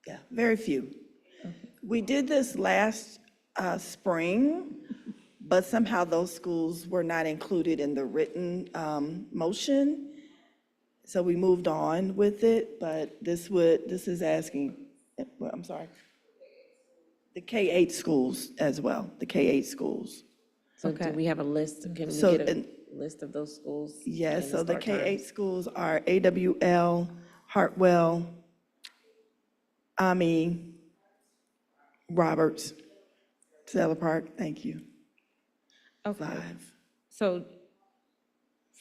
yeah, very few. We did this last spring, but somehow those schools were not included in the written motion. So we moved on with it, but this is asking, well, I'm sorry, the K-8 schools as well, the K-8 schools. So do we have a list? Can we So, get a list of those schools? Yes, and so the start K-8 times? schools are AWL, Hartwell, Ami, Roberts, Taylor Park, thank you. Okay. 5. So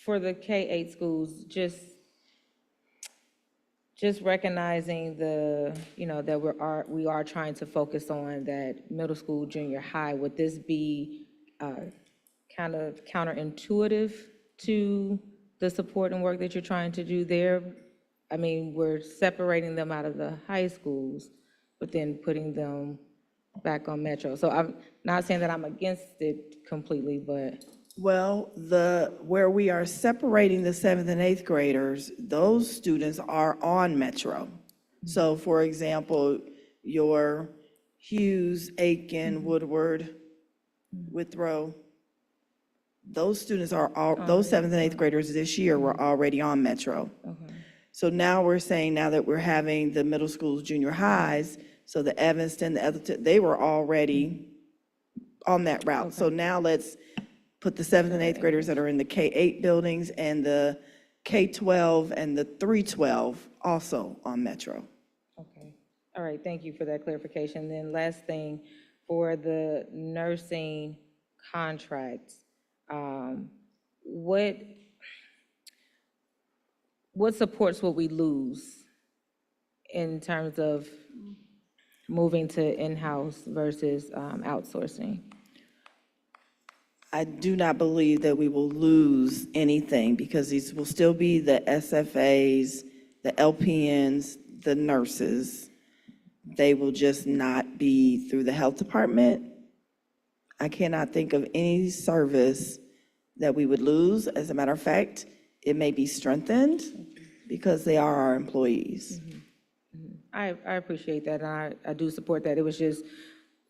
for the K-8 schools, just recognizing that we are trying to focus on that middle school, junior high, would this be kind of counterintuitive to the support and work that you're trying to do there? I mean, we're separating them out of the high schools, but then putting them back on Metro. So I'm not saying that I'm against it completely, but. Well, where we are separating the 7th and 8th graders, those students are on Metro. So for example, your Hughes, Aiken, Woodward, Withrow, those students are all, those seventh and eighth graders this year were already on Metro. So now we're saying, now that we're having the middle schools, junior highs, so the Evanston, the other, they were already on that route. So now let's put the seventh and eighth graders that are in the K-8 buildings and the K-12 and the 312 also on Metro. Okay, all right, thank you for that clarification. Then last thing, for the nursing contracts, what supports will we lose in terms of moving to in-house versus outsourcing? I do not believe that we will lose anything because these will still be the SFAs, the LPNs, the nurses. They will just not be through the health department. I cannot think of any service that we would lose. As a matter of fact, it may be strengthened because they are our employees. I appreciate that, and I do support that. It was just,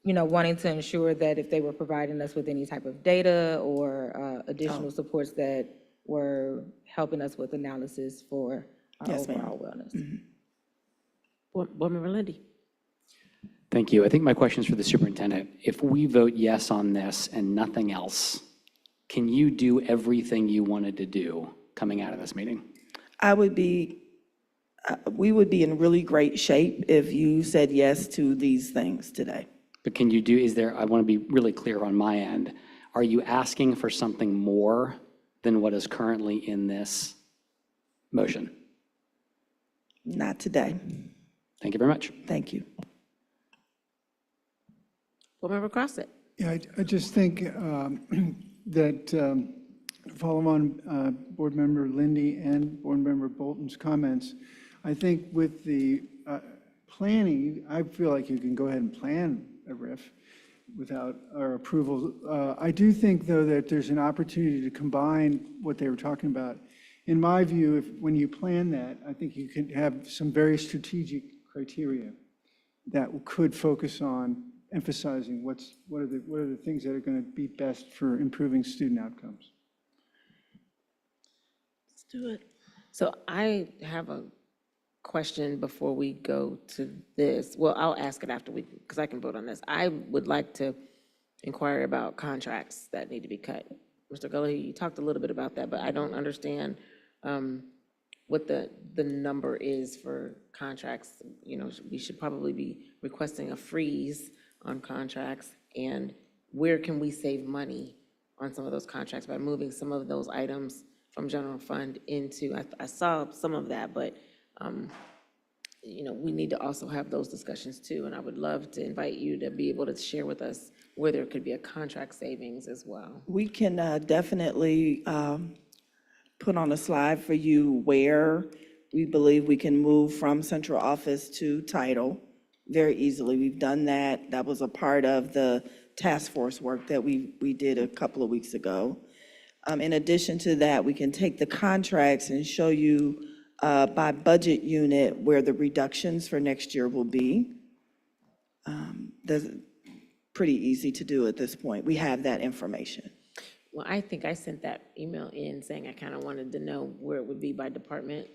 wanting to ensure that if they were providing us with any type of data or additional supports that were helping us with analysis for our overall wellness. Board Member Lindy. Thank you. I think my question is for the superintendent. If we vote yes on this and nothing else, can you do everything you wanted to do coming out of this meeting? We would be in really great shape if you said yes to these things today. But can you do, I want to be really clear on my end. Are you asking for something more than what is currently in this motion? Not today. Thank you very much. Thank you. Board Member Crossett. Yeah, I just think that follow on Board Member Lindy and Board Member Bolton's comments, I think with the planning, I feel like you can go ahead and plan a RIF without our approval. I do think, though, that there's an opportunity to combine what they were talking about. In my view, when you plan that, I think you can have some very strategic criteria that could focus on emphasizing what are the things that are going to be best for improving student outcomes. Let's do it. So I have a question before we go to this. Well, I'll ask it after because I can vote on this. I would like to inquire about contracts that need to be cut. Mr. Gully, you talked a little bit about that, but I don't understand what the number is for contracts. We should probably be requesting a freeze on contracts, and where can we save money on some of those contracts by moving some of those items from general fund into, I saw some of that, but we need to also have those discussions too, and I would love to invite you to be able to share with us where there could be a contract savings as well. We can definitely put on a slide for you where we believe we can move from central office to title very easily. We've done that. That was a part of the task force work that we did a couple of weeks ago. In addition to that, we can take the contracts and show you by budget unit where the reductions for next year will be. That's pretty easy to do at this point. We have that information. Well, I think I sent that email in saying I kind of wanted to know where it would be by department.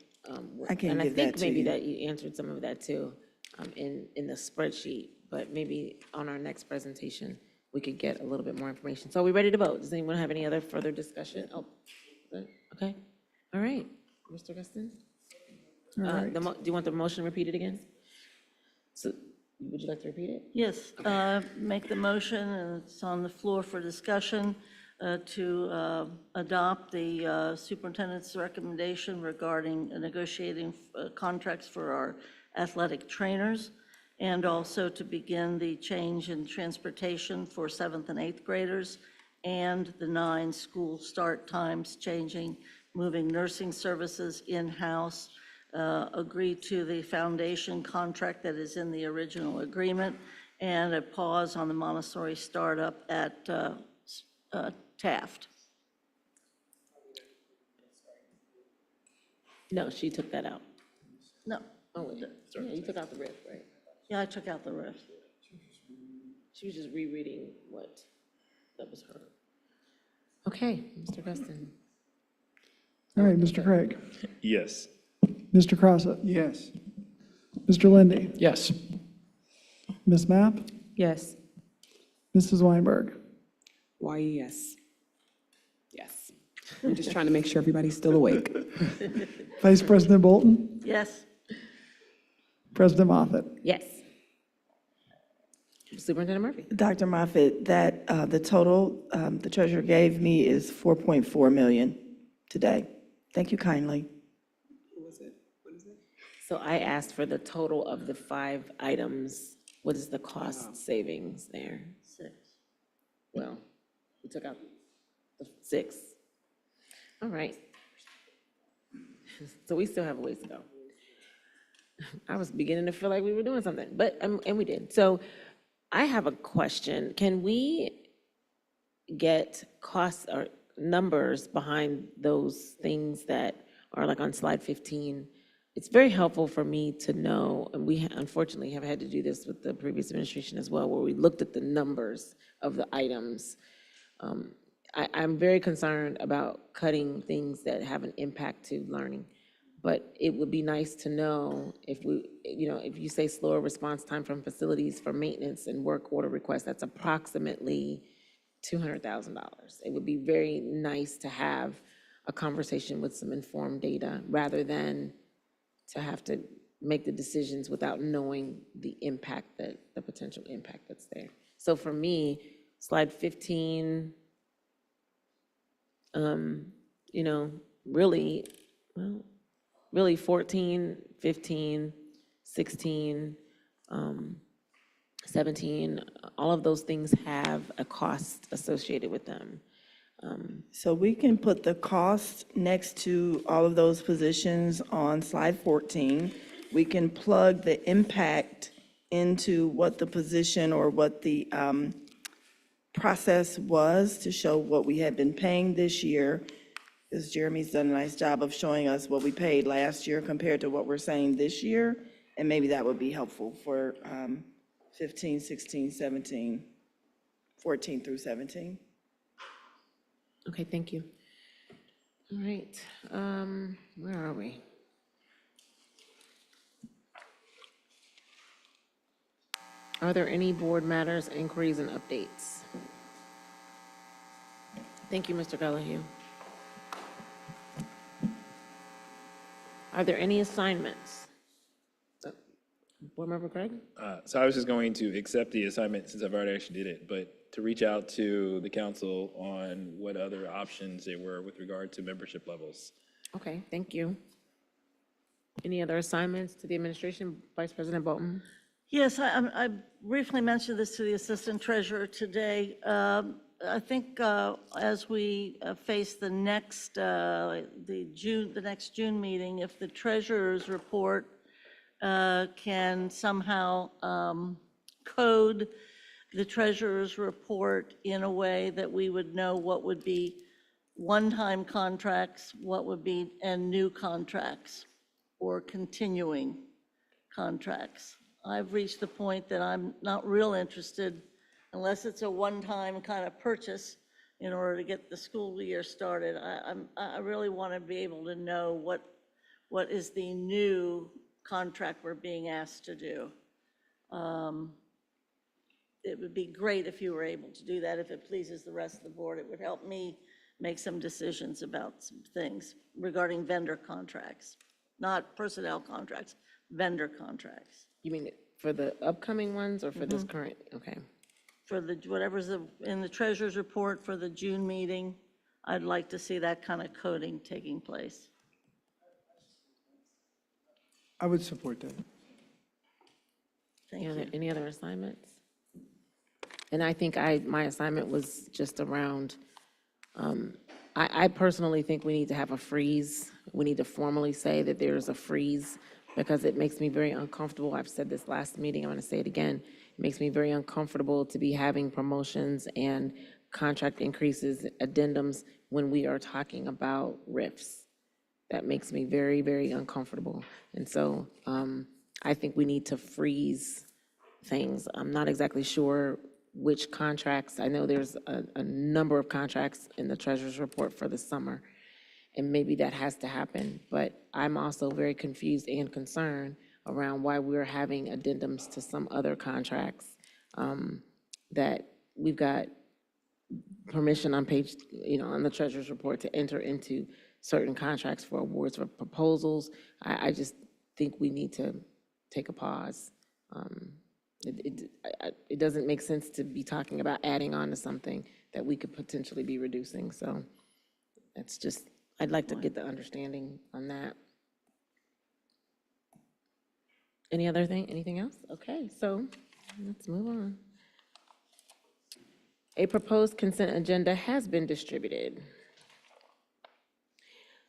I can and give I think that to maybe you. that you answered some of that too in the spreadsheet, but maybe on our next presentation, we could get a little bit more information. So are we ready to vote? Does anyone have any other further discussion? Oh, okay. All right, Mr. Gustin? All right. Do you want the motion repeated again? So would you like to repeat it? Yes, make the motion, and it's on the floor for discussion, to adopt the superintendent's recommendation regarding negotiating contracts for our athletic trainers, and also to begin the change in transportation for 7th and 8th graders, and the 9 school start times changing, moving nursing services in-house, agree to the foundation contract that is in the original agreement, and a pause on the Montessori startup at Taft. No, she took that out. No, Oh, wait, yeah, you took out the riff, right? Yeah, I took out the riff. She was just rereading what that was her. Okay, Mr. Guston. All right, Mr. Craig. Yes. Mr. Crossett. Yes. Mr. Lindy. Yes. Ms. Mapp. Yes. Mrs. Weinberg. Why, yes. Yes. I'm just trying to make sure everybody's still awake. Vice President Bolton. Yes. President Moffett. Yes. Superintendent Murphy. Dr. Moffett, that, the total, the treasurer gave me is 4.4 million today. Thank you kindly. So I asked for the total of the 5 items. What is the cost savings there? 6. Well, we took out the 6. All right. So we still have a ways to go. I was beginning to feel like we were doing something, but, and we did. So I have a question. Can we get costs or numbers behind those things that are like on slide 15? It's very helpful for me to know, and we unfortunately have had to do this with the previous administration as well, where we looked at the numbers of the items. I'm very concerned about cutting things that have an impact to learning, but it would be nice to know if we, if you say slower response time from facilities for maintenance and work order requests, that's approximately $200,000. It would be very nice to have a conversation with some informed data rather than to have to make the decisions without knowing the impact the potential impact that's there. So for me, slide 15, really 14, 15, 16, 17, all of those things have a cost associated with them. So we can put the cost next to all of those positions on slide 14. We can plug the impact into what the position or what the process was to show what we had been paying this year, because Jeremy's done a nice job of showing us what we paid last year compared to what we're saying this year, and maybe that would be helpful for 15, 16, 17, 14 through 17. Okay, thank you. All right, where are we? Are there any board matters, inquiries, and updates? Thank you, Mr. Gallahue. Are there any assignments? Board Member Craig? So I was just going to accept the assignment since I've already actually did it, but to reach out to the council on what other options there were with regard to membership levels. Okay, thank you. Any other assignments to the administration, Vice President Bolton? Yes, I briefly mentioned this to the Assistant Treasurer today. I think as we face the next June meeting, if the Treasurer's report can somehow code the Treasurer's report in a way that we would know what would be one-time contracts, what would be, and new contracts, or continuing contracts. I've reached the point that I'm not real interested, unless it's a one-time kind of purchase in order to get the school year started. I really want to be able to know what is the new contract we're being asked to do. It would be great if you were able to do that. If it pleases the rest of the board, it would help me make some decisions about some things regarding vendor contracts, not personnel contracts, vendor contracts. You mean for the upcoming ones or for this current? Okay. For the, whatever's in the Treasurer's report for the June meeting, I'd like to see that kind of coding taking place. I would support that. Thank you. Any other assignments? And I think my assignment was just around, I personally think we need to have a freeze. We need to formally say that there's a freeze because it makes me very uncomfortable. I've said this last meeting, I'm going to say it again. It makes me very uncomfortable to be having promotions and contract increases, addendums when we are talking about RIFs. that makes me very, very uncomfortable. And so I think we need to freeze things. I'm not exactly sure which contracts. I know there's a number of contracts in the treasurer's report for the summer, and maybe that has to happen. But I'm also very confused and concerned around why we're having addendums to some other contracts that we've got permission on page, on the treasurer's report to enter into certain contracts for awards or proposals. I just think we need to take a pause. It doesn't make sense to be talking about adding on to something that we could potentially be reducing. So that's just, I'd like to get the understanding on that. Anything else? Okay, so let's move on. A proposed consent agenda has been distributed.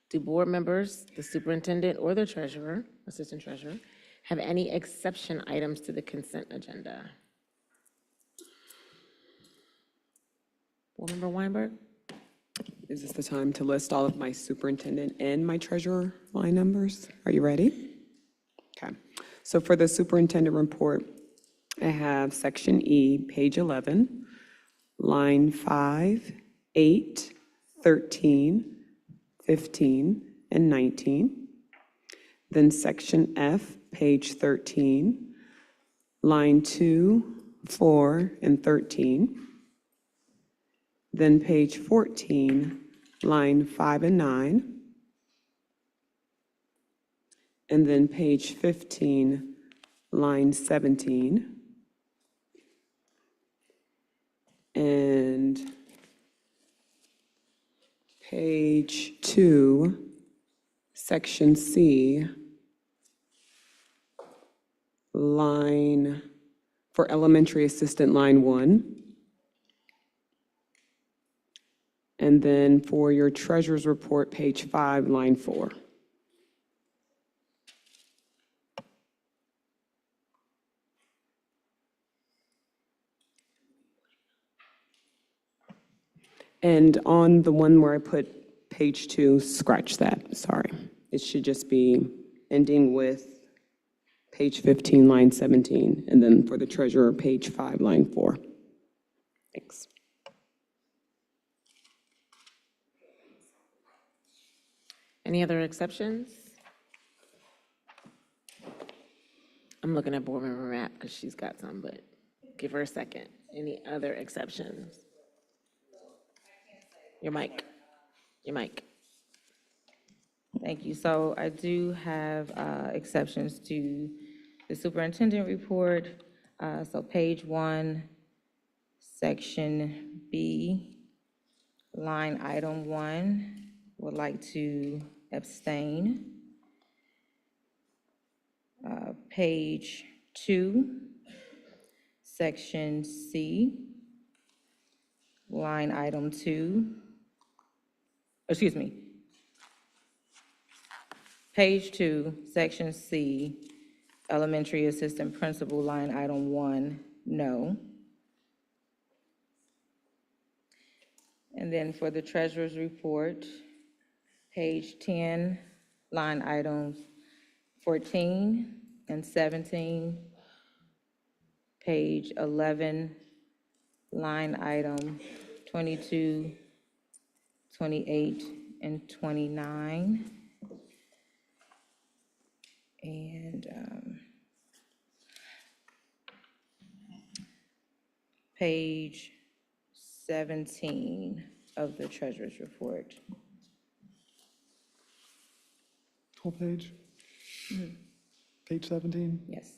Do board members, the superintendent, or the treasurer, assistant treasurer, have any exception items to the consent agenda? Board Member Weinberg? Is this the time to list all of my superintendent and my treasurer line numbers? Are you ready? Okay. So for the superintendent report, I have section E, page 11, line 5, 8, 13, 15, and 19. Then section F, page 13, line 2, 4, and 13. Then page 14, line 5 and 9. And then page 15, line 17. And page 2, section C, line, for elementary assistant, line 1. And then for your treasurer's report, page 5, line 4. And on the one where I put page 2, scratch that, sorry. It should just be ending with page 15, line 17, and then for the treasurer, page 5, line 4. Thanks. Any other exceptions? I'm looking at board member Matt because she's got some, but give her a second. Any other exceptions? Your mic. Thank you. So I do have exceptions to the superintendent report. So page 1, section B, line item 1, would like to abstain. Page 2, section C, line item 2, page 2, section C, elementary assistant principal, line item 1, no. And then for the treasurer's report, page 10, line items 14 and 17, page 11, line item 22, 28, and 29. And page 17 of the treasurer's report. Whole page? Page 17? Yes.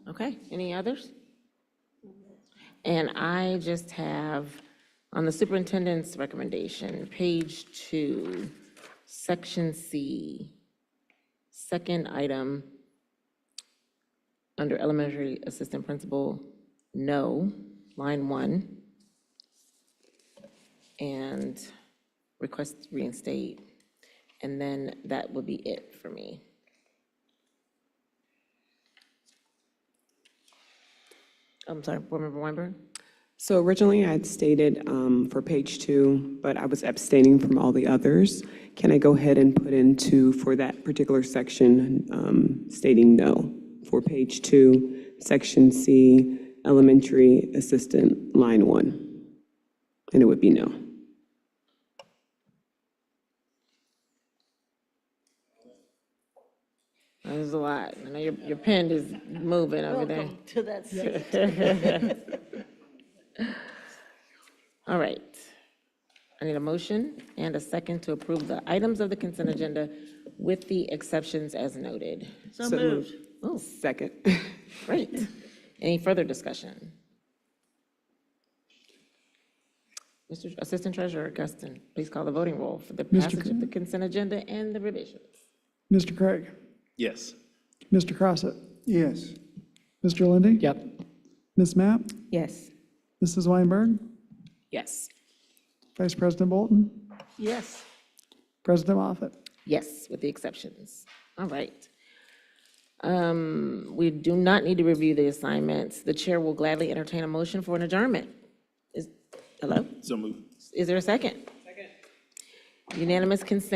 Okay, any others? And I just have, on the superintendent's recommendation, page 2, section C, second item, under elementary assistant principal, no, line 1. And request reinstate. And then that would be it for me. I'm sorry, Board Member Weinberg? So originally I had stated for page 2, but I was abstaining from all the others. Can I go ahead and put into, for that particular section, stating no? For page 2, section C, elementary assistant, line 1. And it would be no. There's a lot. I know your pen is moving over there. Welcome to that seat. All right. I need a motion and a second to approve the items of the consent agenda with the exceptions as noted. So moved. Oh, Second. great. Any further discussion? Mr. Assistant Treasurer Guston, please call the voting roll for the passage of the consent agenda and the revisions. Mr. Craig? Yes. Mr. Crossett? Yes. Mr. Lindy? Yep. Ms. Mapp? Yes. Mrs. Weinberg? Yes. Vice President Bolton? Yes. President Moffett? Yes, with the exceptions. All right. We do not need to review the assignments. The chair will gladly entertain a motion for an adjournment. Hello? So moved. Is there a second? Second. Unanimous consent.